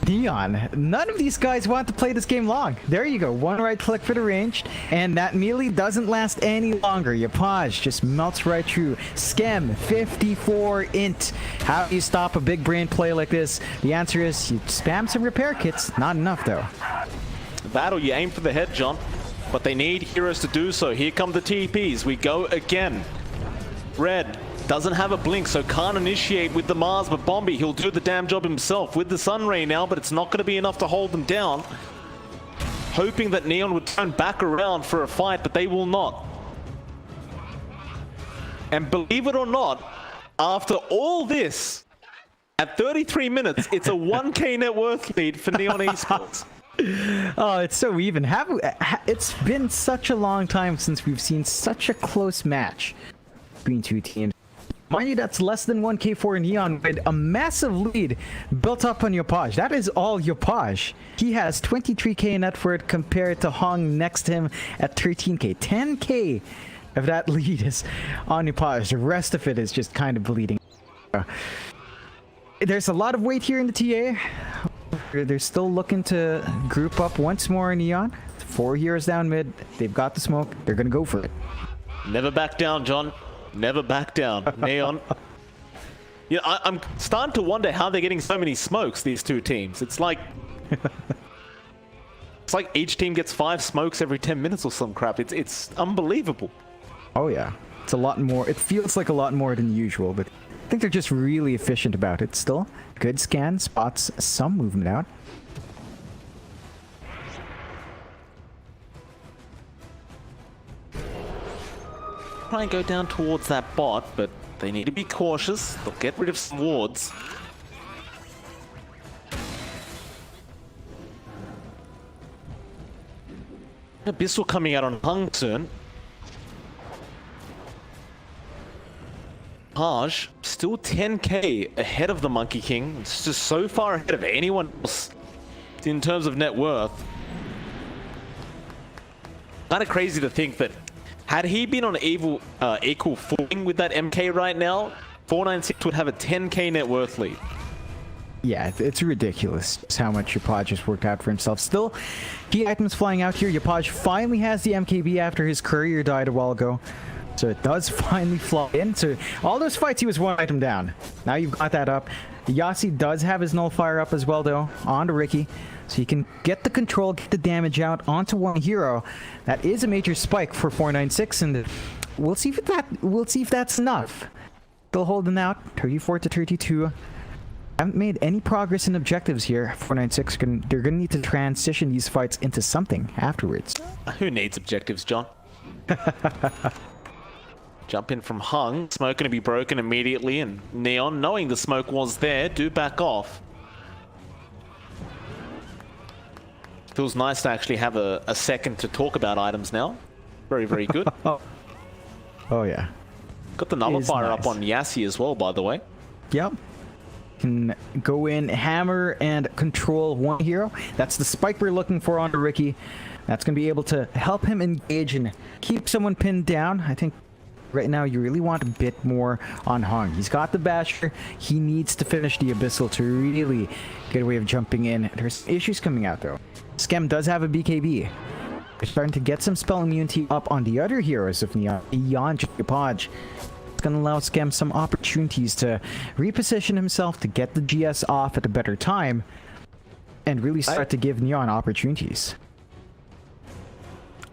Neon, none of these guys want to play this game long. There you go, 1 right click for the ranged, and that melee doesn't last any longer. Yopaj just melts right through. Skem, 54 int. How do you stop a big brain play like this? The answer is you spam some repair kits. Not enough though. Battle, you aim for the head, John, but they need heroes to do so. Here come the TPs. We go again. Red doesn't have a blink, so can't initiate with the Mars, but Bombi, he'll do the damn job himself with the Sunray now, but it's not going to be enough to hold them down. Hoping that Neon would turn back around for a fight, but they will not. And believe it or not, after all this, at 33 minutes, it's a 1k net worth lead for Neon Esports. Oh, it's so even. It's been such a long time since we've seen such a close match between 2 teams. Mind you, that's less than 1k for Neon with a massive lead built up on Yopaj. That is all Yopaj. He has 23k net worth compared to Hung next to him at 13k. 10k of that lead is on Yopaj. The rest of it is just kind of bleeding. There's a lot of weight here in the TA. They're still looking to group up once more in Neon. 4 heroes down mid. They've got the smoke. They're going to go for it. Never back down, John. Never back down. Neon. Yeah, I'm starting to wonder how they're getting so many smokes, these 2 teams. It's like each team gets 5 smokes every 10 minutes or some crap. It's unbelievable. Oh yeah. It's a lot more. It feels like a lot more than usual, but I think they're just really efficient about it still. Good scan, spots some movement out. Try and go down towards that bot, but they need to be cautious. They'll get rid of some wards. Abyssal coming out on Hung soon. Haj still 10k ahead of the Monkey King. It's just so far ahead of anyone else in terms of net worth. Kind of crazy to think that had he been on equal footing with that MK right now, 496 would have a 10k net worth lead. Yeah, it's ridiculous just how much Yapaj just worked out for himself. Still, key items flying out here. Yapaj finally has the MKB after his courier died a while ago. So it does finally fly in. So all those fights, he was one item down. Now you've got that up. Yassi does have his nullifier up as well, though, onto Ricky. So you can get the control, get the damage out onto one hero. That is a major spike for 496, and we'll see if that's enough. Still holding out, 34 to 32. Haven't made any progress in objectives here. 496, they're going to need to transition these fights into something afterwards. Who needs objectives, John? Jump in from Hung. Smoke going to be broken immediately, and Neon, knowing the smoke was there, do back off. Feels nice to actually have a second to talk about items now. Very, very good. Oh yeah. Got the nullifier nice. up on Yassi as well, by the way. Yep. Can go in, hammer, and control one hero. That's the spike we're looking for on Ricky. That's going to be able to help him engage and keep someone pinned down. I think right now you really want a bit more on Hung. He's got the Basher. He needs to finish the Abyssal to really get a way of jumping in. There's issues coming out, though. Skem does have a BKB. They're starting to get some spell immunity up on the other heroes of Neon, beyond Japaj. It's going to allow Skem some opportunities to reposition himself to get the GS off at a better time and really start to give Neon opportunities.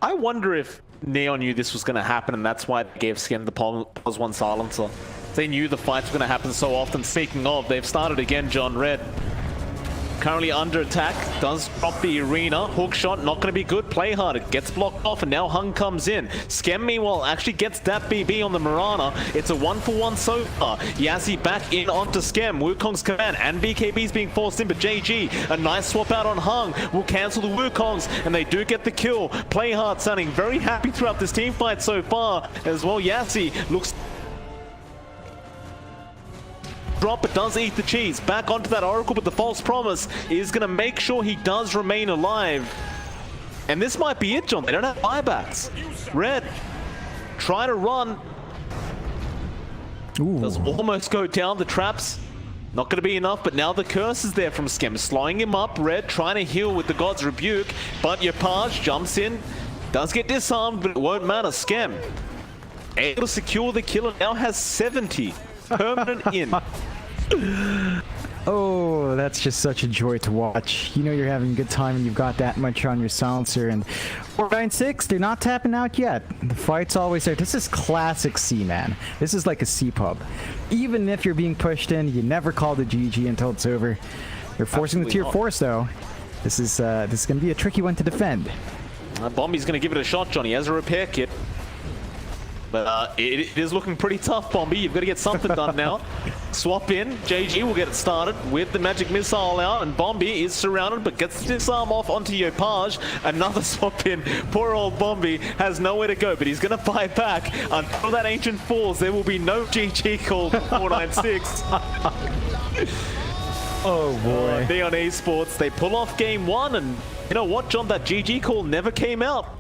I wonder if Neon knew this was going to happen, and that's why they gave Skem the pause one silencer. They knew the fights were going to happen so often. Speaking of, they've started again, John. Red currently under attack, does drop the arena. Hook shot, not going to be good. Play hard, it gets blocked off, and now Hung comes in. Skem, meanwhile, actually gets that BB on the Mirana. It's a 1-for-1 so far. Yassi back in onto Skem. Wukong's command, and BKB's being forced in, but JG, a nice swap out on Hung, will cancel the Wukongs, and they do get the kill. Play hard, sounding very happy throughout this team fight so far. As well, Yassi looks drop, but does eat the cheese. Back onto that Oracle, but the false promise is going to make sure he does remain alive. And this might be it, John. They don't have buybacks. Red, try to run. Ooh. Does almost go down. The traps, not going to be enough, but now the curse is there from Skem, slowing him up. Red trying to heal with the God's Rebuke, but Yapaj jumps in, does get disarmed, but it won't matter. Skem able to secure the kill and now has 70 permanent in. Oh, that's just such a joy to watch. You know you're having a good time and you've got that much on your silencer. And 496, they're not tapping out yet. The fight's always there. This is classic C, man. This is like a C pub. Even if you're being pushed in, you never call the GG until it's over. You're forcing the tier 4s, though. This is going to be a tricky one to defend. Bombi's going to give it a shot, Johnny. Has a repair kit. But it is looking pretty tough, Bombi. You've got to get something done now. Swap in. JG will get it started with the magic missile out, and Bombi is surrounded but gets the disarm off onto Yopaj. Another swap in. Poor old Bombi has nowhere to go, but he's going to fight back. Until that ancient falls, there will be no GG called 496. Oh boy. Neon Esports, they pull off game 1, and you know what, John? That GG call never came out.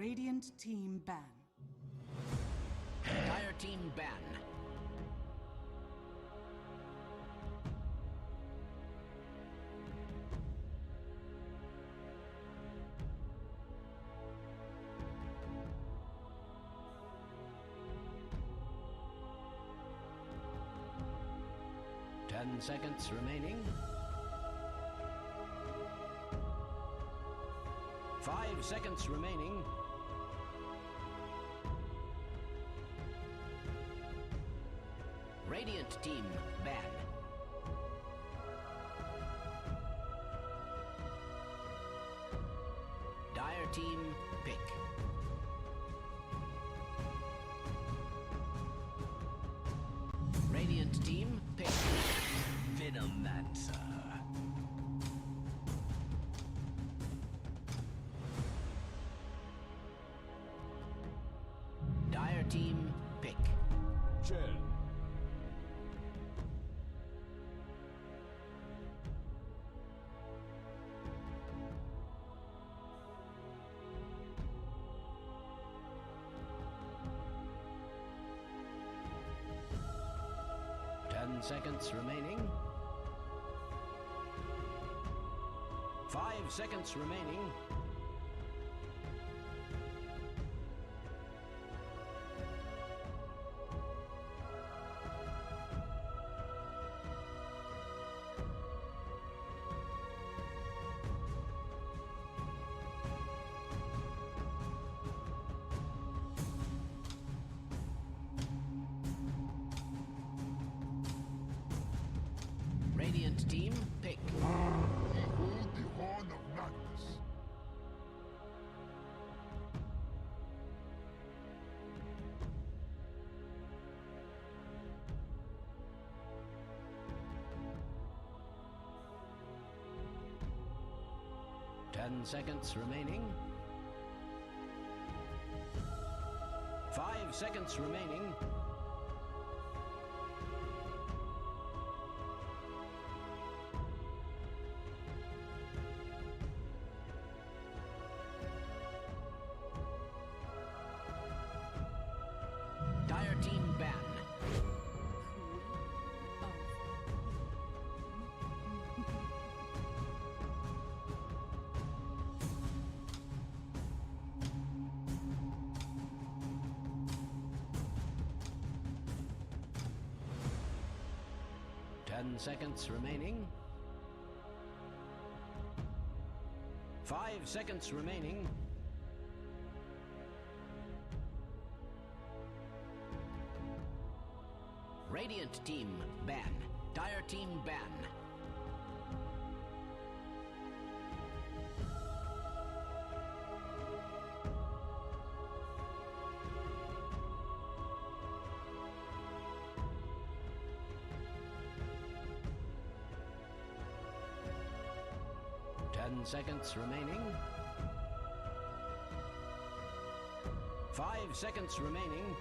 Radiant team ban. Dire team ban. Ten seconds remaining. 5 seconds remaining. Radiant team ban. Dire team pick. Radiant team pick. Venomancer. Dire team pick. 10, 10 seconds remaining. 5 seconds remaining. Radiant team pick. Behold the horn of madness. Ten seconds remaining. 5 seconds remaining. Dire team ban. Ten seconds remaining. 5 seconds remaining. Radiant team ban. Dire team ban. Ten seconds remaining. 5 seconds remaining.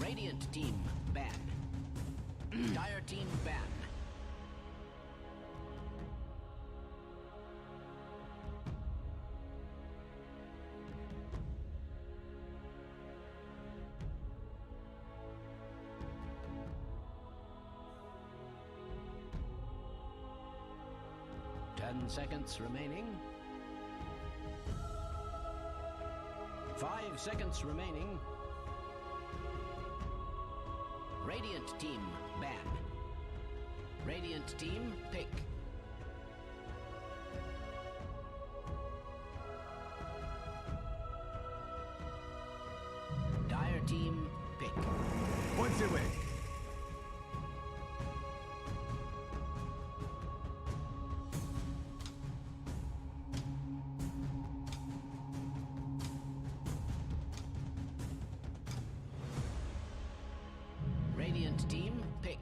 Radiant team ban. Dire team ban. Ten seconds remaining. 5 seconds remaining. Radiant team ban. Radiant team pick. Dire team pick. Once away. Radiant team pick.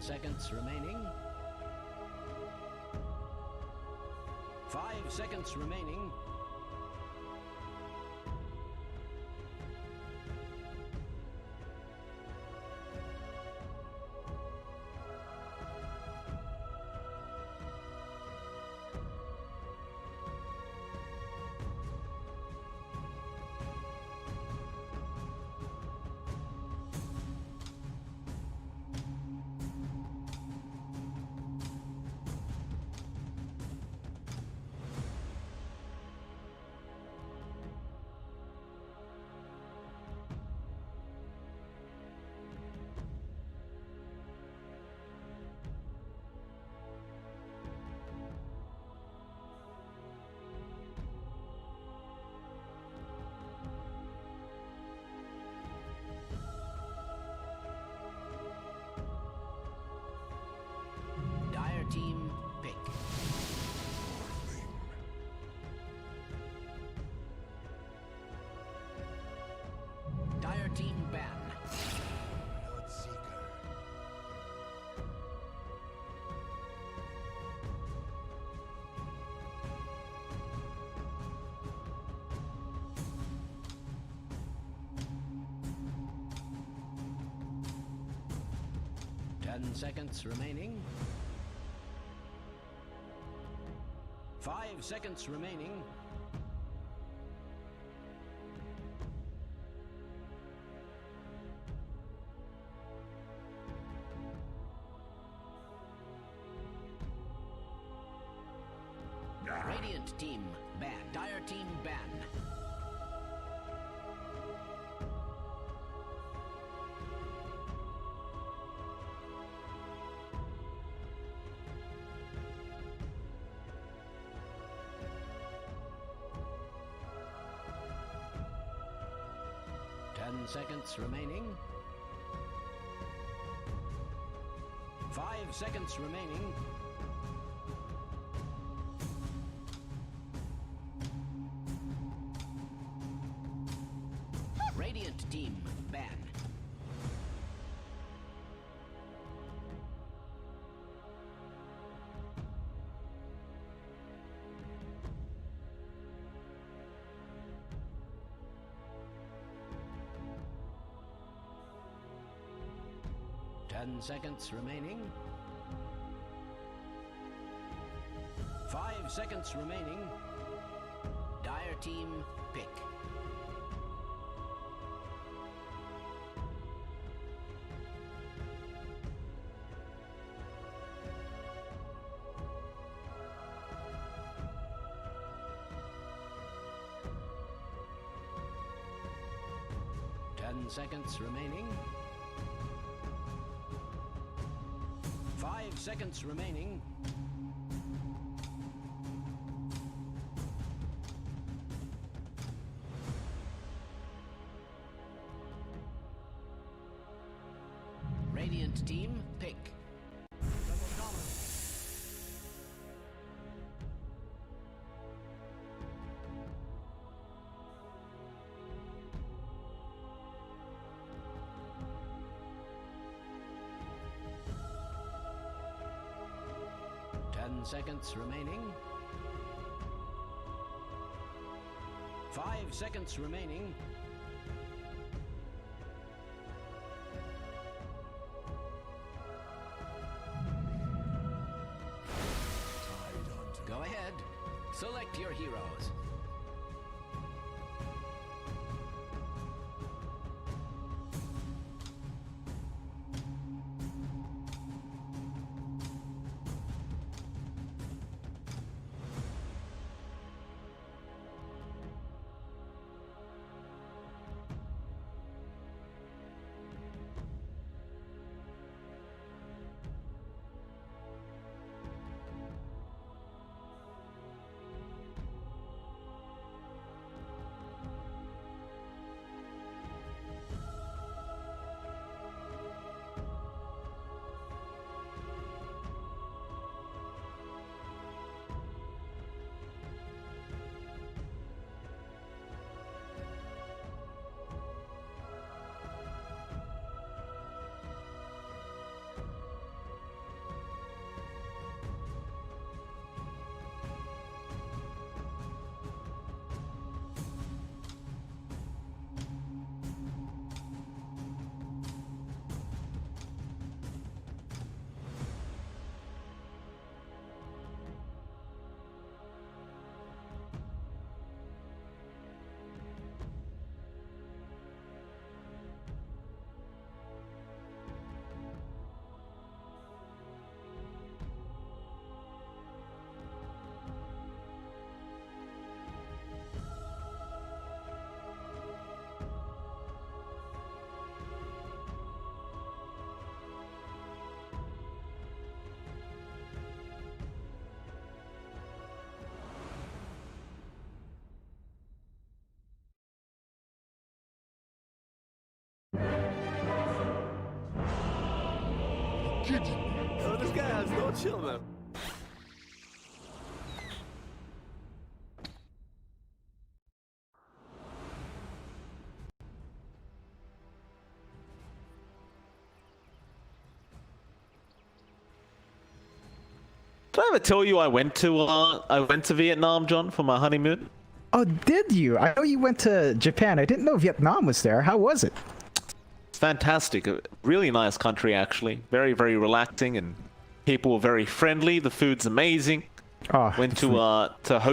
seconds remaining. 5 seconds remaining. Dire team pick. Dire team ban. Bloodseeker. Ten seconds remaining. 5 seconds remaining. Radiant team ban. Dire team ban. Seconds remaining. 5 seconds remaining. Radiant team ban. Ten seconds remaining. 5 seconds remaining. Dire team pick. Ten seconds remaining. 5 seconds remaining. Radiant team pick. 10 seconds remaining. 5 seconds remaining. Go ahead. Select your heroes. kidding me. Oh, this guy has no chill, man. Did I ever tell you I went to Vietnam, John, for my honeymoon? Oh, did you? I know you went to Japan. I didn't know Vietnam was there. How was it? It's fantastic. A really nice country, actually. Very, very relaxing, and people were very friendly. The food's amazing. Oh, Went to Ho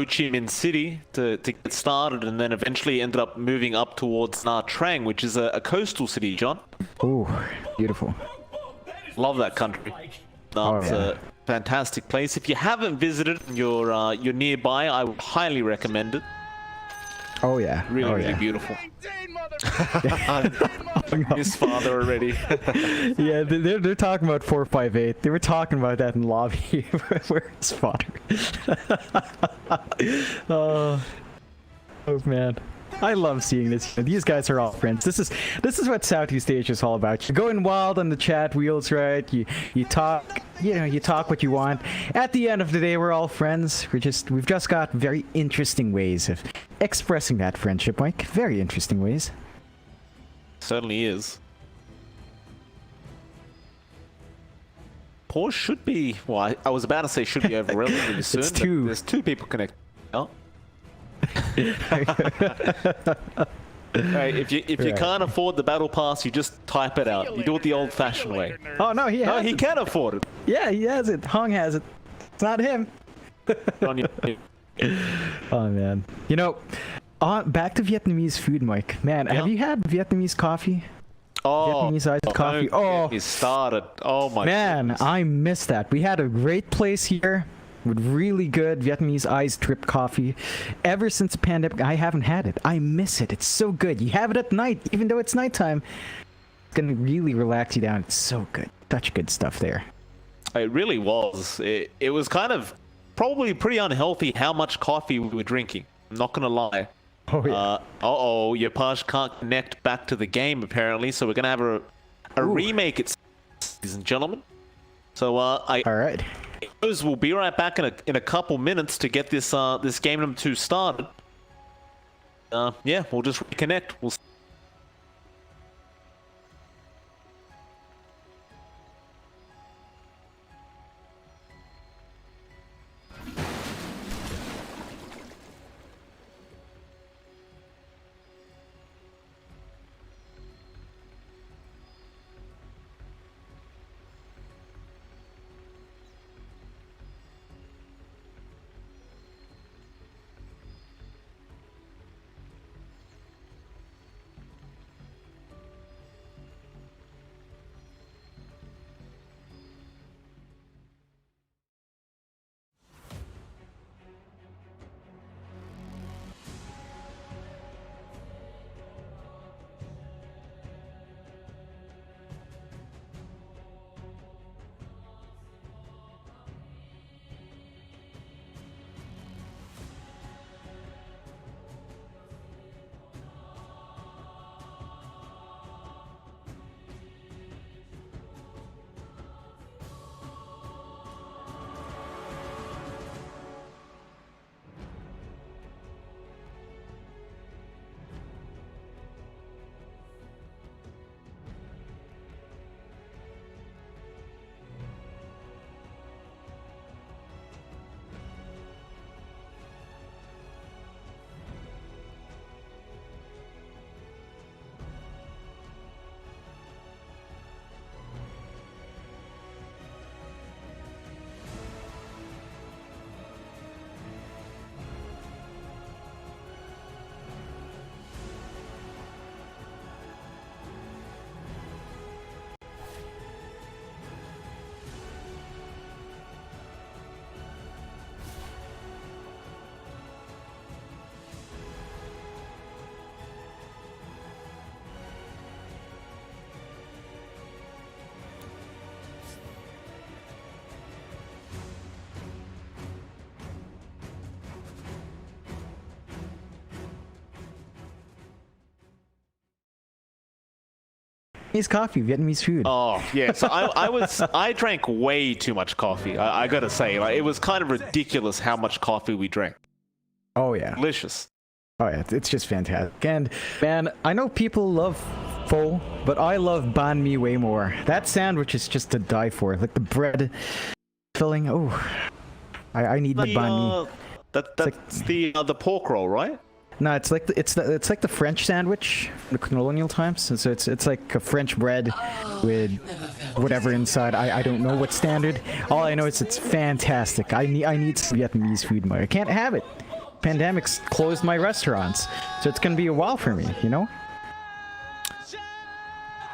Chi Minh City to get started, and then eventually ended up moving up towards Nha Trang, which is a coastal city, John. ooh, beautiful. Love that country. It's a fantastic place. If you haven't visited and you're nearby, I would highly recommend it. Oh yeah. Really, oh, really yeah. beautiful. His father already. Yeah, they're talking about 458. They were talking about that in lobby. Where's father? Oh man, I love seeing this. These guys are all friends. This is what Southeast Asia is all about. You're going wild on the chat wheels, right? You talk, you talk what you want. At the end of the day, we're all friends. We've just got very interesting ways of expressing that friendship, Mike. Very interesting ways. Certainly is. Porsche should be. Well, I was about to say should be over relatively soon. It's but two. There's two people connected. Oh. Hey, if you can't afford the battle pass, you just type it out. You do it the old-fashioned way. Oh no, he has No, he it. can afford it. Yeah, he has it. Hong has it. It's not him. On your- Oh man. Back to Vietnamese food, Mike. Man, have you had Vietnamese coffee? Oh, Vietnamese iced coffee. don't Oh, get me started. Oh my man, goodness. I miss that. We had a great place here with really good Vietnamese iced drip coffee. Ever since the pandemic, I haven't had it. I miss it. It's so good. You have it at night, even though it's nighttime. It's gonna really relax you down. It's so good. Such good stuff there. It really was. It was kind of probably pretty unhealthy how much coffee we were drinking. I'm not gonna lie. Oh yeah. Uh-oh, your Pash can't connect back to the game apparently, so we're gonna have a remake, ladies and gentlemen. So All right. we'll be right back in a couple minutes to get this this game number 2 started. Yeah, we'll just reconnect. We'll. Vietnamese coffee, Vietnamese food. Oh yeah, so I drank way too much coffee. I gotta say, like, it was kind of ridiculous how much coffee we drank. Oh yeah. Delicious. Oh yeah, it's just fantastic. And man, I know people love pho, but I love banh mi way more. That sandwich is just to die for. Like the bread filling. Oh, I need the banh mi. That's the pork roll, right? No, it's like the French sandwich from the colonial times. And so it's like a French bread with whatever inside. I don't know what's standard. All I know is it's fantastic. I need some Vietnamese food more. I can't have it. Pandemic's closed my restaurants, so it's gonna be a while for me, you know.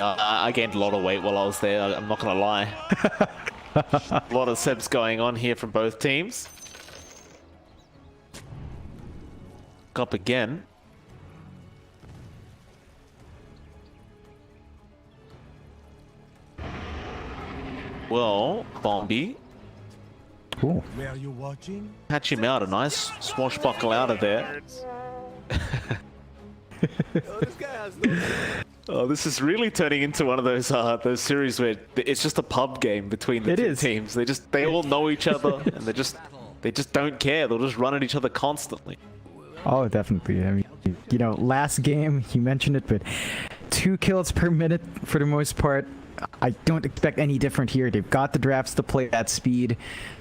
I gained a lot of weight while I was there. I'm not gonna lie. A lot of sebs going on here from both teams. Up again. Well, Bombi. Cool. Where are you watching? Catch him out, a nice swashbuckle out of there. Oh, this is really turning into one of those series where it's just a pub game between the two teams. They all know each other and they just don't care. They'll just run at each other constantly. Oh, definitely. I mean, you know, last game you mentioned it, but 2 kills per minute for the most part. I don't expect any different here. They've got the drafts to play at speed.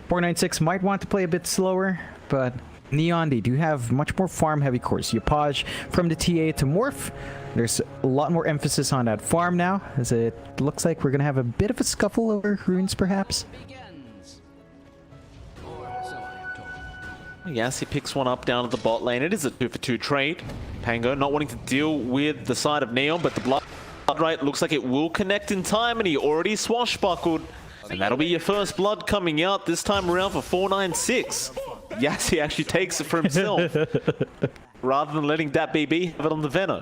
496 might want to play a bit slower, but Neon, they do have much more farm-heavy cores. Yapaj from the TA to Morph. There's a lot more emphasis on that farm now, as it looks like we're going to have a bit of a scuffle over runes, perhaps. Yassi picks one up down at the bot lane. It is a 2-for-2 trade. Pango not wanting to deal with the side of Neon, but the blood right looks like it will connect in time, and he already swashbuckled. And that'll be your first blood coming out this time around for 496. Yassi actually takes it for himself, rather than letting that BB have it on the Venom.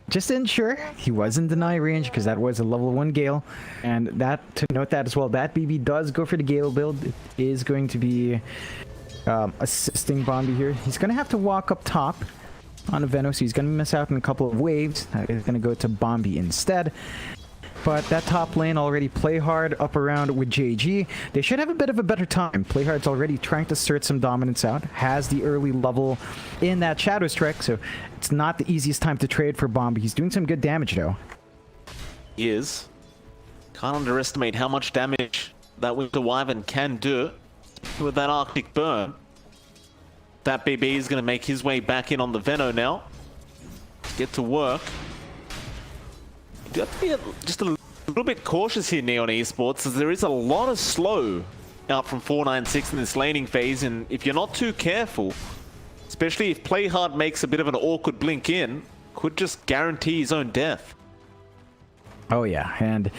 Just to ensure he was in deny range, because that was a level 1 Gale. And that, to note that as well, that BB does go for the Gale build. It is going to be assisting Bombi here. He's going to have to walk up top on a Venom, so he's going to miss out on a couple of waves. He's going to go to Bombi instead. But that top lane already play hard up around with JG. They should have a bit of a better time. Playhard's already trying to assert some dominance out. Has the early level in that Shadow Strike, so it's not the easiest time to trade for Bombi. He's doing some good damage though. He is. Can't underestimate how much damage that Winter Wyvern can do with that Arctic Burn. That BB is going to make his way back in on the Veno now. Get to work. You have to be just a little bit cautious here, Neon Esports, as there is a lot of slow out from 496 in this laning phase, and if you're not too careful, especially if Playhard makes a bit of an awkward blink in, could just guarantee his own death. Oh yeah, and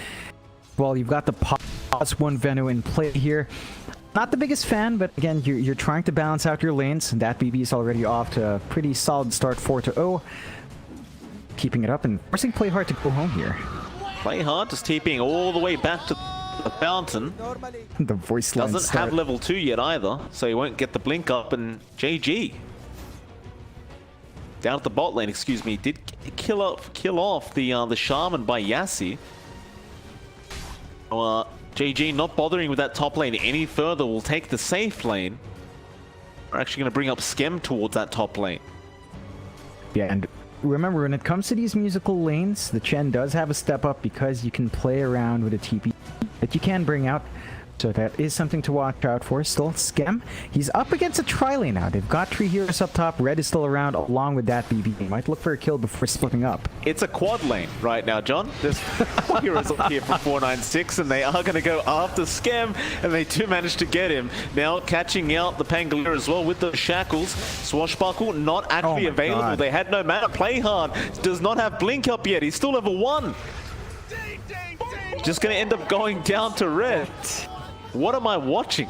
well, you've got the pause 1 Veno in play here. Not the biggest fan, but again, you're trying to balance out your lanes, and that BB is already off to a pretty solid start, 4-0. Keeping it up and forcing Playhard to go home here. Playhard just TPing all the way back to the fountain. The voice line doesn't have level 2 yet either, so he won't get the blink up, and JG down at the bot lane, excuse me, did kill off the shaman by Yassi. JG not bothering with that top lane any further, will take the safe lane. We're actually going to bring up Skem towards that top lane. Yeah, and remember, when it comes to these musical lanes, the Chen does have a step up because you can play around with a TP that you can bring out. So that is something to watch out for. Still, Skem, he's up against a tri-lane now. They've got 3 heroes up top. Red is still around along with that BB. He might look for a kill before splitting up. It's a quad lane right now, John. There's 4 heroes up here for 496, and they are going to go after Skem, and they do manage to get him. Now catching out the Pangolier as well with the shackles. Swashbuckle not actually available. God. They had no mana. Playhard does not have blink up yet. He's still level 1. Just going to end up going down to red. What am I watching?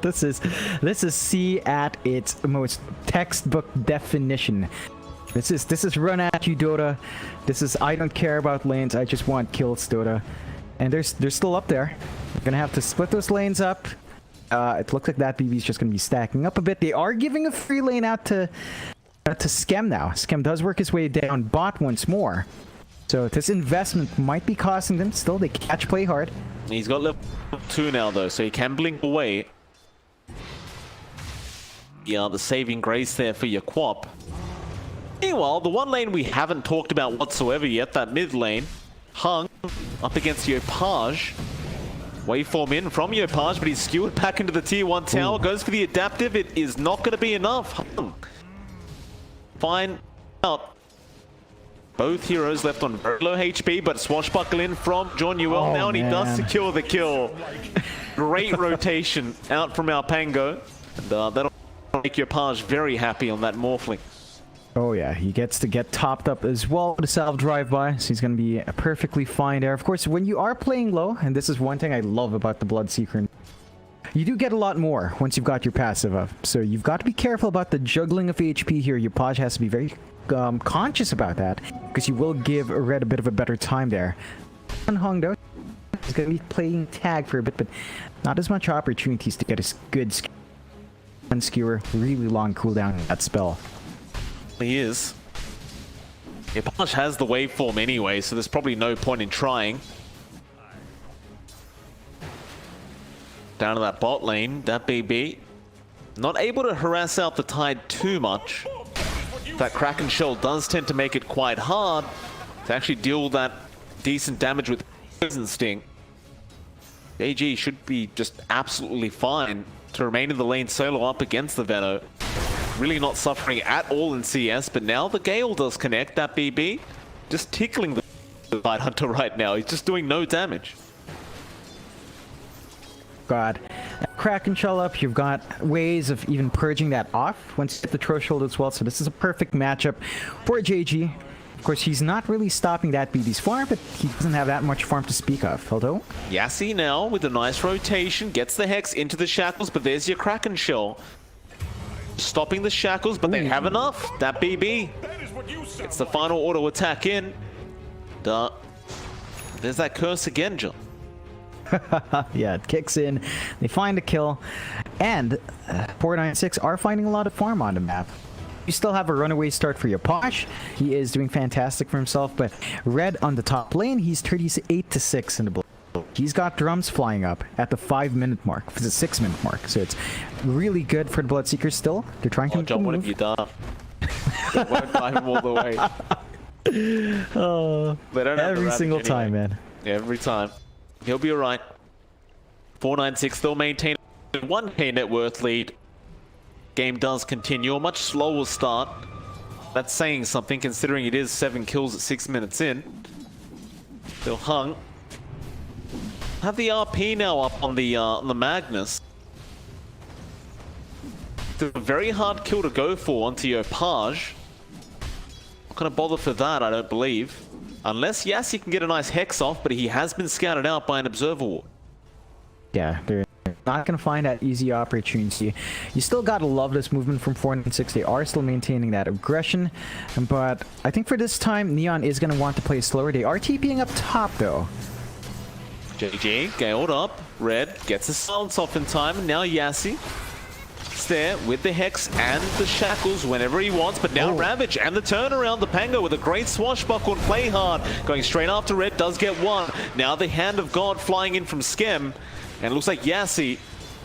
This is C at its most textbook definition. This is run at you, Dota. This is I don't care about lanes. I just want kills, Dota. And they're still up there. We're gonna have to split those lanes up. It looks like that BB is just gonna be stacking up a bit. They are giving a free lane out to to Skem now. Skem does work his way down bot once more. So this investment might be costing them. Still, they catch play hard. He's got level 2 now, though, so he can blink away. Yeah, the saving grace there for your Quap. Meanwhile, the one lane we haven't talked about whatsoever yet, that mid lane, Hung up against Yopaj. Waveform in from Yopaj, but he's skewered back into the tier 1 tower. Goes for the adaptive. It is not going to be enough. Hung. Find out. Both heroes left on very low HP, but swashbuckle in from John Newell now, and he does secure the kill. Great rotation out from Alpango. And that'll make Yopaj very happy on that Morphling. Oh yeah, he gets to get topped up as well with a salve drive-by, so he's going to be perfectly fine there. Of course, when you are playing low, and this is one thing I love about the Bloodseeker, you do get a lot more once you've got your passive up. So you've got to be careful about the juggling of HP here. Yopaj has to be very conscious about that, because you will give Red a bit of a better time there. Hung though, he's going to be playing tag for a bit, but not as much opportunities to get a good skewer. Really long cooldown in that spell. He is. Yopaj has the waveform anyway, so there's probably no point in trying. Down to that bot lane, that BB. Not able to harass out the Tide too much. That Kraken Shell does tend to make it quite hard to actually deal that decent damage with Poison Sting. AG should be just absolutely fine to remain in the lane solo up against the Venom. Really not suffering at all in CS, but now the Gale does connect. That BB just tickling the Tide Hunter right now. He's just doing no damage. God. Kraken Shell up, you've got ways of even purging that off once you hit the threshold as well, so this is a perfect matchup for JG. Of course, he's not really stopping that BB's farm, but he doesn't have that much farm to speak of, although... Yassi now with a nice rotation, gets the Hex into the Shackles, but there's your Kraken Shell. Stopping the Shackles, but they have enough. That BB gets the final auto attack in. There's that curse again, John. Yeah, it kicks in. They find a kill. And 496 are finding a lot of farm on the map. You still have a runaway start for Yopaj. He is doing fantastic for himself, but Red on the top lane, he's 38-6 in the blue. He's got drums flying up at the 5-minute mark, the 6-minute mark. So it's really good for the Bloodseekers still. They're trying to John, what have you done? They won't buy him all the way. Oh, every single time, man. Every time. He'll be alright. 496, they'll maintain a 1k net worth lead. Game does continue. A much slower start. That's saying something, considering it is 7 kills at 6 minutes in. Still Hung. Have the RP now up on the Magnus. It's a very hard kill to go for onto Yopaj. Not gonna bother for that, I don't believe. Unless Yassi can get a nice Hex off, but he has been scouted out by an Observer Ward. Yeah, they're not going to find that easy opportunity. You still got to love this movement from 496. They are still maintaining that aggression. But I think for this time, Neon is going to want to play slower. They are TPing up top, though. JG, galed up. Red gets a silence off in time. And now Yassi is there with the Hex and the Shackles whenever he wants. But now Ravage and the turnaround. The Pango with a great swashbuckle and play hard. Going straight after Red, does get one. Now the Hand of God flying in from Skem. And it looks like Yassi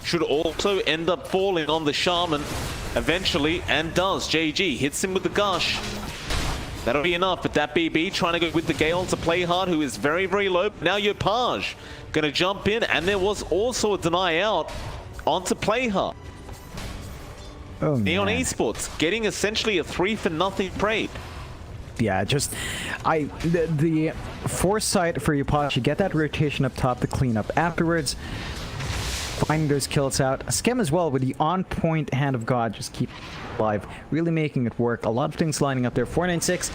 should also end up falling on the Shaman eventually, and does. JG hits him with the Gush. That'll be enough, but that BB trying to go with the Gale to play hard, who is very, very low. Now Yopaj going to jump in, and there was also a deny out onto play hard. Oh, Neon man. Esports getting essentially a 3-for-nothing trade. Yeah, just the foresight for Yopaj, you get that rotation up top to clean up afterwards, finding those kills out. Skem as well with the on-point Hand of God, just keep alive, really making it work. A lot of things lining up there. 496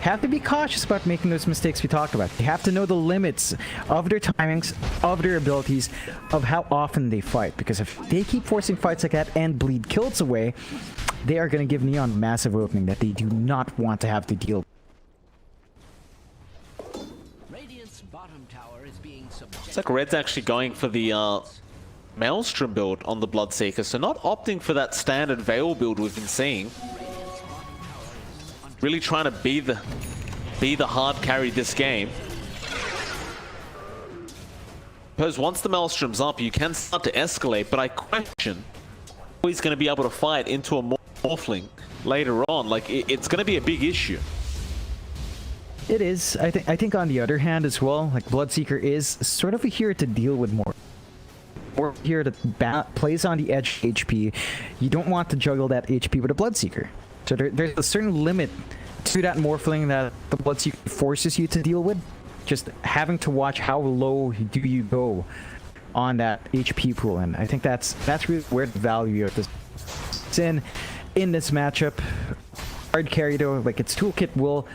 have to be cautious about making those mistakes we talked about. They have to know the limits of their timings, of their abilities, of how often they fight, because if they keep forcing fights like that and bleed kills away, they are going to give Neon a massive opening that they do not want to have to deal with. Radiant's bottom tower is being subjected. It's like Red's actually going for the Maelstrom build on the Bloodseeker, so not opting for that standard Veil build we've been seeing. really trying to be the hard carry this game. Suppose once the Maelstrom's up, you can start to escalate, but I question how he's going to be able to fight into a Morphling later on. Like, it's going to be a big issue. It is. I think on the other hand as well, like Bloodseeker is sort of a hero to deal with more. Or here that plays on the edge HP. You don't want to juggle that HP with a Bloodseeker. So there's a certain limit to that Morphling that the Bloodseeker forces you to deal with. Just having to watch how low do you go on that HP pool, and I think that's really where the value of this is in this matchup. Hard carry though, like its toolkit will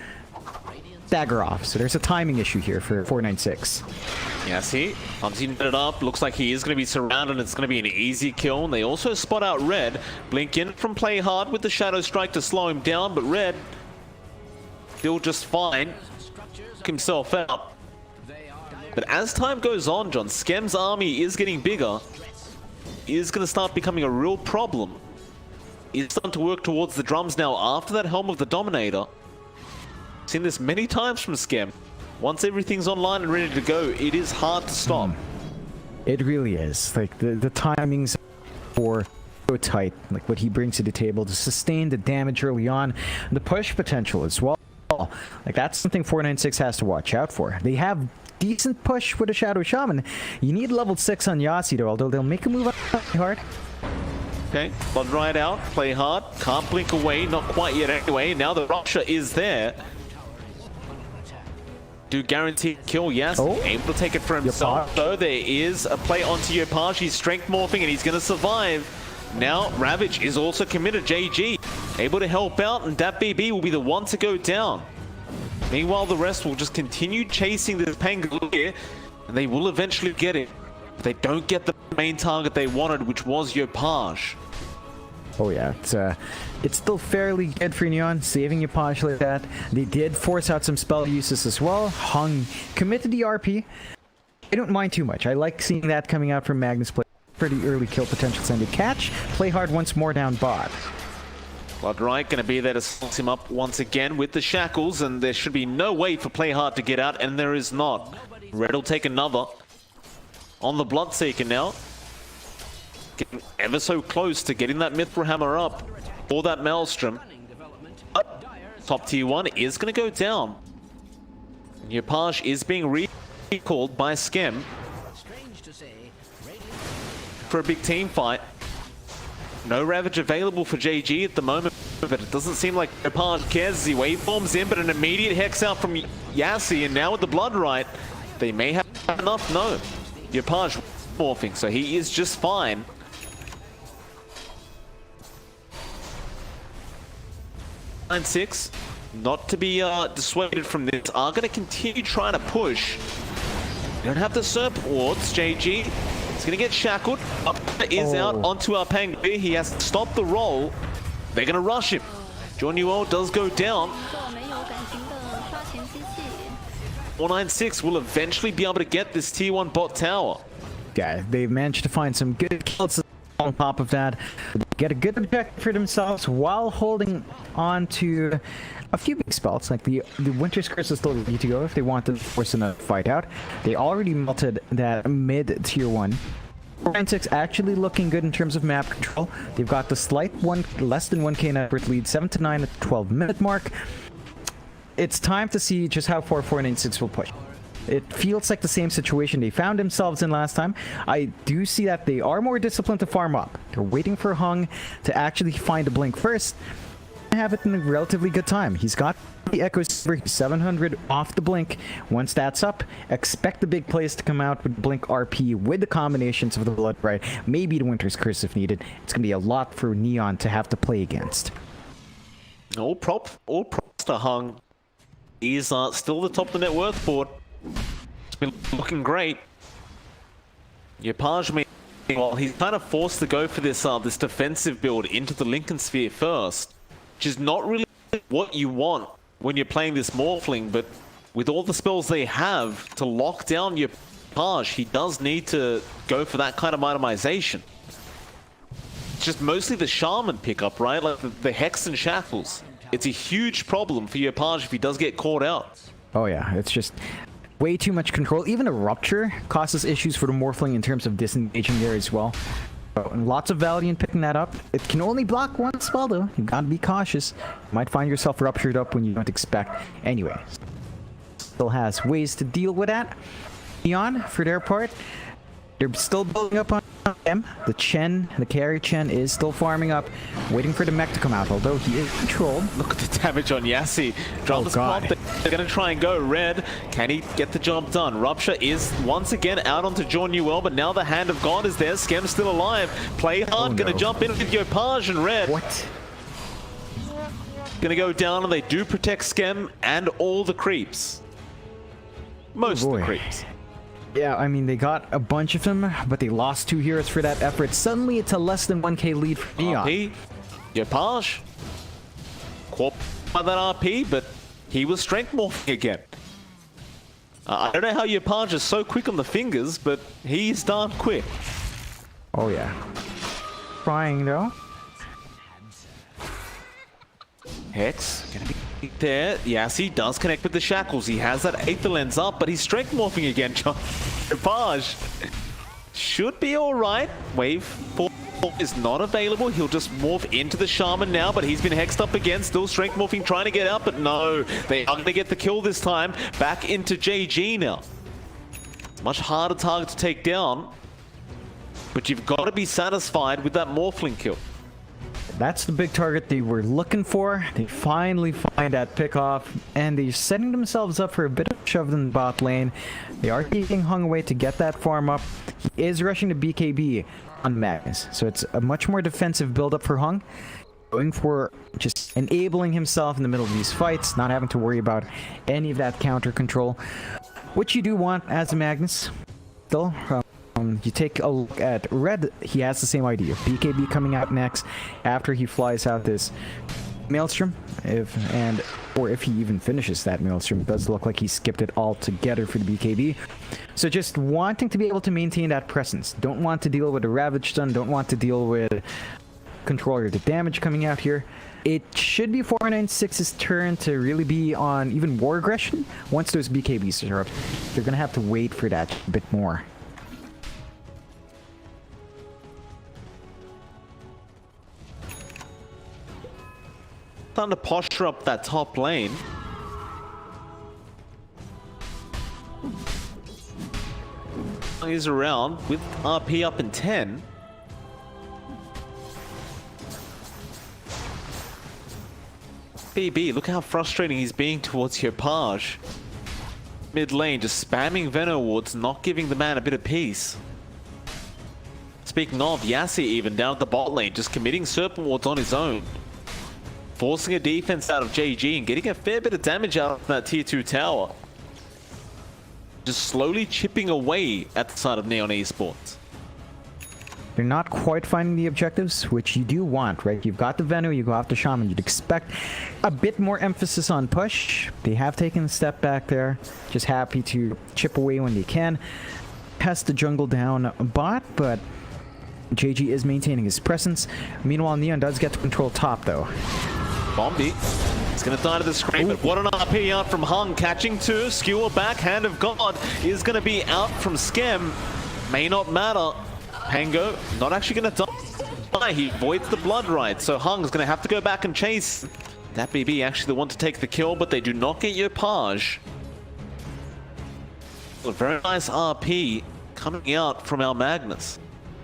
stagger off, so there's a timing issue here for 496. Yeah, see, Hunting it up. Looks like he is going to be surrounded. It's going to be an easy kill. And they also spot out Red. Blink in from Play Hard with the Shadow Strike to slow him down, but Red still just fine. Himself out. But as time goes on, John, Skem's army is getting bigger. Is going to start becoming a real problem. He's starting to work towards the drums now after that Helm of the Dominator. Seen this many times from Skem. Once everything's online and ready to go, it is hard to stop. It really is. Like the timings for so tight. Like what he brings to the table to sustain the damage early on, and the push potential as well. Like that's something 496 has to watch out for. They have decent push with a Shadow Shaman. You need level 6 on Yassi though, although they'll make a move hard. Okay, Blood right out, Play Hard, can't blink away, not quite yet anyway. Now the Rusher is there. Do guarantee kill, yes. Able to take it for himself. Though there is a play onto Yopaj. He's strength morphing and he's going to survive. Now Ravage is also committed. JG able to help out, and that BB will be the one to go down. Meanwhile, the rest will just continue chasing this Pangolier, and they will eventually get it. But they don't get the main target they wanted, which was Yopaj. Oh yeah, it's still fairly good for Neon, saving Yopaj like that. They did force out some spell uses as well. Hung committed the RP. I don't mind too much. I like seeing that coming out from Magnus Play. Pretty early kill potential send to catch. Play Hard once more down bot. Bloodright going to be there to slice him up once again with the shackles, and there should be no way for Play Hard to get out, and there is not. Red will take another on the Bloodseeker now. Getting ever so close to getting that Mithril Hammer up for that Maelstrom. But top tier 1 is going to go down. Yopaj is being recalled by Skem for a big team fight. No Ravage available for JG at the moment, but it doesn't seem like Yopaj cares as he waveforms in, but an immediate hex out from Yassi, and now with the Bloodright, they may have enough. No. Yopaj morphing, so he is just fine. 9-6, not to be dissuaded from this, are going to continue trying to push. They don't have the Serp wards. JG is going to get shackled. Up is out onto our Pangolier. He has to stop the roll. They're going to rush him. John Newell does go down. 496 will eventually be able to get this tier 1 bot tower. Yeah, they've managed to find some good kills on top of that. Get a good objective for themselves while holding on to a few big spells. Like the Winter's Curse is still ready to go if they want to force a fight out. They already melted that mid tier 1. 496 actually looking good in terms of map control. They've got the slight less than 1k net worth lead, 7 to 9 at the 12-minute mark. It's time to see just how far 496 will push. It feels like the same situation they found themselves in last time. I do see that they are more disciplined to farm up. They're waiting for Hung to actually find a blink first. Have it in a relatively good time. He's got the Echo 700 off the blink. Once that's up, expect the big plays to come out with blink RP with the combinations of the Bloodright, maybe the Winter's Curse if needed. It's going to be a lot for Neon to have to play against. All props to Hung. He's still the top of the net worth board. It's been looking great. Yopaj, meanwhile, he's kind of forced to go for this this defensive build into the Lincoln Sphere first, which is not really what you want when you're playing this Morphling, but with all the spells they have to lock down Yopaj, he does need to go for that kind of itemization. It's just mostly the Shaman pickup, right? Like the Hex and Shackles. It's a huge problem for Yopaj if he does get caught out. Oh yeah, it's just way too much control. Even a rupture causes issues for the Morphling in terms of disengaging there as well. So, and lots of value in picking that up. It can only block one spell though. You gotta be cautious. You might find yourself ruptured up when you don't expect. Anyway, still has ways to deal with that. Neon, for their part, they're still building up on them. The Chen, the carry Chen, is still farming up, waiting for the mech to come out, although he is controlled. Look at the damage on Yassi. Drama's God. pop. They're going to try and go red. Can he get the job done? Rupture is once again out onto John Newell, but now the Hand of God is there. Skem's still alive. Play hard. Going to jump in with Yopaj and red. What? Going to go down, and they do protect Skem and all the creeps. Most of the creeps. Yeah, I mean, they got a bunch of them, but they lost 2 heroes for that effort. Suddenly, it's a less than 1k lead for Neon. RP. Yopaj. Caught by that RP, but he was strength morphing again. I don't know how Yopaj is so quick on the fingers, but he's darn quick. Oh, yeah. Trying, though. Hex gonna be there. Yassi does connect with the shackles. He has that Aether Lens up, but he's strength morphing again. Yopaj should be alright. Wave 4 is not available. He'll just morph into the Shaman now, but he's been hexed up again. Still strength morphing, trying to get out, but no. They are going to get the kill this time. Back into JG now. It's a much harder target to take down, but you've got to be satisfied with that Morphling kill. That's the big target they were looking for. They finally find that pick off, and they're setting themselves up for a bit of shove in the bot lane. They are keeping Hung away to get that farm up. He is rushing to BKB on Magnus, so it's a much more defensive build-up for Hung. Going for just enabling himself in the middle of these fights, not having to worry about any of that counter control, which you do want as a Magnus. Still, you take a look at Red, he has the same idea. BKB coming out next after he flies out this Maelstrom, or if he even finishes that Maelstrom. It does look like he skipped it altogether for the BKB. So just wanting to be able to maintain that presence. Don't want to deal with a Ravage stun, don't want to deal with controller the damage coming out here. It should be 496's turn to really be on even more aggression once those BKBs are up. They're going to have to wait for that a bit more. Starting to posture up that top lane. He's around with RP up in 10. BB, look how frustrating he's being towards Yopaj. Mid lane, just spamming Venom wards, not giving the man a bit of peace. Speaking of, Yassi even down at the bot lane, just committing Serpent wards on his own. Forcing a defense out of JG and getting a fair bit of damage out of that tier 2 tower. Just slowly chipping away at the side of Neon Esports. They're not quite finding the objectives, which you do want, right? You've got the Venu, you go after Shaman. You'd expect a bit more emphasis on push. They have taken a step back there. Just happy to chip away when they can. Pest the jungle down bot, but JG is maintaining his presence. Meanwhile, Neon does get to control top, though. Bombi. He's going to die to the screen, but what an RP out from Hung. Catching 2, skewer back. Hand of God is going to be out from Skem. May not matter. Pango not actually going to die. He voids the blood right, so Hung's going to have to go back and chase. That BB actually the one to take the kill, but they do not get Yopaj. A very nice RP coming out from our Magnus.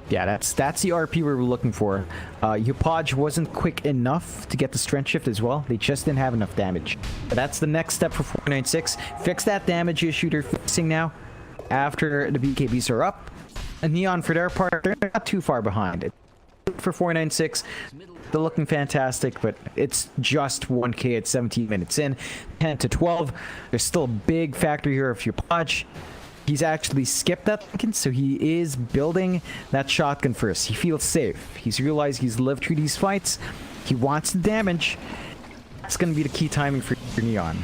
Yeah, that's the RP we were looking for. Yopaj wasn't quick enough to get the strength shift as well. They just didn't have enough damage. But that's the next step for 496. Fix that damage issue they're fixing now after the BKBs are up. And Neon, for their part, they're not too far behind. For 496, they're looking fantastic, but it's just 1k at 17 minutes in. 10 to 12. There's still a big factor here of Yopaj. He's actually skipped that Lincoln, so he is building that shotgun first. He feels safe. He's realized he's lived through these fights. He wants the damage. That's going to be the key timing for Neon.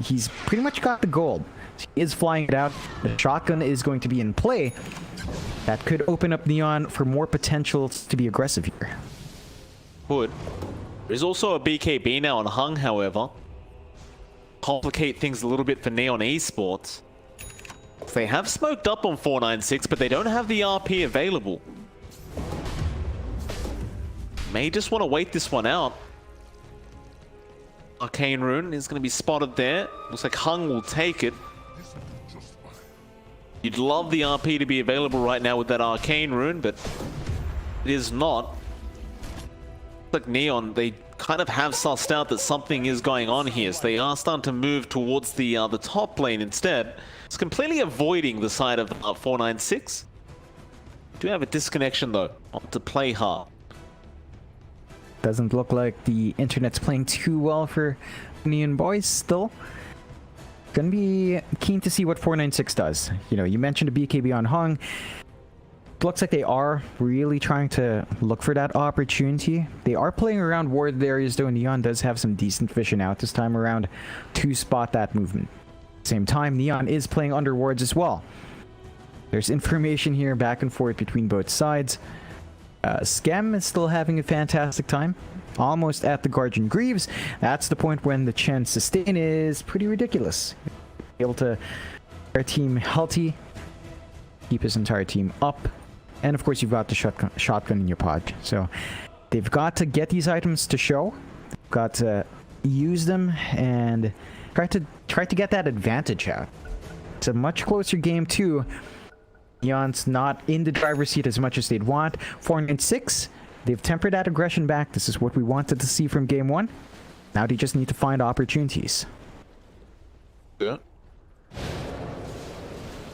He's pretty much got the gold. He is flying it out. The shotgun is going to be in play. That could open up Neon for more potential to be aggressive here. Would. There's also a BKB now on Hung, however. Complicate things a little bit for Neon Esports. They have smoked up on 496, but they don't have the RP available. May just want to wait this one out. Arcane Rune is going to be spotted there. Looks like Hung will take it. You'd love the RP to be available right now with that Arcane Rune, but it is not. Like Neon, they kind of have sussed out that something is going on here, so they are starting to move towards the top lane instead. It's completely avoiding the side of 496. Do have a disconnection though, not to play hard. Doesn't look like the internet's playing too well for Neon boys still. Gonna be keen to see what 496 does. You know, you mentioned a BKB on Hung. Looks like they are really trying to look for that opportunity. They are playing around ward areas though. Neon does have some decent vision out this time around to spot that movement. Same time, Neon is playing under wards as well. There's information here back and forth between both sides. Scam is still having a fantastic time. Almost at the Guardian Greaves. That's the point when the chance to sustain is pretty ridiculous. Able to keep our team healthy, keep his entire team up, and of course you've got the shotgun in your pod. So they've got to get these items to show. They've got to use them and try to get that advantage out. It's a much closer game too. Neon's not in the driver's seat as much as they'd want. 496, they've tempered that aggression back. This is what we wanted to see from game one. Now they just need to find opportunities. Yeah.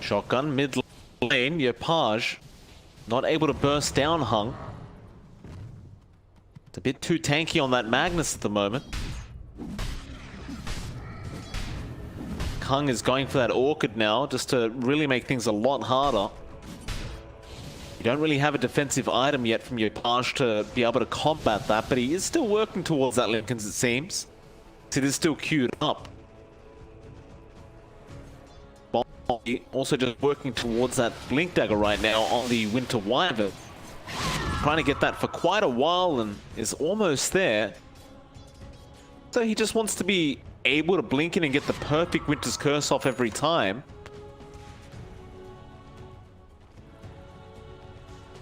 Shotgun mid lane, Yopaj not able to burst down Hung. It's a bit too tanky on that Magnus at the moment. Hung is going for that Orchid now, just to really make things a lot harder. You don't really have a defensive item yet from Yopaj to be able to combat that, but he is still working towards that, Limkins, it seems. It is still queued up. Also just working towards that Blink Dagger right now on the Winter Wyvern. Trying to get that for quite a while and is almost there. So he just wants to be able to blink in and get the perfect Winter's Curse off every time.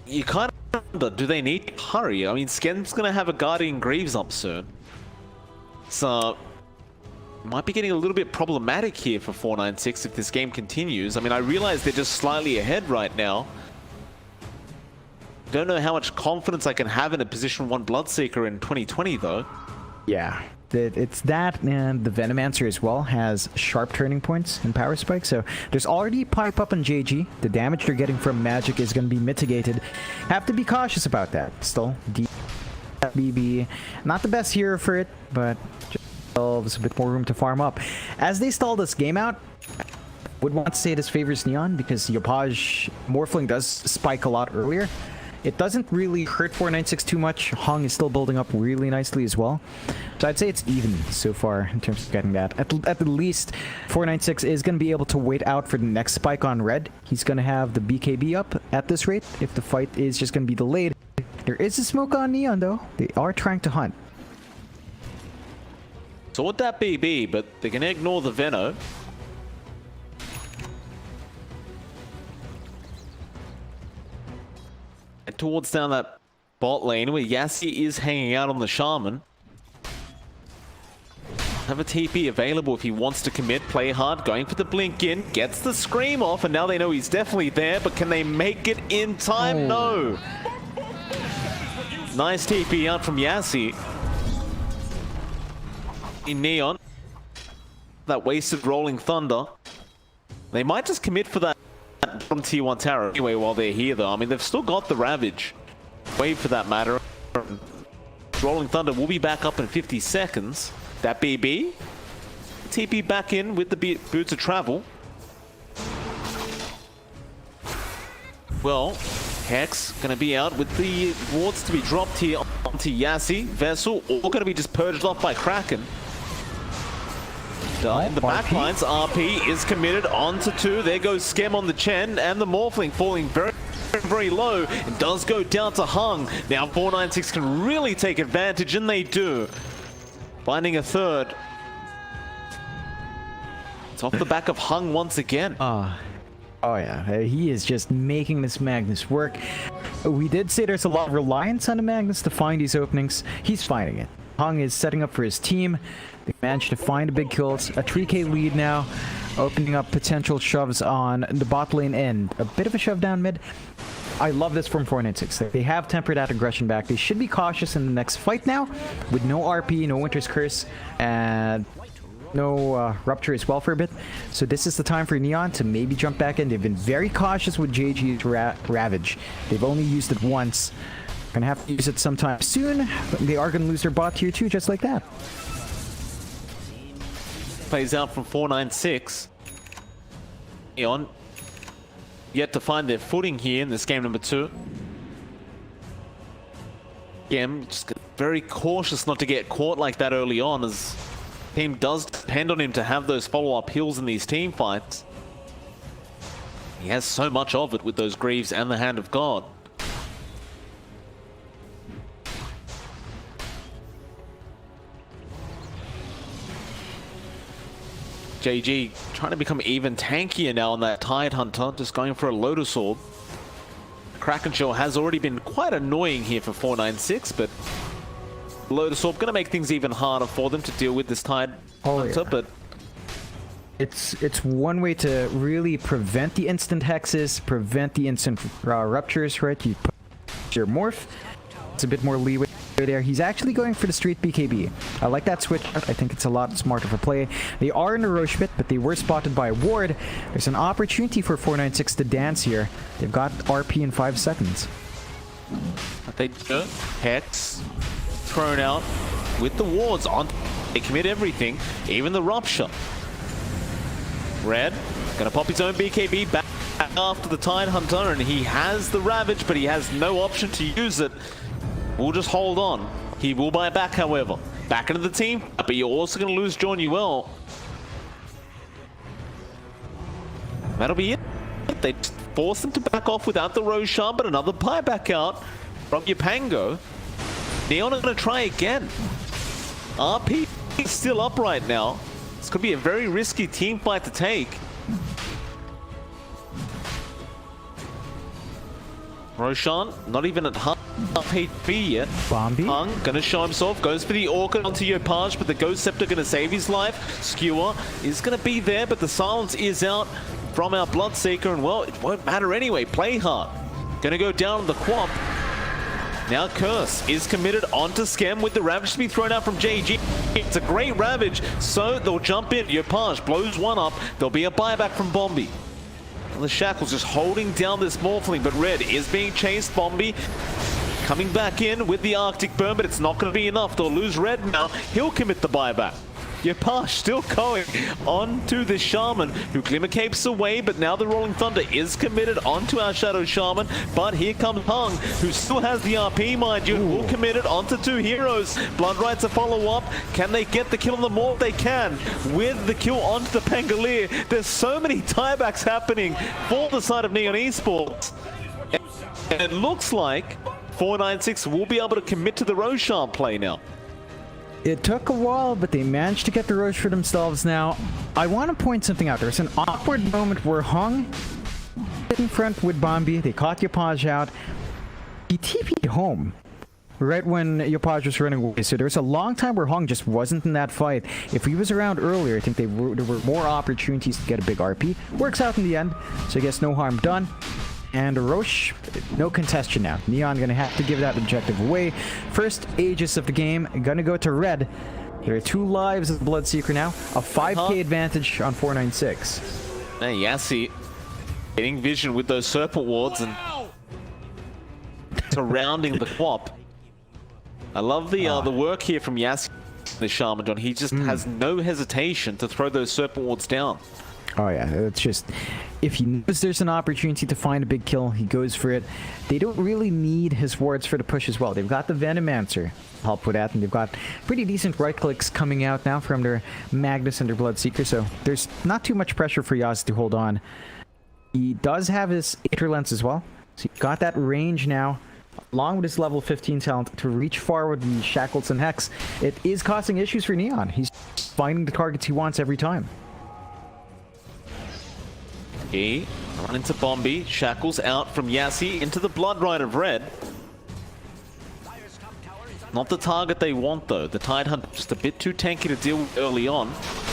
You kind of wonder, do they need to hurry? I mean, Sken's going to have a Guardian Greaves up soon. So, might be getting a little bit problematic here for 496 if this game continues. I mean, I realize they're just slightly ahead right now. Don't know how much confidence I can have in a Position 1 Bloodseeker in 2020, though. Yeah. It's that, and the Venomancer as well has sharp turning points in Power Spike, so there's already pipe up on JG. The damage they're getting from Magic is going to be mitigated. Have to be cautious about that. Still, BB, not the best hero for it, but just a bit more room to farm up. As they stall this game out, would want to say this favors Neon because Yopaj Morphling does spike a lot earlier. It doesn't really hurt 496 too much. Hung is still building up really nicely as well. So I'd say it's even so far in terms of getting that. At the least, 496 is going to be able to wait out for the next spike on red. He's going to have the BKB up at this rate if the fight is just going to be delayed. There is a smoke on Neon though. They are trying to hunt. So would that BB, but they're going to ignore the Veno. And towards down that bot lane where Yassi is hanging out on the Shaman. Have a TP available if he wants to commit, play hard, going for the blink in, gets the scream off, and now they know he's definitely there, but can they make it in time? No. Nice TP out from Yassi. In Neon. That wasted Rolling Thunder. They might just commit for that from T1 Tower anyway while they're here though. I mean, they've still got the Ravage. Wave for that matter. Rolling Thunder will be back up in 50 seconds. That BB. TP back in with the Boots of Travel. Well, Hex gonna be out with the wards to be dropped here onto Yassi. Vessel all gonna be just purged off by Kraken. The backlines, RP is committed onto 2. There goes Skem on the Chen, and the Morphling falling very very low. It does go down to Hung. Now 496 can really take advantage, and they do. Finding a third. It's off the back of Hung once again. Oh yeah, he is just making this Magnus work. We did say there's a lot of reliance on the Magnus to find these openings. He's finding it. Hung is setting up for his team. They managed to find big kills. A 3k lead now, opening up potential shoves on the bot lane end. A bit of a shove down mid. I love this from 496. They have tempered that aggression back. They should be cautious in the next fight now, with no RP, no Winter's Curse, and no Rupture as well for a bit. So this is the time for Neon to maybe jump back in. They've been very cautious with JG's Ravage. They've only used it once. Gonna have to use it sometime soon. They are gonna lose their bot tier 2 just like that. Plays out from 496. Neon yet to find their footing here in this game number 2. Again, just very cautious not to get caught like that early on, as team does depend on him to have those follow-up heals in these team fights. He has so much of it with those Greaves and the Hand of God. JG trying to become even tankier now on that Tide Hunter, just going for a Lotus Orb. Kraken Shell has already been quite annoying here for 496, but Lotus Orb going to make things even harder for them to deal with this Tide Hunter, yeah. But It's one way to really prevent the instant hexes, prevent the instant ruptures, right? You put your morph. It's a bit more leeway there. He's actually going for the straight BKB. I like that switch. I think it's a lot smarter for play. They are in the Roche pit, but they were spotted by a ward. There's an opportunity for 496 to dance here. They've got RP in 5 seconds. they do. Hex thrown out with the wards on. They commit everything, even the rupture. Red gonna pop his own BKB back after the Tide Hunter, and he has the Ravage, but he has no option to use it. We'll just hold on. He will buy back, however. Back into the team, but you're also going to lose John Uel. That'll be it. They force them to back off without the Roshan, but another buyback out from Yupango. Neon are going to try again. RP is still up right now. This could be a very risky team fight to take. Roshan, not even at half HP yet. Bombi. Hung, gonna show himself, goes for the Orchid onto Yopaj, but the Ghost Scepter gonna save his life. Skewer is gonna be there, but the silence is out from our Bloodseeker, and well, it won't matter anyway. Play hard. Gonna go down on the Quap. Now Curse is committed onto Skem with the Ravage to be thrown out from JG. It's a great Ravage, so they'll jump in. Yopaj blows one up. There'll be a buyback from Bombi. The Shackles just holding down this Morphling, but Red is being chased. Bombi coming back in with the Arctic Burn, but it's not going to be enough. They'll lose Red now. He'll commit the buyback. Yopaj still going onto the Shaman, who Glimmer Capes away, but now the Rolling Thunder is committed onto our Shadow Shaman. But here comes Hung, who still has the RP, mind you, will commit it onto two heroes. Blood Rights a follow-up. Can they get the kill on the Morph? They can, with the kill onto the Pangolier. There's so many tiebacks happening for the side of Neon Esports. And it looks like 496 will be able to commit to the Roshan play now. It took a while, but they managed to get the Roche for themselves now. I want to point something out. There's an awkward moment where Hung in front with Bombi. They caught Yopaj out. He TP'd home right when Yopaj was running away. So there's a long time where Hung just wasn't in that fight. If he was around earlier, I think there were more opportunities to get a big RP. Works out in the end, so I guess no harm done. And Roche, no contestation now. Neon gonna have to give that objective away. First Aegis of the game, gonna go to Red. There are 2 lives of Bloodseeker now. A 5k advantage on 496. Hey, Yassi getting vision with those Serpent Wards and surrounding the Quap. I love the work here from Yassi, the Shaman John. He just has no hesitation to throw those Serpent Wards down. Oh yeah, it's just, if he knows there's an opportunity to find a big kill, he goes for it. They don't really need his wards for the push as well. They've got the Venomancer to help with that, and they've got pretty decent right clicks coming out now from their Magnus and their Bloodseeker, so there's not too much pressure for Yaz to hold on. He does have his Aether Lens as well, So he's got that range now, along with his level 15 talent, to reach far with the Shackles and Hex. It is causing issues for Neon. He's finding the targets he wants every time. He run into Bombi. Shackles out from Yassi into the Blood Rite of Red. Not the target they want though. The Tidehunter just a bit too tanky to deal with early on.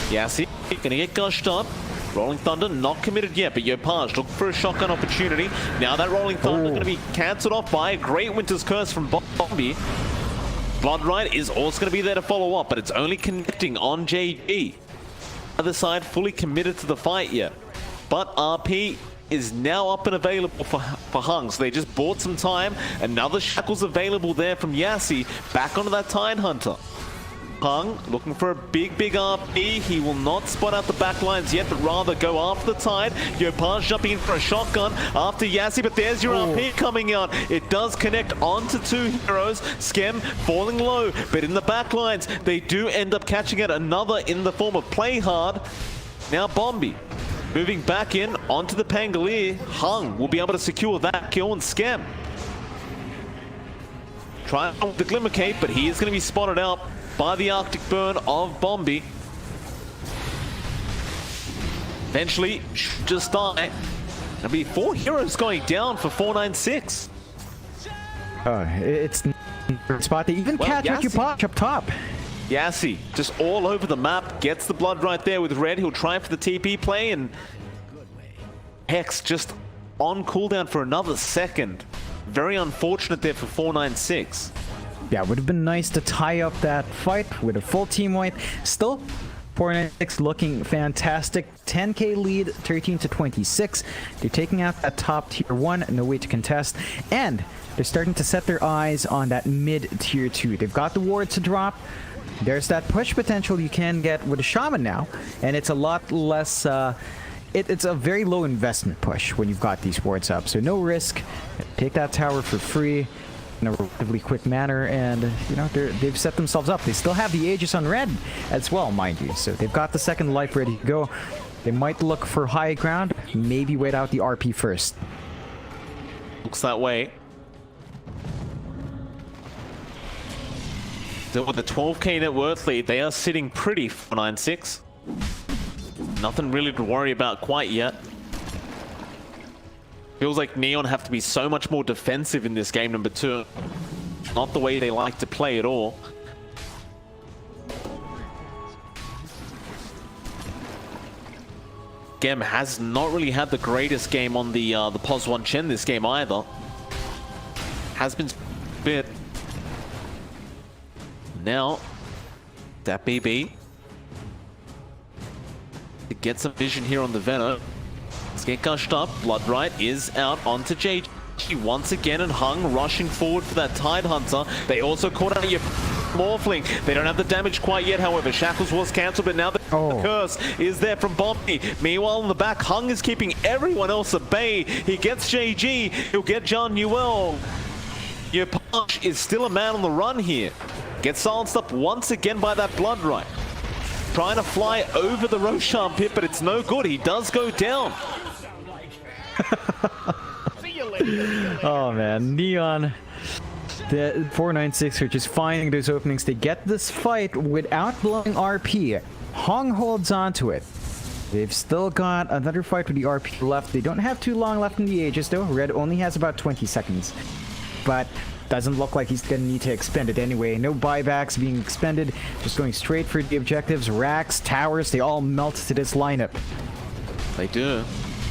Yassi gonna get gushed up. Rolling Thunder not committed yet, but Yopaj looking for a shotgun opportunity. Now that Rolling Thunder gonna be cancelled off by a great Winter's Curse from Bombi. Blood Rite is also gonna be there to follow up, but it's only connecting on JG. Other side fully committed to the fight yet. But RP is now up and available for Hung, so they just bought some time. Another Shackles available there from Yassi, back onto that Tidehunter. Hung looking for a big RP. He will not spot out the back lines yet, but rather go after the Tide. Yopaj jumping in for a shotgun after Yassi, but there's your RP coming out. It does connect onto two heroes. Skem falling low, but in the back lines, they do end up catching it. Another in the form of Play Hard. Now Bombi moving back in onto the Pangolier. Hung will be able to secure that kill, and Skem trying with the Glimmer Cape, but he is going to be spotted out by the Arctic Burn of Bombi. Eventually, just die. There'll be 4 heroes going down for 496. It's spot. They even catch Yassi up top. Yassi just all over the map, gets the blood right there with Red. He'll try for the TP play, and Hex just on cooldown for another second. Very unfortunate there for 496. Yeah, would have been nice to tie up that fight with a full team wipe. Still, 496 looking fantastic. 10k lead, 13 to 26. They're taking out that top tier 1, no way to contest. And they're starting to set their eyes on that mid tier 2. They've got the ward to drop. There's that push potential you can get with a Shaman now. And it's a lot less... It's a very low investment push when you've got these wards up. So no risk. Take that tower for free in a relatively quick manner, and you know they've set themselves up. They still have the Aegis on Red as well, mind you, so they've got the second life ready to go. They might look for high ground, maybe wait out the RP first. Looks that way. So with the 12k net worth lead, they are sitting pretty for 9-6. Nothing really to worry about quite yet. Feels like Neon have to be so much more defensive in this game number 2. Not the way they like to play at all. Gem has not really had the greatest game on the POS 1 Chen this game either. Has been a bit. Now, that BB to get some vision here on the Venom. Let's get gushed up. Blood Rite is out onto JG once again, and Hung rushing forward for that Tidehunter. They also caught out your Morphling. They don't have the damage quite yet, however. Shackles was cancelled, but now the curse is there from Bombi. Meanwhile, in the back, Hung is keeping everyone else at bay. He gets JG. He'll get John Newell. Your punch is still a man on the run here. Gets silenced up once again by that Blood Rite. Trying to fly over the Roshan pit, but it's no good. He does go down. Oh man, Neon. The 496 are just finding those openings to get this fight without blowing RP. Hung holds on to it. They've still got another fight with the RP left. They don't have too long left in the Aegis though. Red only has about 20 seconds. But doesn't look like he's gonna need to expend it anyway. No buybacks being expended. Just going straight for the objectives. Racks, towers, they all melt to this lineup. They do.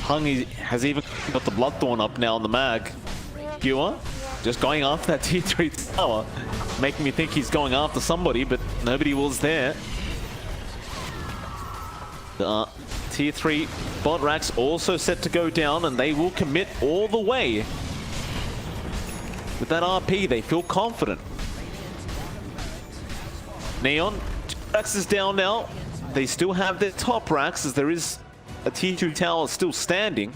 Hung has even got the Bloodthorn up now on the mag. Pure, just going after that tier 3 tower. Making me think he's going after somebody, but nobody was there. The tier 3 bot racks also set to go down, and they will commit all the way. With that RP, they feel confident. Neon, racks is down now. They still have their top racks, as there is a tier 2 tower still standing.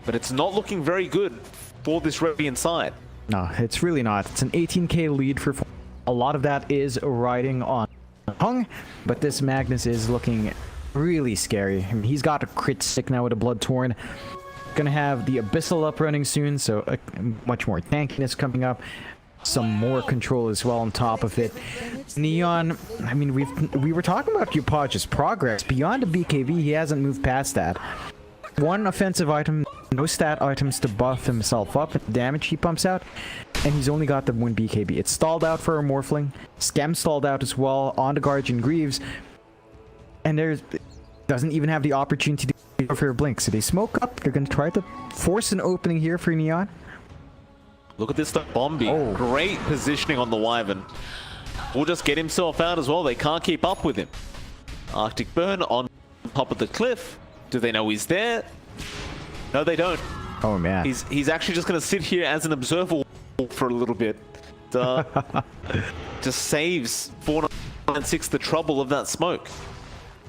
But it's not looking very good for this Radiant side. No, it's really not. It's an 18k lead for... A lot of that is riding on Hung, but this Magnus is looking really scary. I mean, he's got a crit stick now with a Bloodthorn. Gonna have the Abyssal up running soon, so much more tankiness coming up. Some more control as well on top of it. Neon, I mean, we were talking about Yupaj's progress. Beyond a BKB, he hasn't moved past that. One offensive item, no stat items to buff himself up, damage he pumps out, and he's only got the one BKB. It's stalled out for a Morphling. Scam stalled out as well on the Guardian Greaves. And doesn't even have the opportunity to go for a blink. So they smoke up. They're going to try to force an opening here for Neon. Look at this stuff, Bombi. Oh. Great positioning on the Wyvern. Will just get himself out as well. They can't keep up with him. Arctic Burn on top of the cliff. Do they know he's there? No, they don't. Oh, man. He's actually just going to sit here as an observer for a little bit. Just saves 496 the trouble of that smoke.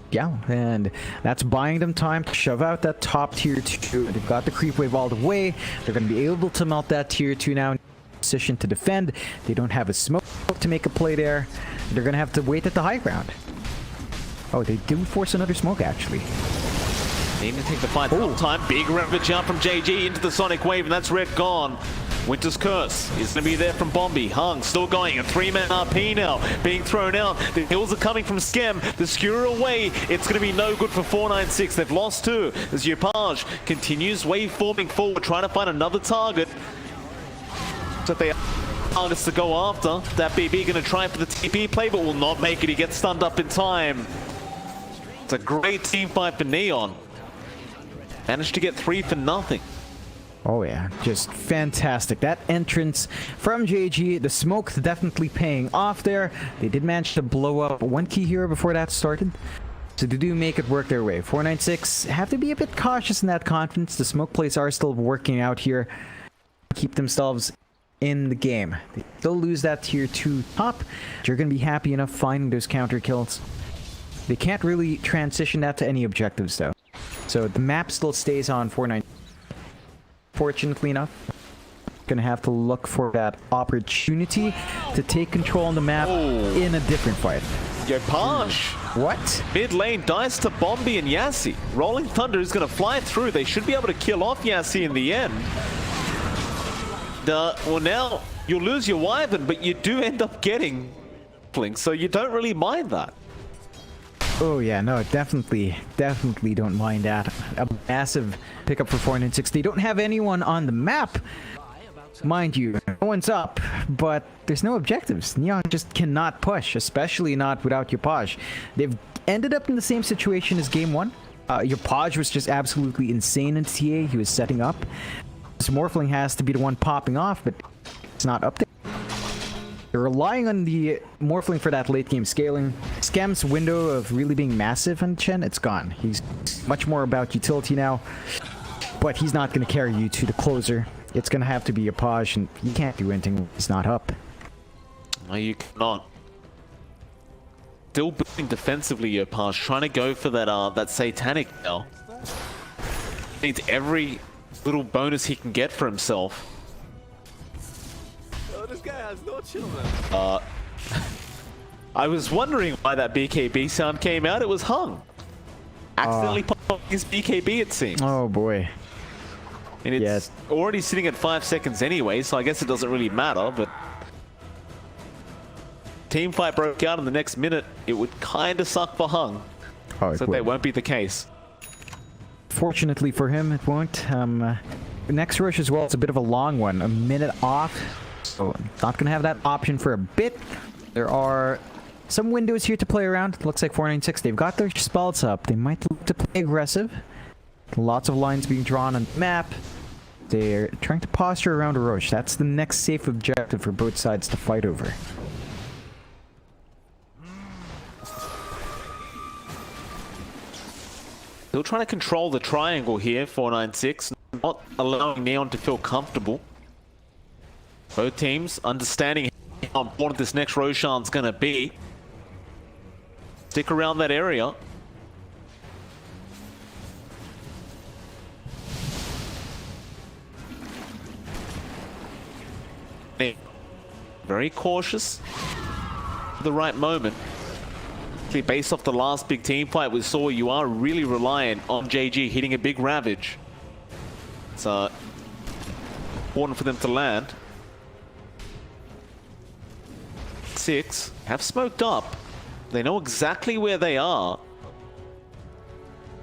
Yeah, and that's buying them time to shove out that top tier 2. They've got the creep wave all the way. They're going to be able to melt that tier 2 now in position to defend. They don't have a smoke to make a play there. They're going to have to wait at the high ground. Oh, they do force another smoke, actually. Need to take the fight time. Big ravage out from JG into the Sonic Wave, and that's red gone. Winter's Curse is going to be there from Bombi. Hung still going. A 3-man RP now being thrown out. The hills are coming from Skem. The skewer away. It's going to be no good for 496. They've lost 2 as Yupaj continues wave forming forward, trying to find another target. So they targets to go after. That BB going to try for the TP play, but will not make it. He gets stunned up in time. It's a great team fight for Neon. Managed to get 3 for nothing. Oh yeah, just fantastic. That entrance from JG, the smoke definitely paying off there. They did manage to blow up one key hero before that started. So they do make it work their way. 496 have to be a bit cautious in that confidence. The smoke plays are still working out here. Keep themselves in the game. They still lose that tier 2 top, but you're going to be happy enough finding those counter kills. They can't really transition that to any objectives though. So the map still stays on 496. Fortunately enough, gonna have to look for that opportunity to take control on the map in a different fight. Yupaj. What? Mid lane dies to Bombi and Yassi. Rolling Thunder is going to fly through. They should be able to kill off Yassi in the end. Well, now you'll lose your Wyvern, but you do end up getting Blink, so you don't really mind that. Oh yeah, no, definitely don't mind that. A massive pickup for 496. They don't have anyone on the map, mind you. No one's up, but there's no objectives. Neon just cannot push, especially not without Yupaj. They've ended up in the same situation as game 1. Yupaj was just absolutely insane in TA. He was setting up. So Morphling has to be the one popping off, but it's not up there. They're relying on the Morphling for that late game scaling. Scam's window of really being massive on Chen, it's gone. He's much more about utility now, but he's not going to carry you to the closer. It's going to have to be a Paj, and you can't do anything when he's not up. No, you cannot. Still building defensively, Yupaj, trying to go for that satanic now. Needs every little bonus he can get for himself. This guy has no chill, man. I was wondering why that BKB sound came out. It was Hung. Accidentally popping his BKB, it seems. Oh boy. And it's already sitting at 5 seconds anyway, so I guess it doesn't really matter, but... Team fight broke out in the next minute. It would kind of suck for Hung. Oh, so that won't be the case. Fortunately for him, it won't. The next rush as well, it's a bit of a long one. A minute off. So not going to have that option for a bit. There are some windows here to play around. It looks like 496. They've got their spells up. They might look to play aggressive. Lots of lines being drawn on the map. They're trying to posture around a Roche. That's the next safe objective for both sides to fight over. Still trying to control the triangle here, 496. Not allowing Neon to feel comfortable. Both teams understanding how important this next Roshan's going to be. Stick around that area. Very cautious. At the right moment. Based off the last big team fight we saw, you are really reliant on JG hitting a big ravage. It's important for them to land. 6 have smoked up. They know exactly where they are.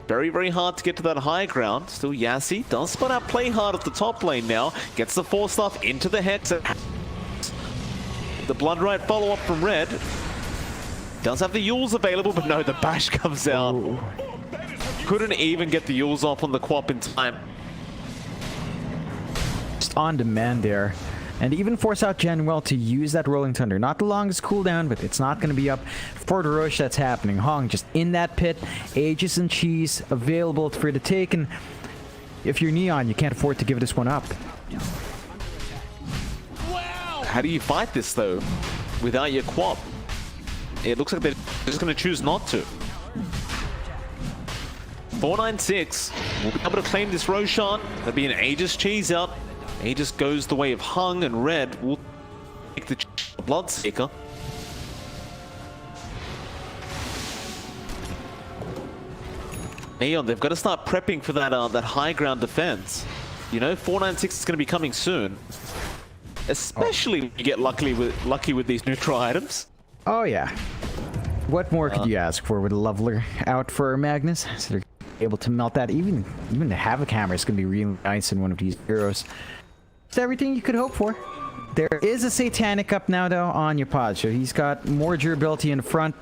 Very, very hard to get to that high ground. Still Yassi does spot out play hard at the top lane now. Gets the 4 stuff into the Hex. The Blood Right follow-up from Red. Does have the Yules available, but no, the bash comes out. Ooh. Couldn't even get the Yules off on the Quap in time. Just on demand there. And even force out Januel to use that Rolling Thunder. Not the longest cooldown, but it's not going to be up for the rush that's happening. Hong just in that pit. Aegis and Cheese available for the take. And if you're Neon, you can't afford to give this one up. How do you fight this, though, without your Quap? It looks like they're just going to choose not to. 496 will be able to claim this Roshan. There'll be an Aegis Cheese out. Aegis goes the way of Hung, and Red will take the Bloodseeker. Neon, they've got to start prepping for that that high ground defense. You know, 496 is going to be coming soon. Especially when you get lucky with these neutral items. Oh yeah. What more could you ask for with a leveler out for Magnus? So they're able to melt that. Even the Havoc Hammer is going to be really nice in one of these heroes. It's everything you could hope for. There is a Satanic up now, though, on your pod. So he's got more durability in front.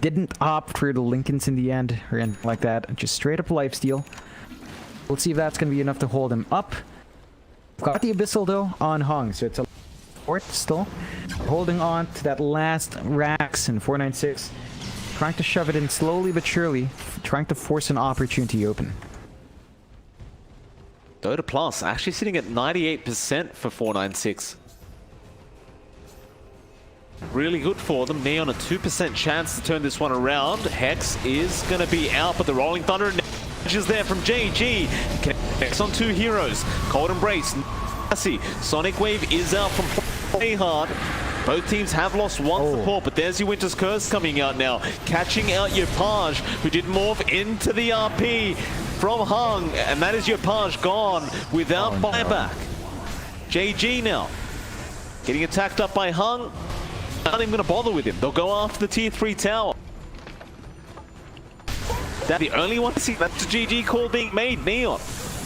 Didn't opt for the Lincolns in the end or anything like that. Just straight up lifesteal. We'll see if that's going to be enough to hold him up. Got the Abyssal, though, on Hung. So it's a fort still. Holding on to that last Rax in 496. Trying to shove it in slowly but surely. Trying to force an opportunity open. Dota Plus actually sitting at 98% for 496. Really good for them. Neon a 2% chance to turn this one around. Hex is going to be out, but the Rolling Thunder is there from JG. Connects on 2 heroes. Cold Embrace, Nasty. Sonic Wave is out from Play Hard. Both teams have lost one support, but there's your Winter's Curse coming out now. Catching out your Page, who did morph into the RP from Hung, and that is your Page gone without buyback. JG now getting attacked up by Hung. Not even going to bother with him. They'll go after the tier 3 tower. That's the only one to see. That's a GG call being made, Neon.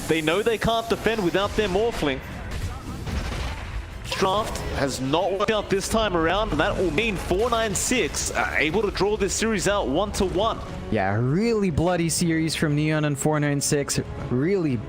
They know they can't defend without their Morphling. Draft has not worked out this time around, and that will mean 496 are able to draw this series out 1-1. Yeah, really bloody series from Neon and 496. Really